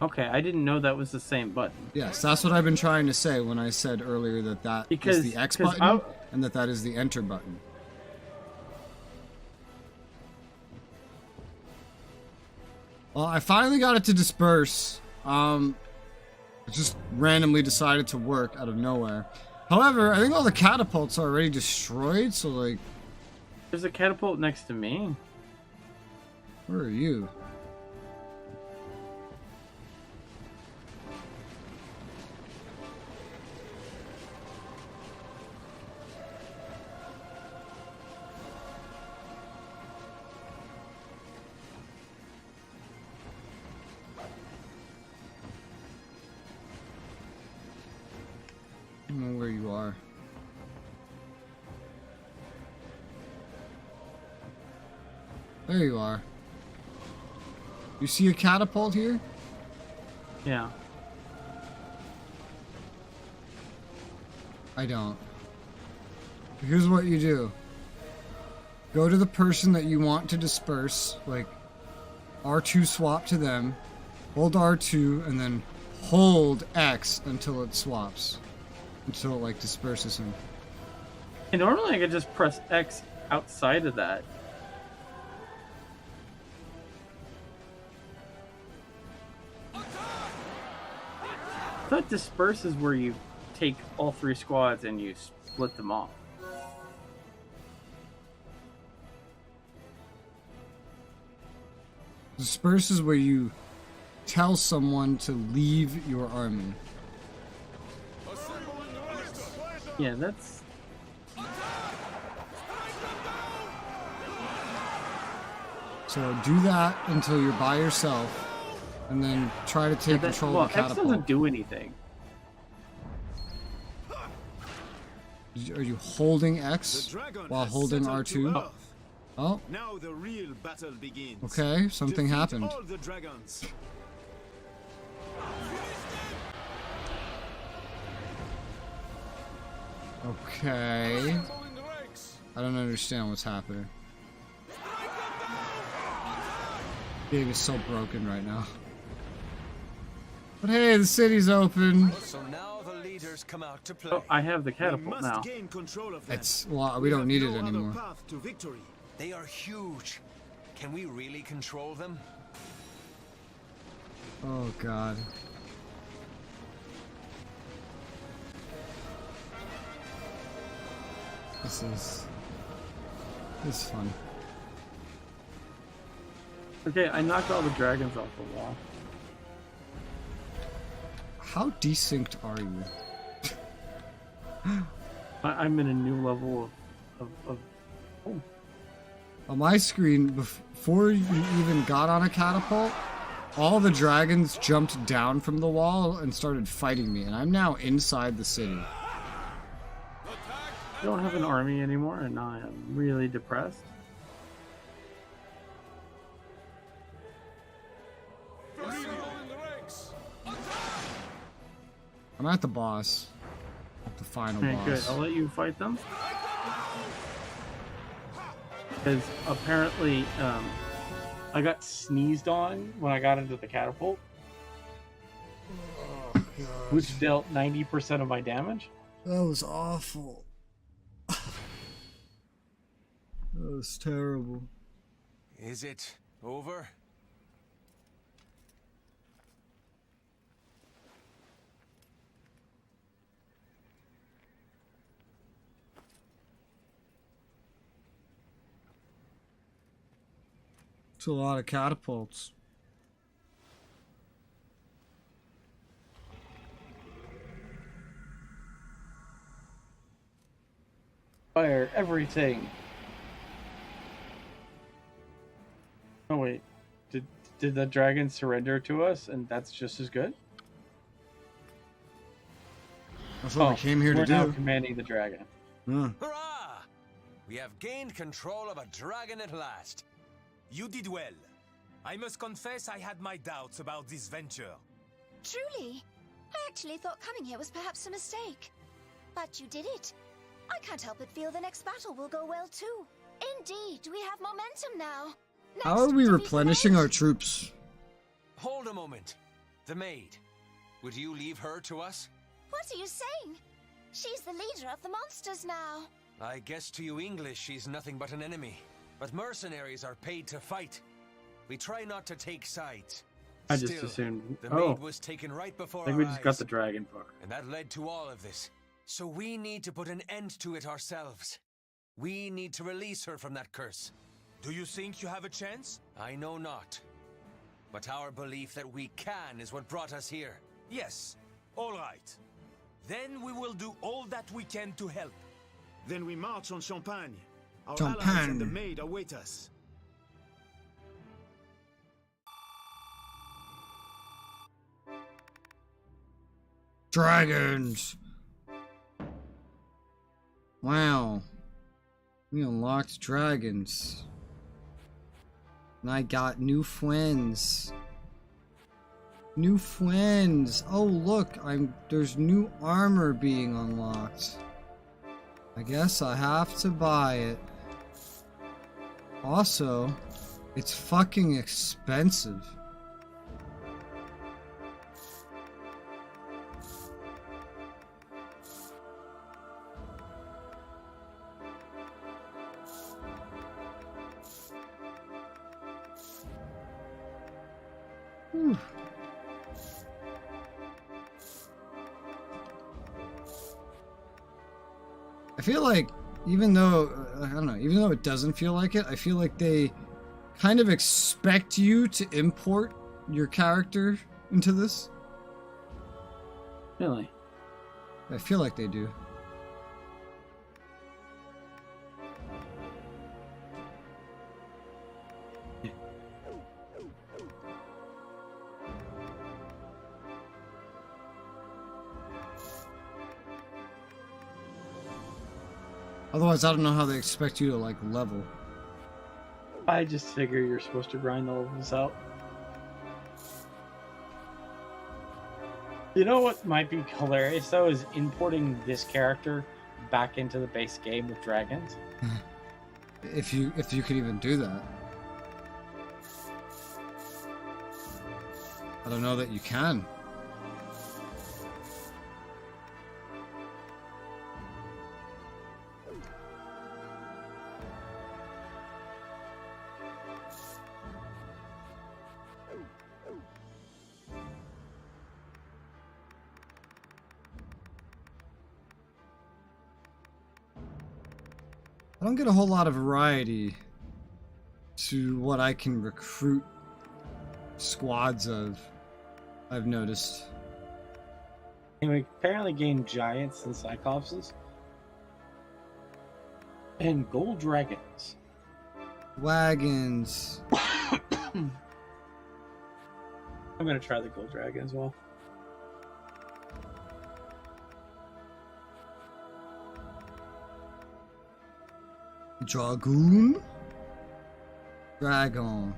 Okay, I didn't know that was the same button.
Yes, that's what I've been trying to say when I said earlier that is the X button and that is the enter button. Well, I finally got it to disperse. It just randomly decided to work out of nowhere. However, I think all the catapults are already destroyed, so like...
There's a catapult next to me.
Where are you? I don't know where you are. There you are. You see a catapult here?
Yeah.
I don't. Here's what you do. Go to the person that you want to disperse, like R2 swap to them, hold R2, and then hold X until it swaps. Until it like disperses him.
And normally I could just press X outside of that. I thought disperse is where you take all three squads and you split them off.
Disperse is where you tell someone to leave your army.
Yeah, that's...
So do that until you're by yourself, and then try to take control of the catapult.
X doesn't do anything.
Are you holding X while holding R2? Oh.
Now the real battle begins.
Okay, something happened.
All the dragons.
Okay. I don't understand what's happening. The game is so broken right now. But hey, the city's open.
So now the leaders come out to play.
Oh, I have the catapult now.
It's well, we don't need it anymore.
They are huge. Can we really control them?
Oh god. This is fun.
Okay, I knocked all the dragons off the wall.
How desynced are you?
I'm in a new level of oh.
On my screen, before you even got on a catapult, all the dragons jumped down from the wall and started fighting me, and I'm now inside the city.
I don't have an army anymore, and I am really depressed.
I'm at the boss. At the final
Okay,
boss.
good. I'll let you fight them. Because apparently, I got sneezed on when I got into the catapult. Which dealt 90% of my damage.
That was awful. That was terrible.
Is it over?
It's a lot of catapults.
Fire everything. Oh wait, did the dragon surrender to us, and that's just as good?
That's what we came here to do.
We're now commanding the dragon.
Hurrah! We have gained control of a dragon at last.
You did well. I must confess I had my doubts about this venture.
Truly? I actually thought coming here was perhaps a mistake. But you did it. I can't help but feel the next battle will go well too. Indeed, we have momentum now.
How are we replenishing our troops?
Hold a moment. The maid. Would you leave her to us?
What are you saying? She's the leader of the monsters now.
I guess to you English she's nothing but an enemy. But mercenaries are paid to fight. We try not to take sides.
I just
Still,
assumed.
The
Oh,
maid was taken right before
I think
our
we just got
eyes,
the dragon part.
and that led to all of this. So we need to put an end to it ourselves. We need to release her from that curse.
Do you think you have a chance?
I know not. But our belief that we can is what brought us here.
Yes. All right. Then we will do all that we can to help.
Then we march on Champagne. Our
Champagne.
allies and the maid await us.
Dragons! Wow. We unlocked dragons. And I got new friends. New friends! Oh look, there's new armor being unlocked. I guess I have to buy it. Also, it's fucking expensive. Whew. I feel like, even though, I don't know, even though it doesn't feel like it, I feel like they kind of expect you to import your character into this.
Really?
I feel like they do. Otherwise, I don't know how they expect you to, like, level.
I just figure you're supposed to grind all of this out. You know what might be hilarious, though, is importing this character back into the base game with dragons.
If you could even do that. I don't know that you can. I don't get a whole lot of variety to what I can recruit squads of, I've noticed.
And we apparently gain giants and cyclopses. And gold dragons.
Wagons.
I'm gonna try the gold dragon as well.
Dragoon? Dragon.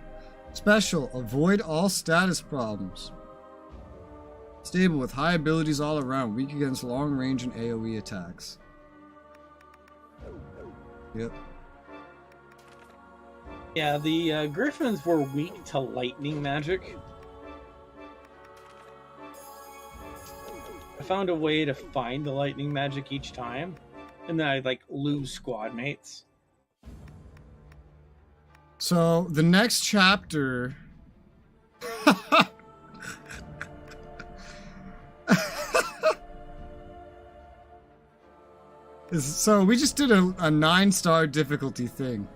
Special. Avoid all status problems. Stable with high abilities all around. Weak against long range and AoE attacks. Yep.
Yeah, the griffins were weak to lightning magic. I found a way to find the lightning magic each time, and then I'd like lose squad mates.
So the next chapter. So we just did a 9-star difficulty thing.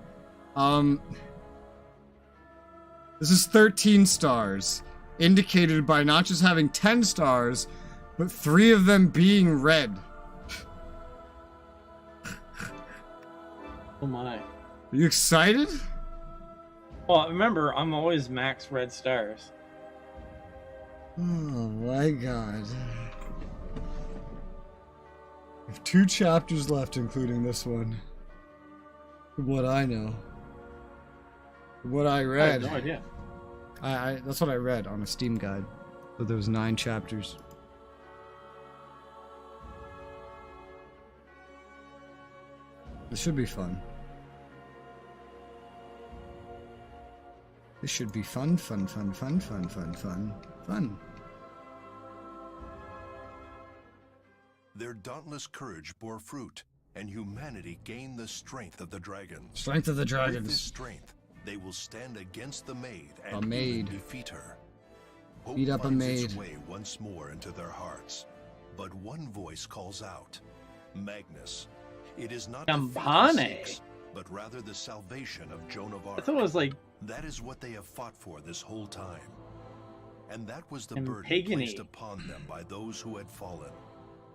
This is 13 stars, indicated by not just having 10 stars, but 3 of them being red.
Oh my.
Are you excited?
Well, remember, I'm always max red stars.
Oh my god. We have 2 chapters left, including this one. From what I know. From what I read.
I have no idea.
That's what I read on a Steam guide. So there was 9 chapters. This should be fun. This should be fun.
Their dauntless courage bore fruit, and humanity gained the strength of the dragons.
Strength of the dragons.
With this strength, they will stand against the maid
A
and
maid.
even defeat her. Hope
Beat up a
finds its
maid.
way once more into their hearts, but one voice calls out, Magnus. It is not defeat he
Campane.
seeks, but rather the salvation of Joan of Arc.
I thought it was like
That is what they have fought for this whole time. And that was the
And
burden
Pagany.
placed upon them by those who had fallen.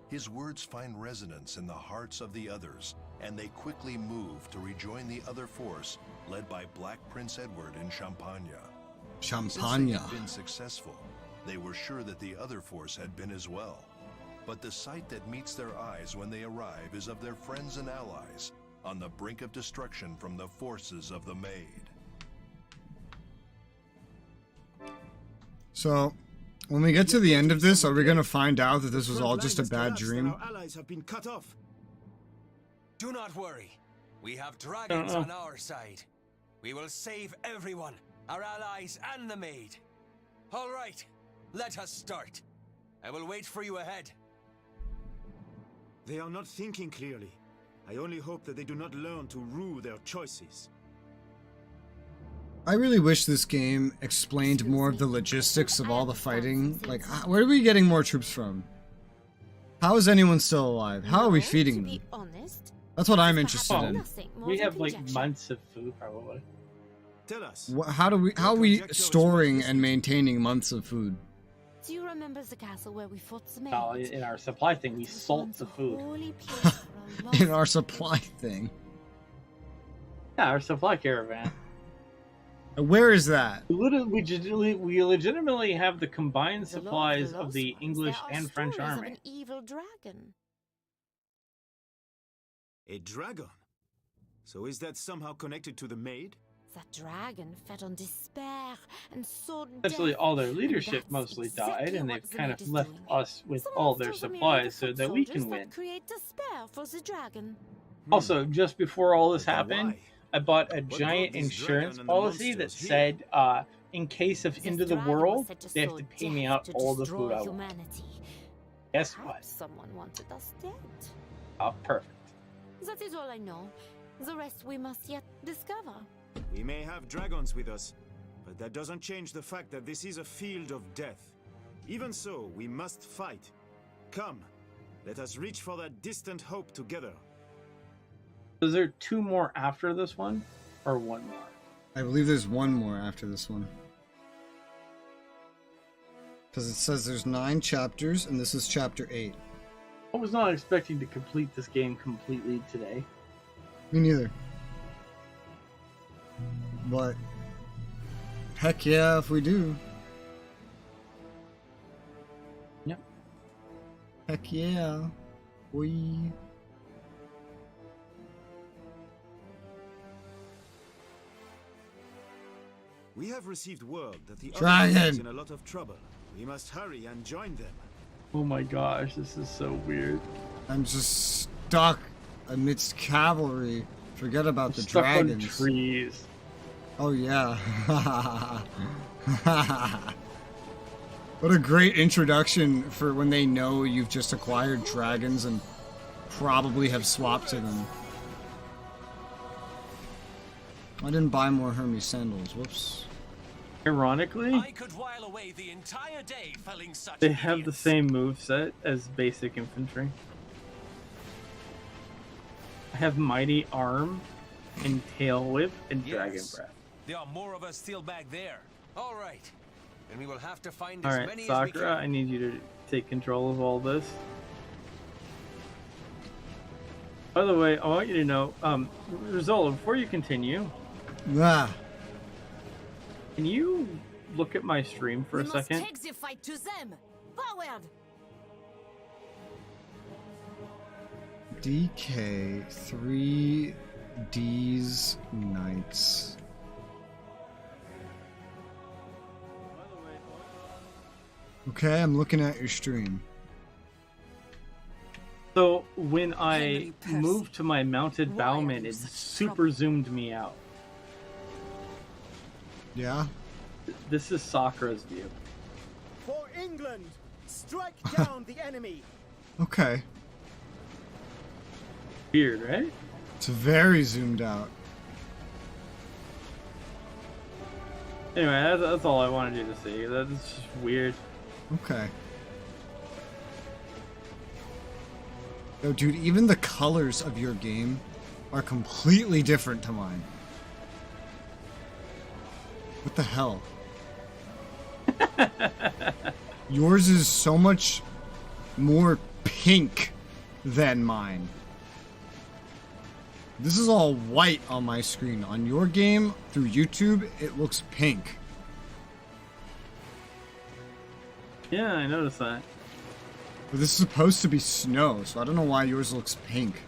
His words find resonance in the hearts of the others, and they quickly move to rejoin the other force led by Black Prince Edward in Champagne. Since they had been successful, they were sure that the other force had been as well. But the sight that meets their eyes when they arrive is of their friends and allies on the brink of destruction from the forces of the Maid.
So, when we get to the end of this, are we going to find out that this was all just a bad dream?
Our allies have been cut off.
Do not worry. We have dragons on our side. We will save everyone, our allies and the maid. All right, let us start. I will wait for you ahead.
They are not thinking clearly. I only hope that they do not learn to rue their choices.
I really wish this game explained more of the logistics of all the fighting. Like, where are we getting more troops from? How is anyone still alive? How are we feeding them? That's what I'm interested in.
we have like months of food probably.
Tell us.
How are we storing and maintaining months of food?
Do you remember the castle where we fought the maid?
In our supply thing, we salt the food.
In our supply thing.
Yeah, our supply caravan.
Where is that?
We legitimately have the combined supplies of the English and French
Stories of
army.
an evil dragon.
A dragon? So is that somehow connected to the maid?
That dragon fed on despair and sought
Essentially,
death,
all their
and
leadership
that's
mostly
exactly
died, and
what
they've
the
kind
maid
of
is
left
doing.
us with
The
all their
monsters are merely
supplies so
foot
that we
soldiers
can win.
create despair for the dragon.
Also, just before all this
But
happened,
why?
I bought a
What
giant
brought this
insurance
dragon and the
policy that
monsters here?
said, in case of
This
end of the
dragon was
world,
said to
they have
sow
to pay me
death
out
to
all the
destroy
food I want.
humanity.
Guess what?
Perhaps someone wanted us dead.
Oh, perfect.
That is all I know. The rest we must yet discover.
We may have dragons with us, but that doesn't change the fact that this is a field of death. Even so, we must fight. Come, let us reach for that distant hope together.
Is there 2 more after this one, or 1 more?
I believe there's 1 more after this one.
Because it says there's 9 chapters, and this is chapter 8.
I was not expecting to complete this game completely today.
Me neither. But heck yeah, if we do.
Yep.
Heck yeah. We.
We have received word that the
Dragon
other is in a lot of trouble. We must hurry and join them.
Oh my gosh, this is so weird.
I'm just stuck amidst cavalry. Forget about the
Stuck
dragons.
on trees.
Oh yeah. What a great introduction for when they know you've just acquired dragons and probably have swapped to them. I didn't buy more Hermes sandals. Whoops.
Ironically,
I could while away the entire day felling such
they have the same moveset as basic infantry. I have Mighty Arm and Tail Whip and Dragon Breath.
There are more of us still back there.
All right. And we will have to find as
Alright,
many as we
Sakura,
can.
I need you to take control of all this. By the way, I want you to know, Resoula, before you continue, can you look at my stream for a second?
Take the fight to them. Forward.
DK 3D's Knights. Okay, I'm looking at your stream.
So when I moved to my mounted bowman, it super zoomed me out.
Yeah?
This is Sakura's view.
For England, strike down the enemy.
Okay.
Weird, right?
It's very zoomed out.
Anyway, that's all I wanted you to see. That's just weird.
Okay. Yo, dude, even the colors of your game are completely different to mine. What the hell? Yours is so much more pink than mine. This is all white on my screen. On your game, through YouTube, it looks pink.
Yeah, I noticed that.
But this is supposed to be snow, so I don't know why yours looks pink.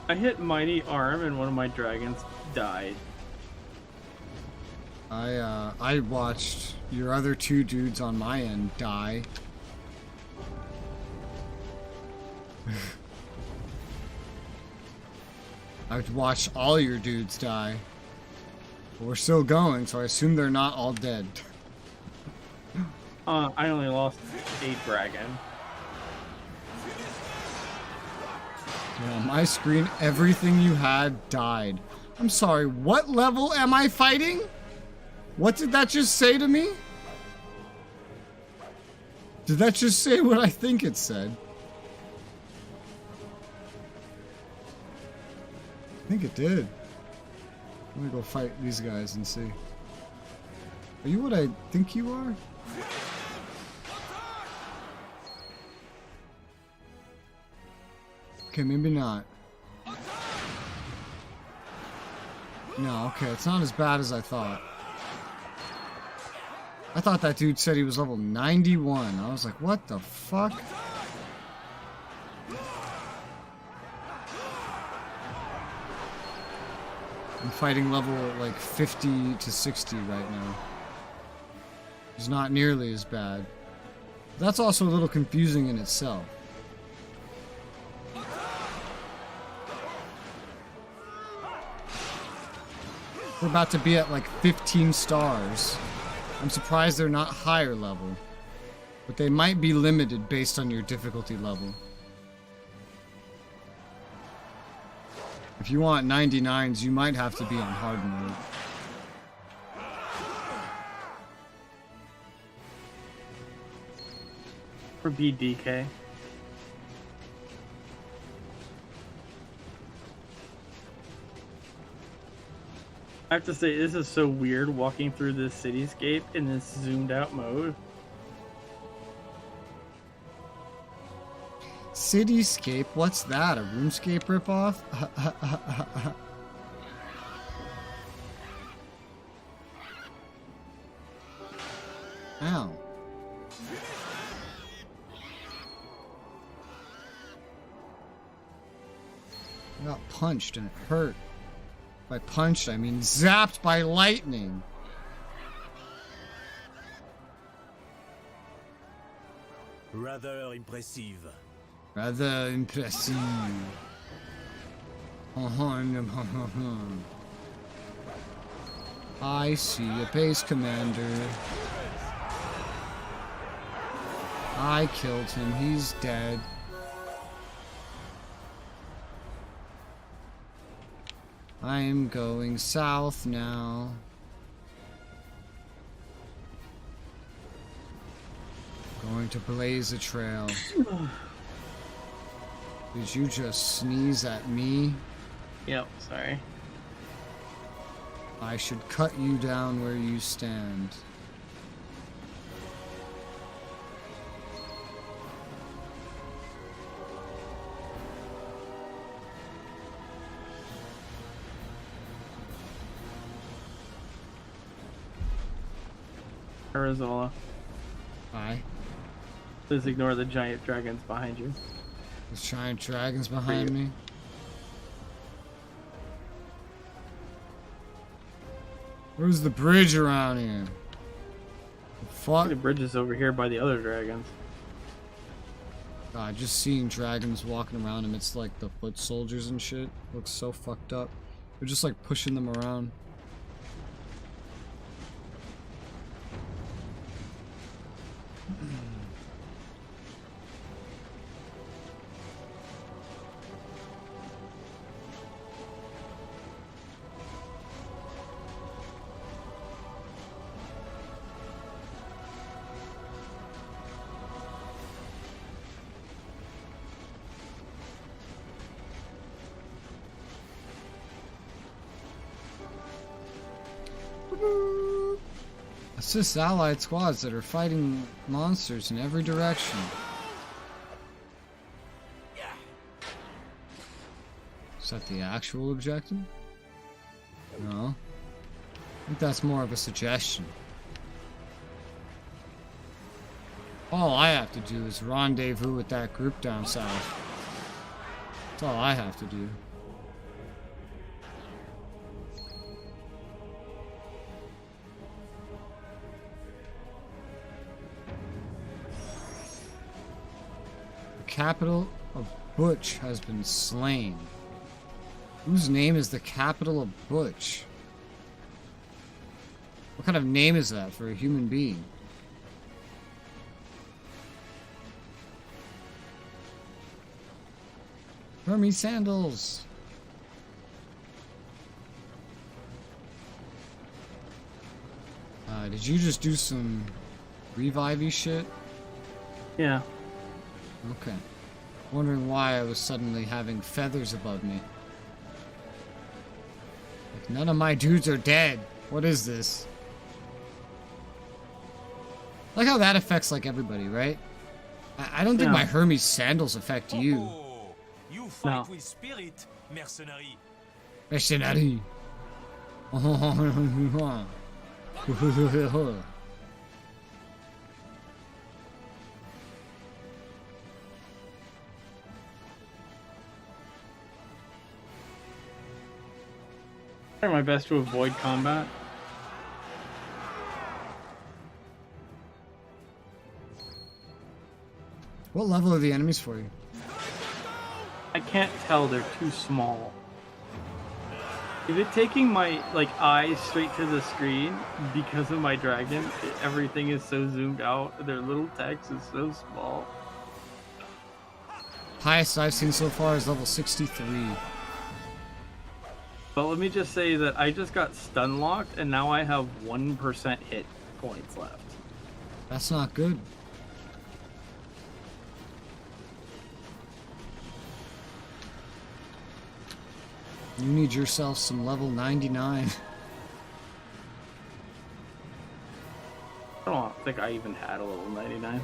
I hit Mighty Arm and one of my dragons died.
I watched your other 2 dudes on my end die. I've watched all your dudes die. But we're still going, so I assume they're not all dead.
I only lost a dragon.
Yeah, on my screen, everything you had died. I'm sorry, what level am I fighting? What did that just say to me? Did that just say what I think it said? I think it did. I'm gonna go fight these guys and see. Are you what I think you are? Okay, maybe not. No, okay, it's not as bad as I thought. I thought that dude said he was level 91. I was like, what the fuck? I'm fighting level like 50 to 60 right now. It's not nearly as bad. That's also a little confusing in itself. We're about to be at like 15 stars. I'm surprised they're not higher level. But they might be limited based on your difficulty level. If you want 99s, you might have to be on hard mode.
Or BDK. I have to say, this is so weird walking through this cityscape in this zoomed out mode.
Cityscape? What's that? A RuneScape ripoff? Ow. I got punched and it hurt. By punched, I mean zapped by lightning.
Rather impressive.
Rather impressive. I see a base commander. I killed him. He's dead. I am going south now. Going to blaze a trail. Did you just sneeze at me?
Yep, sorry.
I should cut you down where you stand.
Resoula.
Hi.
Please ignore the giant dragons behind you.
There's giant dragons behind me. Where's the bridge around here? The fuck?
The bridge is over here by the other dragons.
God, just seeing dragons walking around amidst like the foot soldiers and shit looks so fucked up. They're just like pushing them around. Assist allied squads that are fighting monsters in every direction. Is that the actual objective? No. I think that's more of a suggestion. All I have to do is rendezvous with that group down south. That's all I have to do. Capital of Butch has been slain. Whose name is the capital of Butch? What kind of name is that for a human being? Hermes sandals. Did you just do some revivey shit?
Yeah.
Okay. Wondering why I was suddenly having feathers above me. Like, none of my dudes are dead. What is this? Like how that affects like everybody, right? I don't think my Hermes sandals affect you.
You fight with spirit, mercenary.
Mercenary.
I try my best to avoid combat.
What level are the enemies for you?
I can't tell, they're too small. If it's taking my eyes straight to the screen because of my dragon, everything is so zoomed out, their little text is so small.
Highest I've seen so far is level 63.
But let me just say that I just got stun locked and now I have 1% hit points left.
That's not good. You need yourself some level 99.
I don't think I even had a level 99.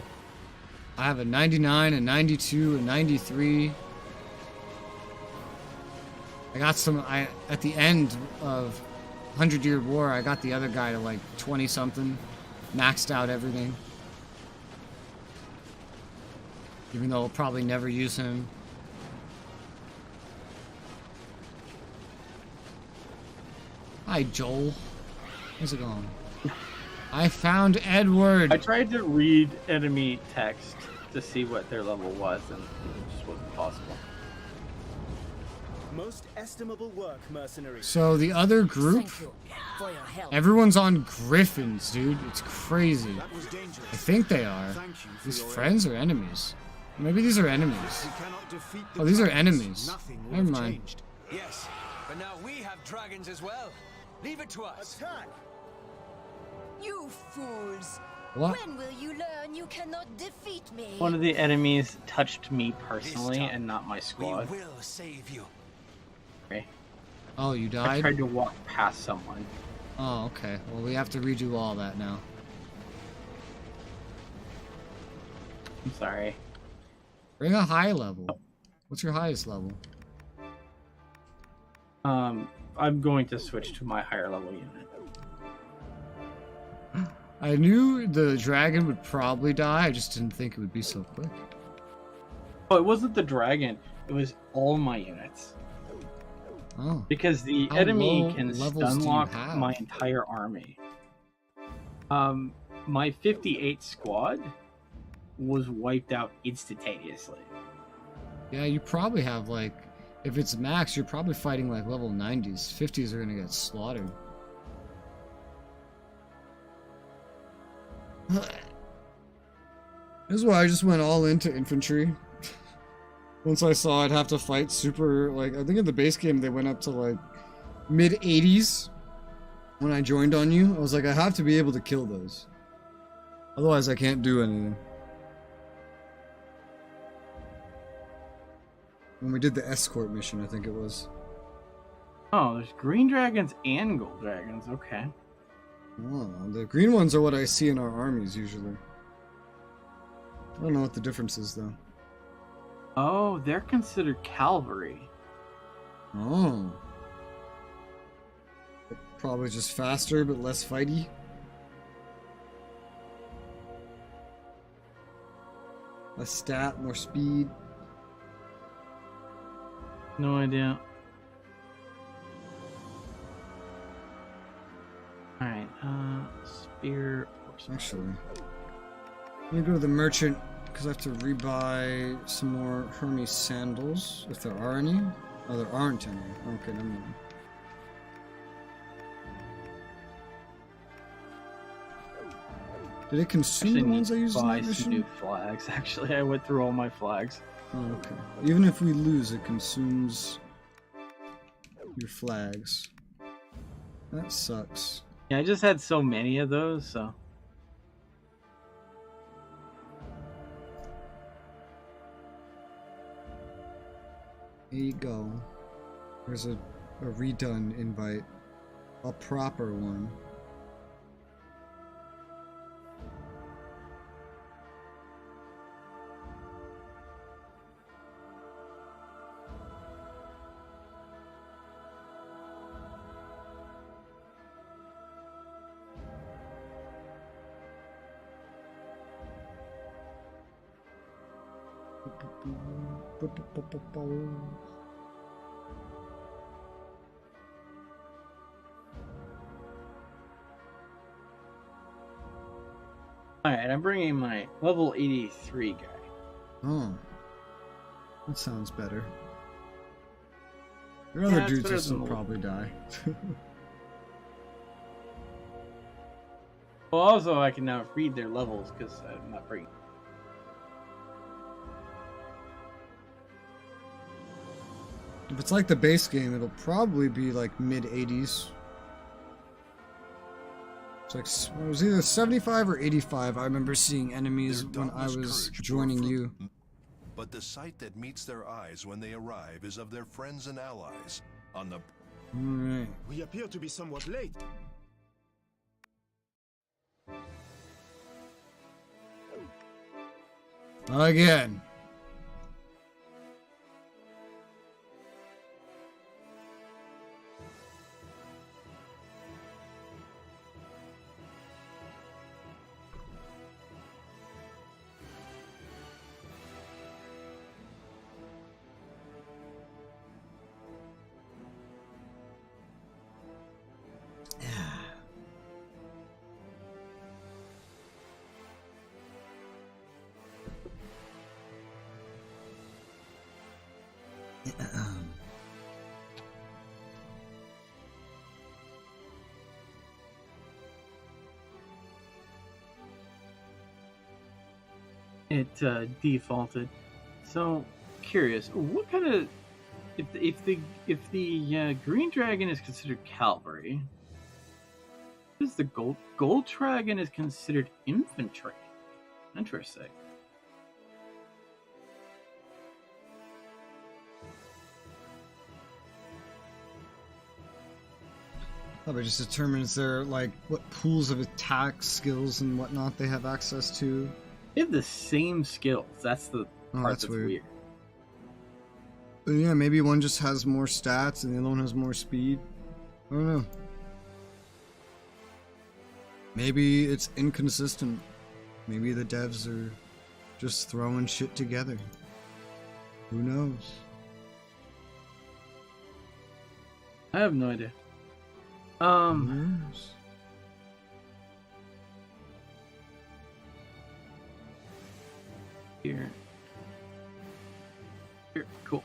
I have a 99, a 92, a 93. I got some, at the end of 100 Year War, I got the other guy to like 20 something. Maxed out everything. Even though I'll probably never use him. Hi, Joel. How's it going? I found Edward.
I tried to read enemy text to see what their level was, and it just wasn't possible.
Most estimable work, mercenaries.
So the other group, everyone's on griffins, dude. It's crazy. I think they are. These friends or enemies? Maybe these are enemies. Oh, these are enemies. Never mind.
Yes, but now we have dragons as well. Leave it to us.
Attack!
You fools!
What?
When will you learn you cannot defeat me?
One of the enemies touched me personally and not my squad.
We will save you.
Okay.
Oh, you died?
I tried to walk past someone.
Oh, okay. Well, we have to redo all that now.
I'm sorry.
Bring a high level. What's your highest level?
I'm going to switch to my higher level unit.
I knew the dragon would probably die, I just didn't think it would be so quick.
Oh, it wasn't the dragon. It was all my units.
Oh.
Because the
How
enemy
low
can
levels do you
stunlock
have?
my entire army. My 58 squad was wiped out instantaneously.
Yeah, you probably have like, if it's max, you're probably fighting like level 90s. 50s are gonna get slaughtered. This is why I just went all into infantry. Once I saw I'd have to fight super, like, I think in the base game they went up to like mid 80s when I joined on you. I was like, I have to be able to kill those. Otherwise I can't do anything. When we did the escort mission, I think it was.
Oh, there's green dragons and gold dragons. Okay.
Oh, the green ones are what I see in our armies usually. I don't know what the difference is though.
Oh, they're considered cavalry.
Oh. Probably just faster but less fighty. Less stat, more speed.
No idea. Alright, spear.
Actually, let me go to the merchant because I have to rebuy some more Hermes sandals, if there are any. Oh, there aren't any. Okay, never mind. Did it consume the ones I used in that mission?
New flags. Actually, I went through all my flags.
Oh, okay. Even if we lose, it consumes your flags. That sucks.
Yeah, I just had so many of those, so.
There you go. There's a redone invite. A proper one.
Alright, I'm bringing my level 83 guy.
Oh. That sounds better. Your other dudes will still probably die.
Well, also, I can now read their levels because I'm not bringing.
If it's like the base game, it'll probably be like mid 80s. It's like, it was either 75 or 85. I remember seeing enemies when I was joining you.
But the sight that meets their eyes when they arrive is of their friends and allies, On the
Alright.
We appear to be somewhat late.
Again.
It defaulted. So curious, what kind of if the green dragon is considered cavalry, is the gold dragon is considered infantry? Interesting.
Probably just determines their like what pools of attack skills and whatnot they have access to.
They have the same skills. That's the part that's weird.
But yeah, maybe one just has more stats and the other one has more speed. I don't know. Maybe it's inconsistent. Maybe the devs are just throwing shit together. Who knows?
I have no idea. Here, cool.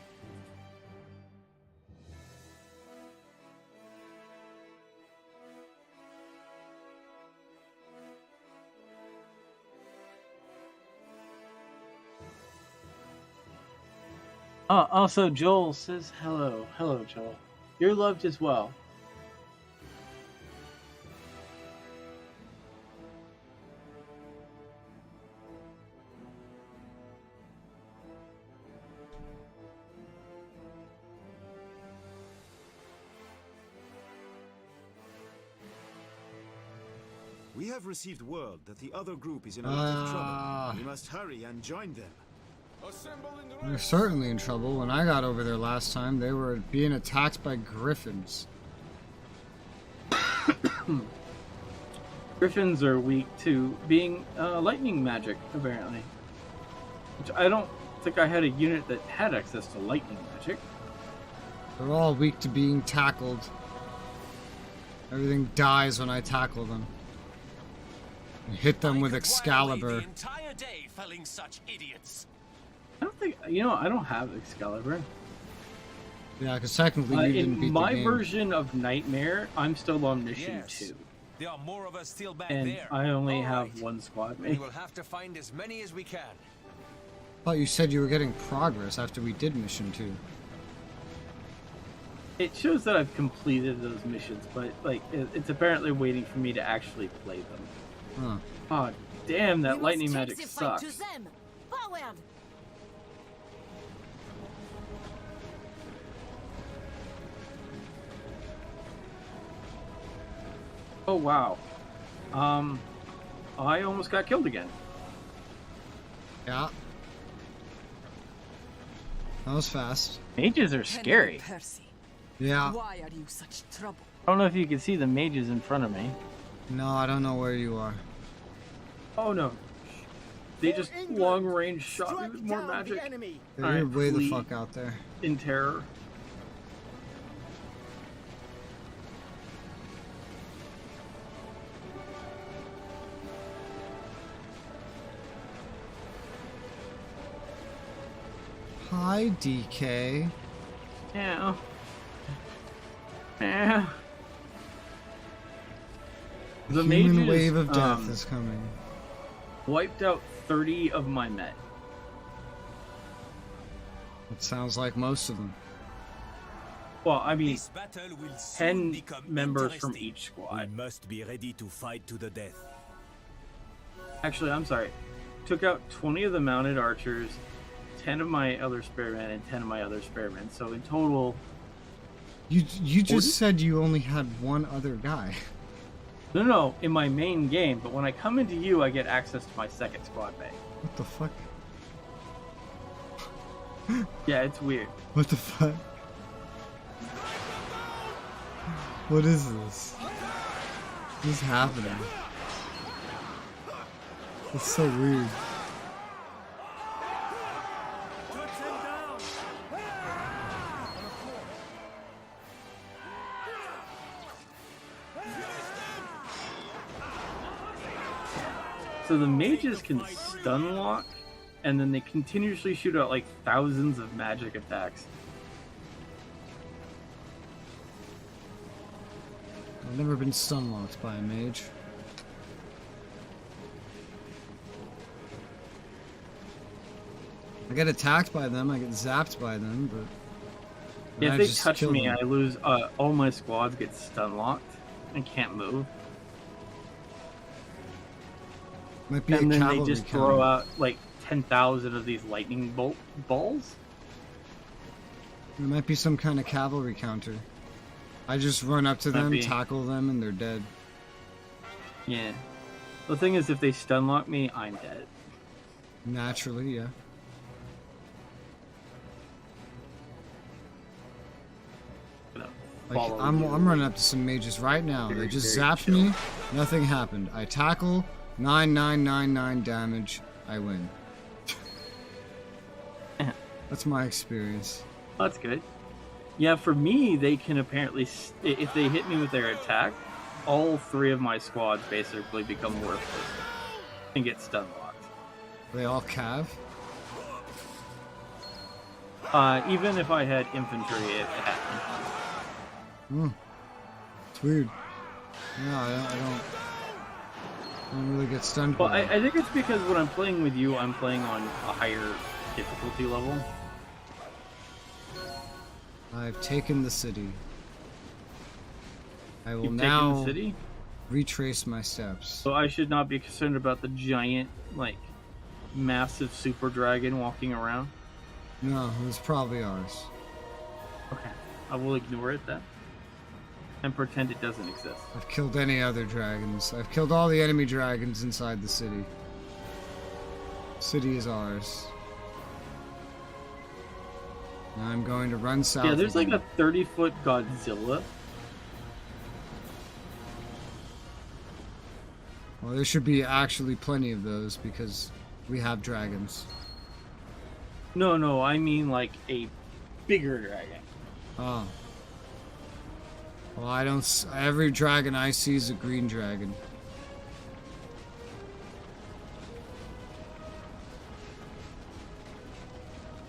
Also, Joel says hello. Hello, Joel. You're loved as well.
We have received word that the other group is in a lot of trouble. We must hurry and join them.
They're certainly in trouble. When I got over there last time, they were being attacked by griffins.
Griffins are weak to being lightning magic, apparently. Which I don't think I had a unit that had access to lightning magic.
They're all weak to being tackled. Everything dies when I tackle them. I hit them with Excalibur.
The entire day felling such idiots.
I don't think, I don't have Excalibur.
Yeah, because technically you didn't beat
in my
the game.
version of Nightmare, I'm still on mission 2.
There are more of us still back
And
there.
I only have one squad
We
mate.
will have to find as many as we can.
I thought you said you were getting progress after we did mission 2.
It shows that I've completed those missions, but it's apparently waiting for me to actually play them.
Huh.
Oh, damn, that lightning magic sucks.
Forward.
Oh, wow. I almost got killed again.
Yeah. That was fast.
Mages are scary.
Yeah.
Why are you such trouble?
I don't know if you can see the mages in front of me.
No, I don't know where you are.
Oh no. They just long range shot me with more magic.
Yeah, you're way the fuck out there.
In terror.
Hi, DK.
Yeah. Yeah.
The
human
mages, wave of death is coming.
Wiped out 30 of my Met.
It sounds like most of them.
Well, I mean, 10 members from each squad.
We must be ready to fight to the death.
Actually, I'm sorry. Took out 20 of the mounted archers, 10 of my other spearmen, and 10 of my other spearmen. So in total,
You just said you only had one other guy.
No, in my main game, but when I come into you, I get access to my second squad mate.
What the fuck?
Yeah, it's weird.
What the fuck? What is this? What is happening? It's so weird.
So the mages can stun lock, and then they continuously shoot out like thousands of magic attacks.
I've never been stun locked by a mage. I get attacked by them, I get zapped by them, but...
Yeah, if they touch me, I lose, all my squads get stun locked and can't move.
Might be
and
a
then they
cavalry
just
counter.
throw out like 10,000 of these lightning bolt balls.
There might be some kind of cavalry counter. I just run up to
Might
them,
be.
tackle them, and they're dead.
Yeah. The thing is, if they stun lock me, I'm dead.
Naturally, yeah. Like,
Follow
I'm
you.
running up to some mages right now. They
Very,
just
very
zapped me. Nothing happened. I tackle. 9999 damage. I win. That's my experience.
That's good. Yeah, for me, they can apparently, if they hit me with their attack, all three of my squads basically become worthless and get stun locked.
Are they all cav?
Even if I had infantry, it happened.
Hmm. It's weird. Yeah, I don't really get stunned
Well,
by it.
I think it's because when I'm playing with you, I'm playing on a higher difficulty level.
I've taken the city. I will
You've
now
taken the city?
retrace my steps.
So I should not be concerned about the giant, like, massive super dragon walking around?
No, it was probably ours.
Okay. I will ignore it then. And pretend it doesn't exist.
I've killed any other dragons. I've killed all the enemy dragons inside the city. City is ours. Now I'm going to run south.
Yeah, there's
again.
like a 30-foot Godzilla.
Well, there should be actually plenty of those because we have dragons.
No, I mean like a bigger dragon.
Oh. Well, I don't. Every dragon I see is a green dragon.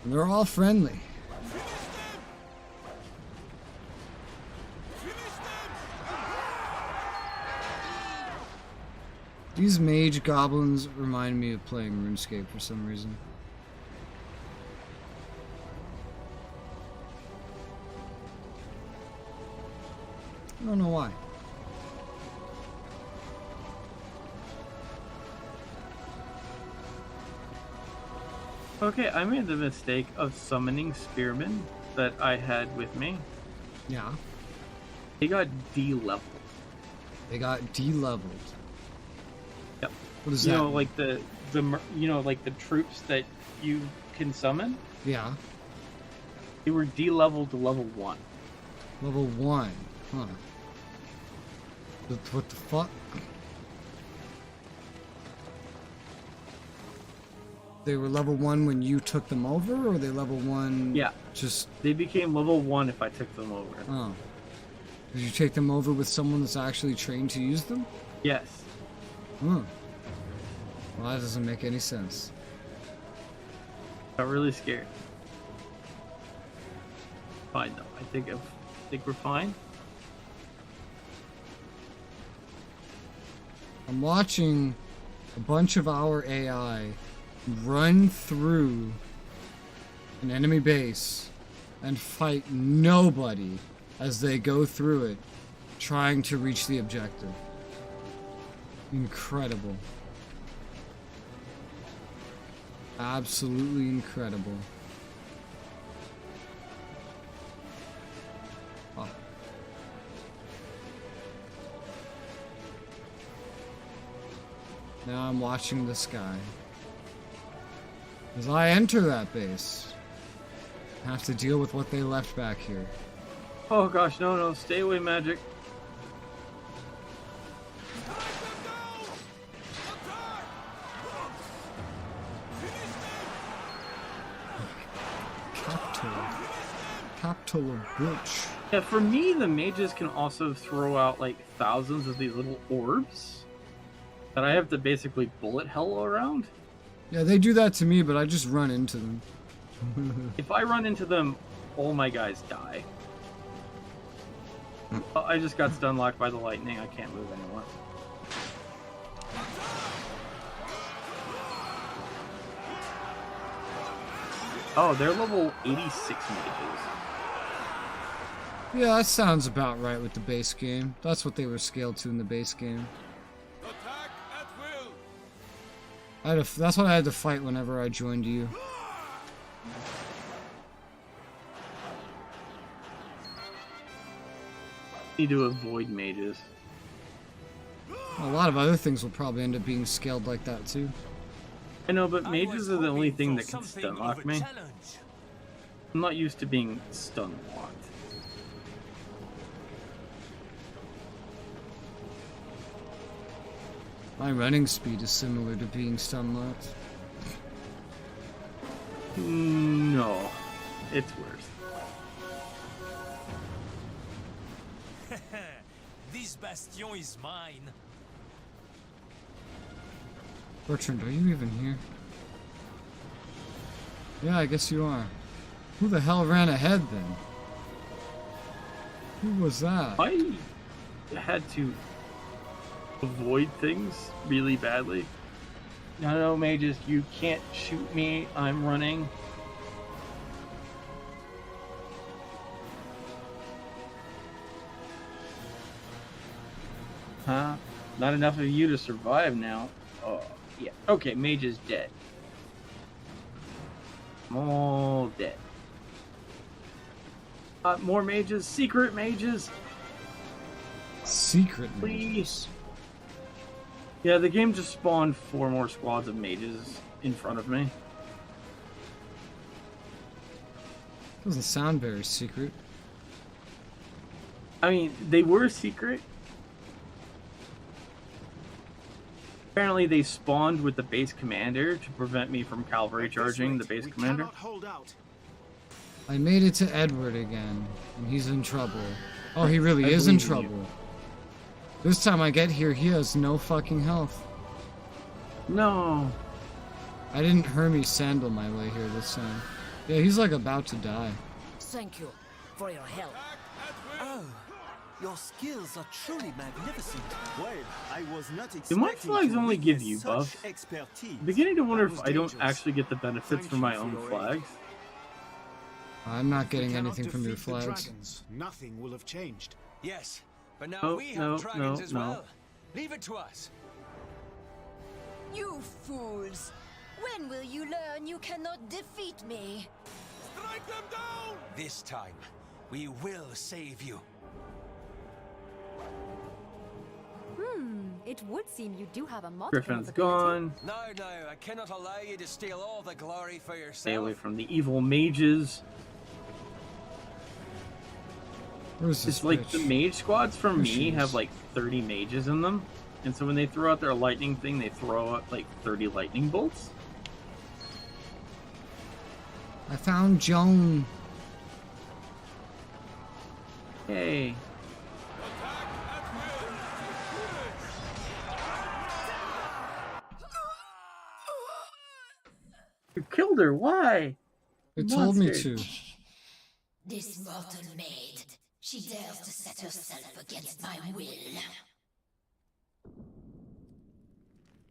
And they're all friendly. These mage goblins remind me of playing RuneScape for some reason. I don't know why.
Okay, I made the mistake of summoning spearmen that I had with me.
Yeah.
They got D-leveled.
They got D-leveled.
Yep.
What does
you
that
know,
mean?
like the like the troops that you can summon?
Yeah.
They were D-leveled to level 1.
Level 1. Huh. What the fuck? They were level 1 when you took them over, or they level 1
Yeah.
just...
They became level 1 if I took them over.
Oh. Did you take them over with someone that's actually trained to use them?
Yes.
Hmm. Well, that doesn't make any sense.
Got really scared. Fine though. I think we're fine.
I'm watching a bunch of our AI run through an enemy base and fight nobody as they go through it, trying to reach the objective. Incredible. Absolutely incredible. Oh. Now I'm watching the sky. As I enter that base, I have to deal with what they left back here.
Oh gosh, no, stay away, magic.
Capital of Butch.
Yeah, for me, the mages can also throw out like thousands of these little orbs that I have to basically bullet hell around.
Yeah, they do that to me, but I just run into them.
If I run into them, all my guys die. I just got stun locked by the lightning. I can't move anymore. Oh, they're level 86 mages.
Yeah, that sounds about right with the base game. That's what they were scaled to in the base game. That's what I had to fight whenever I joined you.
Need to avoid mages.
A lot of other things will probably end up being scaled like that too.
I know, but mages are the only thing that can stun lock me. I'm not used to being stun locked.
My running speed is similar to being stun locked.
No, it's worse.
This bastion is mine.
Bertrand, are you even here? Yeah, I guess you are. Who the hell ran ahead then? Who was that?
I had to avoid things really badly. No, mages, you can't shoot me. I'm running. Huh? Not enough of you to survive now. Oh, yeah. Okay, mage is dead. I'm all dead. More mages. Secret mages.
Secret
Please.
mages.
Yeah, the game just spawned 4 more squads of mages in front of me.
Doesn't sound very secret.
I mean, they were secret. Apparently they spawned with the base commander to prevent me from cavalry charging the base commander.
I made it to Edward again, and he's in trouble. Oh, he really is in trouble. This time I get here, he has no fucking health.
No.
I didn't Hermes sandal my way here this time. Yeah, he's like about to die.
Thank you for your help.
Oh, your skills are truly magnificent.
Well, I was not expecting
Do my flags
to
only give
witness
you
such
buffs?
expertise.
I'm beginning to wonder if
That
I don't
was
actually get the benefits
Thank
from
you
my
for
own
your aid.
flags.
I'm not
We
getting
cannot
anything from your
defeat the
flags.
dragons. Nothing will have changed.
Yes, but now
Oh,
we have
no,
dragons
no,
as
no.
well. Leave it to us.
You fools! When will you learn you cannot defeat me?
Strike them down!
This time, we will save you.
It would seem you do have a monster.
Griffin's gone.
No, I cannot allow you to steal all the glory for yourself.
Stay away from the evil mages.
Where's this
It's like
bitch?
the mage squads for
There she
me
is.
have like 30 mages in them. And so when they throw out their lightning thing, they throw out like 30 lightning bolts.
I found Joan.
Yay. You killed her, why?
It told me
Monster.
to.
This mortal maid, she dares to set herself against my will.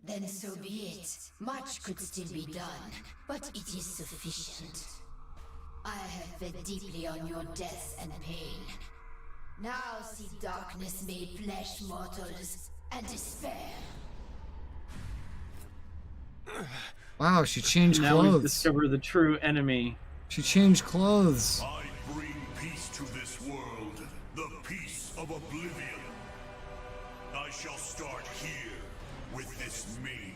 Then so be it. Much could still be done, but it is sufficient. I have fed deeply on your death and pain. Now see darkness made flesh mortals and despair.
Wow, she changed
Now we
clothes.
discover the true enemy.
She changed clothes.
I bring peace to this world.
The peace of oblivion. I shall start here with this maiden.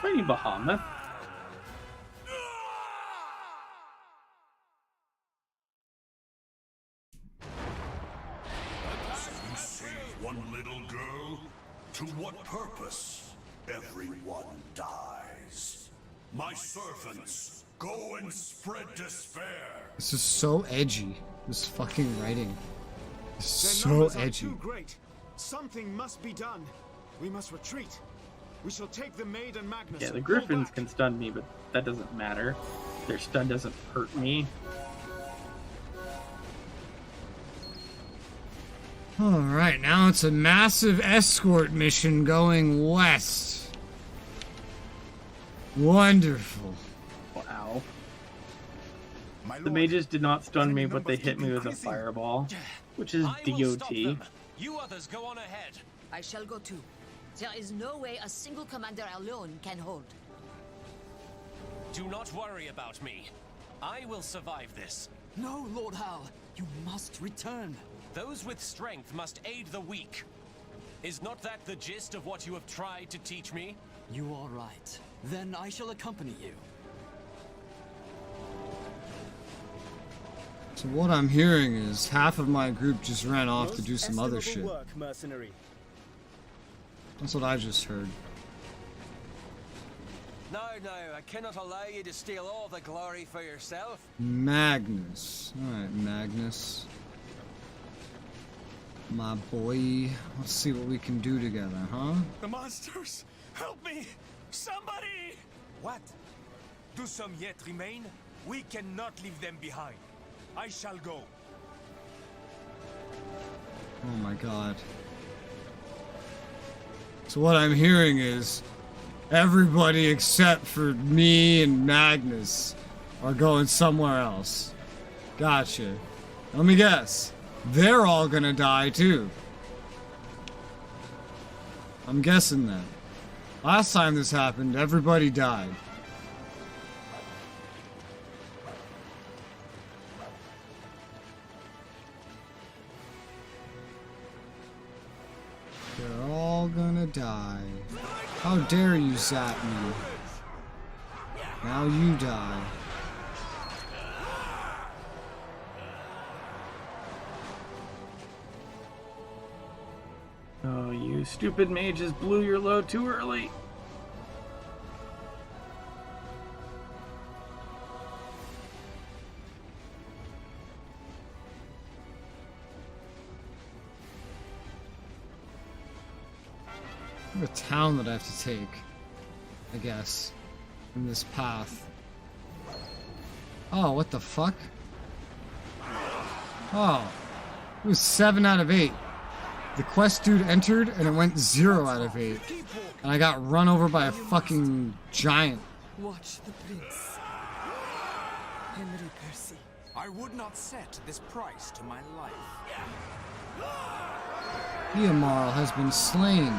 Fighting Bahamut.
You save one little girl? To what purpose? Everyone dies. My servants, go and spread despair.
This is so edgy. This fucking writing. This is
Their
so
numbers are
edgy.
too great. Something must be done. We must retreat. We shall take the maid and Magnus.
Yeah, the
and
Griffins can stun me, but that doesn't matter. Their stun doesn't hurt me.
Alright, now it's a massive escort mission going west. Wonderful.
Wow. The mages did not stun me, but they hit me with a fireball, which is DOT.
You others go on ahead.
I shall go too. There is no way a single commander alone can hold.
Do not worry about me. I will survive this.
No, Lord Hal. You must return.
Those with strength must aid the weak. Is not that the gist of what you have tried to teach me?
You are right. Then I shall accompany you.
So what I'm hearing is half of my group just ran off to
Most
do some other
estimable
shit.
Work, mercenary.
That's what I just heard.
No, I cannot allow you to steal all the glory for yourself.
Magnus. Alright, Magnus. My boy. Let's see what we can do together, huh?
The monsters! Help me! Somebody! What? Do some yet remain? We cannot leave them behind. I shall go.
Oh my god. So what I'm hearing is everybody except for me and Magnus are going somewhere else. Gotcha. Let me guess. They're all gonna die too. I'm guessing that. Last time this happened, everybody died. They're all gonna die. How dare you zap me? Now you die.
Oh, you stupid mages blew your load too early.
I have a town that I have to take, I guess, in this path. Oh, what the fuck? Oh, it was 7 out of 8. The quest dude entered and it went 0 out of 8. And I got run over by a fucking giant.
Watch the prince. Henry Percy.
I would not set this price to my life.
Eomarl has been slain.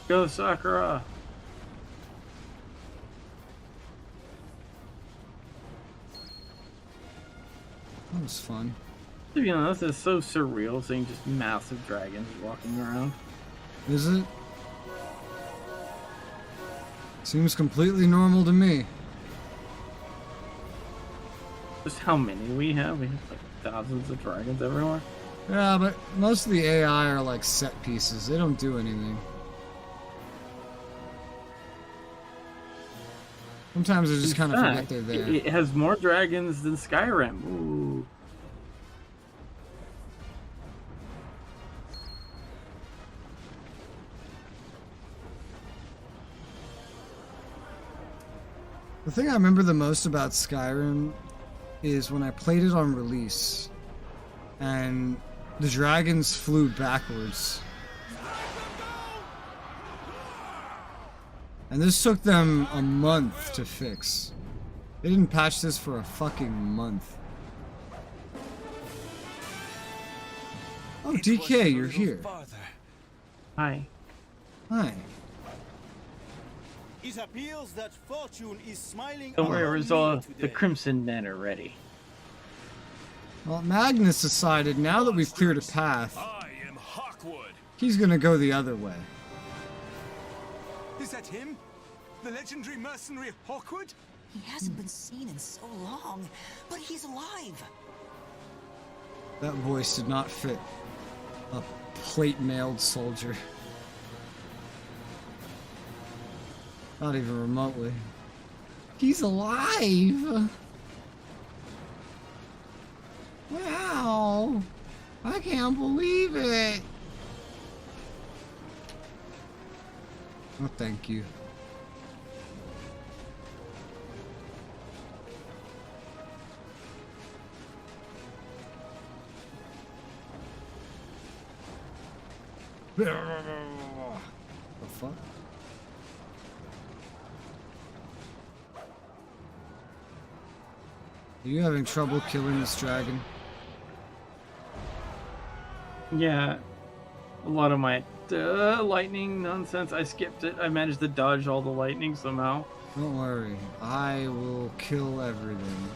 Go, Sakura!
That was fun.
To be honest, it's so surreal seeing just massive dragons walking around.
Is it? Seems completely normal to me.
Just how many we have? We have like thousands of dragons everywhere.
Yeah, but most of the AI are like set pieces. They don't do anything. Sometimes I just kind of forget they're there.
It has more dragons than Skyrim. Ooh.
The thing I remember the most about Skyrim is when I played it on release and the dragons flew backwards. And this took them a month to fix. They didn't patch this for a fucking month. Oh, DK, you're here.
Hi.
Hi.
It appears that fortune is smiling.
Don't worry,
upon me
Resoula. The
today.
Crimson Men are ready.
Well, Magnus decided now that we've cleared a path,
I am Hawkwood.
he's gonna go the other way.
Is that him? The legendary mercenary Hawkwood?
He hasn't been seen in so long, but he's alive.
That voice did not fit a plate-mailed soldier. Not even remotely. He's alive! Wow! I can't believe it! Oh, thank you. The fuck? Are you having trouble killing this dragon?
Yeah, a lot of my lightning nonsense. I skipped it. I managed to dodge all the lightning somehow.
Don't worry, I will kill everything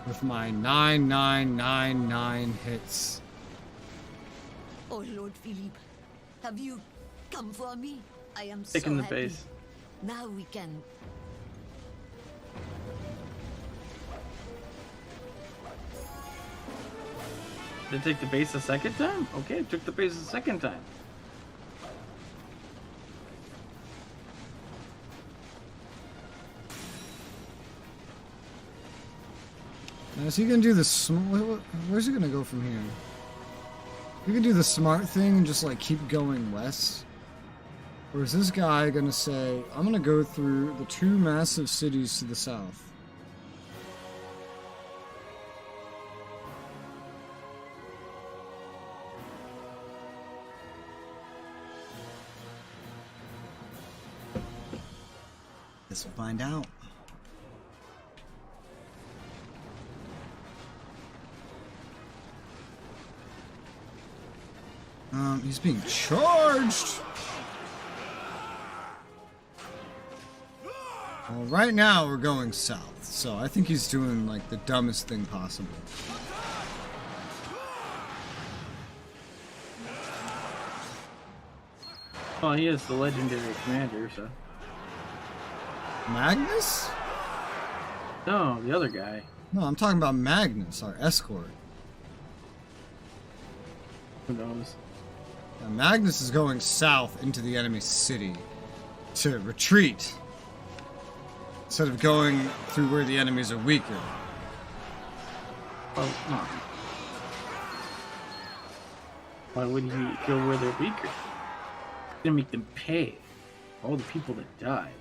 with my 9999 hits.
Oh, Lord Philippe, have you come for me? I am
Taking
so
the
happy.
base.
Now we can.
Did it take the base a second time? Okay, it took the base a second time.
Now, is he gonna do the where's he gonna go from here? You can do the smart thing and just like keep going west. Or is this guy gonna say, I'm gonna go through the two massive cities to the south? Guess we'll find out. He's being charged! Well, right now we're going south, so I think he's doing, like, the dumbest thing possible.
Well, he is the legendary commander, so...
Magnus?
No, the other guy.
No, I'm talking about Magnus, our escort.
Who knows?
Now, Magnus is going south into the enemy city to retreat instead of going through where the enemies are weaker.
Oh, no. Why would he go where they're weaker? He's gonna make them pay for all the people that died.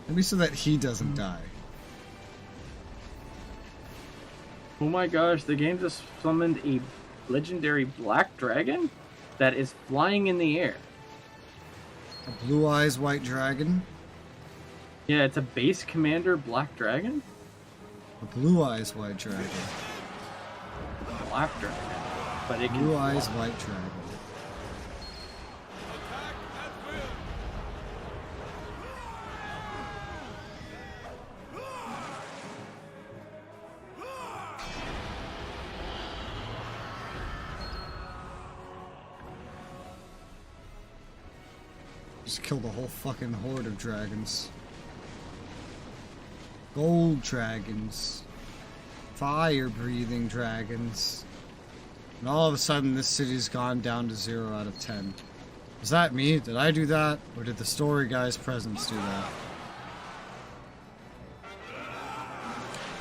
Maybe so that he doesn't die.
Oh my gosh, the game just summoned a legendary black dragon that is flying in the air.
A blue eyes white dragon?
Yeah, it's a base commander black dragon?
A blue eyes white dragon.
Black dragon. But it can
blue eyes white dragon. Just killed a whole fucking horde of dragons. Gold dragons. Fire-breathing dragons. And all of a sudden this city's gone down to 0 out of 10. Was that me? Did I do that? Or did the story guy's presence do that?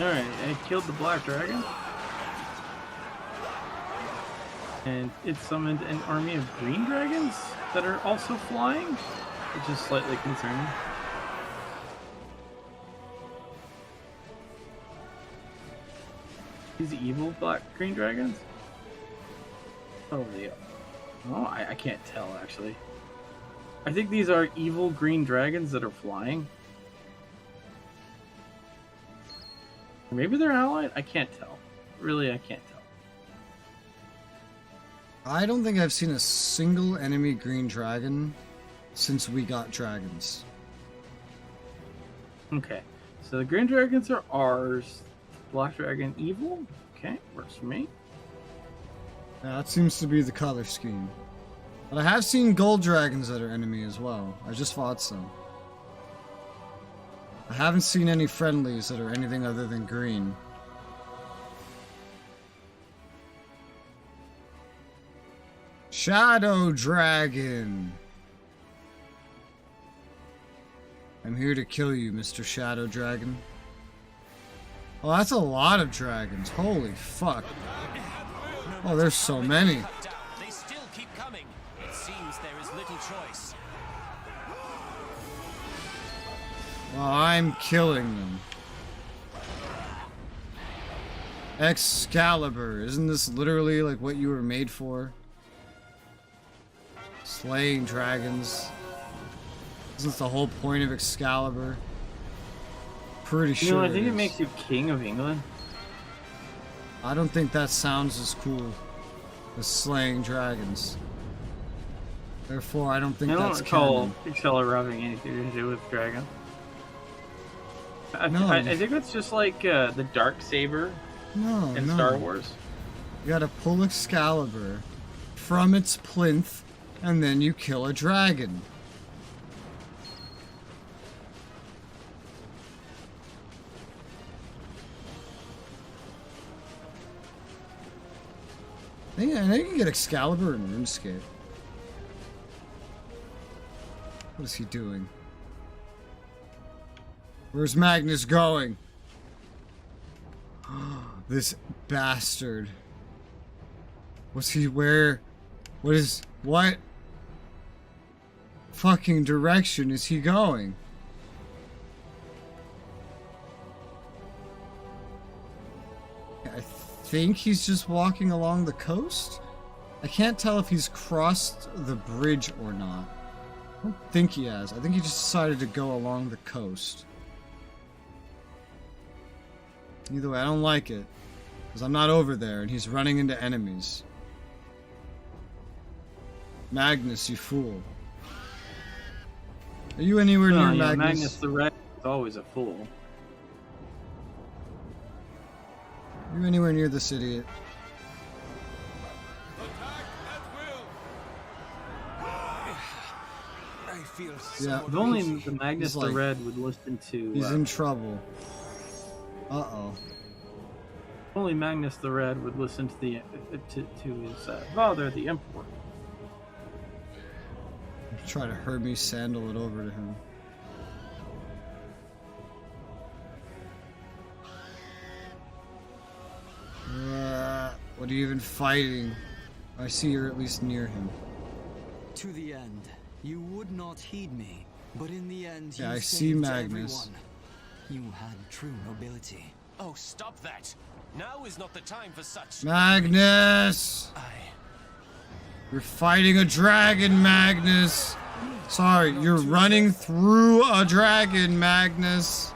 Alright, I killed the black dragon. And it summoned an army of green dragons that are also flying, which is slightly concerning. These evil green dragons? Oh, they are. Oh, I can't tell actually. I think these are evil green dragons that are flying. Or maybe they're allied? I can't tell. Really, I can't tell.
I don't think I've seen a single enemy green dragon since we got dragons.
Okay, so the green dragons are ours. Black dragon evil. Okay, works for me.
Yeah, that seems to be the color scheme. But I have seen gold dragons that are enemy as well. I just fought some. I haven't seen any friendlies that are anything other than green. Shadow Dragon! I'm here to kill you, Mr. Shadow Dragon. Oh, that's a lot of dragons. Holy fuck. Oh, there's so many.
They still keep coming. It seems there is little choice.
Well, I'm killing them. Excalibur. Isn't this literally like what you were made for? Slaying dragons. Isn't this the whole point of Excalibur? Pretty sure.
I think it makes you King of England.
I don't think that sounds as cool as slaying dragons. Therefore, I don't think that's canon.
Excalibur having anything to do with dragon. I think it's just like the dark saber in Star Wars.
You gotta pull Excalibur from its plinth, and then you kill a dragon. I think you can get Excalibur in RuneScape. What is he doing? Where's Magnus going? This bastard. What's he where? What fucking direction is he going? I think he's just walking along the coast? I can't tell if he's crossed the bridge or not. I don't think he has. I think he just decided to go along the coast. Either way, I don't like it. Because I'm not over there and he's running into enemies. Magnus, you fool. Are you anywhere near Magnus?
Magnus the Red is always a fool.
Are you anywhere near this idiot?
I feel
Yeah.
If only the Magnus the Red would listen to...
He's in trouble. Uh-oh.
If only Magnus the Red would listen to the to his father, the Emperor.
Try to Hermes sandal it over to him. What are you even fighting? I see you're at least near him.
To the end, you would not heed me, but in the end,
yeah,
you
I see Magnus.
Everyone. You had true nobility.
Oh, stop that! Now is not the time for such.
Magnus! You're fighting a dragon, Magnus! Sorry, you're running through a dragon, Magnus!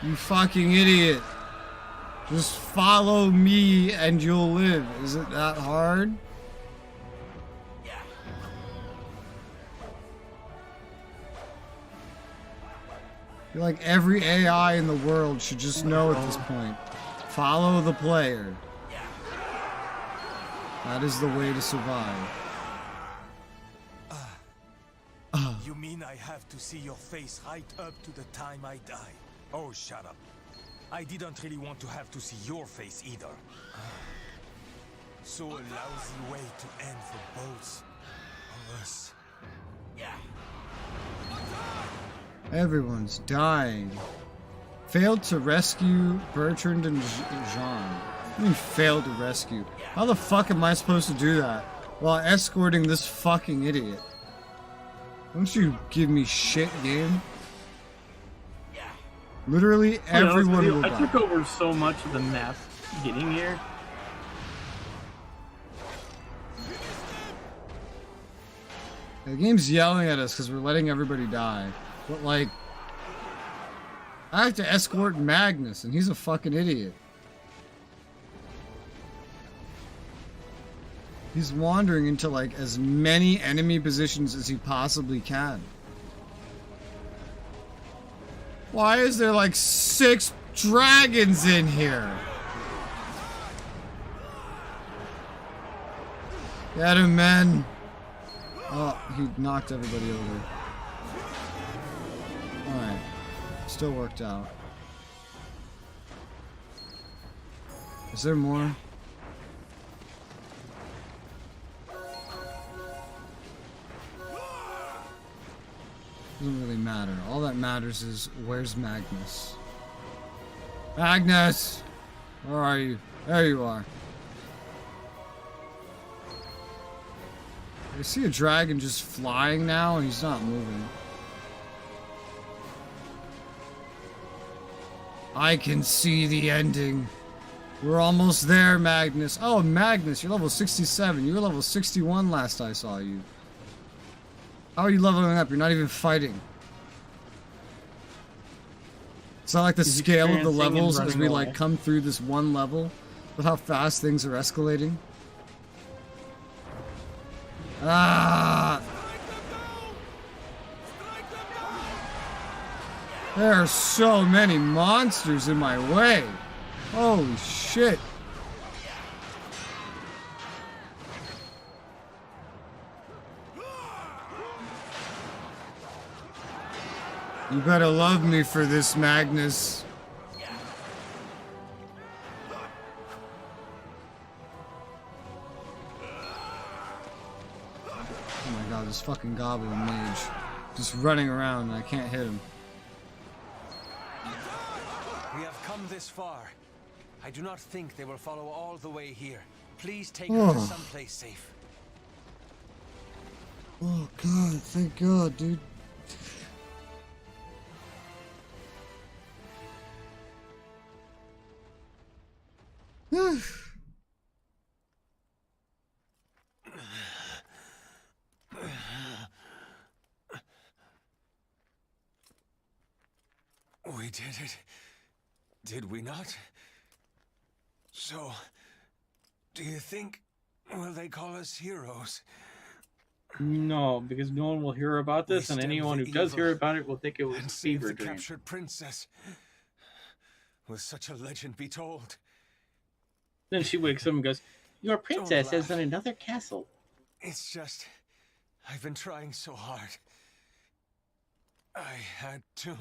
You fucking idiot! Just follow me and you'll live. Is it that hard? I feel like every AI in the world should just know at this point. Follow the player. That is the way to survive.
You mean I have to see your face right up to the time I die? Oh, shut up. I didn't really want to have to see your face either. So a lousy way to end for both of us.
Everyone's dying. Failed to rescue Bertrand and Jean. I mean, failed to rescue. How the fuck am I supposed to do that while escorting this fucking idiot? Don't you give me shit, game. Literally everyone will die.
I took over so much of the map getting here.
The game's yelling at us because we're letting everybody die. But like, I have to escort Magnus and he's a fucking idiot. He's wandering into like as many enemy positions as he possibly can. Why is there like 6 dragons in here? Get him, men. Oh, he knocked everybody over. Alright. Still worked out. Is there more? Doesn't really matter. All that matters is where's Magnus? Magnus! Where are you? There you are. I see a dragon just flying now and he's not moving. I can see the ending. We're almost there, Magnus. Oh, Magnus, you're level 67. You were level 61 last I saw you. How are you leveling up? You're not even fighting. It's not like the scale of the levels as we like come through this one level, but how fast things are escalating. Ah! There are so many monsters in my way. Holy shit. You better love me for this, Magnus. Oh my god, this fucking goblin mage. Just running around and I can't hit him.
We have come this far. I do not think they will follow all the way here. Please take her to someplace safe.
Oh god, thank god, dude.
We did it. Did we not? So, do you think, will they call us heroes?
No, because no one will hear about this, and anyone who does hear about it will think it was a fever
the
dream.
Captured princess. Will such a legend be told?
Then she wakes up and goes, "Your princess is in another castle."
It's just, I've been trying so hard. I had to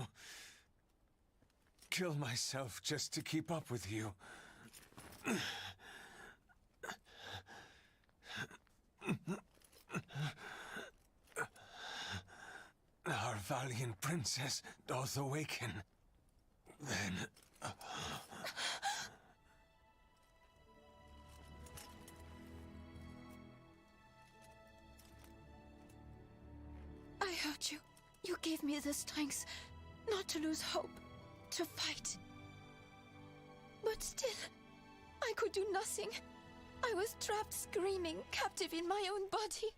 kill myself just to keep up with you. Our valiant princess doth awaken. Then...
I heard you. You gave me the strength not to lose hope, to fight. But still, I could do nothing. I was trapped, screaming, captive in my own body.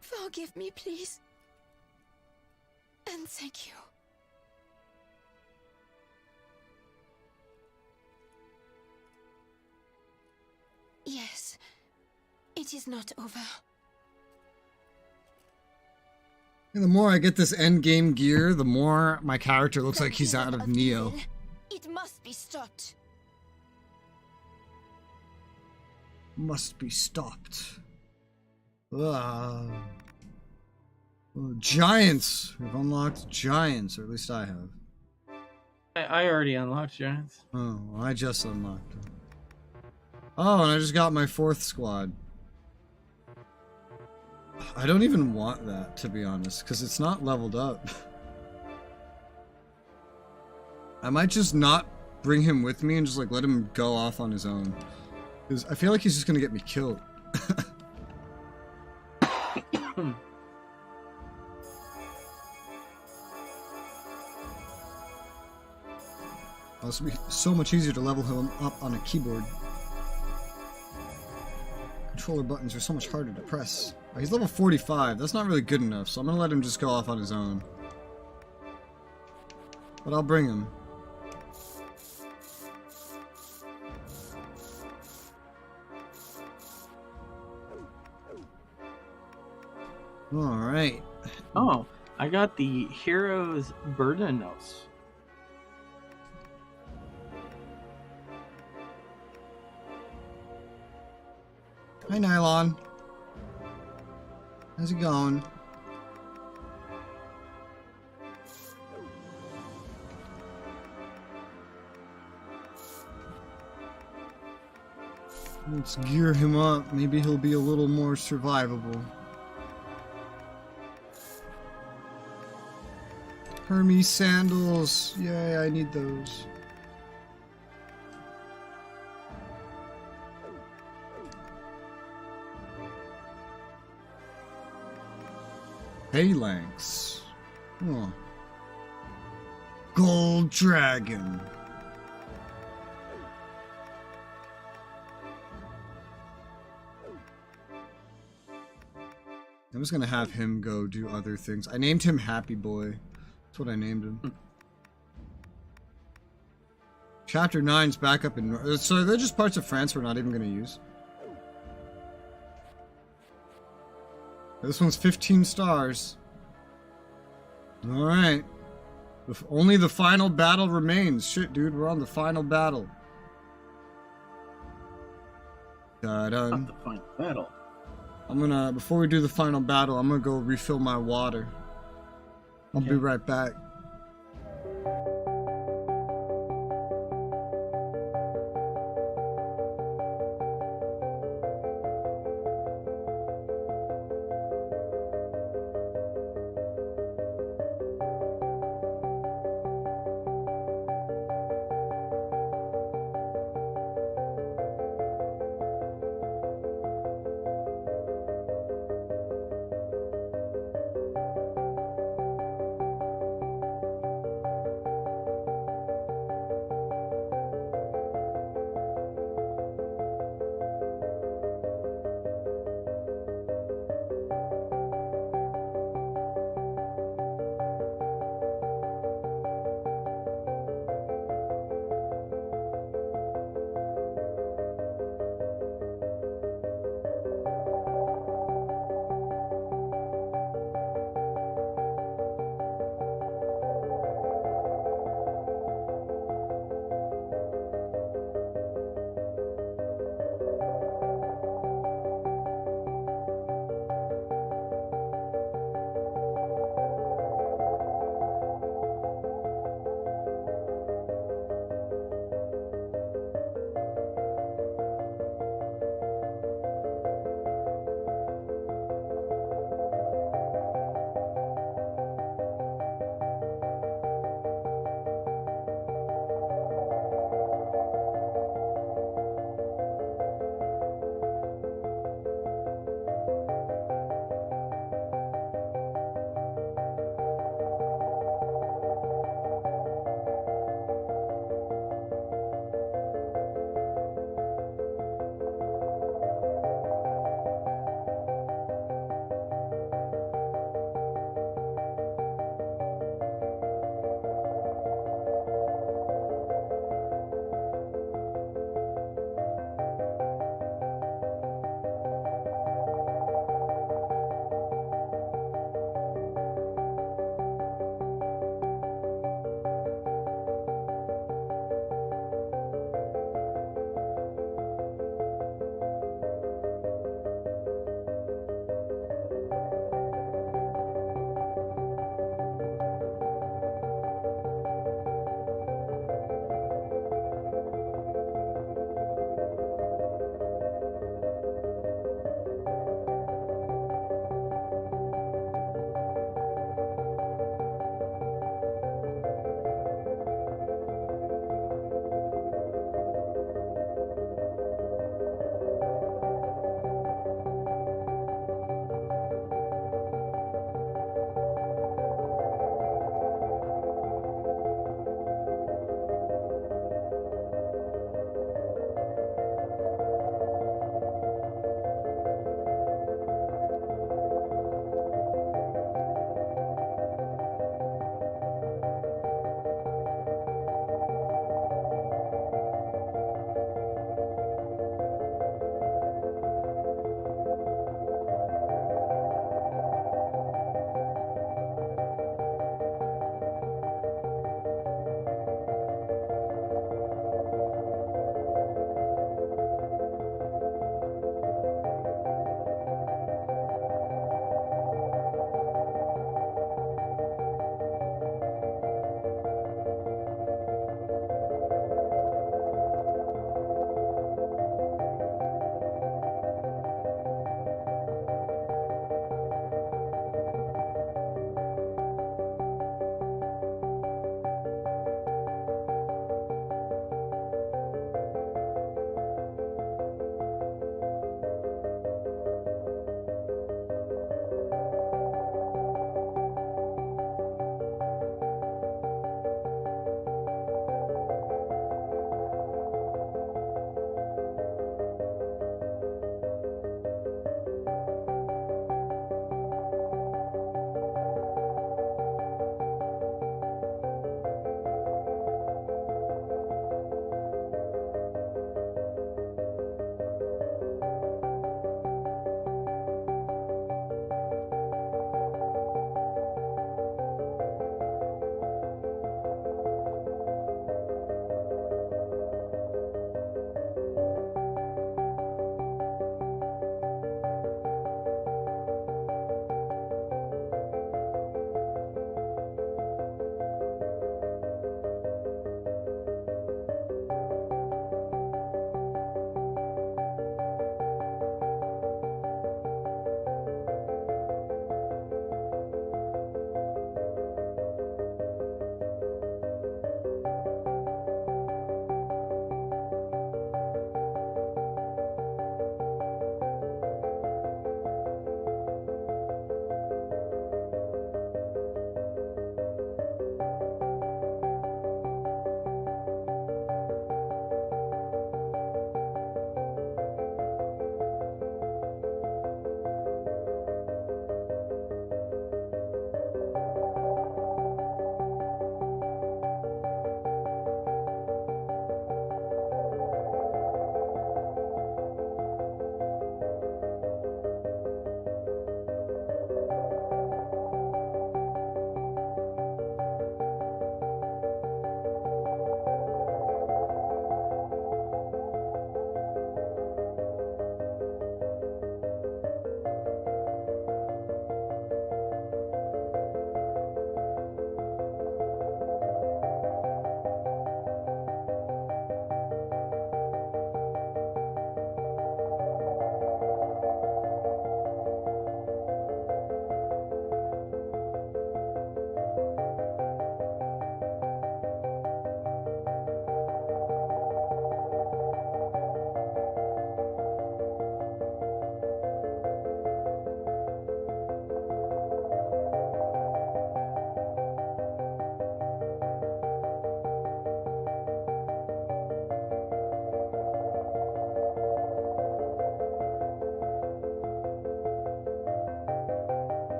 Forgive me, please. And thank you. Yes, it is not over.
And the more I get this endgame gear, the more my character looks like he's out of Neo.
It must be stopped.
Must be stopped. Giants! We've unlocked giants, or at least I have.
I already unlocked giants.
Oh, well, I just unlocked them. Oh, and I just got my 4th squad. I don't even want that, to be honest, because it's not leveled up. I might just not bring him with me and just like let him go off on his own. Because I feel like he's just gonna get me killed. Oh, this would be so much easier to level him up on a keyboard. Controller buttons are so much harder to press. Oh, he's level 45. That's not really good enough, so I'm gonna let him just go off on his own. But I'll bring him.
Alright.
Oh, I got the Hero's Burdenos.
Hi, Nylon. How's it going? Let's gear him up. Maybe he'll be a little more survivable. Hermes sandals. Yay, I need those. Phalanx. Oh. Gold dragon. I'm just gonna have him go do other things. I named him Happy Boy. That's what I named him. Chapter 9's back up in... So they're just parts of France we're not even gonna use. This one's 15 stars. Alright. Only the final battle remains. Shit, dude, we're on the final battle.
Not the final battle.
I'm gonna, before we do the final battle, I'm gonna go refill my water. I'll be right back.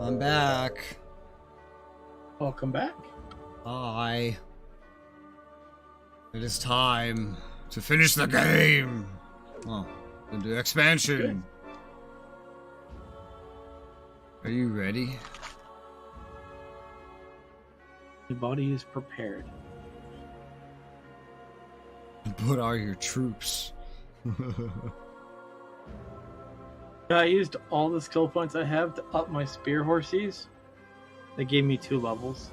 I'm back.
Welcome back.
Hi. It is time to finish the game. Oh, the expansion. Are you ready?
The body is prepared.
What are your troops?
I used all the skill points I have to up my spear horses. They gave me 2 levels.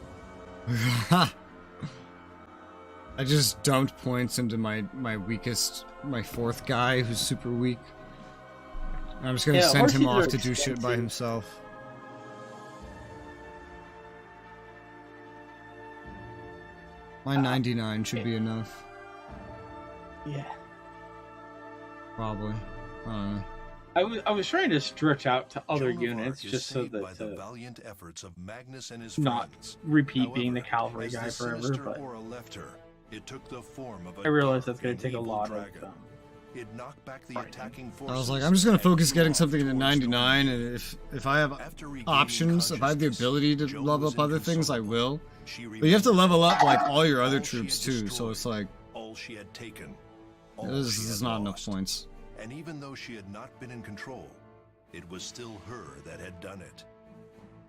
I just dumped points into my weakest, my 4th guy who's super weak. I'm just gonna send him off to do shit by himself. My 99 should be enough.
Yeah.
Probably. I don't know.
I was trying to stretch out to other
Joan of
units
Arc is
just so
saved by
that
the valiant efforts of Magnus and his
not
friends.
repeat being the
However,
cavalry
as
guy
the
forever.
sinister
But
aura left her, it took the form of a
I realize
dark
that's going
and
to take a
evil
lot
dragon.
of.
It knocked back the attacking forces.
I was like, I'm just gonna focus
and
getting
flew
something
off
into
towards
99, and if I have options, if I have the ability to level up other things, I will. But you have to level up like all your other troops too, so it's like
all she had taken.
this is not enough points.
And even though she had not been in control, it was still her that had done it.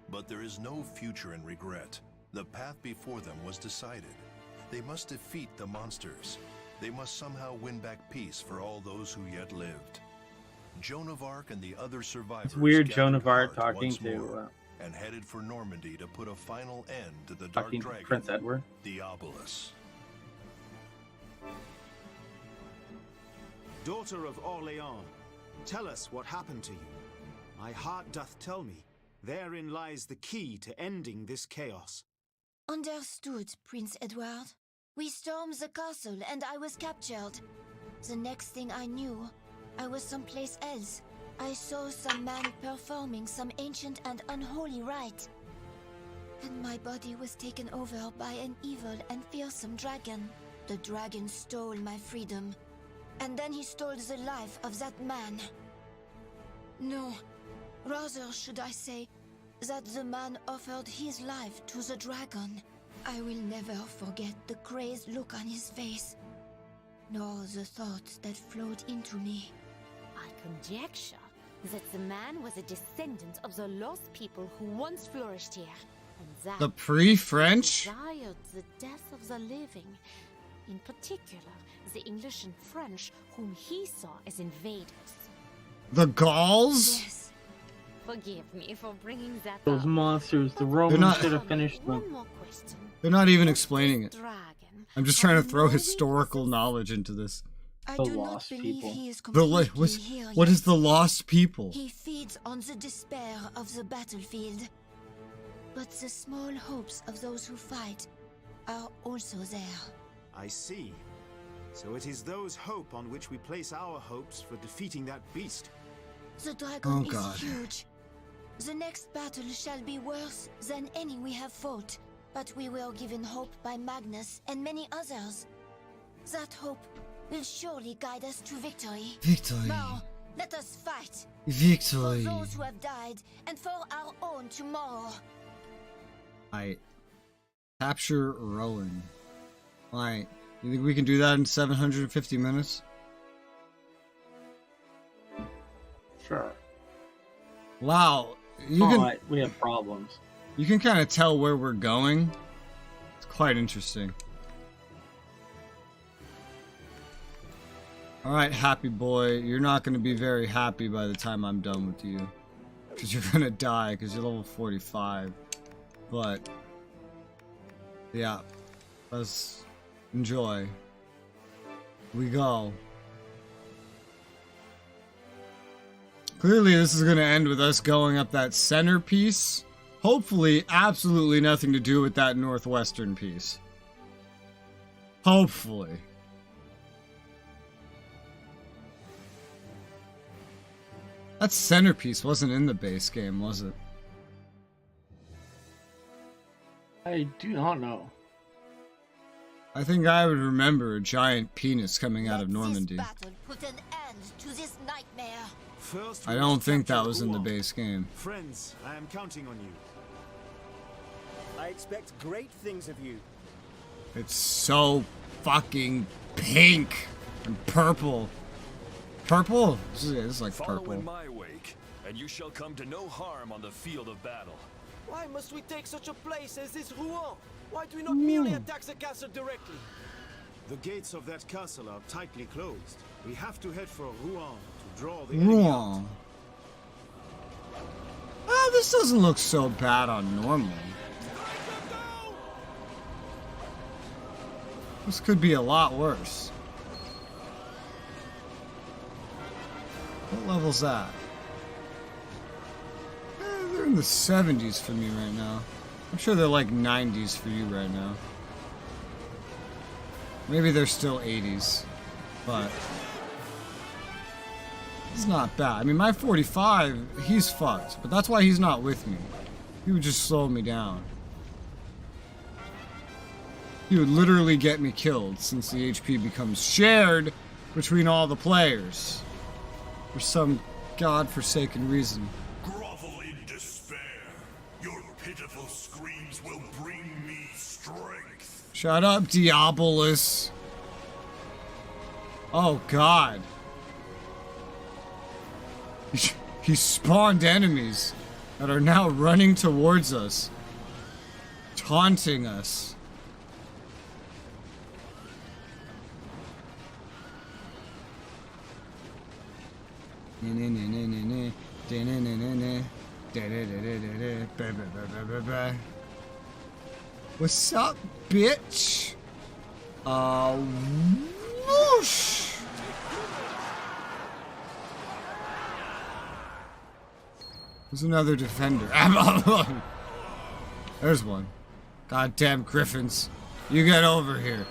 But there is no future in regret. The path before them was decided. They must defeat the monsters. They must somehow win back peace for all those who yet lived. Joan of Arc and the other survivors.
It's weird, Joan
gathered
of Arc
heart
talking
once
to
more and headed for Normandy to put a final end to the Dark
talking to
Dragon,
Prince Edward.
the Obelisk.
Daughter of Orléans, tell us what happened to you. My heart doth tell me, therein lies the key to ending this chaos.
Understood, Prince Edward. We stormed the castle and I was captured. The next thing I knew, I was someplace else. I saw some man performing some ancient and unholy rite. And my body was taken over by an evil and fearsome dragon. The dragon stole my freedom. And then he stole the life of that man. No, rather should I say that the man offered his life to the dragon. I will never forget the crazed look on his face, nor the thoughts that flowed into me.
I conjecture that the man was a descendant of the lost people who once flourished here, and that
The pre-French?
desired the death of the living, in particular the English and French whom he saw as invaders.
The Gauls?
Yes. Forgive me for bringing that
Those
up.
monsters, the
They're
Romans
not-
should have finished them.
One more question.
They're not even explaining it.
Dragon.
I'm just trying to throw historical knowledge into this.
I
The
do not
lost
believe
people.
he is
The
completely here
what
yet.
is the lost people?
He feeds on the despair of the battlefield. But the small hopes of those who fight are also there.
I see. So it is those hope on which we place our hopes for defeating that beast.
The dragon
Oh,
is
God.
huge. The next battle shall be worse than any we have fought. But we were given hope by Magnus and many others. That hope will surely guide us to victory.
Victory.
Now, let us fight.
Victory.
For those who have died, and for our own tomorrow.
Alright. Capture Rowan. Alright. You think we can do that in 750 minutes?
Sure.
Wow. You
But we have problems.
You can kind of tell where we're going. It's quite interesting. Alright, happy boy. You're not going to be very happy by the time I'm done with you. Because you're going to die, because you're level 45. But, yeah. Let's enjoy. We go. Clearly this is going to end with us going up that centerpiece. Hopefully, absolutely nothing to do with that northwestern piece. Hopefully. That centerpiece wasn't in the base game, was it?
I do not know.
I think I would remember a giant penis coming out of Normandy.
Battle put an end to this nightmare.
First,
I
we
don't
must
think that
capture
was in the
Rouen.
base game.
Friends, I am counting on you.
I expect great things of you.
It's so fucking pink and purple. Purple? This is like
Follow
purple.
in my wake, and you shall come to no harm on the field of battle.
Why must we take such a place as this Rouen? Why do we not merely attack the castle directly?
The gates of that castle are tightly closed. We have to head for Rouen to draw the enemy out.
Rouen. Oh, this doesn't look so bad on normal. This could be a lot worse. What level's that? They're in the 70s for me right now. I'm sure they're like 90s for you right now. Maybe they're still 80s, but it's not bad. I mean, my 45, he's fucked, but that's why he's not with me. He would just slow me down. He would literally get me killed since the HP becomes shared between all the players. For some godforsaken reason.
Grovel in despair. Your pitiful screams will bring me strength.
Shut up, Diabolus. Oh, God. He spawned enemies that are now running towards us, taunting us. What's up, bitch? Whoosh! There's another defender. There's one. Goddamn griffins. You get over here.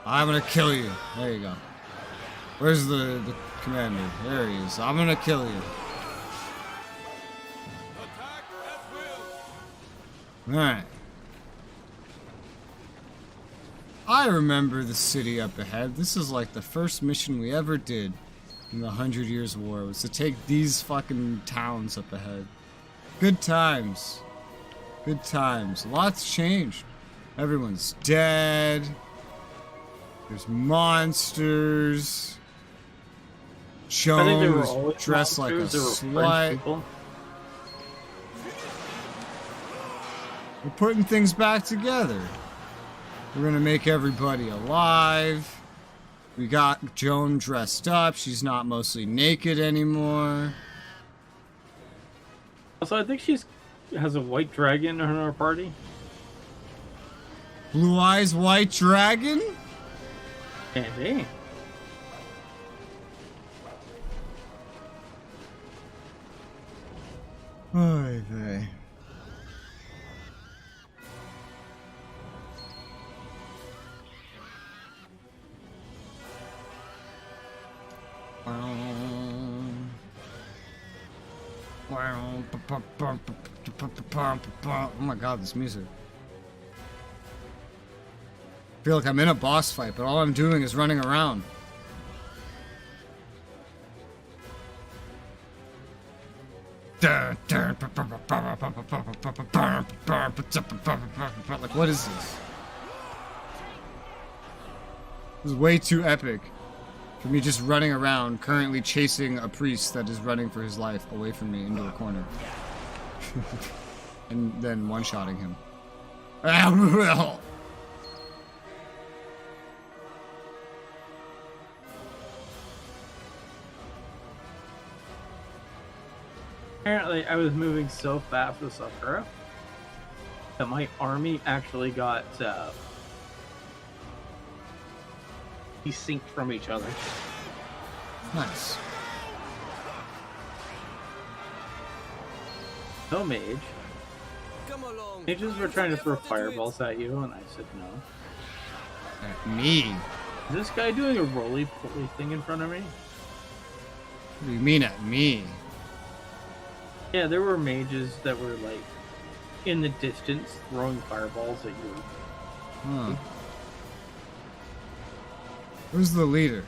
I'm gonna kill you. There you go. Where's the commander? There he is. I'm gonna kill you. Alright. I remember the city up ahead. This is like the first mission we ever did in the 100 Years' War, was to take these fucking towns up ahead. Good times. Good times. Lots changed. Everyone's dead. There's monsters. Joan was dressed like a slut. We're putting things back together. We're gonna make everybody alive. We got Joan dressed up. She's not mostly naked anymore.
Also, I think has a white dragon in our party.
Blue Eyes White Dragon?
Maybe.
Oy vey. Oh my god, this music. I feel like I'm in a boss fight, but all I'm doing is running around. Like, what is this? This is way too epic for me just running around, currently chasing a priest that is running for his life away from me into a corner. And then one-shotting him.
Apparently, I was moving so fast with Sakura that my army actually got desynced from each other.
Nice.
No mage. Mages were trying to throw fireballs at you, and I said no.
At me?
Is this guy doing a roly-poly thing in front of me?
What do you mean at me?
Yeah, there were mages that were like in the distance throwing fireballs at you.
Huh. Who's the leader?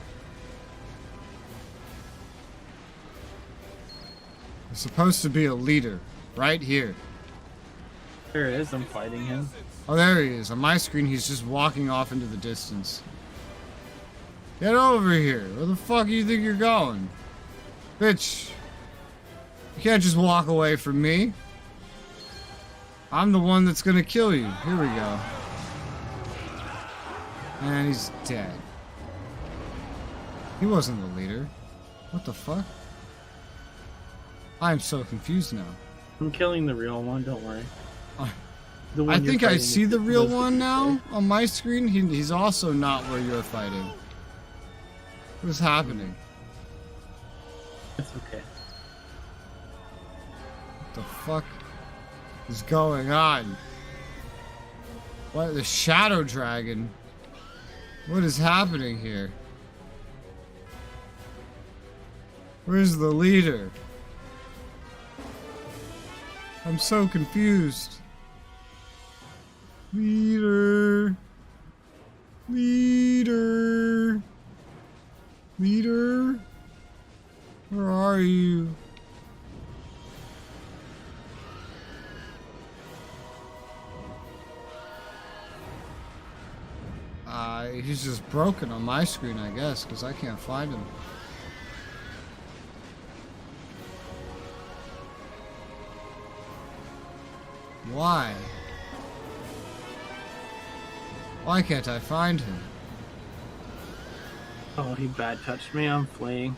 There's supposed to be a leader right here.
There it is. I'm fighting him.
Oh, there he is. On my screen, he's just walking off into the distance. Get over here. Where the fuck do you think you're going? Bitch. You can't just walk away from me. I'm the one that's gonna kill you. Here we go. And he's dead. He wasn't the leader. What the fuck? I'm so confused now.
I'm killing the real one, don't worry.
I think I see the real one now on my screen. He's also not where you're fighting. What is happening?
It's okay.
What the fuck is going on? What? The Shadow Dragon? What is happening here? Where's the leader? I'm so confused. Leader. Leader. Leader. Where are you? He's just broken on my screen, I guess, because I can't find him. Why? Why can't I find him?
Oh, he bad touched me. I'm fleeing.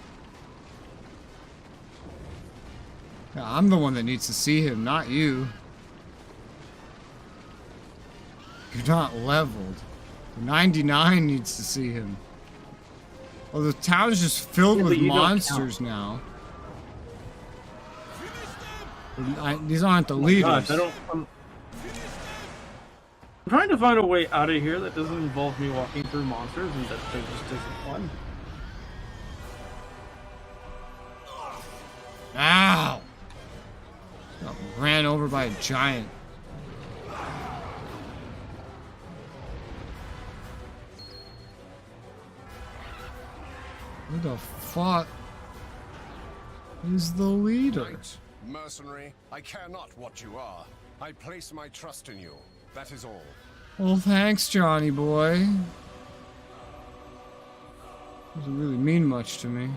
Yeah, I'm the one that needs to see him, not you. You're not leveled. 99 needs to see him. Oh, the town's just filled with monsters now. These aren't the leaders.
Gosh, I'm trying to find a way out of here that doesn't involve me walking through monsters, and that there just isn't one.
Ow! Got ran over by a giant. Who the fuck is the leader?
Knight, mercenary, I care not what you are. I place my trust in you. That is all.
Well, thanks, Johnny boy. Doesn't really mean much to me.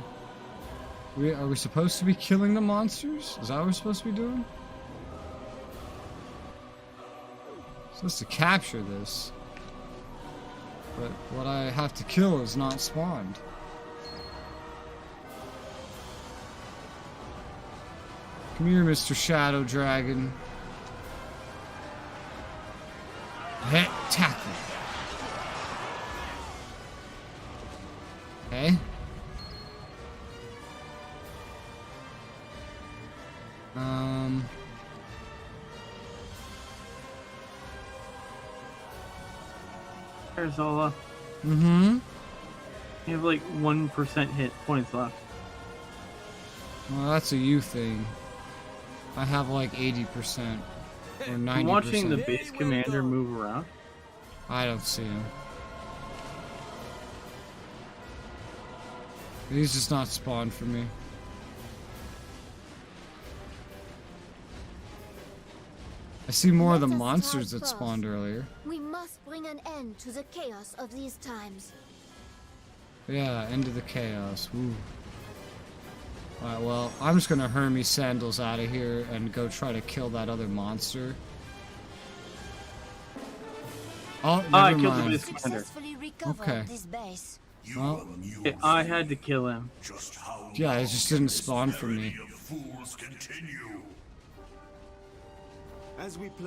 Are we supposed to be killing the monsters? Is that what we're supposed to be doing? We're supposed to capture this. But what I have to kill is not spawned. Come here, Mr. Shadow Dragon. Hit tackle. Okay.
Resoula.
Mm-hmm.
You have like 1% hit points left.
Well, that's a you thing. I have like 80% or 90%.
I'm watching the base commander move around.
I don't see him. He's just not spawned for me. I see more of the monsters that spawned earlier.
We must bring an end to the chaos of these times.
Yeah, end of the chaos. Woo. Alright, well, I'm just gonna Hermes sandals out of here and go try to kill that other monster. Oh, never
I killed
mind.
the base commander.
Okay. Well,
I had to kill him.
yeah, it just didn't spawn for me.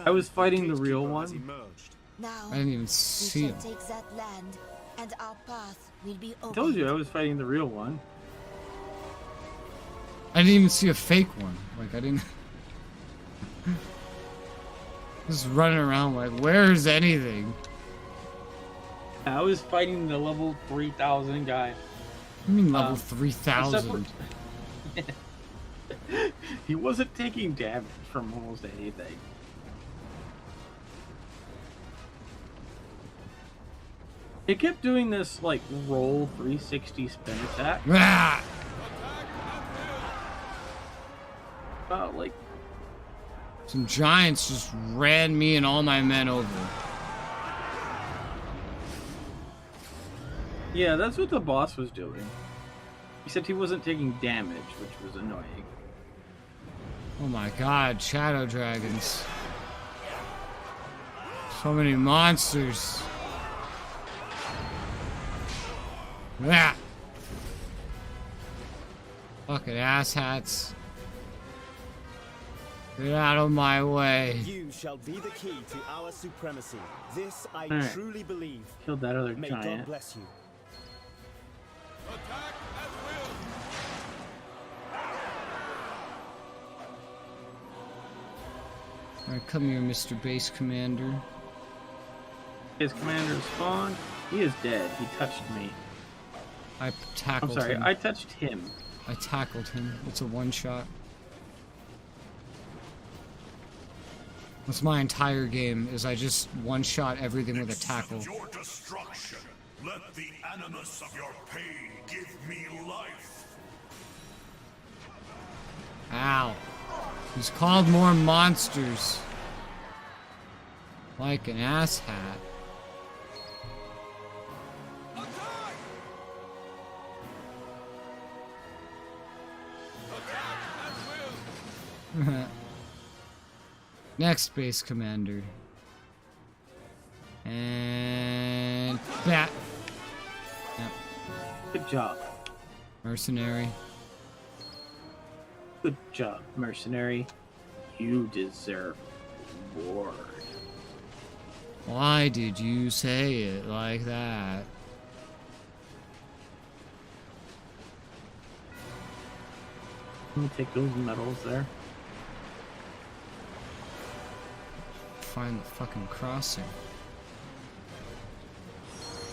I was fighting the real one.
Now,
I didn't even see
we
him.
shall take that land, and our path will be
I
open.
told you I was fighting the real one.
I didn't even see a fake one. Like, I didn't... just running around like, where's anything?
I was fighting the level 3000 guy.
I mean level 3000.
He wasn't taking damage from almost anything. He kept doing this like roll 360 spin attack.
Ah! Some giants just ran me and all my men over.
Yeah, that's what the boss was doing. Except he wasn't taking damage, which was annoying.
Oh my god, shadow dragons. So many monsters. Yeah. Fucking asshats. Get out of my way.
You shall be the key to our supremacy. This I
Alright.
truly believe.
Killed that other
May
giant.
God bless you.
Alright, come here, Mr. Base Commander.
His commander spawned. He is dead. He touched me.
I tackled
I'm sorry,
him.
I touched him.
I tackled him. It's a one-shot. That's my entire game, is I just one-shot everything with a tackle.
Your destruction. Let the animus of your pain give me life.
Ow. He's called more monsters. Like an asshat. Next base commander. And bat. Yep.
Good job.
Mercenary.
Good job, mercenary. You deserve reward.
Why did you say it like that?
Let me take those medals there.
Find the fucking crossing.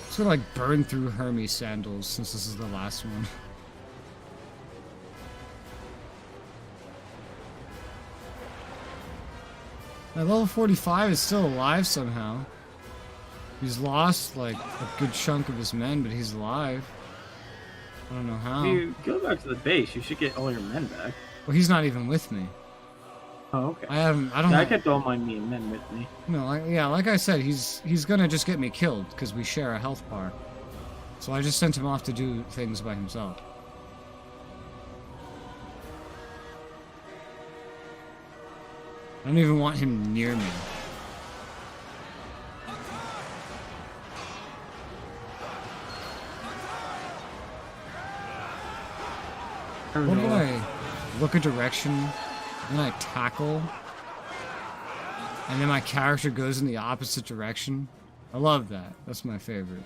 It's gonna like burn through Hermes sandals since this is the last one. My level 45 is still alive somehow. He's lost like a good chunk of his men, but he's alive. I don't know how.
If you go back to the base, you should get all your men back.
Well, he's not even with me.
Oh, okay.
I don't.
Yeah, I kept all my men with me.
No, like I said, he's gonna just get me killed because we share a health bar. So I just sent him off to do things by himself. I don't even want him near me. What do I look a direction, then I tackle, and then my character goes in the opposite direction? I love that. That's my favorite.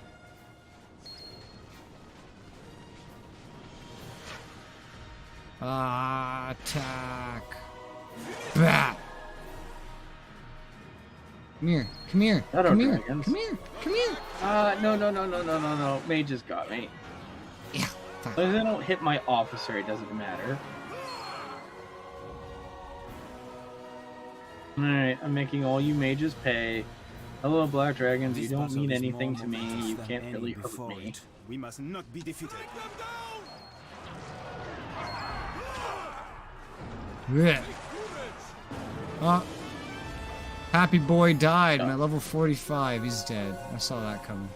Attack. Bat. Come here. Come here. Come here. Come here. Come here.
No. Mages got me.
Yeah.
As long as they don't hit my officer, it doesn't matter. Alright, I'm making all you mages pay. Hello, Black Dragons, you don't mean anything to me. You can't really hurt me.
We must not be defeated.
Yeah. Oh. Happy boy died. I'm at level 45. He's dead. I saw that coming.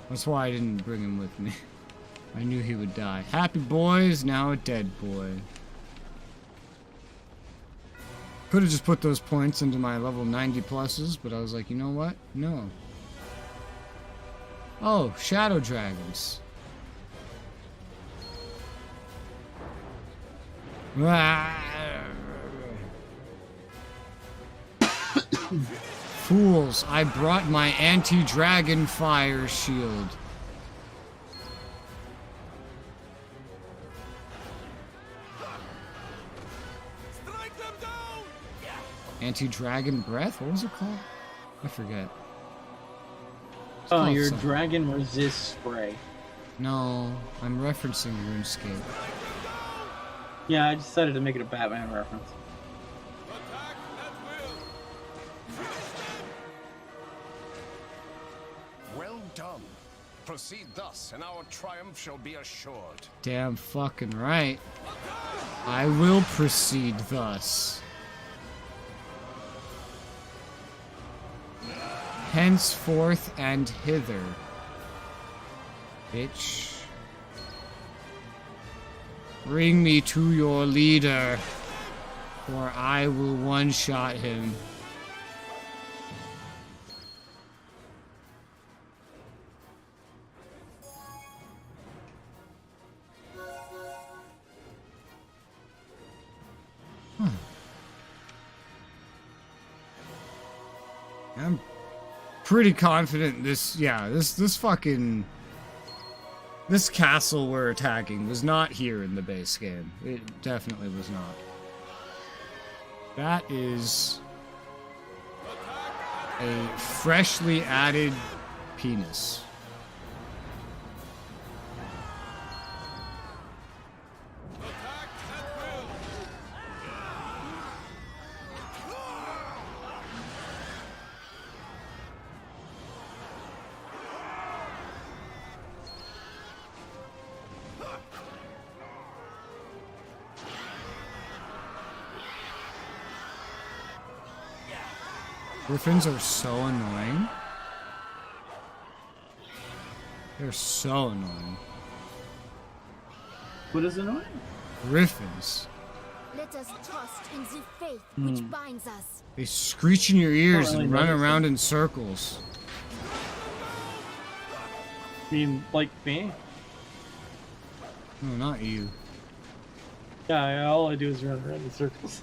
That's why I didn't bring him with me. I knew he would die. Happy boy is now a dead boy. Could have just put those points into my level 90 pluses, but I was like, you know what? No. Oh, shadow dragons. Fools, I brought my anti-dragon fire shield. Anti-dragon breath? What was it called? I forget. It's
Oh,
called
your
something.
dragon resist spray.
No, I'm referencing RuneScape.
Yeah, I decided to make it a Batman reference.
Well done. Proceed thus, and our triumph shall be assured.
Damn fucking right. I will proceed thus. Henceforth and hither. Bitch. Bring me to your leader, or I will one-shot him. I'm pretty confident this fucking... This castle we're attacking was not here in the base game. It definitely was not. That is... a freshly added penis. Griffins are so annoying. They're so annoying.
What is annoying?
Griffins.
Let us trust in the faith which binds us.
They screech in your ears and run around in circles.
You mean like me?
No, not you.
Yeah, all I do is run around in circles.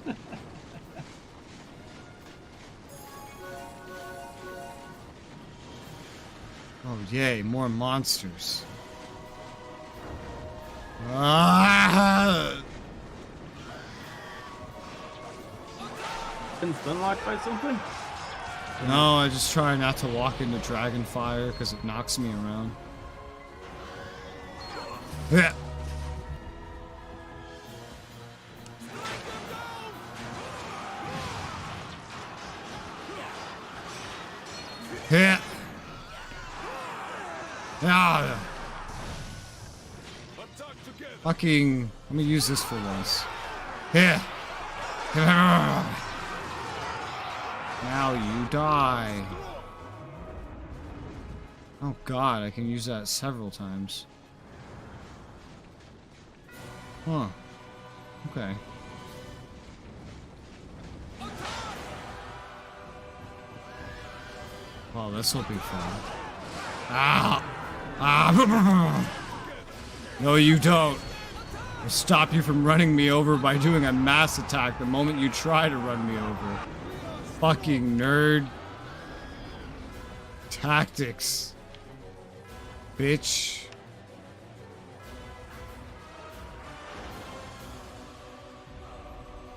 Oh, yay, more monsters. Ah!
Been unlocked by something?
No, I just try not to walk into dragon fire because it knocks me around. Yeah. Yeah. Ah. Fucking. Let me use this for once. Here. Now you die. Oh god, I can use that several times. Huh. Okay. Wow, this will be fun. Ah! Ah! No, you don't. I'll stop you from running me over by doing a mass attack the moment you try to run me over. Fucking nerd. Tactics. Bitch.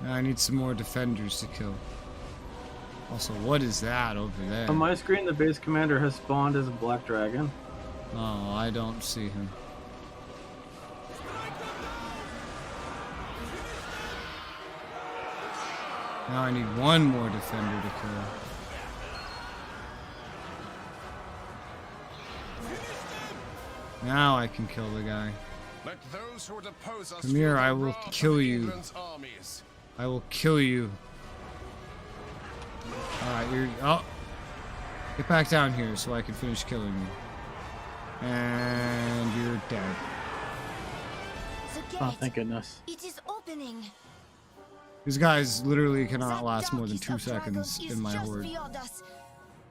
Now I need some more defenders to kill. Also, what is that over there?
On my screen, the base commander has spawned as a black dragon.
Oh, I don't see him. Now I need one more defender to kill. Now I can kill the guy.
Let those who would oppose us
Come here, I will kill you.
England's armies.
I will kill you. Alright, you're... Oh! Get back down here so I can finish killing you. And you're dead.
Oh, thank goodness.
It is opening.
These guys literally cannot last more than 2 seconds in my horde.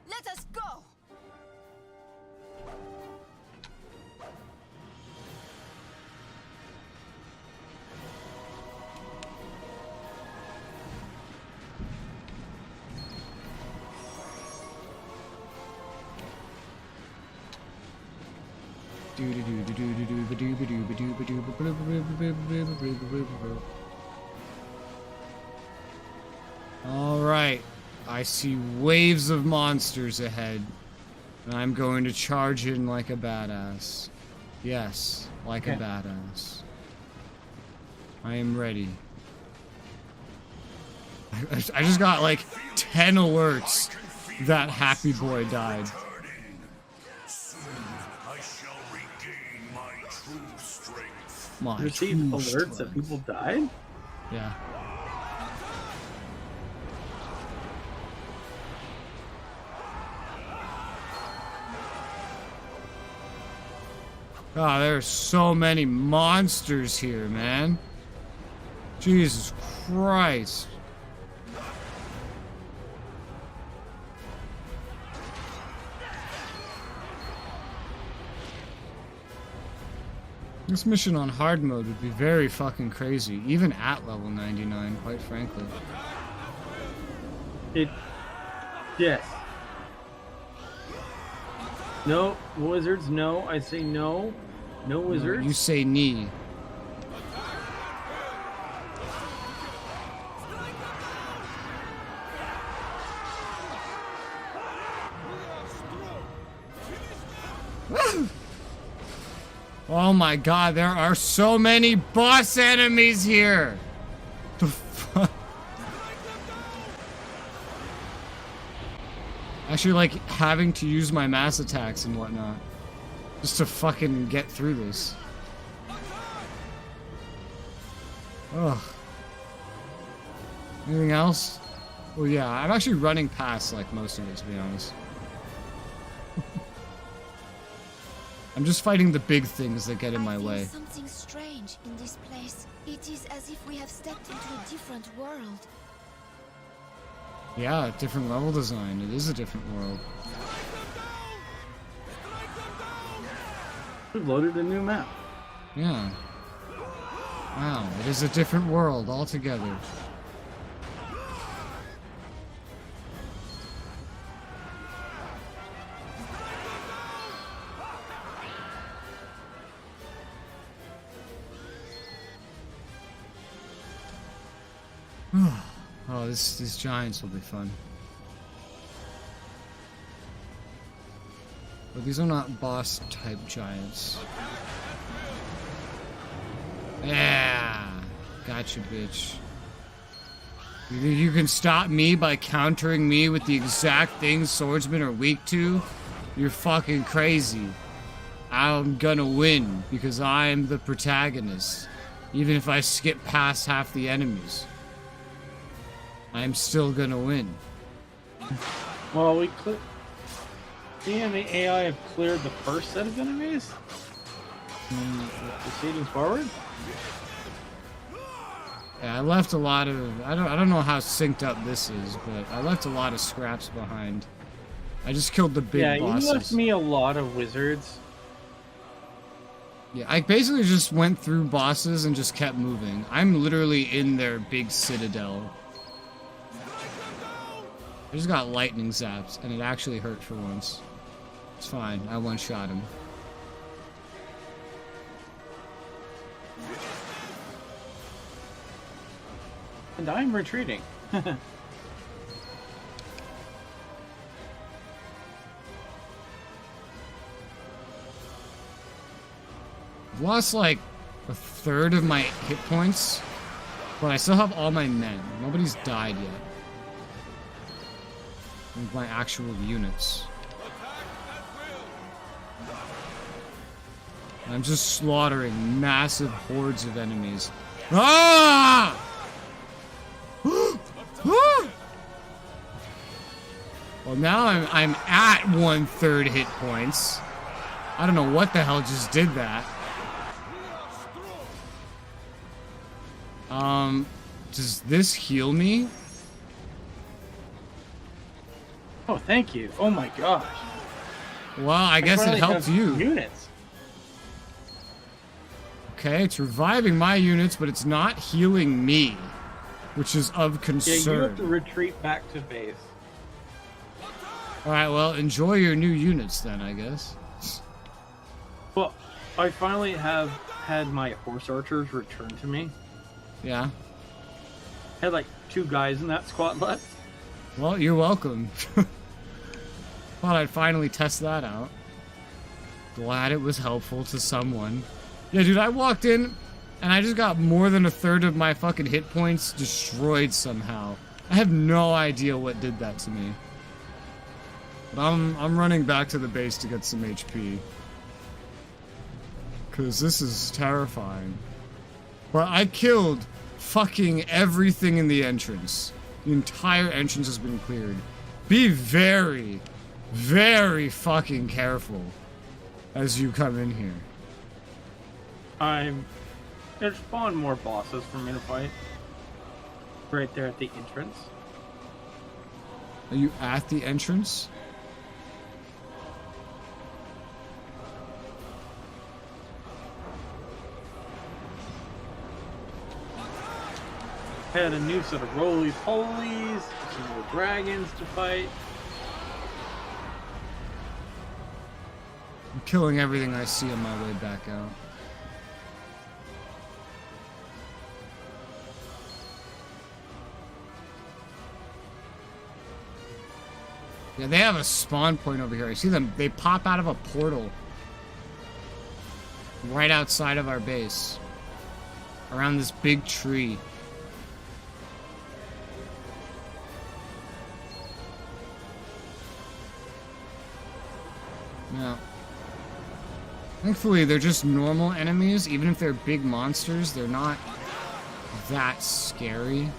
Let us go.
Alright, I see waves of monsters ahead, and I'm going to charge in like a badass. Yes, like a badass. I am ready. I just got like 10 alerts that Happy Boy died.
You received alerts that people died?
Yeah. Oh, there's so many monsters here, man. Jesus Christ. This mission on hard mode would be very fucking crazy, even at level 99, quite frankly.
Yes. No, wizards, no. I say no. No wizards.
You say knee. Oh my god, there are so many boss enemies here! The fuck? Actually, like, having to use my mass attacks and whatnot. Just to fucking get through this. Ugh. Anything else? Well, yeah, I'm actually running past, like, most of it, to be honest. I'm just fighting the big things that get in my way.
Something strange in this place. It is as if we have stepped into a different world.
Yeah, different level design. It is a different world.
We've loaded a new map.
Yeah. Wow, it is a different world altogether. Oh, these giants will be fun. But these are not boss type giants. Yeah, gotcha, bitch. You can stop me by countering me with the exact things swordsmen are weak to? You're fucking crazy. I'm gonna win because I'm the protagonist. Even if I skip past half the enemies. I'm still gonna win.
Well, we cleared. Me and the AI have cleared the first set of enemies. Proceeding forward.
Yeah, I left a lot of. I don't know how synced up this is, but I left a lot of scraps behind. I just killed the big bosses.
You left me a lot of wizards.
Yeah, I basically just went through bosses and just kept moving. I'm literally in their big citadel. I just got lightning zaps, and it actually hurt for once. It's fine, I one-shot him.
And I'm retreating.
I've lost like a third of my hit points, but I still have all my men. Nobody's died yet. With my actual units. I'm just slaughtering massive hordes of enemies. Ah! Well, now I'm at 1/3 hit points. I don't know what the hell just did that. Does this heal me?
Oh, thank you. Oh my gosh.
Well, I guess it helped you.
Units.
Okay, it's reviving my units, but it's not healing me, which is of concern.
Yeah, you have to retreat back to base.
Alright, well, enjoy your new units then, I guess.
Well, I finally have had my horse archers return to me.
Yeah.
I had like 2 guys in that squad left.
Well, you're welcome. Thought I'd finally test that out. Glad it was helpful to someone. Yeah, dude, I walked in, and I just got more than a third of my fucking hit points destroyed somehow. I have no idea what did that to me. But I'm running back to the base to get some HP. Because this is terrifying. But I killed fucking everything in the entrance. The entire entrance has been cleared. Be very, very fucking careful as you come in here.
There's spawned more bosses for me to fight. Right there at the entrance.
Are you at the entrance?
Had a new set of rollies polies, some more dragons to fight.
I'm killing everything I see on my way back out. Yeah, they have a spawn point over here. I see them. They pop out of a portal right outside of our base. Around this big tree. Yeah. Thankfully, they're just normal enemies. Even if they're big monsters, they're not that scary.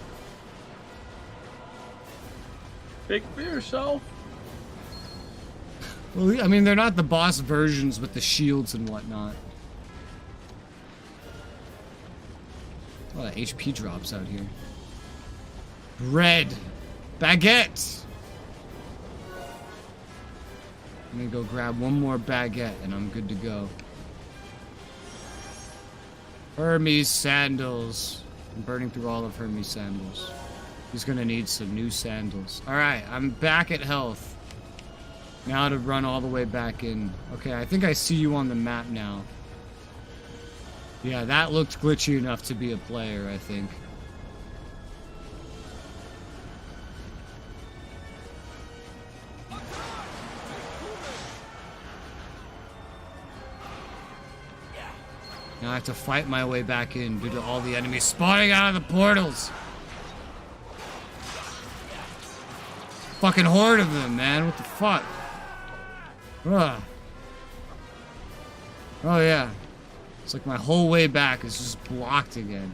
Big for yourself.
Well, I mean, they're not the boss versions with the shields and whatnot. A lot of HP drops out here. Bread. Baguette. I'm gonna go grab one more baguette and I'm good to go. Hermes sandals. I'm burning through all of Hermes sandals. He's gonna need some new sandals. Alright, I'm back at health. Now to run all the way back in. Okay, I think I see you on the map now. Yeah, that looked glitchy enough to be a player, I think. Now I have to fight my way back in due to all the enemies spawning out of the portals. Fucking horde of them, man. What the fuck? Ugh. Oh yeah. It's like my whole way back is just blocked again.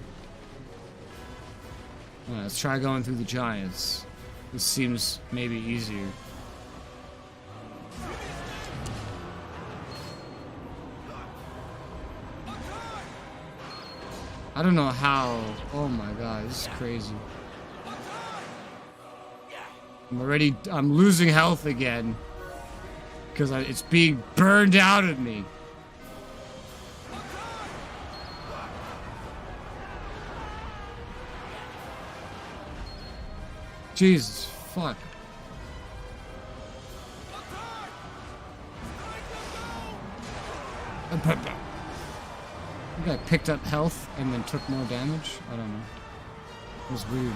Alright, let's try going through the giants. This seems maybe easier. I don't know how. Oh my god, this is crazy. I'm losing health again. Because it's being burned out of me. Jesus, fuck. I think I picked up health and then took more damage. I don't know. It was weird.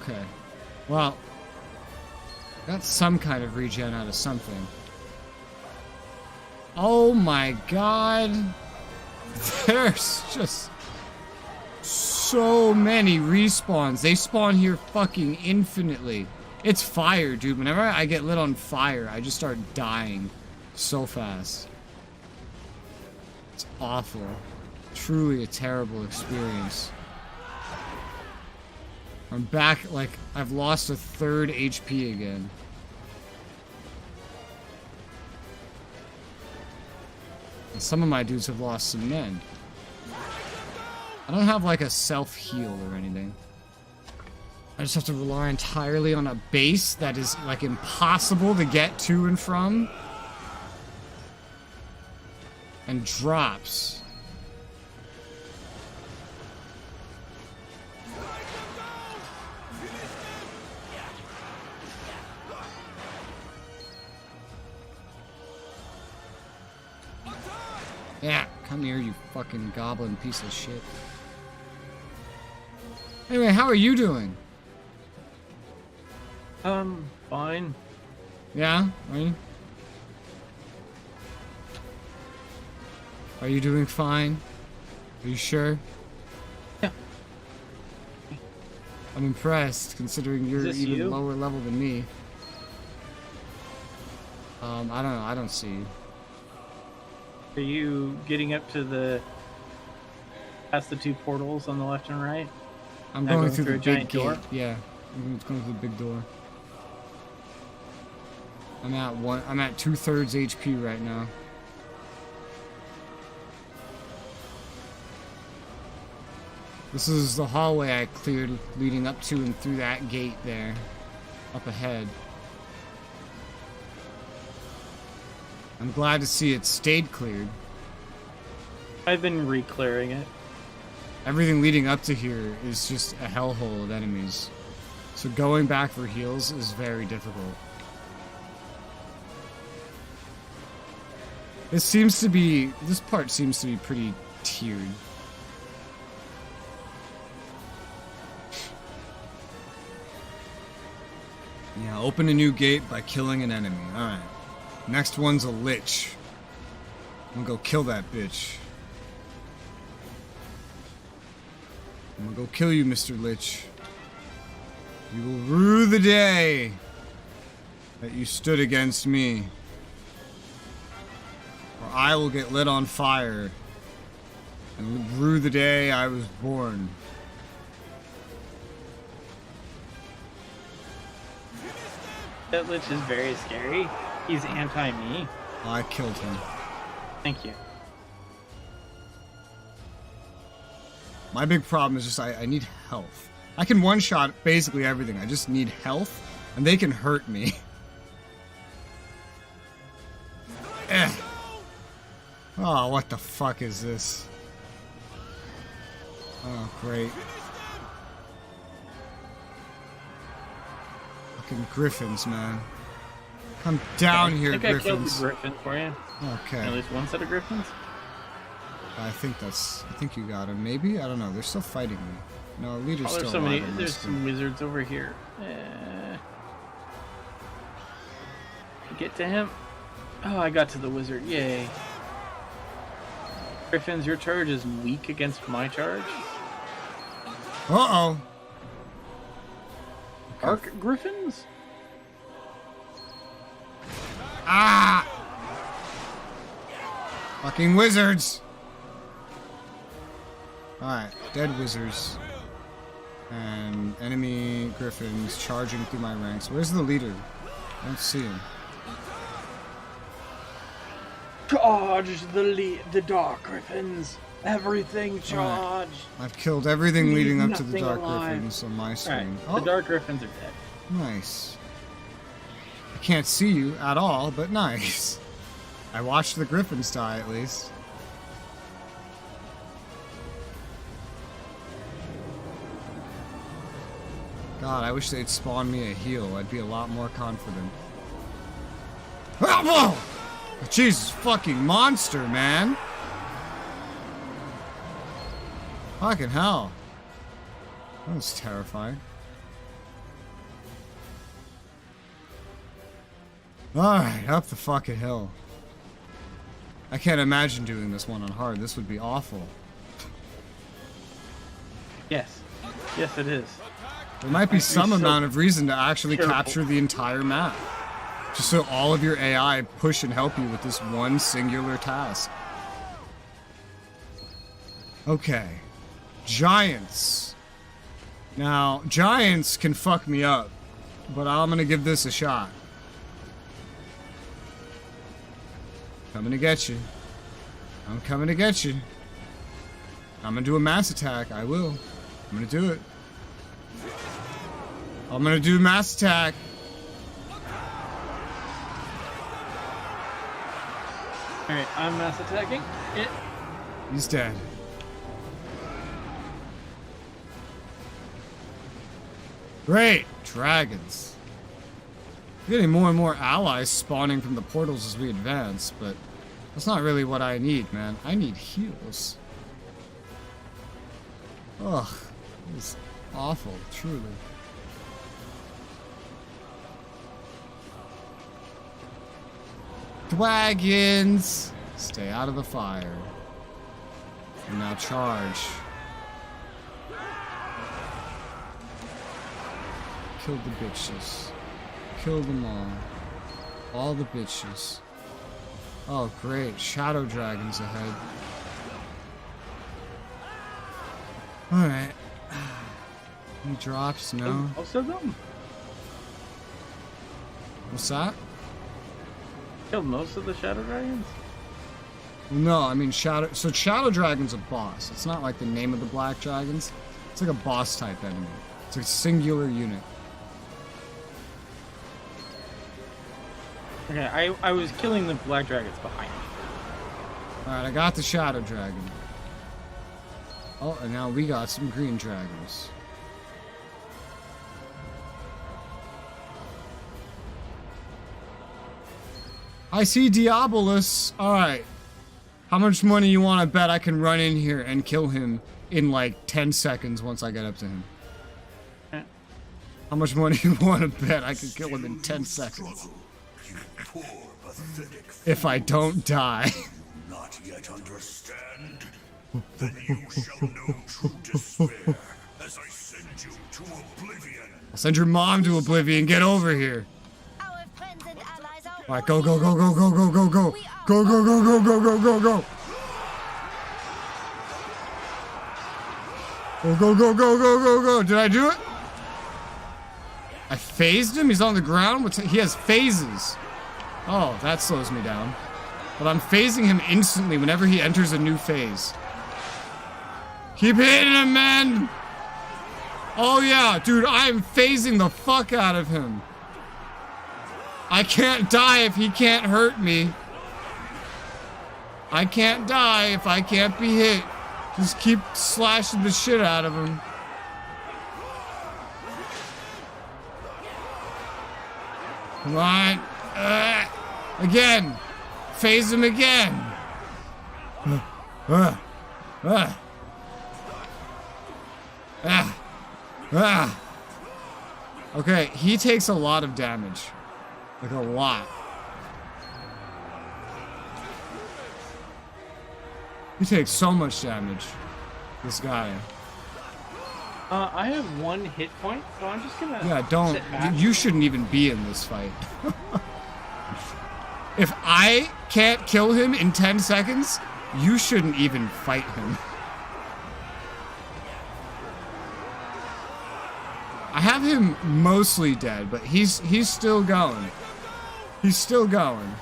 Okay. Well, got some kind of regen out of something. Oh my god. There's just so many respawns. They spawn here fucking infinitely. It's fire, dude. Whenever I get lit on fire, I just start dying so fast. It's awful. Truly a terrible experience. I'm back, like, I've lost a third HP again. And some of my dudes have lost some men. I don't have, like, a self-heal or anything. I just have to rely entirely on a base that is, like, impossible to get to and from. And drops. Yeah, come here, you fucking goblin piece of shit. Anyway, how are you doing?
Fine.
Yeah? Are you doing fine? Are you sure?
Yeah.
I'm impressed, considering you're even lower level than me. I don't know, I don't see you.
Are you getting up to the past the two portals on the left and right?
I'm
Now
going through the
a
big
giant
gate.
door?
Yeah, I'm going through the big door. I'm at 2/3 HP right now. This is the hallway I cleared leading up to and through that gate there, up ahead. I'm glad to see it stayed cleared.
I've been re-clearing it.
Everything leading up to here is just a hellhole of enemies. So going back for heals is very difficult. This part seems to be pretty tiered. Yeah, open a new gate by killing an enemy. Alright. Next one's a lich. I'm gonna go kill that bitch. I'm gonna go kill you, Mr. Lich. You will rue the day that you stood against me. Or I will get lit on fire and rue the day I was born.
That Lich is very scary. He's anti-me.
I killed him.
Thank you.
My big problem is just I need health. I can one-shot basically everything. I just need health, and they can hurt me. Eh. Oh, what the fuck is this? Oh, great. Fucking griffins, man. Come down here,
I think
griffins.
I killed the griffin for you.
Okay.
At least one set of griffins?
I think you got him. Maybe? I don't know. They're still fighting me. No, leader's
Oh,
still alive.
there's some wizards over here. Get to him. Oh, I got to the wizard. Yay. Griffins, your charge is weak against my charge.
Uh-oh.
Arc griffins?
Ah! Fucking wizards! Alright, dead wizards. And enemy griffins charging through my ranks. Where's the leader? I don't see him.
Charge the dark griffins. Everything charge.
Right. I've killed everything leading up to the
Nothing
dark
alive.
griffins on my screen.
Right. The dark griffins are dead.
Nice. I can't see you at all, but nice. I watched the griffins die at least. God, I wish they'd spawn me a heal. I'd be a lot more confident. Ah, whoa! Jesus fucking monster, man! Fucking hell. That was terrifying. Alright, up the fucking hill. I can't imagine doing this one on hard. This would be awful.
Yes. Yes, it is.
There might be some amount of reason to actually capture the entire map. Just so all of your AI push and help you with this one singular task. Okay. Giants. Now, giants can fuck me up, but I'm gonna give this a shot. Coming to get you. I'm coming to get you. I'm gonna do a mass attack. I will. I'm gonna do it. I'm gonna do mass attack.
Alright, I'm mass attacking it.
He's dead. Great! Dragons. We're getting more and more allies spawning from the portals as we advance, but that's not really what I need, man. I need heals. Ugh. This is awful, truly. Dragons! Stay out of the fire. And now charge. Kill the bitches. Kill them all. All the bitches. Oh, great. Shadow dragons ahead. Alright. Any drops? No.
Most of them?
What's that?
Killed most of the shadow dragons?
No, I mean Shadow... So Shadow Dragon's a boss. It's not like the name of the black dragons. It's like a boss type enemy. It's a singular unit.
Okay, I was killing the black dragons behind me.
Alright, I got the Shadow Dragon. Oh, and now we got some green dragons. I see Diabolus. Alright. How much money you want to bet I can run in here and kill him in like 10 seconds once I get up to him? How much money you want to bet I can kill him in 10 seconds? If I don't die.
Not yet understand? Then you shall know true despair as I send you to oblivion.
I'll send your mom to oblivion. Get over here. Alright, go, go, go, go, go, go, go, go. Go, go, go, go, go, go, go, go. Go, go, go, go, go, go, go. Did I do it? I phased him? He's on the ground? He has phases. Oh, that slows me down. But I'm phasing him instantly whenever he enters a new phase. Keep hitting him, man! Oh yeah, dude, I am phasing the fuck out of him. I can't die if he can't hurt me. I can't die if I can't be hit. Just keep slashing the shit out of him. Come on. Again. Phase him again. Okay, he takes a lot of damage. Like a lot. He takes so much damage. This guy.
I have 1 hit point, so I'm just gonna.
Yeah, don't.
Sit back.
You shouldn't even be in this fight. If I can't kill him in 10 seconds, you shouldn't even fight him. I have him mostly dead, but he's still going. He's still going.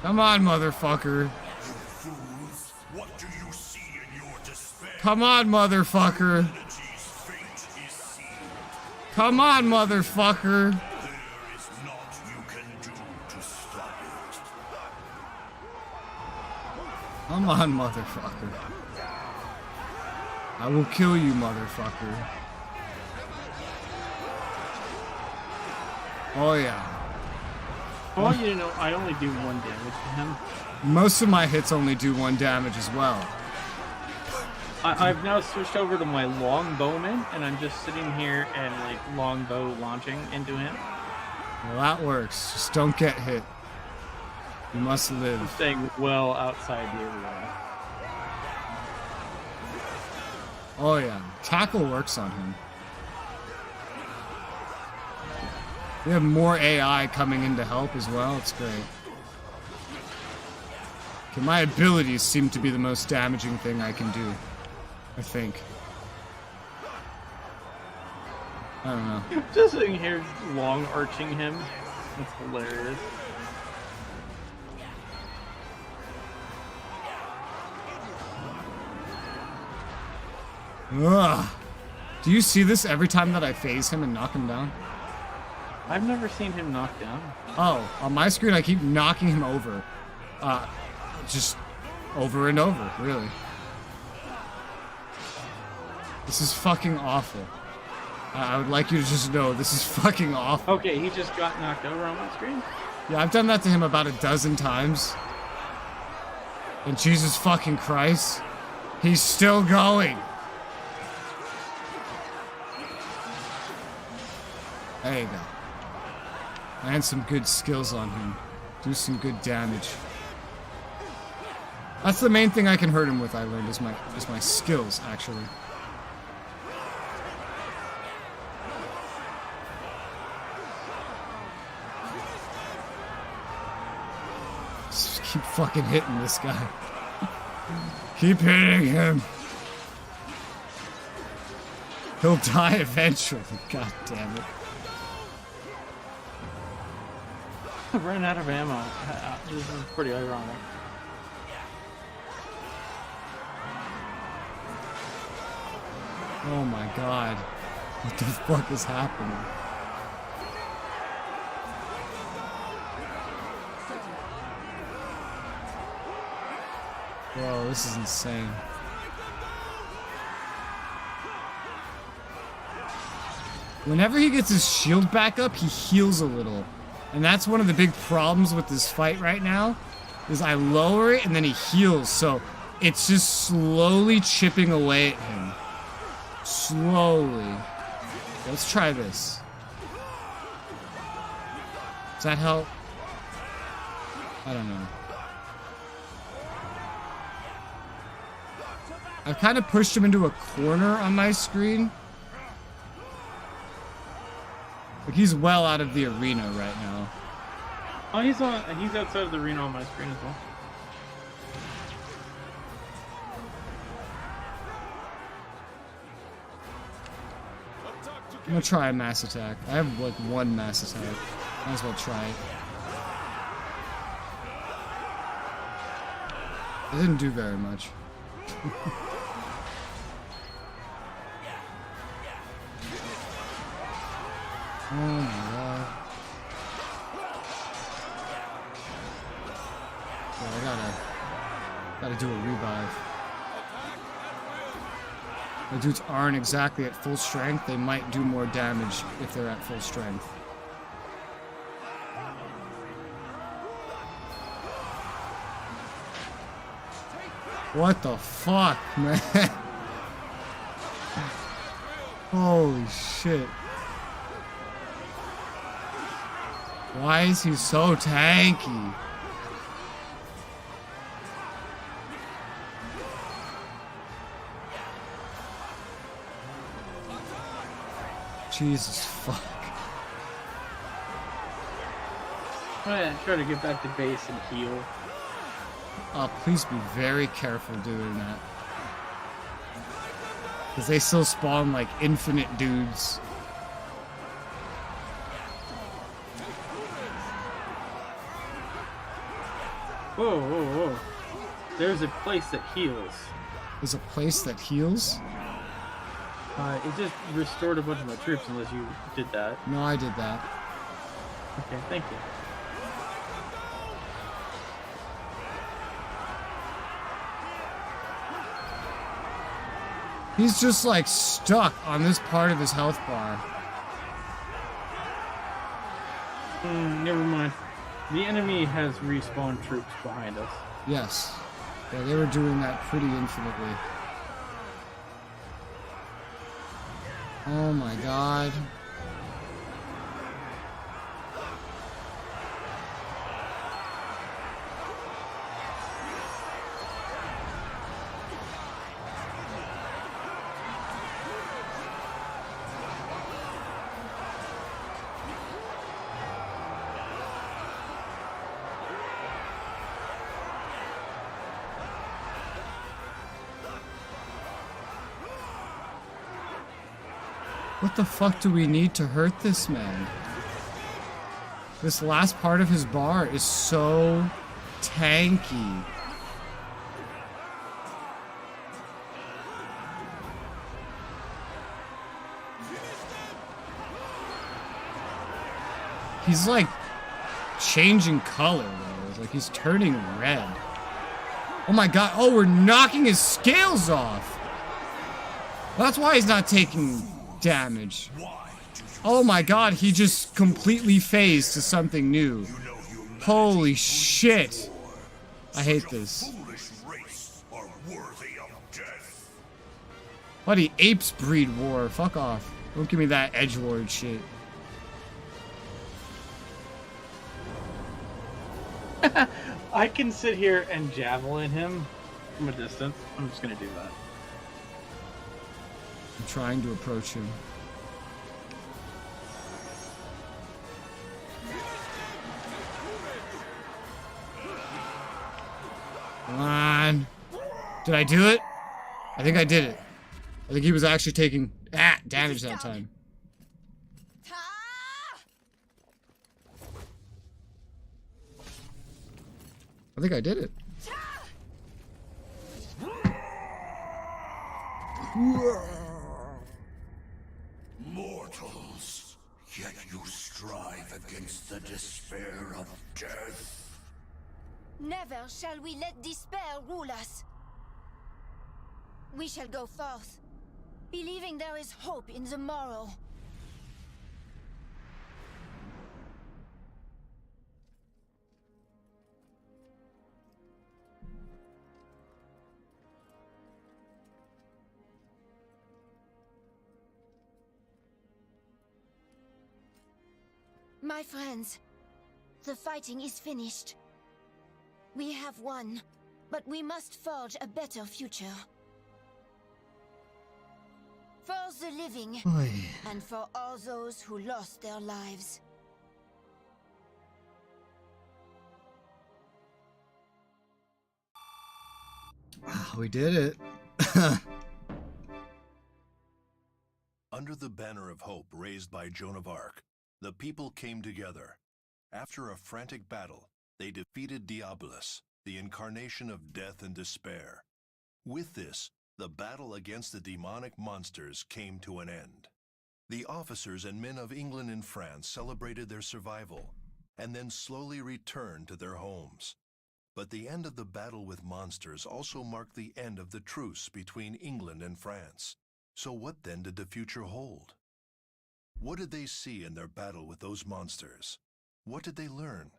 Come on, motherfucker.
What do you see in your despair?
Come on, motherfucker. Come on, motherfucker.
There is naught you can do to stop it.
Come on, motherfucker. I will kill you, motherfucker. Oh, yeah.
I want you to know I only do 1 damage to him.
Most of my hits only do 1 damage as well.
I've now switched over to my longbowman, and I'm just sitting here and like longbow launching into him.
Well, that works. Just don't get hit. You must live.
I'm staying well outside the area.
Oh yeah, tackle works on him. We have more AI coming in to help as well. It's great. Okay, my abilities seem to be the most damaging thing I can do. I think. I don't know.
Just sitting here long arching him. That's hilarious.
Ugh. Do you see this every time that I phase him and knock him down?
I've never seen him knocked down.
Oh, on my screen I keep knocking him over. Just over and over, really. This is fucking awful. I would like you to just know this is fucking awful.
Okay, he just got knocked over on my screen.
Yeah, I've done that to him about 12 times. And Jesus fucking Christ, he's still going. There you go. And some good skills on him. Do some good damage. That's the main thing I can hurt him with, I learned, is my skills, actually. Keep fucking hitting this guy. Keep hitting him. He'll die eventually. God damn it.
I ran out of ammo. This is pretty ironic.
Oh my god. What the fuck is happening? Whoa, this is insane. Whenever he gets his shield back up, he heals a little. And that's one of the big problems with this fight right now, is I lower it and then he heals, so it's just slowly chipping away at him. Slowly. Let's try this. Does that help? I don't know. I've kind of pushed him into a corner on my screen. Like, he's well out of the arena right now.
Oh, he's outside of the arena on my screen as well.
I'm gonna try a mass attack. I have like one mass attack. Might as well try it. It didn't do very much. Oh my god. Yeah, I gotta do a revive. The dudes aren't exactly at full strength. They might do more damage if they're at full strength. What the fuck, man? Holy shit. Why is he so tanky? Jesus fuck.
I'm gonna try to get back to base and heal.
Please be very careful doing that. Because they still spawn like infinite dudes.
Whoa, whoa, whoa. There's a place that heals.
There's a place that heals?
It just restored a bunch of my troops unless you did that.
No, I did that.
Okay, thank you.
He's just like stuck on this part of his health bar.
Never mind. The enemy has respawned troops behind us.
Yes. Yeah, they were doing that pretty infinitely. Oh my god. What the fuck do we need to hurt this man? This last part of his bar is so tanky. He's like changing color though. It's like he's turning red. Oh my god. Oh, we're knocking his scales off. That's why he's not taking damage. Oh my god, he just completely phased to something new. Holy shit. I hate this. Buddy, apes breed war. Fuck off. Don't give me that edgelord shit.
I can sit here and javelin him from a distance. I'm just gonna do that.
I'm trying to approach him. Did I do it? I think I did it. I think he was actually taking damage that time. I think I did it.
Mortals, yet you strive against the despair of death.
Never shall we let despair rule us. We shall go forth, believing there is hope in the morrow. My friends, the fighting is finished. We have won, but we must forge a better future. For the living, and for all those who lost their lives.
We did it.
Under the banner of hope raised by Joan of Arc, the people came together. After a frantic battle, they defeated Diabolus, the incarnation of death and despair. With this, the battle against the demonic monsters came to an end. The officers and men of England and France celebrated their survival, and then slowly returned to their homes. But the end of the battle with monsters also marked the end of the truce between England and France. So what then did the future hold? What did they see in their battle with those monsters? What did they learn?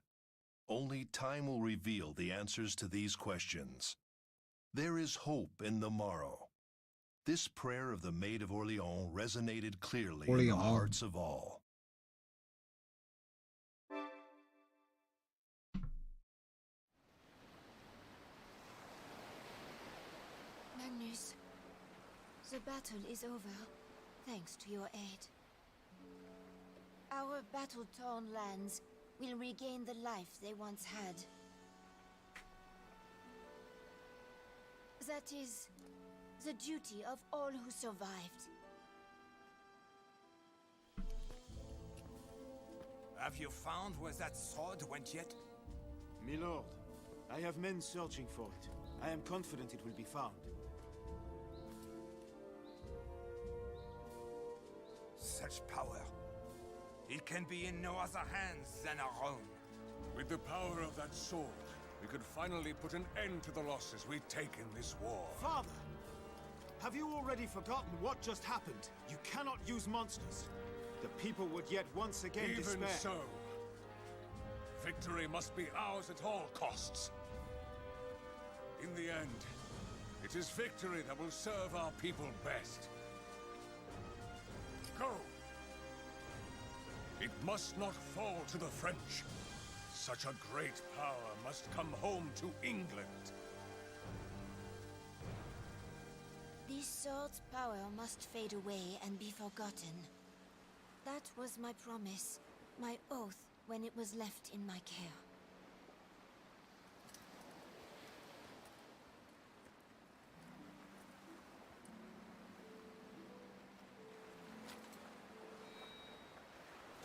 Only time will reveal the answers to these questions. There is hope in the morrow. This prayer of the Maid of Orleans resonated clearly in the hearts of all.
Magnus, the battle is over, thanks to your aid. Our battle-torn lands will regain the life they once had. That is the duty of all who survived.
Have you found where that sword went yet?
Milord, I have men searching for it. I am confident it will be found.
Such power. It can be in no other hands than our own.
With the power of that sword, we could finally put an end to the losses we take in this war.
Father! Have you already forgotten what just happened? You cannot use monsters. The people would yet once again
Even
despair.
so, victory must be ours at all costs. In the end, it is victory that will serve our people best. Go! It must not fall to the French. Such a great power must come home to England.
This sword's power must fade away and be forgotten. That was my promise, my oath when it was left in my care.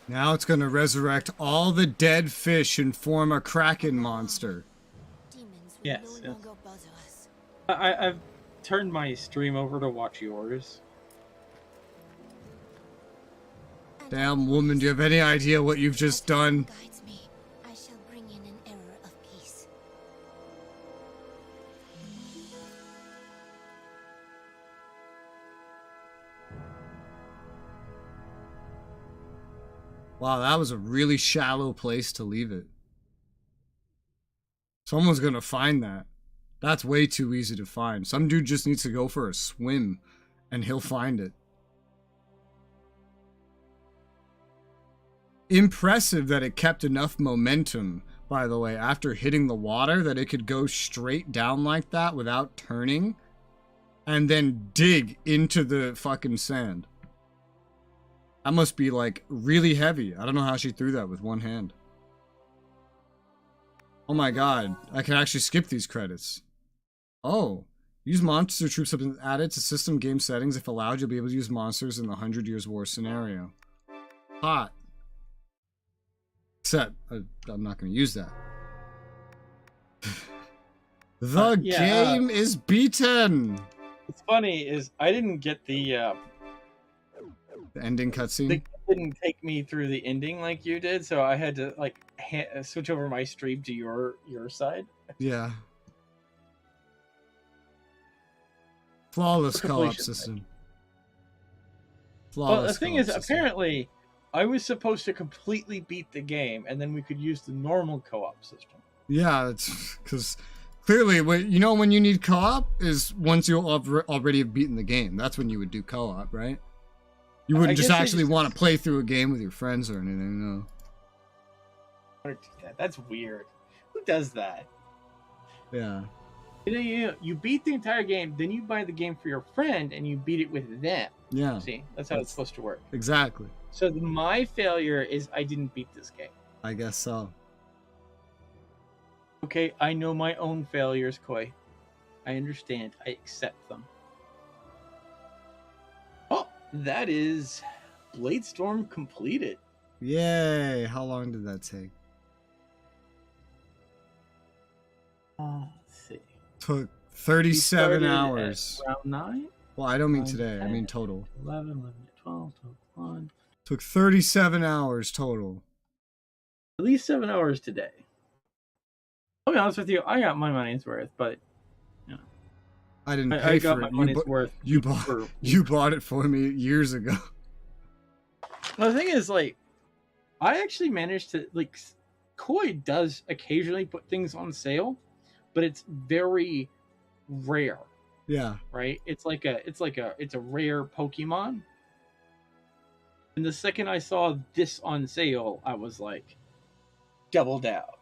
Now it's gonna resurrect all the dead fish and form a kraken monster.
Yes, yes. I've turned my stream over to watch yours.
Damn, woman, do you have any idea what you've just done?
Guides me. I shall bring in an era of peace.
Wow, that was a really shallow place to leave it. Someone's gonna find that. That's way too easy to find. Some dude just needs to go for a swim, and he'll find it. Impressive that it kept enough momentum, by the way, after hitting the water, that it could go straight down like that without turning, and then dig into the fucking sand. That must be, like, really heavy. I don't know how she threw that with one hand. Oh my god, I can actually skip these credits. Oh, Use monster troops have been added to system game settings. If allowed, you'll be able to use monsters in the 100 Years War scenario. Hot. Except, I'm not going to use that. The game is beaten!
What's funny is I didn't get the
ending cutscene?
It didn't take me through the ending like you did, so I had to like switch over my stream to your side.
Yeah. Flawless co-op system.
Well, the thing is, apparently, I was supposed to completely beat the game, and then we could use the normal co-op system.
Yeah, it's because clearly, when you need co-op is once you already have beaten the game. That's when you would do co-op, right? You wouldn't just actually want to play through a game with your friends or anything, no.
I want to do that. That's weird. Who does that?
Yeah.
You beat the entire game, then you buy the game for your friend, and you beat it with them.
Yeah.
See, that's how it's supposed to work.
Exactly.
So my failure is I didn't beat this game.
I guess so.
Okay, I know my own failures, Koi. I understand. I accept them. Oh, that is Bladestorm completed.
Yay! How long did that take?
Let's see.
Took 37 hours.
Round 9?
Well, I don't mean today. I mean total.
11, 12, 1.
Took 37 hours total.
At least 7 hours today. I'll be honest with you, I got my money's worth, but
I didn't pay
got
for
my
it.
money's worth.
You bought it for me years ago.
Well, the thing is, like, I actually managed to, like, Koi does occasionally put things on sale, but it's very rare.
Yeah.
Right? It's a rare Pokemon. And the second I saw this on sale, I was like, doubled out.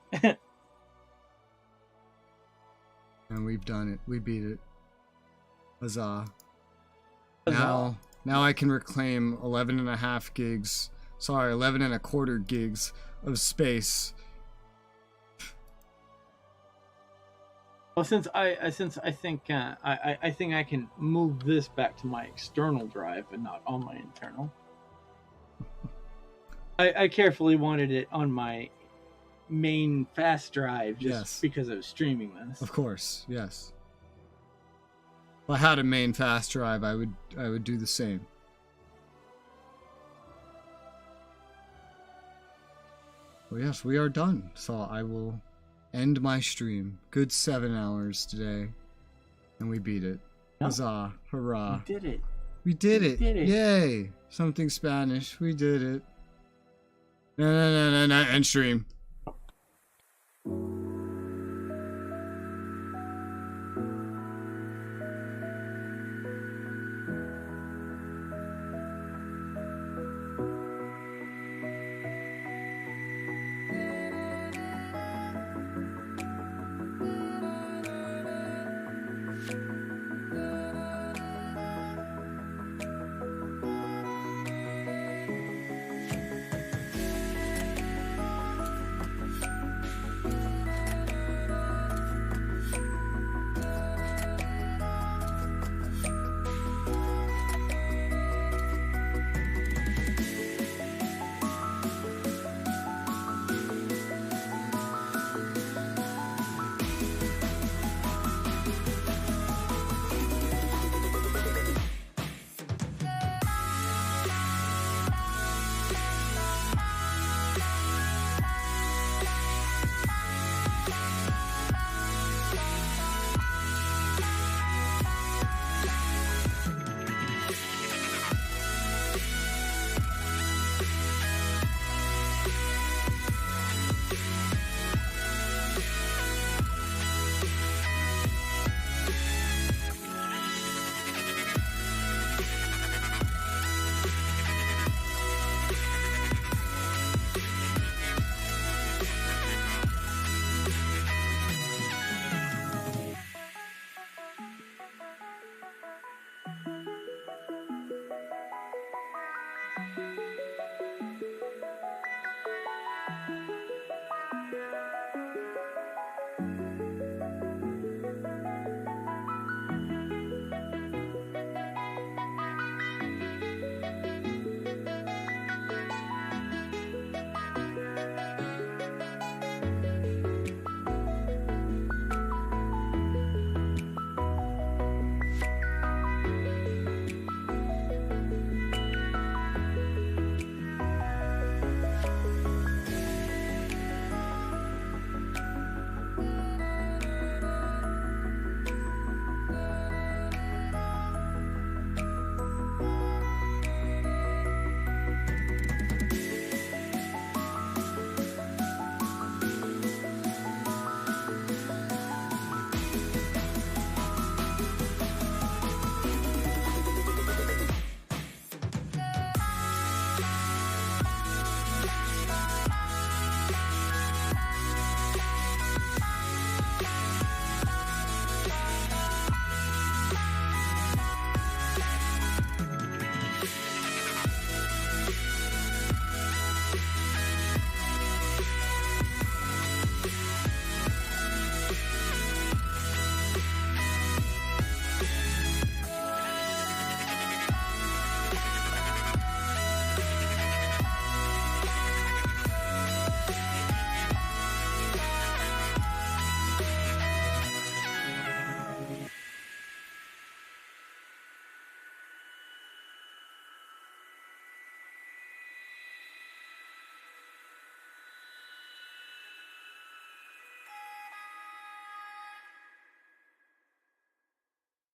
And we've done it. We beat it. Huzzah. Now I can reclaim 11 and a half gigs. Sorry, 11 and a quarter gigs of space.
Well, since I think I can move this back to my external drive and not on my internal. I carefully wanted it on my main fast drive just because I was streaming this.
Of course, yes. If I had a main fast drive, I would do the same. Well, yes, we are done. So I will end my stream. Good 7 hours today. And we beat it. Huzzah. Hurrah.
We did it.
We did it. Yay. Something Spanish. We did it. No, end stream.